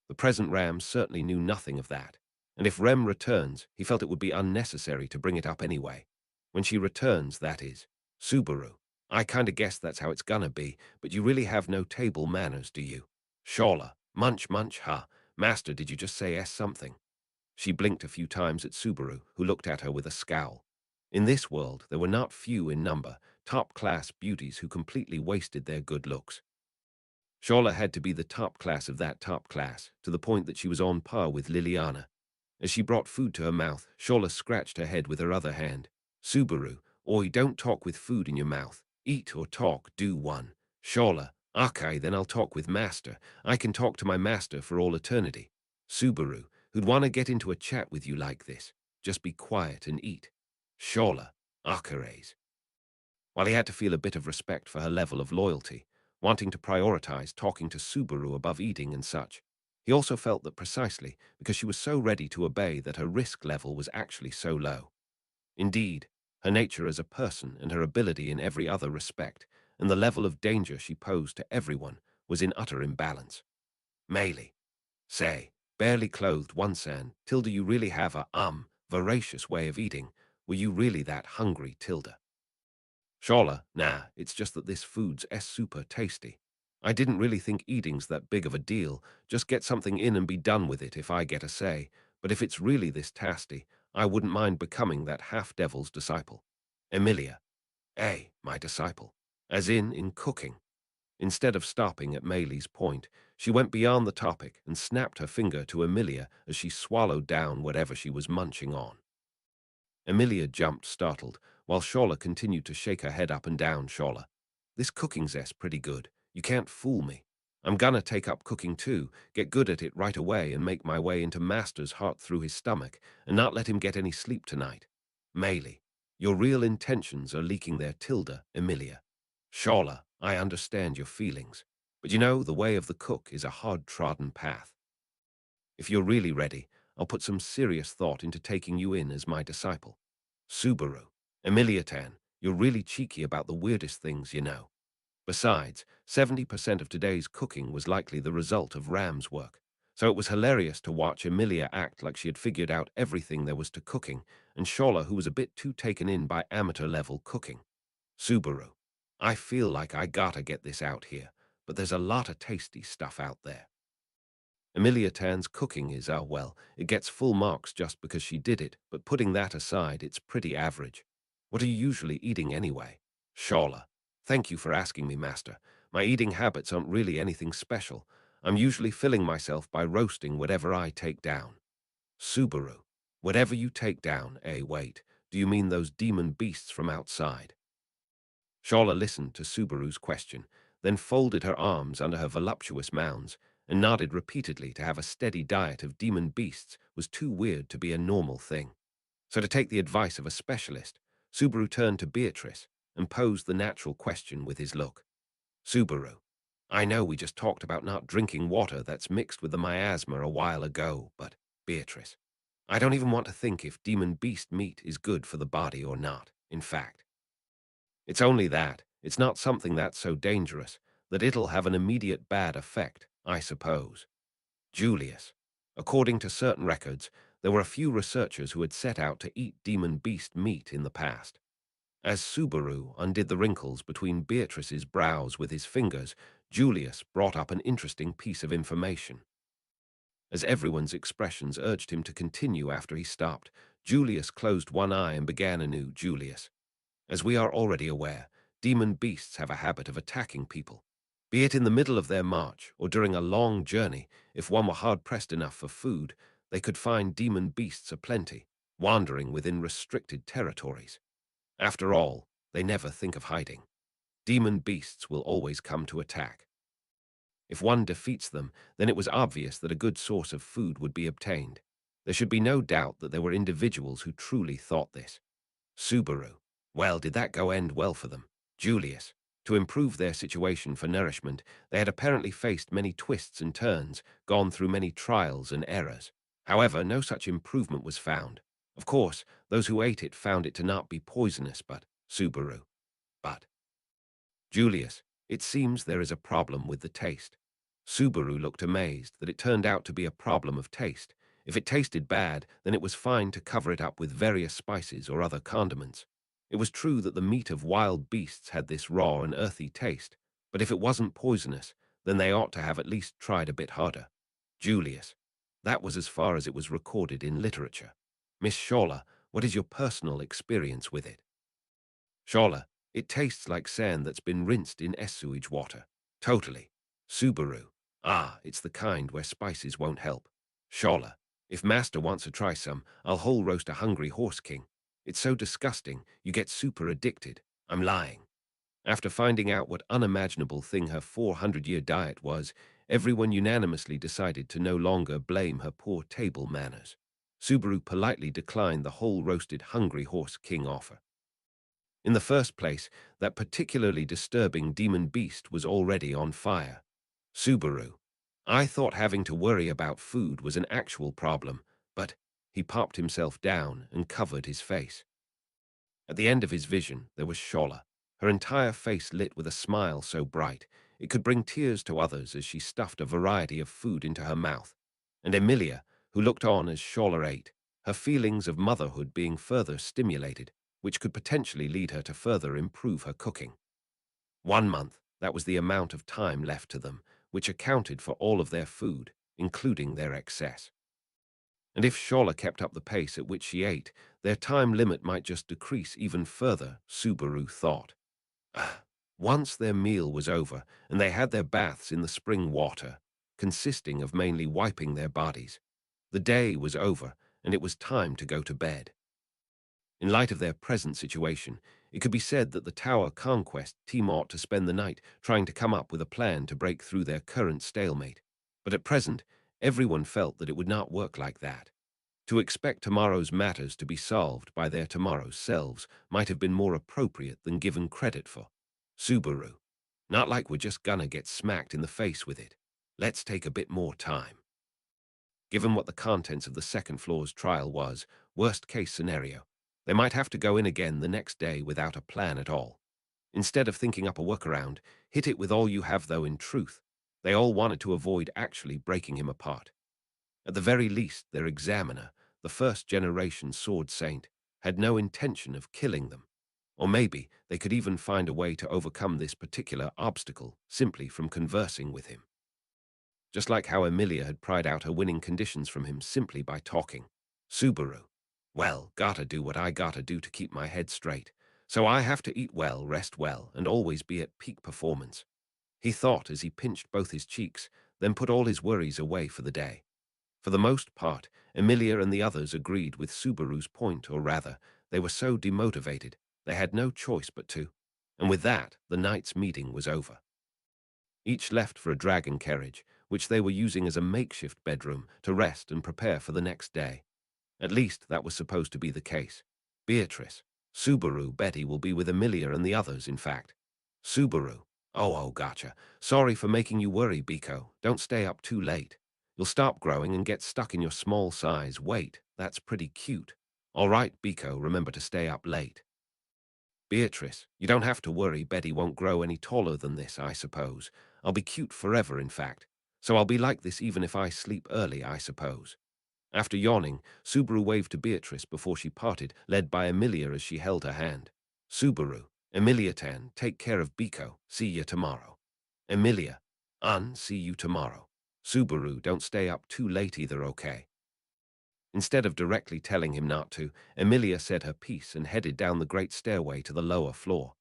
The present Ram certainly knew nothing of that, and if Rem returns, he felt it would be unnecessary to bring it up anyway. When she returns, that is. Subaru. I kinda guess that's how it's gonna be, but you really have no table manners, do you? Shawla. Munch, munch, ha. Master, did you just say something? She blinked a few times at Subaru, who looked at her with a scowl. In this world, there were not few in number, top-class beauties who completely wasted their good looks. Shawla had to be the top class of that top class, to the point that she was on par with Liliana. As she brought food to her mouth, Shawla scratched her head with her other hand. Subaru, oi, don't talk with food in your mouth. Eat or talk, do one. Shawla, okay, then I'll talk with master. I can talk to my master for all eternity. Subaru, who'd want to get into a chat with you like this? Just be quiet and eat. Shawla, Akares. While he had to feel a bit of respect for her level of loyalty, wanting to prioritize talking to Subaru above eating and such, he also felt that precisely because she was so ready to obey that her risk level was actually so low. Indeed, her nature as a person and her ability in every other respect, and the level of danger she posed to everyone, was in utter imbalance. Melee. Say, barely clothed once and, Tilda, you really have a, voracious way of eating. Were you really that hungry, Tilda? Shawla, nah, it's just that this food's super tasty. I didn't really think eating's that big of a deal. Just get something in and be done with it if I get a say. But if it's really this tasty, I wouldn't mind becoming that half-devil's disciple. Emilia. My disciple. As in cooking. Instead of stopping at Maylee's point, she went beyond the topic and snapped her finger to Emilia as she swallowed down whatever she was munching on. Emilia jumped, startled, while Shawla continued to shake her head up and down. Shawla, this cooking's pretty good. You can't fool me. I'm gonna take up cooking too, get good at it right away and make my way into Master's heart through his stomach, and not let him get any sleep tonight. Maylee, your real intentions are leaking there, Tilda, Emilia. Shawla, I understand your feelings, but you know, the way of the cook is a hard-trodden path. If you're really ready, I'll put some serious thought into taking you in as my disciple. Subaru. Emiliatan, you're really cheeky about the weirdest things, you know. Besides, 70% of today's cooking was likely the result of Ram's work, so it was hilarious to watch Emilia act like she had figured out everything there was to cooking, and Shawla, who was a bit too taken in by amateur-level cooking. Subaru. I feel like I gotta get this out here, but there's a lot of tasty stuff out there. Emilia Tan's cooking is, well, it gets full marks just because she did it, but putting that aside, it's pretty average. What are you usually eating anyway? Shawla. Thank you for asking me, Master. My eating habits aren't really anything special. I'm usually filling myself by roasting whatever I take down. Subaru. Whatever you take down, wait. Do you mean those demon beasts from outside? Shawla listened to Subaru's question, then folded her arms under her voluptuous mounds, and nodded repeatedly. To have a steady diet of demon beasts was too weird to be a normal thing. So to take the advice of a specialist, Subaru turned to Beatrice and posed the natural question with his look. Subaru, I know we just talked about not drinking water that's mixed with the miasma a while ago, but, Beatrice, I don't even want to think if demon beast meat is good for the body or not, in fact. It's only that, it's not something that's so dangerous that it'll have an immediate bad effect, I suppose. Julius. According to certain records, there were a few researchers who had set out to eat demon beast meat in the past. As Subaru undid the wrinkles between Beatrice's brows with his fingers, Julius brought up an interesting piece of information. As everyone's expressions urged him to continue after he stopped, Julius closed one eye and began anew. Julius. As we are already aware, demon beasts have a habit of attacking people, be it in the middle of their march or during a long journey. If one were hard-pressed enough for food, they could find demon beasts aplenty, wandering within restricted territories. After all, they never think of hiding. Demon beasts will always come to attack. If one defeats them, then it was obvious that a good source of food would be obtained. There should be no doubt that there were individuals who truly thought this. Subaru. Well, did that go end well for them? Julius. To improve their situation for nourishment, they had apparently faced many twists and turns, gone through many trials and errors. However, no such improvement was found. Of course, those who ate it found it to not be poisonous, but Subaru. But Julius, it seems there is a problem with the taste. Subaru looked amazed that it turned out to be a problem of taste. If it tasted bad, then it was fine to cover it up with various spices or other condiments. It was true that the meat of wild beasts had this raw and earthy taste, but if it wasn't poisonous, then they ought to have at least tried a bit harder. Julius. That was as far as it was recorded in literature. Miss Shawler, what is your personal experience with it? Shawler, it tastes like sand that's been rinsed in sewage water. Totally. Subaru. Ah, it's the kind where spices won't help. Shawler, if master wants to try some, I'll whole roast a hungry horse king. It's so disgusting, you get super addicted. I'm lying. After finding out what unimaginable thing her 400-year diet was, everyone unanimously decided to no longer blame her poor table manners. Subaru politely declined the whole roasted hungry horse king offer. In the first place, that particularly disturbing demon beast was already on fire. Subaru. I thought having to worry about food was an actual problem, but he popped himself down and covered his face. At the end of his vision, there was Shola, her entire face lit with a smile so bright it could bring tears to others as she stuffed a variety of food into her mouth, and Emilia, who looked on as Shola ate, her feelings of motherhood being further stimulated, which could potentially lead her to further improve her cooking. 1 month, that was the amount of time left to them, which accounted for all of their food, including their excess. And if Shola kept up the pace at which she ate, their time limit might just decrease even further, Subaru thought. Once their meal was over, and they had their baths in the spring water, consisting of mainly wiping their bodies, the day was over, and it was time to go to bed. In light of their present situation, it could be said that the Tower Conquest team ought to spend the night trying to come up with a plan to break through their current stalemate. But at present, everyone felt that it would not work like that. To expect tomorrow's matters to be solved by their tomorrow's selves might have been more appropriate than given credit for. Subaru. Not like we're just gonna get smacked in the face with it. Let's take a bit more time. Given what the contents of the second floor's trial was, worst case scenario, they might have to go in again the next day without a plan at all. Instead of thinking up a workaround, hit it with all you have though in truth. They all wanted to avoid actually breaking him apart. At the very least, their examiner, the first-generation sword saint, had no intention of killing them. Or maybe they could even find a way to overcome this particular obstacle simply from conversing with him. Just like how Emilia had pried out her winning conditions from him simply by talking. Subaru. Well, gotta do what I gotta do to keep my head straight. So I have to eat well, rest well, and always be at peak performance. He thought as he pinched both his cheeks, then put all his worries away for the day. For the most part, Emilia and the others agreed with Subaru's point, or rather, they were so demotivated, they had no choice but to. And with that, the night's meeting was over. Each left for a dragon carriage, which they were using as a makeshift bedroom to rest and prepare for the next day. At least that was supposed to be the case. Beatrice, Subaru, Betty will be with Emilia and the others, in fact. Subaru. Oh, gotcha. Sorry for making you worry, Biko. Don't stay up too late. You'll stop growing and get stuck in your small size. Wait, that's pretty cute. All right, Biko, remember to stay up late. Beatrice, you don't have to worry. Betty won't grow any taller than this, I suppose. I'll be cute forever, in fact. So I'll be like this even if I sleep early, I suppose. After yawning, Subaru waved to Beatrice before she parted, led by Emilia as she held her hand. Subaru, Emilia-tan, take care of Biko. See you tomorrow. Emilia, see you tomorrow. Subaru, don't stay up too late either, okay? Instead of directly telling him not to, Emilia said her piece and headed down the great stairway to the lower floor.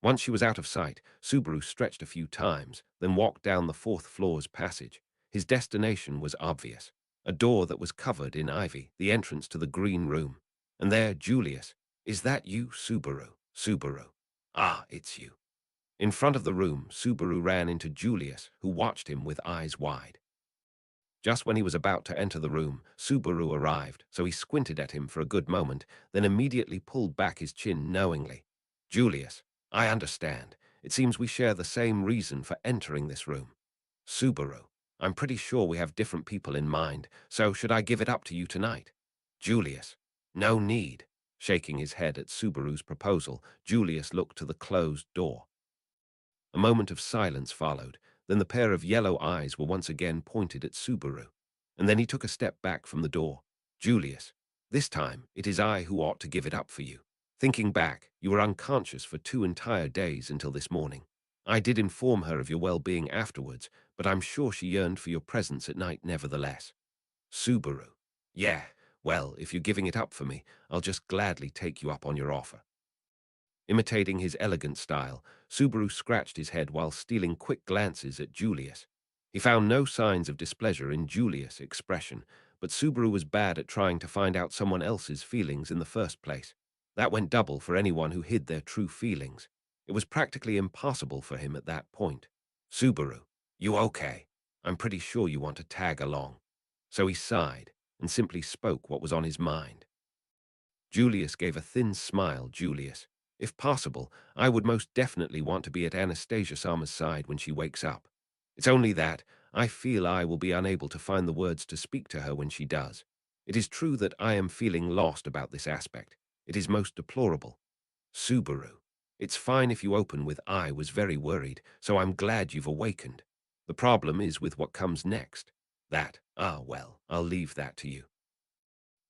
Once she was out of sight, Subaru stretched a few times, then walked down the fourth floor's passage. His destination was obvious. A door that was covered in ivy, the entrance to the green room. And there, Julius. Is that you, Subaru? Subaru. Ah, it's you. In front of the room, Subaru ran into Julius, who watched him with eyes wide. Just when he was about to enter the room, Subaru arrived, so he squinted at him for a good moment, then immediately pulled back his chin knowingly. Julius, I understand. It seems we share the same reason for entering this room. Subaru, I'm pretty sure we have different people in mind, so should I give it up to you tonight? Julius, no need. Shaking his head at Subaru's proposal, Julius looked to the closed door. A moment of silence followed, then the pair of yellow eyes were once again pointed at Subaru. And then he took a step back from the door. Julius, this time it is I who ought to give it up for you. Thinking back, you were unconscious for 2 entire days until this morning. I did inform her of your well-being afterwards, but I'm sure she yearned for your presence at night nevertheless. Subaru, yeah, well, if you're giving it up for me, I'll just gladly take you up on your offer. Imitating his elegant style, Subaru scratched his head while stealing quick glances at Julius. He found no signs of displeasure in Julius' expression, but Subaru was bad at trying to find out someone else's feelings in the first place. That went double for anyone who hid their true feelings. It was practically impossible for him at that point. Subaru, you okay? I'm pretty sure you want to tag along. So he sighed and simply spoke what was on his mind. Julius gave a thin smile. Julius, if possible, I would most definitely want to be at Anastasia-sama's side when she wakes up. It's only that I feel I will be unable to find the words to speak to her when she does. It is true that I am feeling lost about this aspect. It is most deplorable. Subaru, it's fine if you open with I was very worried, so I'm glad you've awakened. The problem is with what comes next. Well, I'll leave that to you.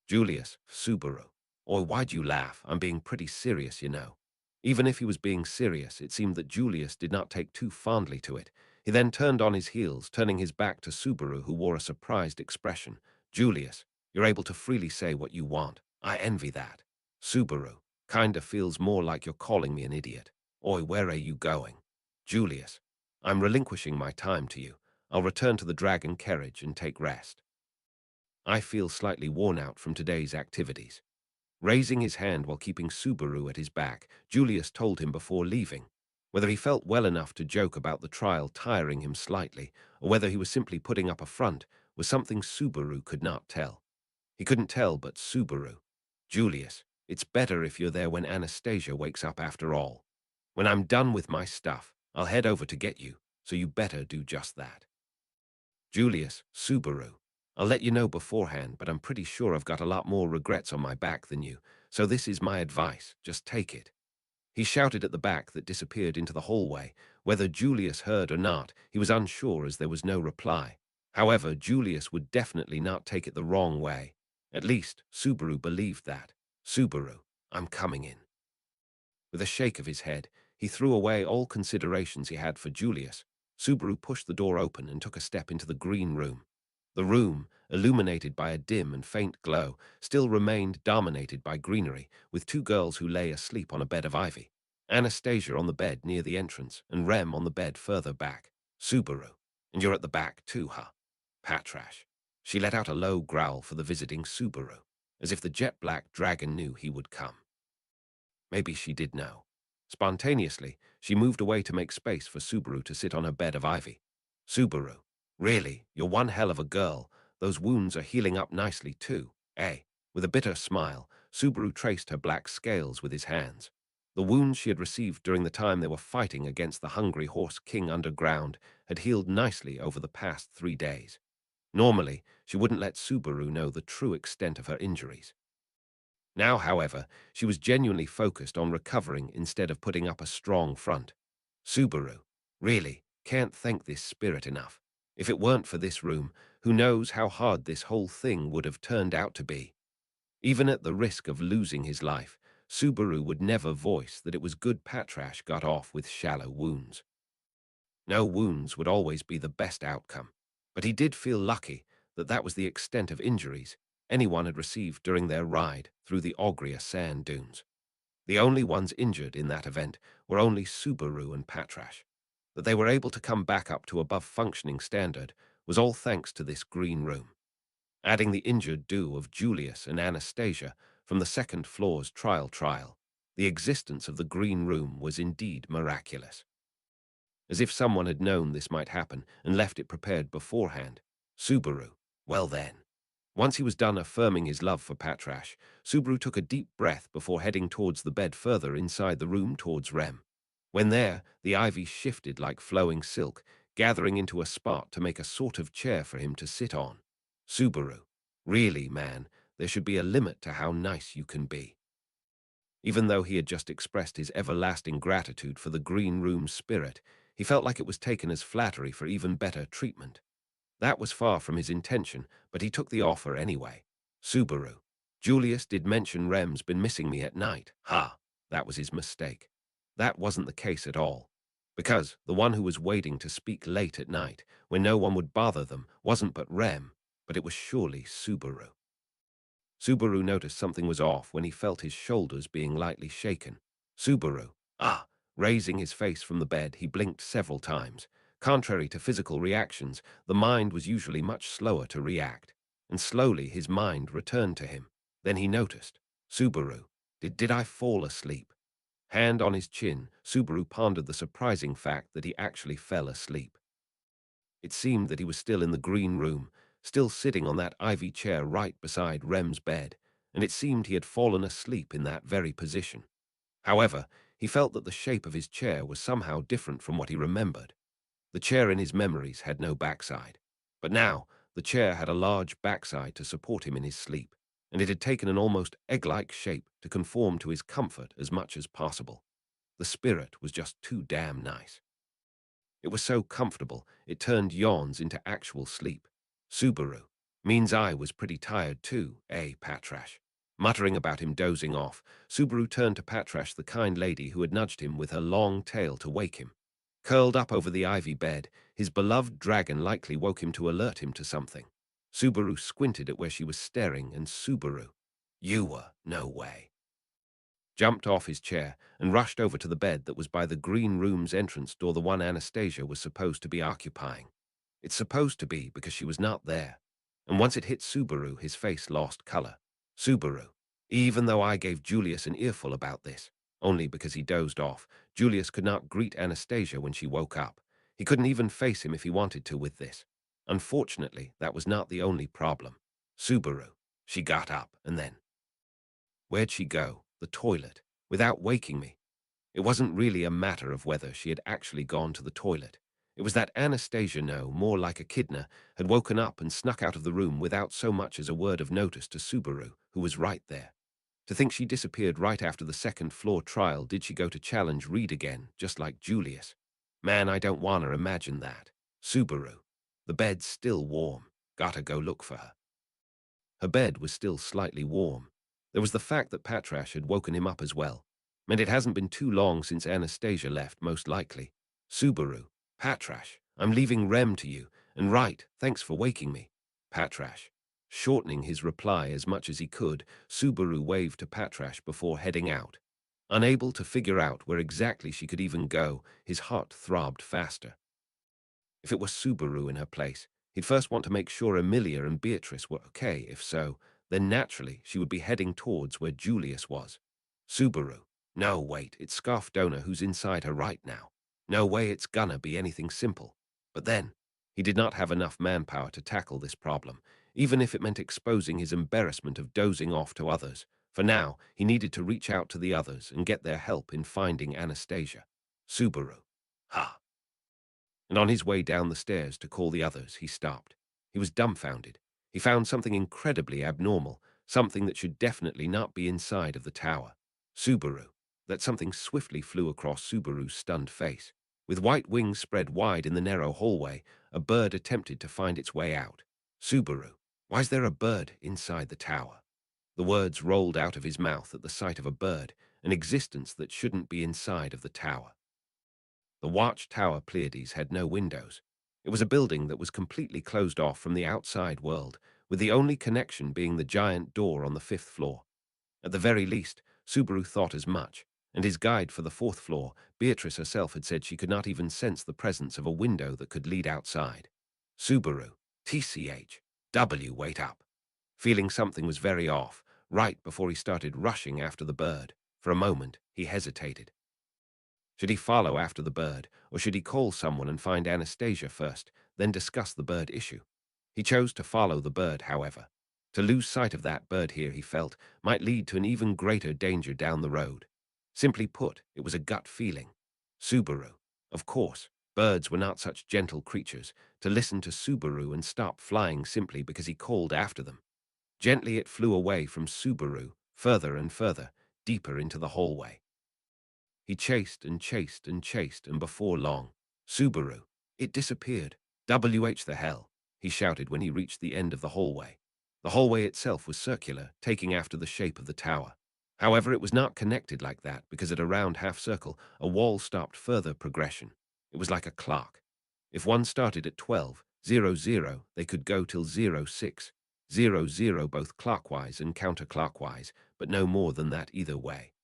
Julius, Subaru. Or why'd you laugh? I'm being pretty serious, you know. Even if he was being serious, it seemed that Julius did not take too fondly to it. He then turned on his heels, turning his back to Subaru, who wore a surprised expression. Julius, you're able to freely say what you want. I envy that. Subaru, kinda feels more like you're calling me an idiot. Oi, where are you going? Julius, I'm relinquishing my time to you. I'll return to the dragon carriage and take rest. I feel slightly worn out from today's activities. Raising his hand while keeping Subaru at his back, Julius told him before leaving. Whether he felt well enough to joke about the trial tiring him slightly, or whether he was simply putting up a front, was something Subaru could not tell. He couldn't tell, but Subaru. Julius, it's better if you're there when Anastasia wakes up after all. When I'm done with my stuff, I'll head over to get you, so you better do just that. Julius, Subaru. I'll let you know beforehand, but I'm pretty sure I've got a lot more regrets on my back than you, so this is my advice, just take it. He shouted at the back that disappeared into the hallway. Whether Julius heard or not, he was unsure as there was no reply. However, Julius would definitely not take it the wrong way. At least, Subaru believed that. Subaru, I'm coming in. With a shake of his head, he threw away all considerations he had for Julius. Subaru pushed the door open and took a step into the green room. The room, illuminated by a dim and faint glow, still remained dominated by greenery, with two girls who lay asleep on a bed of ivy. Anastasia on the bed near the entrance, and Rem on the bed further back. Subaru, and you're at the back too, huh? Patrash. She let out a low growl for the visiting Subaru, as if the jet-black dragon knew he would come. Maybe she did know. Spontaneously, she moved away to make space for Subaru to sit on her bed of ivy. Subaru, really, you're one hell of a girl. Those wounds are healing up nicely too, eh? With a bitter smile, Subaru traced her black scales with his hands. The wounds she had received during the time they were fighting against the hungry horse king underground had healed nicely over the past 3 days. Normally, she wouldn't let Subaru know the true extent of her injuries. Now, however, she was genuinely focused on recovering instead of putting up a strong front. Subaru, really, can't thank this spirit enough. If it weren't for this room, who knows how hard this whole thing would have turned out to be. Even at the risk of losing his life, Subaru would never voice that it was good Patrash got off with shallow wounds. No wounds would always be the best outcome, but he did feel lucky that that was the extent of injuries anyone had received during their ride through the Ogria sand dunes. The only ones injured in that event were only Subaru and Patrash. That they were able to come back up to above functioning standard was all thanks to this green room. Adding the injured duo of Julius and Anastasia from the second floor's trial, the existence of the green room was indeed miraculous. As if someone had known this might happen and left it prepared beforehand. Subaru, well then. Once he was done affirming his love for Patrash, Subaru took a deep breath before heading towards the bed further inside the room towards Rem. When there, the ivy shifted like flowing silk, gathering into a spot to make a sort of chair for him to sit on. Subaru. Really, man, there should be a limit to how nice you can be. Even though he had just expressed his everlasting gratitude for the green room spirit, he felt like it was taken as flattery for even better treatment. That was far from his intention, but he took the offer anyway. Subaru. Julius did mention Rem's been missing me at night. Ha! That was his mistake. That wasn't the case at all. Because the one who was waiting to speak late at night, when no one would bother them, wasn't but Rem, but it was surely Subaru. Subaru noticed something was off when he felt his shoulders being lightly shaken. Subaru. Ah! Raising his face from the bed, he blinked several times. Contrary to physical reactions, the mind was usually much slower to react, and slowly his mind returned to him. Then he noticed. Subaru. Did I fall asleep? Hand on his chin, Subaru pondered the surprising fact that he actually fell asleep. It seemed that he was still in the green room, still sitting on that ivy chair right beside Rem's bed, and it seemed he had fallen asleep in that very position. However, he felt that the shape of his chair was somehow different from what he remembered. The chair in his memories had no backside. But now, the chair had a large backside to support him in his sleep, and it had taken an almost egg-like shape to conform to his comfort as much as possible. The spirit was just too damn nice. It was so comfortable, it turned yawns into actual sleep. Subaru. Means I was pretty tired too, eh, Patrash? Muttering about him dozing off, Subaru turned to Patrash, the kind lady who had nudged him with her long tail to wake him. Curled up over the ivy bed, his beloved dragon likely woke him to alert him to something. Subaru squinted at where she was staring, and Subaru. You were, no way. Jumped off his chair and rushed over to the bed that was by the green room's entrance door, the one Anastasia was supposed to be occupying. It's supposed to be because she was not there. And once it hit Subaru, his face lost color. Subaru. Even though I gave Julius an earful about this, only because he dozed off, Julius could not greet Anastasia when she woke up. He couldn't even face him if he wanted to with this. Unfortunately, that was not the only problem. Subaru. She got up, and then... Where'd she go? The toilet, without waking me. It wasn't really a matter of whether she had actually gone to the toilet. It was that Anastasia, no, more like a kidna, had woken up and snuck out of the room without so much as a word of notice to Subaru, who was right there. To think she disappeared right after the second-floor trial, did she go to challenge Reed again, just like Julius? Man, I don't wanna imagine that. Subaru. The bed's still warm. Gotta go look for her. Her bed was still slightly warm. There was the fact that Patrash had woken him up as well. Meant it hasn't been too long since Anastasia left, most likely. Subaru. Patrash, I'm leaving Rem to you, and right, thanks for waking me. Patrash. Shortening his reply as much as he could, Subaru waved to Patrash before heading out. Unable to figure out where exactly she could even go, his heart throbbed faster. If it was Subaru in her place, he'd first want to make sure Emilia and Beatrice were okay. If so, then naturally she would be heading towards where Julius was. Subaru. No, wait, it's Scarf Donor who's inside her right now. No way it's gonna be anything simple. But then, he did not have enough manpower to tackle this problem, even if it meant exposing his embarrassment of dozing off to others. For now, he needed to reach out to the others and get their help in finding Anastasia. Subaru. Ha! And on his way down the stairs to call the others, he stopped. He was dumbfounded. He found something incredibly abnormal, something that should definitely not be inside of the tower. Subaru. That something swiftly flew across Subaru's stunned face. With white wings spread wide in the narrow hallway, a bird attempted to find its way out. Subaru. Why's there a bird inside the tower? The words rolled out of his mouth at the sight of a bird, an existence that shouldn't be inside of the tower. The watchtower Pleiades had no windows. It was a building that was completely closed off from the outside world, with the only connection being the giant door on the 5th floor. At the very least, Subaru thought as much, and his guide for the 4th floor, Beatrice herself, had said she could not even sense the presence of a window that could lead outside. Subaru. TCH. Wait up. Feeling something was very off, right before he started rushing after the bird. For a moment, he hesitated. Should he follow after the bird, or should he call someone and find Anastasia first, then discuss the bird issue? He chose to follow the bird, however. To lose sight of that bird here, he felt, might lead to an even greater danger down the road. Simply put, it was a gut feeling. Subaru. Of course, birds were not such gentle creatures to listen to Subaru and stop flying simply because he called after them. Gently it flew away from Subaru, further and further, deeper into the hallway. He chased and chased and chased, and before long, Subaru, it disappeared. WH the hell, he shouted when he reached the end of the hallway. The hallway itself was circular, taking after the shape of the tower. However, it was not connected like that because at a round half-circle, a wall stopped further progression. It was like a clock. If one started at 12:00, they could go till 06:00, both clockwise and counterclockwise, but no more than that either way.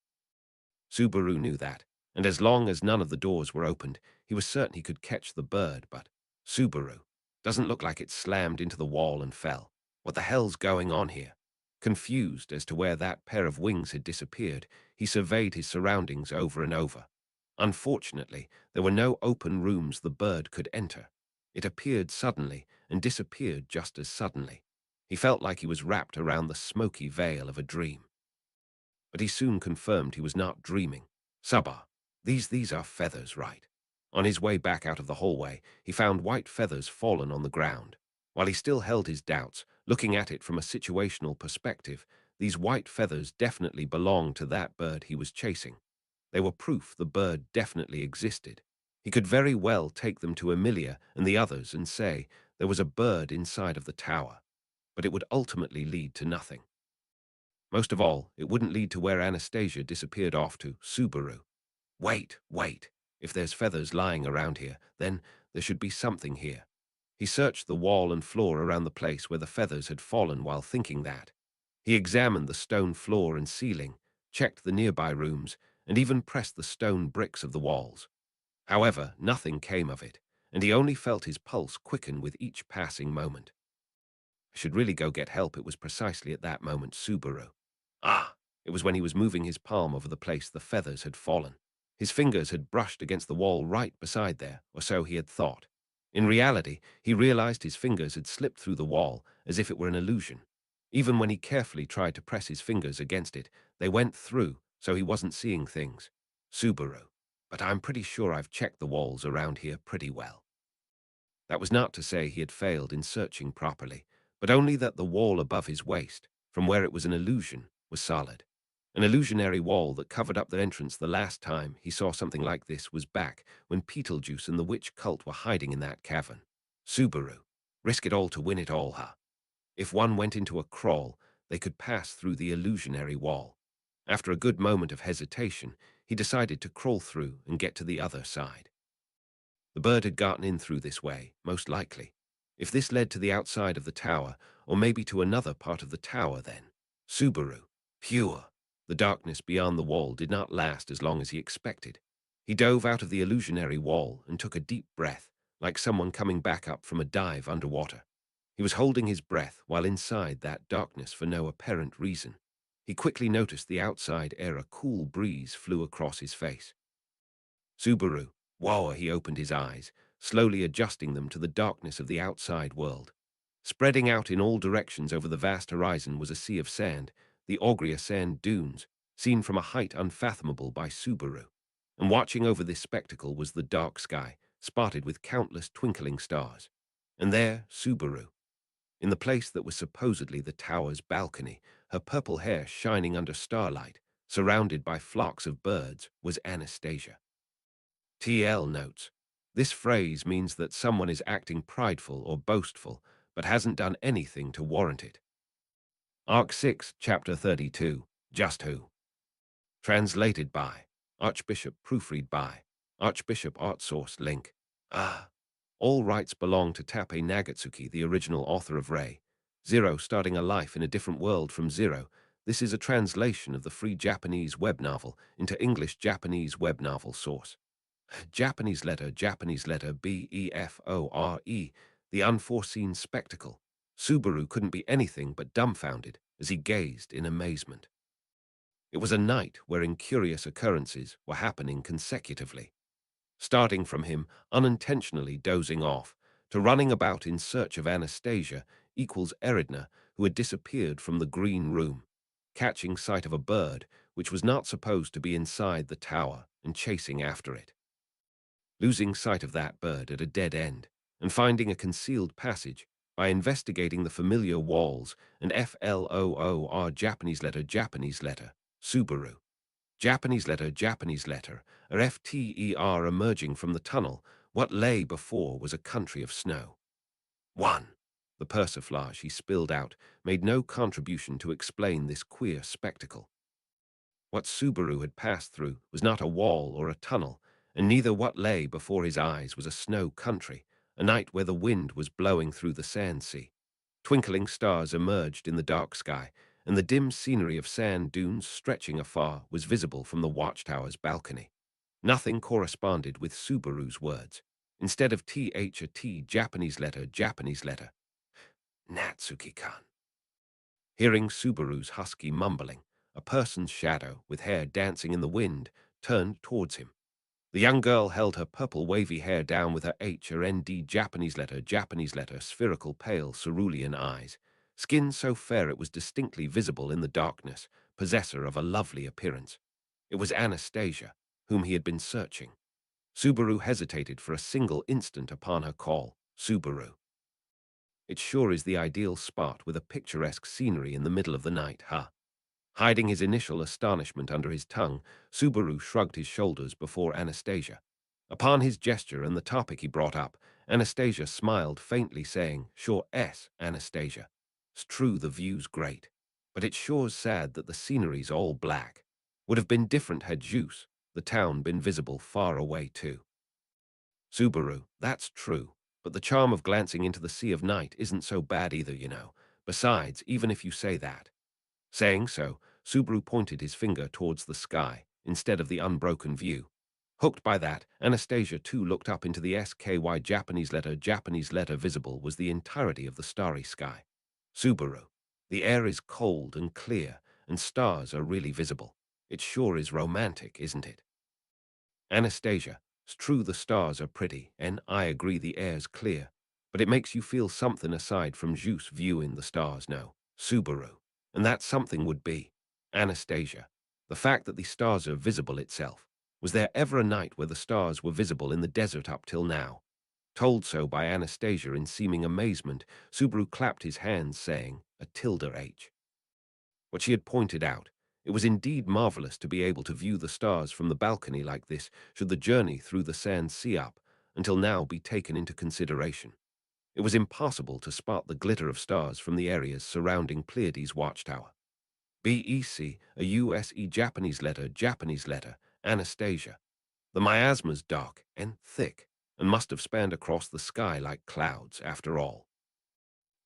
Subaru knew that, and as long as none of the doors were opened, he was certain he could catch the bird, but Subaru doesn't look like it slammed into the wall and fell. What the hell's going on here? Confused as to where that pair of wings had disappeared, he surveyed his surroundings over and over. Unfortunately, there were no open rooms the bird could enter. It appeared suddenly and disappeared just as suddenly. He felt like he was wrapped around the smoky veil of a dream. But he soon confirmed he was not dreaming. Sabah, these are feathers, right? On his way back out of the hallway, he found white feathers fallen on the ground. While he still held his doubts, looking at it from a situational perspective, these white feathers definitely belonged to that bird he was chasing. They were proof the bird definitely existed. He could very well take them to Emilia and the others and say there was a bird inside of the tower, but it would ultimately lead to nothing. Most of all, it wouldn't lead to where Anastasia disappeared off to, Subaru. Wait. If there's feathers lying around here, then there should be something here. He searched the wall and floor around the place where the feathers had fallen while thinking that. He examined the stone floor and ceiling, checked the nearby rooms, and even pressed the stone bricks of the walls. However, nothing came of it, and he only felt his pulse quicken with each passing moment. I should really go get help. It was precisely at that moment Subaru. It was when he was moving his palm over the place the feathers had fallen. His fingers had brushed against the wall right beside there, or so he had thought. In reality, he realized his fingers had slipped through the wall as if it were an illusion. Even when he carefully tried to press his fingers against it, they went through, so he wasn't seeing things. Subaru. But I'm pretty sure I've checked the walls around here pretty well. That was not to say he had failed in searching properly, but only that the wall above his waist, from where it was an illusion, was solid. An illusionary wall that covered up the entrance the last time he saw something like this was back when Beetlejuice and the witch cult were hiding in that cavern. Subaru. Risk it all to win it all, huh? If one went into a crawl, they could pass through the illusionary wall. After a good moment of hesitation, he decided to crawl through and get to the other side. The bird had gotten in through this way, most likely. If this led to the outside of the tower, or maybe to another part of the tower, then Subaru. Pure. The darkness beyond the wall did not last as long as he expected. He dove out of the illusionary wall and took a deep breath, like someone coming back up from a dive underwater. He was holding his breath while inside that darkness for no apparent reason. He quickly noticed the outside air. A cool breeze flew across his face. Subaru. Whoa, he opened his eyes, slowly adjusting them to the darkness of the outside world. Spreading out in all directions over the vast horizon was a sea of sand, the Ogria sand dunes, seen from a height unfathomable by Subaru. And watching over this spectacle was the dark sky, spotted with countless twinkling stars. And there, Subaru, in the place that was supposedly the tower's balcony, her purple hair shining under starlight, surrounded by flocks of birds, was Anastasia. TL notes, this phrase means that someone is acting prideful or boastful, but hasn't done anything to warrant it. Arc 6, Chapter 32, Just Who? Translated by Archbishop, proofread by Archbishop, art source link. All rights belong to TAPPEI Nagatsuki, the original author of Ray. Zero, starting a life in a different world from Zero. This is a translation of the free Japanese web novel into English Japanese web novel source. Japanese letter, BEFORE, the unforeseen spectacle. Subaru couldn't be anything but dumbfounded as he gazed in amazement. It was a night wherein curious occurrences were happening consecutively, starting from him unintentionally dozing off to running about in search of Anastasia equals Eridna, who had disappeared from the green room, catching sight of a bird which was not supposed to be inside the tower and chasing after it. losing sight of that bird at a dead end, and finding a concealed passage by investigating the familiar walls and FLOOR Japanese letter, Subaru. Japanese letter, or FTER emerging from the tunnel, what lay before was a country of snow. 1. The persiflage he spilled out made no contribution to explain this queer spectacle. What Subaru had passed through was not a wall or a tunnel, and neither what lay before his eyes was a snow country, a night where the wind was blowing through the sand sea. Twinkling stars emerged in the dark sky, and the dim scenery of sand dunes stretching afar was visible from the watchtower's balcony. Nothing corresponded with Subaru's words. Instead of a T, Japanese letter, Natsuki-kan. Hearing Subaru's husky mumbling, a person's shadow, with hair dancing in the wind, turned towards him. The young girl held her purple wavy hair down with her HRND Japanese letter, spherical pale cerulean eyes, skin so fair it was distinctly visible in the darkness, possessor of a lovely appearance. It was Anastasia, whom he had been searching. Subaru hesitated for a single instant upon her call. Subaru. It sure is the ideal spot with a picturesque scenery in the middle of the night, huh? Hiding his initial astonishment under his tongue, Subaru shrugged his shoulders before Anastasia. Upon his gesture and the topic he brought up, Anastasia smiled faintly, saying, "Sure, Anastasia. It's true the view's great, but it's sure's sad that the scenery's all black. Would have been different had Juice, the town, been visible far away too." Subaru, that's true, but the charm of glancing into the sea of night isn't so bad either, you know. Besides, even if you say that. Saying so, Subaru pointed his finger towards the sky, instead of the unbroken view. Hooked by that, Anastasia too looked up into the SKY Japanese letter visible was the entirety of the starry sky. Subaru, the air is cold and clear, and stars are really visible. It sure is romantic, isn't it? Anastasia, it's true the stars are pretty, and I agree the air's clear, but it makes you feel something aside from Juice viewing the stars now. Subaru. And that something would be, Anastasia, the fact that the stars are visible itself. Was there ever a night where the stars were visible in the desert up till now? Told so by Anastasia in seeming amazement, Subaru clapped his hands, saying, a tilde H. What she had pointed out, it was indeed marvelous to be able to view the stars from the balcony like this, should the journey through the sand sea up, until now be taken into consideration. It was impossible to spot the glitter of stars from the areas surrounding Pleiades watchtower. BEC, a USE Japanese letter, Anastasia. The miasma's dark and thick, and must have spanned across the sky like clouds, after all.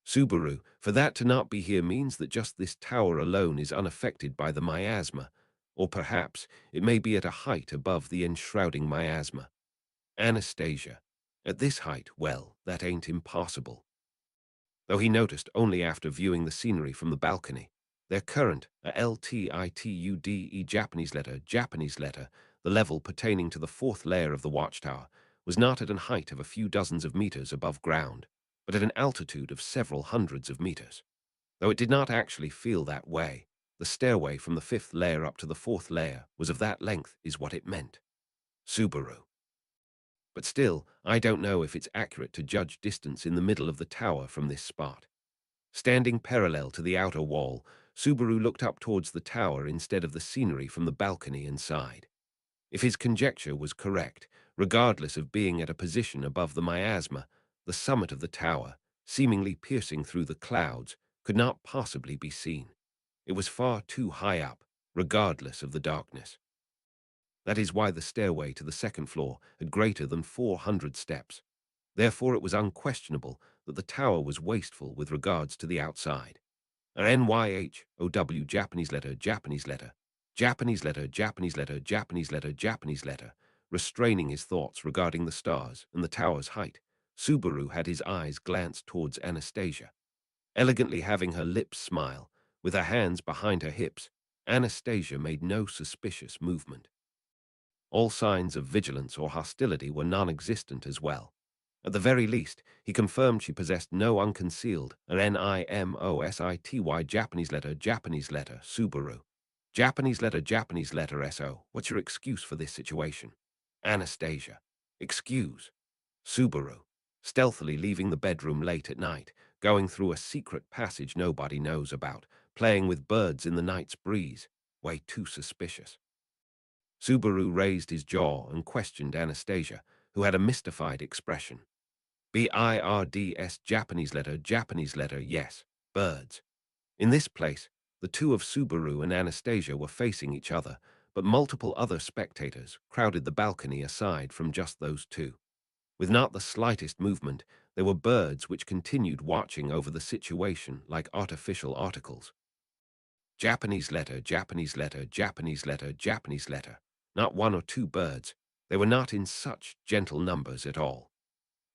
Subaru, for that to not be here means that just this tower alone is unaffected by the miasma, or perhaps it may be at a height above the enshrouding miasma. Anastasia, at this height, well, that ain't impossible. Though he noticed only after viewing the scenery from the balcony. Their current, a LTITUDE Japanese letter, the level pertaining to the fourth layer of the watchtower, was not at an height of a few dozens of meters above ground, but at an altitude of several hundreds of meters. Though it did not actually feel that way, the stairway from the fifth layer up to the fourth layer was of that length is what it meant. Subaru. But still, I don't know if it's accurate to judge distance in the middle of the tower from this spot. Standing parallel to the outer wall, Subaru looked up towards the tower instead of the scenery from the balcony and sighed. If his conjecture was correct, regardless of being at a position above the miasma, the summit of the tower, seemingly piercing through the clouds, could not possibly be seen. It was far too high up, regardless of the darkness. That is why the stairway to the second floor had greater than 400 steps. Therefore it was unquestionable that the tower was wasteful with regards to the outside. A NYHOW Japanese letter, restraining his thoughts regarding the stars and the tower's height, Subaru had his eyes glance towards Anastasia. Elegantly having her lips smile, with her hands behind her hips, Anastasia made no suspicious movement. All signs of vigilance or hostility were non-existent as well. At the very least, he confirmed she possessed no unconcealed NIMOSITY Japanese letter, Subaru. Japanese letter, SO. What's your excuse for this situation? Anastasia. Excuse. Subaru. Stealthily leaving the bedroom late at night, going through a secret passage nobody knows about, playing with birds in the night's breeze. Way too suspicious. Subaru raised his jaw and questioned Anastasia, who had a mystified expression. BIRDS Japanese letter, yes, birds. In this place, the two of Subaru and Anastasia were facing each other, but multiple other spectators crowded the balcony aside from just those two. With not the slightest movement, there were birds which continued watching over the situation like artificial articles. Japanese letter, Japanese letter, Japanese letter, Japanese letter. Not one or two birds. They were not in such gentle numbers at all.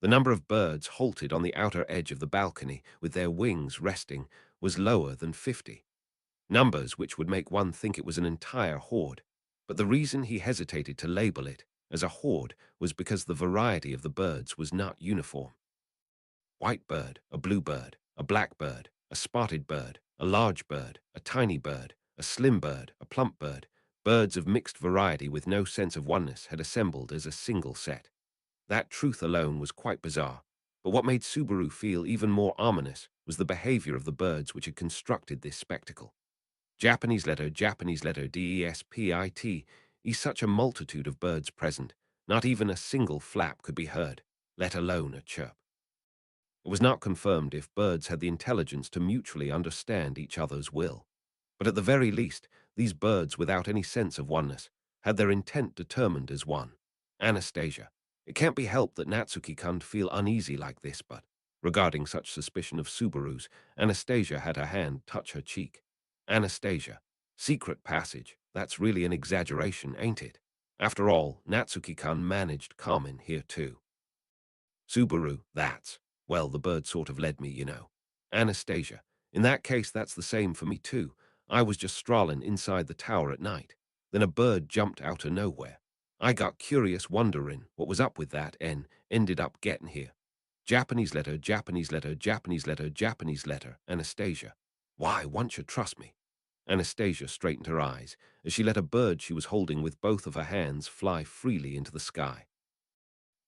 The number of birds halted on the outer edge of the balcony, with their wings resting, was lower than 50. Numbers which would make one think it was an entire horde. But the reason he hesitated to label it as a horde was because the variety of the birds was not uniform. White bird, a blue bird, a black bird, a spotted bird, a large bird, a tiny bird, a slim bird, a plump bird, birds of mixed variety with no sense of oneness had assembled as a single set. That truth alone was quite bizarre, but what made Subaru feel even more ominous was the behavior of the birds which had constructed this spectacle. Japanese letter, DESPIT, such a multitude of birds present, not even a single flap could be heard, let alone a chirp. It was not confirmed if birds had the intelligence to mutually understand each other's will. But at the very least, these birds without any sense of oneness had their intent determined as one. Anastasia. It can't be helped that Natsuki-kun feel uneasy like this, but, regarding such suspicion of Subaru's, Anastasia had her hand touch her cheek. Anastasia. Secret passage. That's really an exaggeration, ain't it? After all, Natsuki-kun managed Carmen here too. Subaru, that's. Well, the bird sort of led me, you know. Anastasia. In that case, that's the same for me too. I was just strolling inside the tower at night. Then a bird jumped out of nowhere. I got curious wondering what was up with that and ended up getting here. Japanese letter, Japanese letter, Japanese letter, Japanese letter, Anastasia. Why, one should trust me. Anastasia straightened her eyes as she let a bird she was holding with both of her hands fly freely into the sky.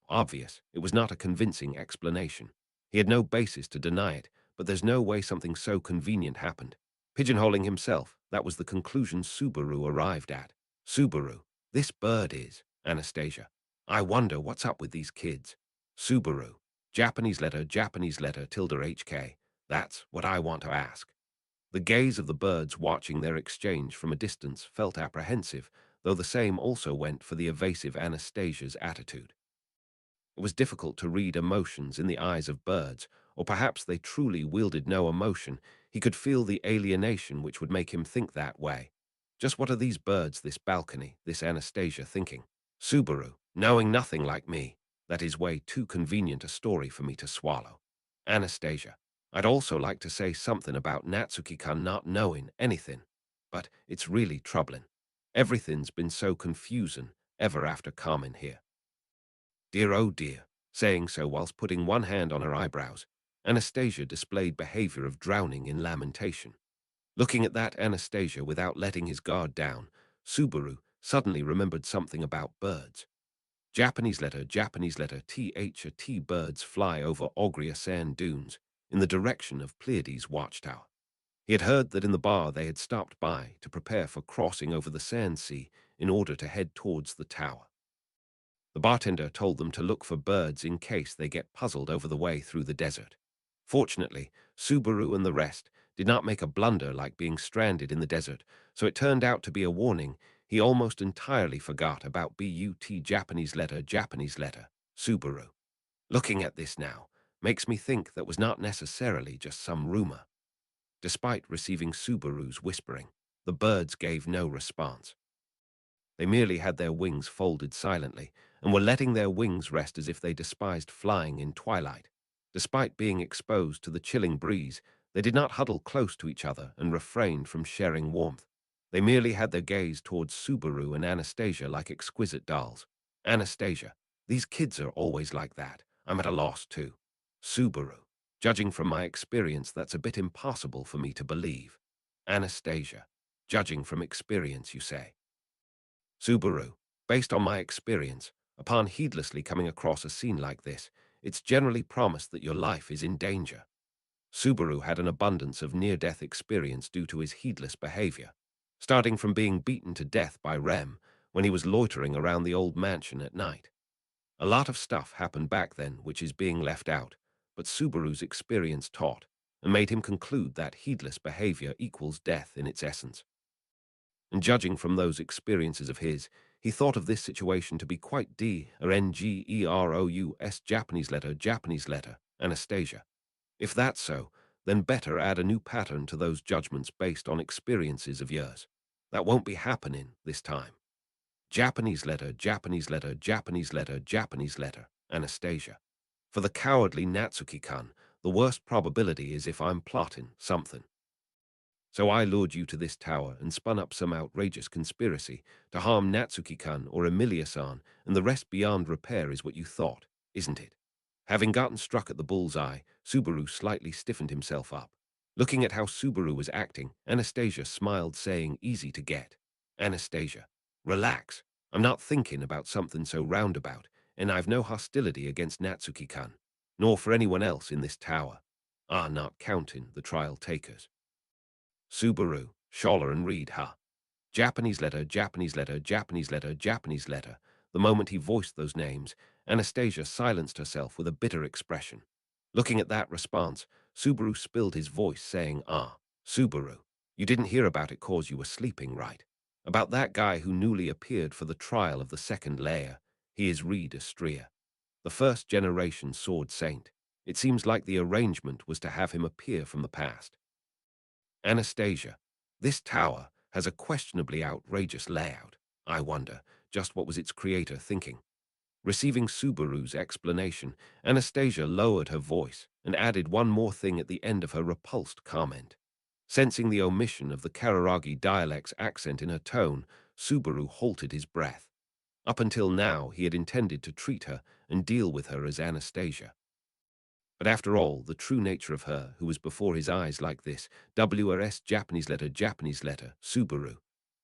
Obvious, it was not a convincing explanation. He had no basis to deny it, but there's no way something so convenient happened. Pigeonholing himself, that was the conclusion Subaru arrived at. Subaru, this bird is, Anastasia. I wonder what's up with these kids. Subaru, Japanese letter, tilde HK. That's what I want to ask. The gaze of the birds watching their exchange from a distance felt apprehensive, though the same also went for the evasive Anastasia's attitude. It was difficult to read emotions in the eyes of birds, or perhaps they truly wielded no emotion. He could feel the alienation which would make him think that way. Just what are these birds, this balcony, this Anastasia thinking? Subaru, knowing nothing like me, that is way too convenient a story for me to swallow. Anastasia, I'd also like to say something about Natsuki-kun not knowing anything, but it's really troubling. Everything's been so confusing ever after Carmen here. Dear, oh dear, saying so whilst putting one hand on her eyebrows, Anastasia displayed behavior of drowning in lamentation. Looking at that Anastasia without letting his guard down, Subaru suddenly remembered something about birds. Japanese letter, T birds fly over Ogria sand dunes in the direction of Pleiades watchtower. He had heard that in the bar they had stopped by to prepare for crossing over the sand sea in order to head towards the tower. The bartender told them to look for birds in case they get puzzled over the way through the desert. Fortunately, Subaru and the rest did not make a blunder like being stranded in the desert, so it turned out to be a warning. He almost entirely forgot about Japanese letter, Subaru. Looking at this now makes me think that was not necessarily just some rumor. Despite receiving Subaru's whispering, the birds gave no response. They merely had their wings folded silently and were letting their wings rest as if they despised flying in twilight. Despite being exposed to the chilling breeze, they did not huddle close to each other and refrained from sharing warmth. They merely had their gaze towards Subaru and Anastasia like exquisite dolls. Anastasia, these kids are always like that. I'm at a loss too. Subaru, judging from my experience, that's a bit impossible for me to believe. Anastasia, judging from experience, you say. Subaru, based on my experience, Upon heedlessly coming across a scene like this, it's generally promised that your life is in danger. Subaru had an abundance of near-death experience due to his heedless behavior, starting from being beaten to death by Rem when he was loitering around the old mansion at night. A lot of stuff happened back then which is being left out, but Subaru's experience taught and made him conclude that heedless behavior equals death in its essence. And judging from those experiences of his, he thought of this situation to be quite Ngerous Japanese letter, Anastasia. If that's so, then better add a new pattern to those judgments based on experiences of yours. That won't be happening this time. Japanese letter, Japanese letter, Japanese letter, Japanese letter, Anastasia. For the cowardly Natsuki-kun, the worst probability is if I'm plotting something. So I lured you to this tower and spun up some outrageous conspiracy to harm Natsuki-kun or Emilia-san, and the rest beyond repair is what you thought, isn't it? Having gotten struck at the bullseye, Subaru slightly stiffened himself up. Looking at how Subaru was acting, Anastasia smiled, saying, "Easy to get. Anastasia, relax. I'm not thinking about something so roundabout, and I've no hostility against Natsuki-kun, nor for anyone else in this tower. Not counting the trial takers. Subaru, Scholler and Reed, huh? Japanese letter, Japanese letter, Japanese letter, Japanese letter." The moment he voiced those names, Anastasia silenced herself with a bitter expression. Looking at that response, Subaru spilled his voice, saying, Subaru, you didn't hear about it cause you were sleeping, right? About that guy who newly appeared for the trial of the second layer. He is Reed Astrea, the first-generation sword saint. It seems like the arrangement was to have him appear from the past. Anastasia, this tower has a questionably outrageous layout. I wonder just what was its creator thinking. Receiving Subaru's explanation, Anastasia lowered her voice and added one more thing at the end of her repulsed comment. Sensing the omission of the Kararagi dialect's accent in her tone, Subaru halted his breath. Up until now, he had intended to treat her and deal with her as Anastasia. But after all, the true nature of her, who was before his eyes like this, WRS Japanese letter, Subaru.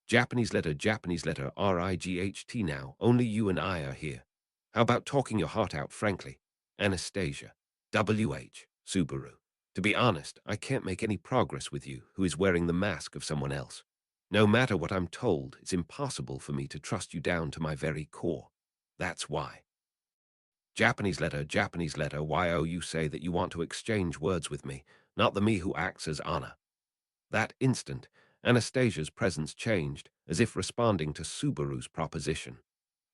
Japanese letter, RIGHT now, only you and I are here. How about talking your heart out frankly? Anastasia. Subaru. To be honest, I can't make any progress with you, who is wearing the mask of someone else. No matter what I'm told, it's impossible for me to trust you down to my very core. That's why. Japanese letter, YO, you say that you want to exchange words with me, not the me who acts as Anna. That instant, Anastasia's presence changed, as if responding to Subaru's proposition.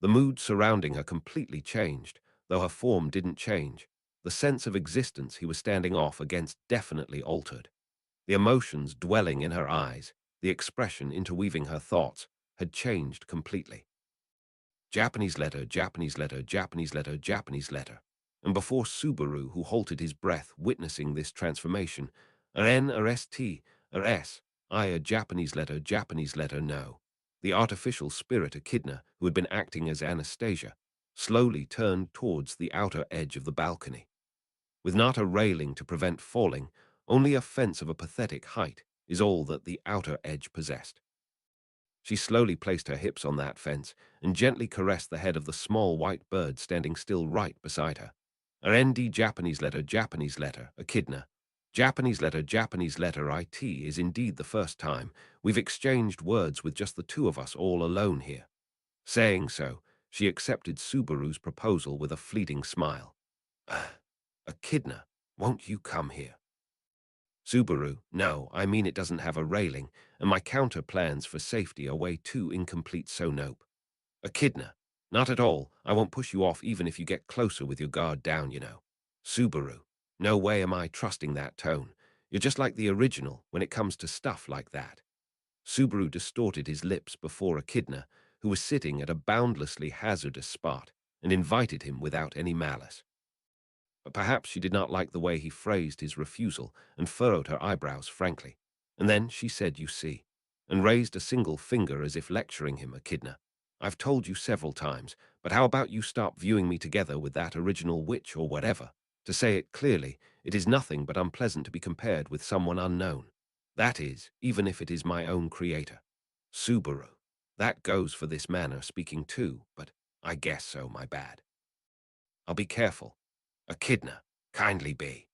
The mood surrounding her completely changed, though her form didn't change. The sense of existence he was standing off against definitely altered. The emotions dwelling in her eyes, the expression interweaving her thoughts, had changed completely. Japanese letter, Japanese letter, Japanese letter, Japanese letter. And before Subaru, who halted his breath, witnessing this transformation, a Japanese letter, no. The artificial spirit Echidna, who had been acting as Anastasia, slowly turned towards the outer edge of the balcony. With not a railing to prevent falling, only a fence of a pathetic height is all that the outer edge possessed. She slowly placed her hips on that fence and gently caressed the head of the small white bird standing still right beside her. RND Japanese letter, Echidna. Japanese letter IT is indeed the first time we've exchanged words with just the two of us all alone here. Saying so, she accepted Subaru's proposal with a fleeting smile. Echidna, won't you come here? Subaru, no, I mean it doesn't have a railing, and my counter plans for safety are way too incomplete, so nope. Echidna, not at all. I won't push you off even if you get closer with your guard down, you know. Subaru, no way am I trusting that tone. You're just like the original when it comes to stuff like that. Subaru distorted his lips before Echidna, who was sitting at a boundlessly hazardous spot, and invited him without any malice. But perhaps she did not like the way he phrased his refusal and furrowed her eyebrows frankly. And then she said, "You see," and raised a single finger as if lecturing him, Echidna. "I've told you several times, but how about you stop viewing me together with that original witch or whatever? To say it clearly, it is nothing but unpleasant to be compared with someone unknown. That is, even if it is my own creator. Subaru. That goes for this manner speaking too, but I guess so, my bad. I'll be careful. Echidna, kindly be.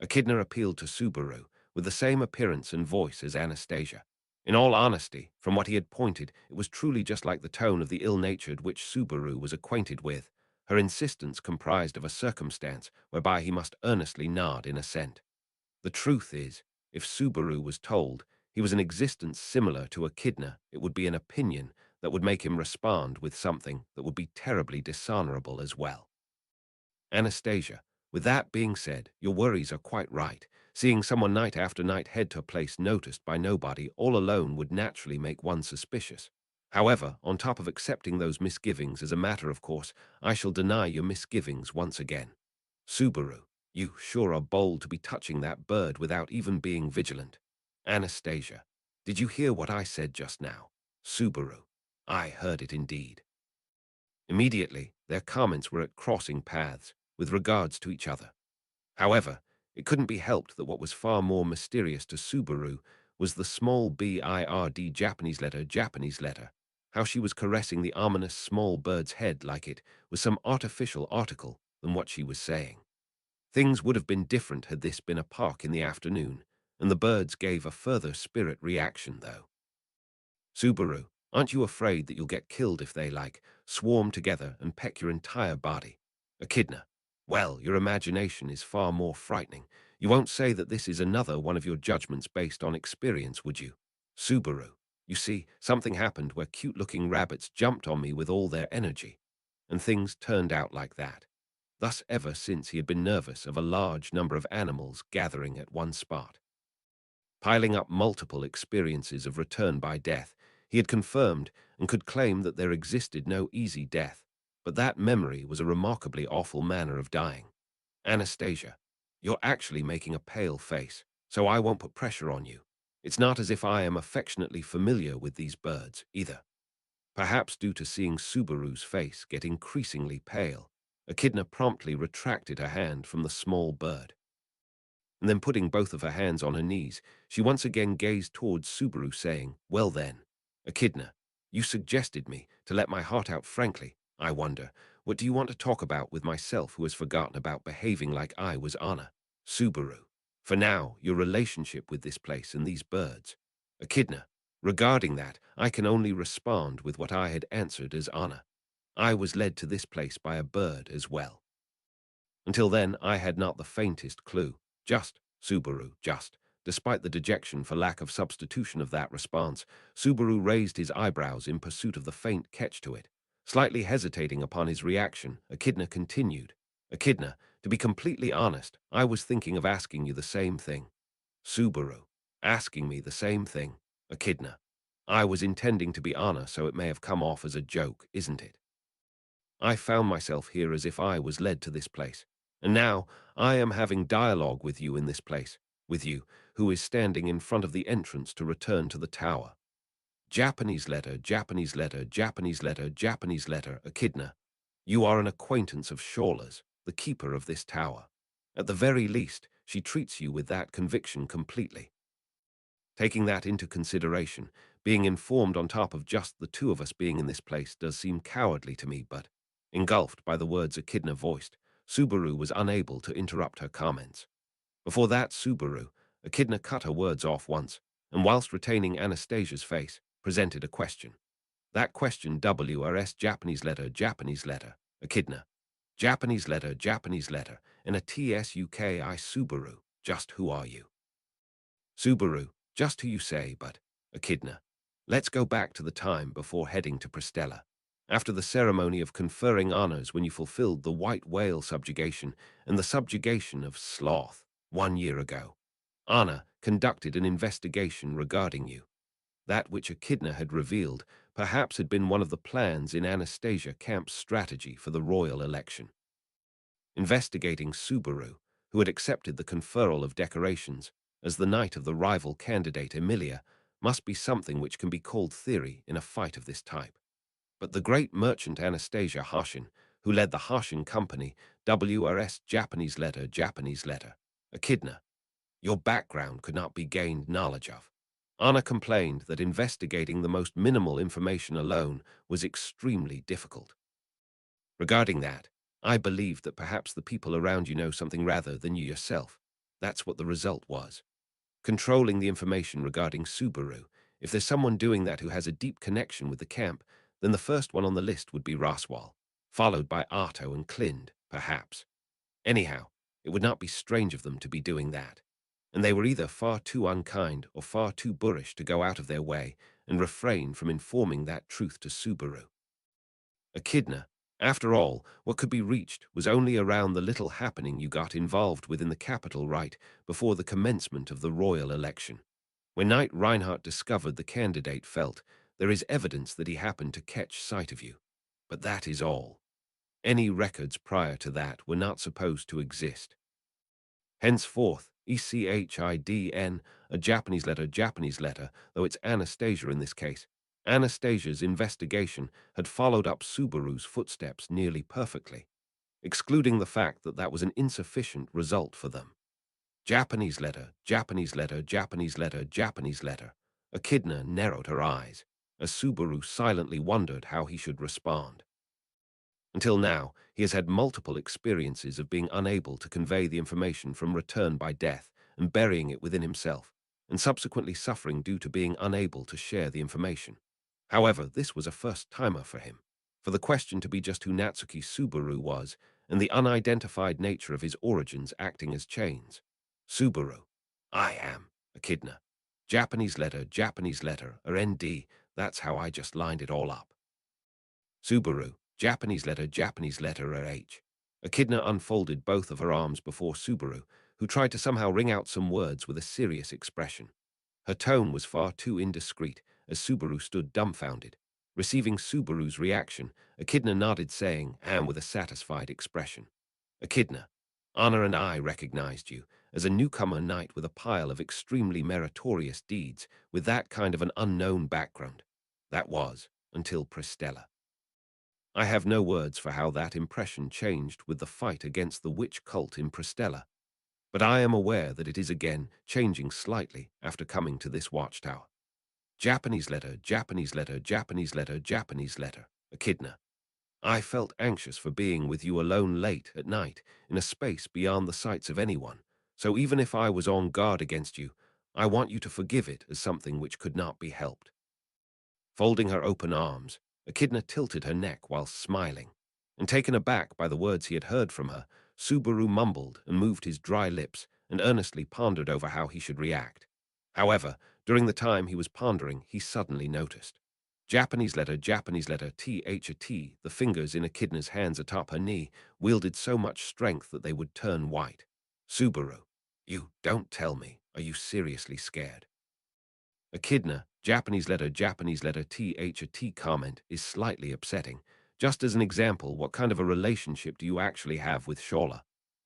Echidna appealed to Subaru, with the same appearance and voice as Anastasia. In all honesty, from what he had pointed, it was truly just like the tone of the ill-natured which Subaru was acquainted with. Her insistence comprised of a circumstance whereby he must earnestly nod in assent. The truth is, if Subaru was told he was an existence similar to Echidna, it would be an opinion that would make him respond with something that would be terribly dishonorable as well. Anastasia, with that being said, your worries are quite right. Seeing someone night after night head to a place noticed by nobody all alone would naturally make one suspicious. However, on top of accepting those misgivings as a matter of course, I shall deny your misgivings once again. Subaru, you sure are bold to be touching that bird without even being vigilant. Anastasia, did you hear what I said just now? Subaru, I heard it indeed. Immediately, their comments were at crossing paths with regards to each other. However, it couldn't be helped that what was far more mysterious to Subaru was the small bird Japanese letter, how she was caressing the ominous small bird's head like it was some artificial article than what she was saying. Things would have been different had this been a park in the afternoon, and the birds gave a further spirit reaction, though. Subaru, aren't you afraid that you'll get killed if they, swarm together and peck your entire body? Echidna, well, your imagination is far more frightening. You won't say that this is another one of your judgments based on experience, would you? Subaru, you see, something happened where cute-looking rabbits jumped on me with all their energy, and things turned out like that. Thus, ever since he had been nervous of a large number of animals gathering at one spot. Piling up multiple experiences of return by death, he had confirmed and could claim that there existed no easy death, but that memory was a remarkably awful manner of dying. Anastasia, you're actually making a pale face, so I won't put pressure on you. It's not as if I am affectionately familiar with these birds, either. Perhaps due to seeing Subaru's face get increasingly pale, Echidna promptly retracted her hand from the small bird. And then putting both of her hands on her knees, she once again gazed towards Subaru, saying, well then, Echidna, you suggested me to let my heart out frankly. I wonder, what do you want to talk about with myself who has forgotten about behaving like I was Anna? Subaru, for now, your relationship with this place and these birds. Echidna, regarding that, I can only respond with what I had answered as Anna. I was led to this place by a bird as well. Until then, I had not the faintest clue. Just, Subaru, just. Despite the dejection for lack of substitution of that response, Subaru raised his eyebrows in pursuit of the faint catch to it. Slightly hesitating upon his reaction, Echidna continued. Echidna, to be completely honest, I was thinking of asking you the same thing. Subaru, asking me the same thing. Echidna, I was intending to be honest, so it may have come off as a joke, isn't it? I found myself here as if I was led to this place. And now I am having dialogue with you in this place, with you, who is standing in front of the entrance to return to the tower. Japanese letter, Japanese letter, Japanese letter, Japanese letter, Echidna. You are an acquaintance of Shawla's, the keeper of this tower. At the very least, she treats you with that conviction completely. Taking that into consideration, being informed on top of just the two of us being in this place does seem cowardly to me, but, engulfed by the words Echidna voiced, Subaru was unable to interrupt her comments. Before that, Subaru, Echidna cut her words off once, and whilst retaining Anastasia's face, presented a question. That question WRS Japanese letter, Echidna. Japanese letter, and a TSUKI Subaru, just who are you? Subaru, just who you say, but, Echidna, let's go back to the time before heading to Prestella. After the ceremony of conferring honors when you fulfilled the white whale subjugation and the subjugation of Sloth 1 year ago, Anna conducted an investigation regarding you. That which Echidna had revealed perhaps had been one of the plans in Anastasia Camp's strategy for the royal election. Investigating Subaru, who had accepted the conferral of decorations as the knight of the rival candidate Emilia, must be something which can be called theory in a fight of this type. But the great merchant Anastasia Harshin, who led the Harshin Company, WRS Japanese letter, Echidna, your background could not be gained knowledge of. Anna complained that investigating the most minimal information alone was extremely difficult. Regarding that, I believe that perhaps the people around you know something rather than you yourself. That's what the result was. Controlling the information regarding Subaru. If there's someone doing that who has a deep connection with the camp, then the first one on the list would be Roswell, followed by Arto and Clind, perhaps. Anyhow, it would not be strange of them to be doing that. And they were either far too unkind or far too boorish to go out of their way and refrain from informing that truth to Subaru. Echidna, after all, what could be reached was only around the little happening you got involved with in the capital right before the commencement of the royal election. When Knight Reinhardt discovered the candidate felt, there is evidence that he happened to catch sight of you. But that is all. Any records prior to that were not supposed to exist. Henceforth, ECHIDN, a Japanese letter, though it's Anastasia in this case. Anastasia's investigation had followed up Subaru's footsteps nearly perfectly, excluding the fact that that was an insufficient result for them. Japanese letter, Japanese letter, Japanese letter, Japanese letter. Echidna narrowed her eyes, as Subaru silently wondered how he should respond. Until now, he has had multiple experiences of being unable to convey the information from return by death and burying it within himself, and subsequently suffering due to being unable to share the information. However, this was a first-timer for him, for the question to be just who Natsuki Subaru was and the unidentified nature of his origins acting as chains. Subaru. I am. Echidna. Japanese letter, or ND, that's how I just lined it all up. Subaru. Japanese letter, or H. Echidna unfolded both of her arms before Subaru, who tried to somehow ring out some words with a serious expression. Her tone was far too indiscreet, as Subaru stood dumbfounded. Receiving Subaru's reaction, Echidna nodded, saying, and with a satisfied expression, Echidna, Honor and I recognized you as a newcomer knight with a pile of extremely meritorious deeds with that kind of an unknown background. That was, until Prestella. I have no words for how that impression changed with the fight against the witch cult in Prestella, but I am aware that it is again changing slightly after coming to this watchtower. Japanese letter, Echidna. I felt anxious for being with you alone late at night in a space beyond the sights of anyone, so even if I was on guard against you, I want you to forgive it as something which could not be helped. Folding her open arms, Echidna tilted her neck while smiling, and taken aback by the words he had heard from her, Subaru mumbled and moved his dry lips and earnestly pondered over how he should react. However, during the time he was pondering, he suddenly noticed. Japanese letter, T, the fingers in Echidna's hands atop her knee, wielded so much strength that they would turn white. Subaru, you don't tell me, are you seriously scared? Echidna, Japanese letter, T comment is slightly upsetting. Just as an example, what kind of a relationship do you actually have with Shola?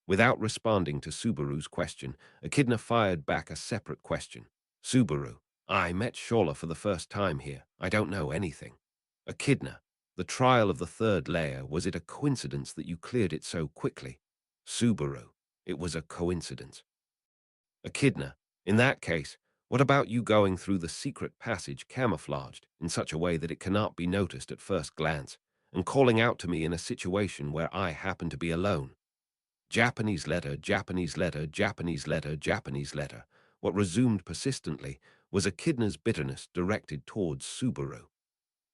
Without responding to Subaru's question, Echidna fired back a separate question. Subaru, I met Shola for the first time here. I don't know anything. Echidna, the trial of the third layer, was it a coincidence that you cleared it so quickly? Subaru, it was a coincidence. Echidna, in that case, what about you going through the secret passage camouflaged in such a way that it cannot be noticed at first glance, and calling out to me in a situation where I happen to be alone? Japanese letter, what resumed persistently was Echidna's bitterness directed towards Subaru.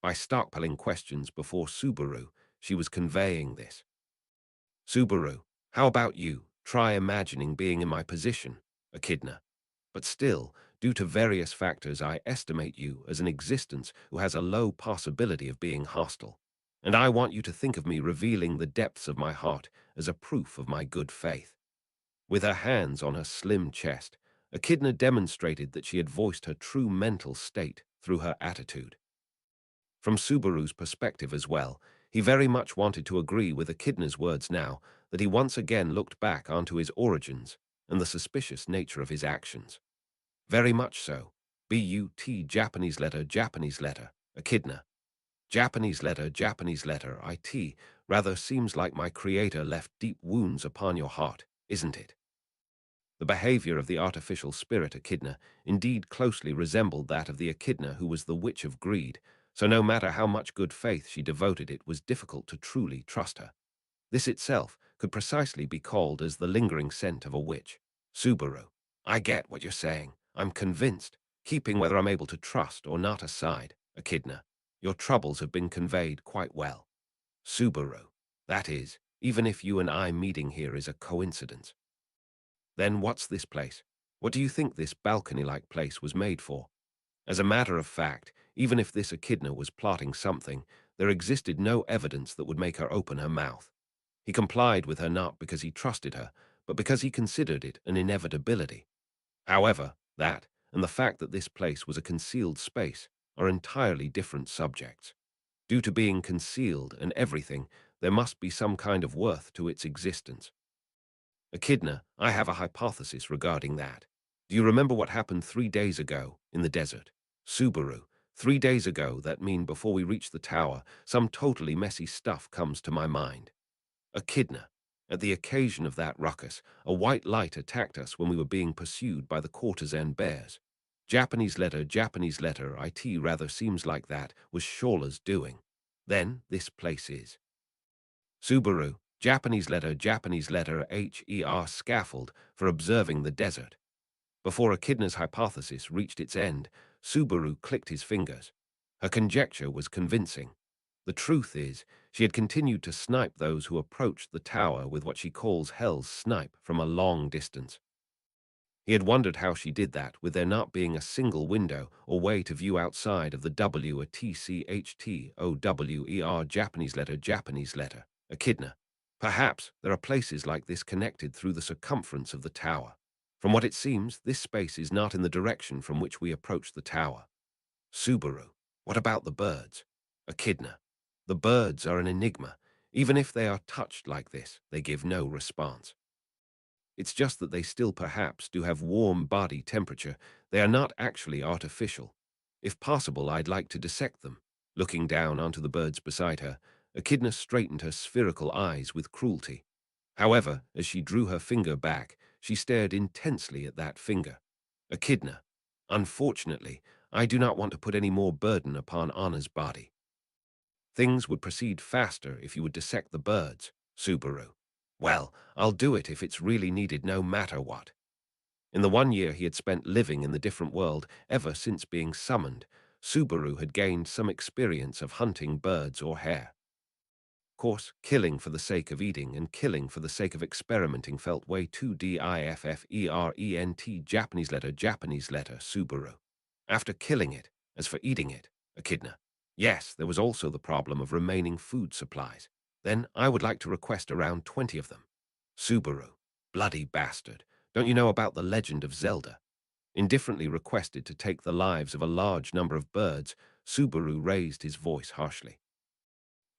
By stockpiling questions before Subaru, she was conveying this. Subaru, how about you? Try imagining being in my position, Echidna. But still, due to various factors, I estimate you as an existence who has a low possibility of being hostile. And I want you to think of me revealing the depths of my heart as a proof of my good faith. With her hands on her slim chest, Echidna demonstrated that she had voiced her true mental state through her attitude. From Subaru's perspective as well, he very much wanted to agree with Echidna's words now that he once again looked back onto his origins and the suspicious nature of his actions. Very much so. B-U-T, Japanese letter, Echidna. Japanese letter, IT, rather seems like my creator left deep wounds upon your heart, isn't it? The behavior of the artificial spirit Echidna indeed closely resembled that of the Echidna who was the Witch of Greed, So no matter how much good faith she devoted, it was difficult to truly trust her. This itself could precisely be called as the lingering scent of a witch. Subaru. I get what you're saying. I'm convinced, keeping whether I'm able to trust or not aside. Echidna, your troubles have been conveyed quite well. Subaru. That is, even if you and I meeting here is a coincidence. Then what's this place? What do you think this balcony-like place was made for? As a matter of fact, even if this echidna was plotting something, there existed no evidence that would make her open her mouth. He complied with her not because he trusted her, but because he considered it an inevitability. However, that, and the fact that this place was a concealed space, are entirely different subjects. Due to being concealed and everything, there must be some kind of worth to its existence. Echidna, I have a hypothesis regarding that. Do you remember what happened 3 days ago in the desert? Subaru, 3 days ago, that mean before we reach the tower, some totally messy stuff comes to my mind. Echidna, at the occasion of that ruckus, a white light attacked us when we were being pursued by the courtesan bears. Japanese letter, it rather seems like that was Shawla's doing. Then this place is. Subaru, Japanese letter, scaffold for observing the desert. Before Echidna's hypothesis reached its end, Subaru clicked his fingers. Her conjecture was convincing. The truth is, she had continued to snipe those who approached the tower with what she calls Hell's snipe from a long distance. He had wondered how she did that, with there not being a single window or way to view outside of the WATCHTOWER Japanese letter, Echidna. Perhaps there are places like this connected through the circumference of the tower. From what it seems, this space is not in the direction from which we approach the tower. Subaru, what about the birds? Echidna, the birds are an enigma. Even if they are touched like this, they give no response. It's just that they still perhaps do have warm body temperature. They are not actually artificial. If possible, I'd like to dissect them. Looking down onto the birds beside her, Echidna straightened her spherical eyes with cruelty. However, as she drew her finger back, she stared intensely at that finger. Echidna, unfortunately, I do not want to put any more burden upon Anna's body. Things would proceed faster if you would dissect the birds, Subaru. Well, I'll do it if it's really needed no matter what. In the 1 year he had spent living in the different world ever since being summoned, Subaru had gained some experience of hunting birds or hare. Of course, killing for the sake of eating and killing for the sake of experimenting felt way too different. Japanese letter, Subaru. After killing it, as for eating it, Echidna. Yes, there was also the problem of remaining food supplies. Then I would like to request around 20 of them. Subaru. Bloody bastard. Don't you know about the legend of Zelda? Indifferently requested to take the lives of a large number of birds, Subaru raised his voice harshly.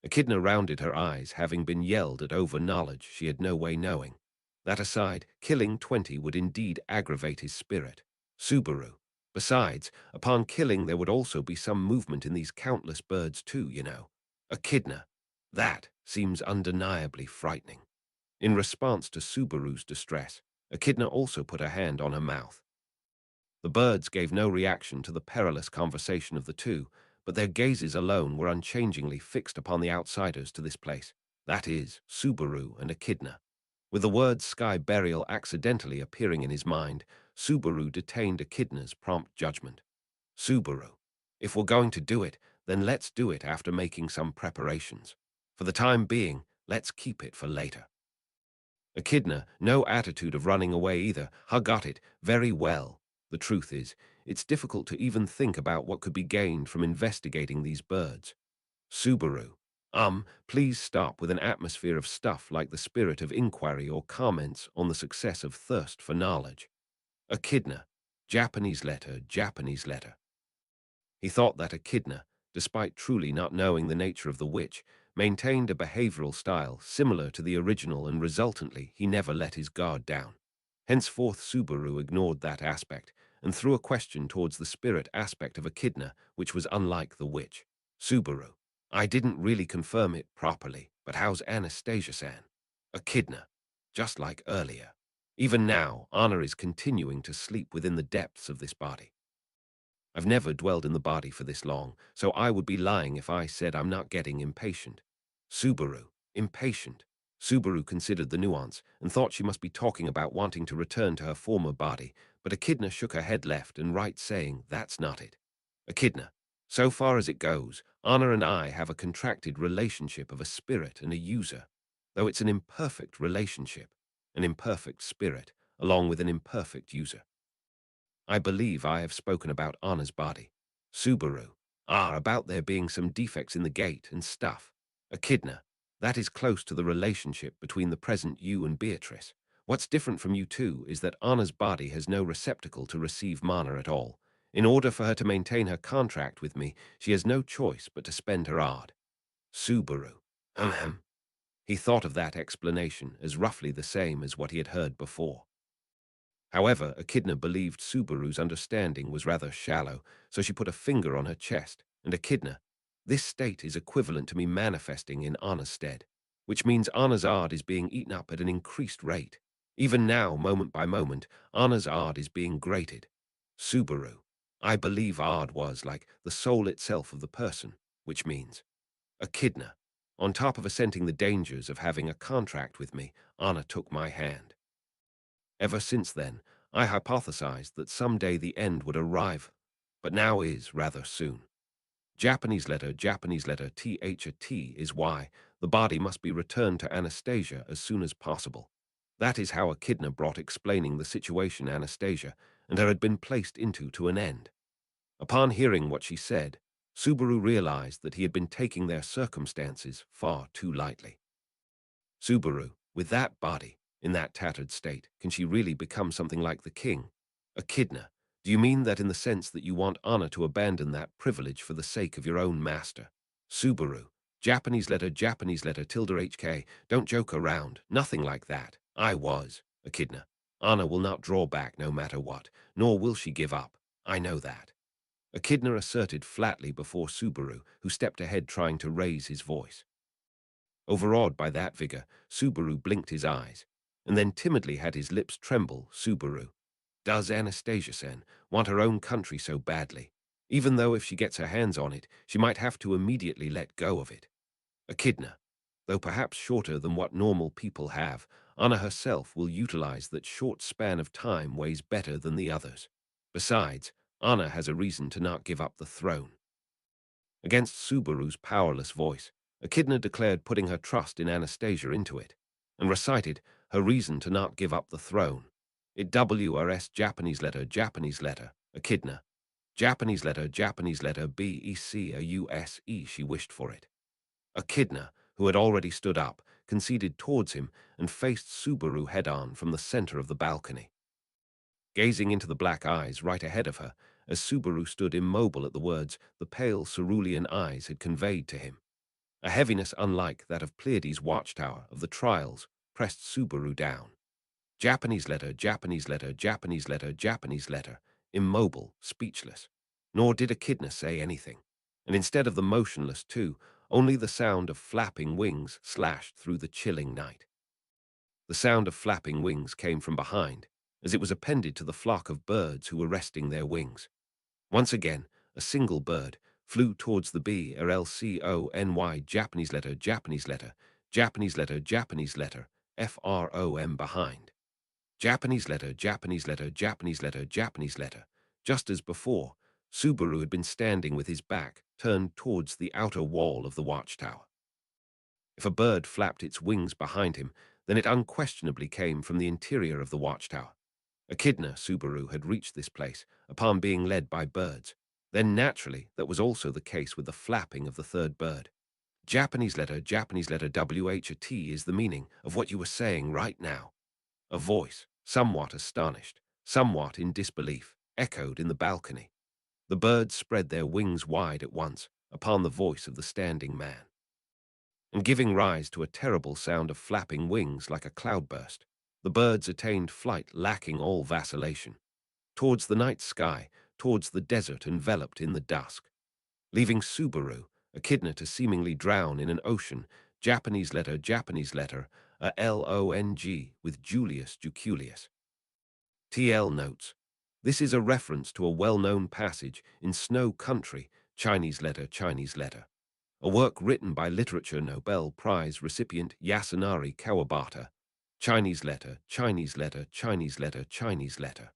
Echidna rounded her eyes, having been yelled at over knowledge she had no way knowing. That aside, killing 20 would indeed aggravate his spirit. Subaru. Besides, upon killing there would also be some movement in these countless birds too, you know. Echidna. That seems undeniably frightening. In response to Subaru's distress, Echidna also put her hand on her mouth. The birds gave no reaction to the perilous conversation of the two, but their gazes alone were unchangingly fixed upon the outsiders to this place, that is, Subaru and Echidna. With the word sky burial accidentally appearing in his mind, Subaru detained Echidna's prompt judgment. Subaru, if we're going to do it, then let's do it after making some preparations. For the time being, let's keep it for later. Echidna, no attitude of running away either. Ha, got it. Very well. The truth is, it's difficult to even think about what could be gained from investigating these birds. Subaru. Please stop with an atmosphere of stuff like the spirit of inquiry or comments on the success of thirst for knowledge. Echidna. Japanese letter. He thought that Echidna, despite truly not knowing the nature of the witch, maintained a behavioral style similar to the original, and resultantly he never let his guard down. Henceforth Subaru ignored that aspect and threw a question towards the spirit aspect of Echidna, which was unlike the witch. Subaru. I didn't really confirm it properly, but how's Anastasia-san? Echidna. Just like earlier. Even now, Anna is continuing to sleep within the depths of this body. I've never dwelled in the body for this long, so I would be lying if I said I'm not getting impatient. Subaru, impatient. Subaru considered the nuance and thought she must be talking about wanting to return to her former body, but Echidna shook her head left and right, saying, "That's not it. Echidna, so far as it goes, Anna and I have a contracted relationship of a spirit and a user, though it's an imperfect relationship, an imperfect spirit, along with an imperfect user. I believe I have spoken about Anna's body. Subaru. Ah, about there being some defects in the gate and stuff. Echidna. That is close to the relationship between the present you and Beatrice. What's different from you two is that Anna's body has no receptacle to receive mana at all. In order for her to maintain her contract with me, she has no choice but to spend her art. Subaru. Ahem. He thought of that explanation as roughly the same as what he had heard before. However, Echidna believed Subaru's understanding was rather shallow, so she put a finger on her chest, and Echidna, this state is equivalent to me manifesting in Anna's stead, which means Anna's ard is being eaten up at an increased rate. Even now, moment by moment, Anna's ard is being grated. Subaru, I believe ard was like the soul itself of the person, which means Echidna. On top of assenting the dangers of having a contract with me, Anna took my hand. Ever since then, I hypothesized that someday the end would arrive, but now is rather soon. Japanese letter THT is why the body must be returned to Anastasia as soon as possible. That is how Echidna brought explaining the situation Anastasia and her had been placed into to an end. Upon hearing what she said, Subaru realized that he had been taking their circumstances far too lightly. Subaru, with that body, in that tattered state, can she really become something like the king? Echidna, do you mean that in the sense that you want Anna to abandon that privilege for the sake of your own master? Subaru, Japanese letter tilde HK, don't joke around, nothing like that. I was, Echidna. Anna will not draw back no matter what, nor will she give up. I know that. Echidna asserted flatly before Subaru, who stepped ahead trying to raise his voice. Overawed by that vigor, Subaru blinked his eyes, and then timidly had his lips tremble. Subaru. Does Anastasia-sen want her own country so badly? Even though if she gets her hands on it, she might have to immediately let go of it. Echidna. Though perhaps shorter than what normal people have, Anna herself will utilize that short span of time ways better than the others. Besides, Anna has a reason to not give up the throne. Against Subaru's powerless voice, Echidna declared putting her trust in Anastasia into it, and recited her reason to not give up the throne. It WRS Japanese letter, Echidna. Japanese letter BEC a USE she wished for it. Echidna, who had already stood up, conceded towards him and faced Subaru head-on from the center of the balcony. Gazing into the black eyes right ahead of her, as Subaru stood immobile at the words the pale cerulean eyes had conveyed to him. A heaviness unlike that of Pleiades' watchtower of the trials pressed Subaru down. Japanese letter, immobile, speechless. Nor did Echidna say anything, and instead of the motionless too, only the sound of flapping wings slashed through the chilling night. The sound of flapping wings came from behind, as it was appended to the flock of birds who were resting their wings. Once again, a single bird flew towards the BRLCONY Japanese letter, FROM behind. Japanese letter. Just as before, Subaru had been standing with his back turned towards the outer wall of the watchtower. If a bird flapped its wings behind him, then it unquestionably came from the interior of the watchtower. Echidna, Subaru, had reached this place upon being led by birds. Then naturally, that was also the case with the flapping of the third bird. Japanese letter WHT is the meaning of what you were saying right now. A voice, somewhat astonished, somewhat in disbelief, echoed in the balcony. The birds spread their wings wide at once upon the voice of the standing man, and giving rise to a terrible sound of flapping wings like a cloudburst, the birds attained flight lacking all vacillation, towards the night sky, towards the desert enveloped in the dusk, leaving Subaru, Echidna, to seemingly drown in an ocean, Japanese letter, a LONG with Julius Juculius. TL notes, This is a reference to a well-known passage in Snow Country, Chinese Letter, a work written by Literature Nobel Prize recipient Yasunari Kawabata. Chinese letter, Chinese letter, Chinese letter, Chinese letter.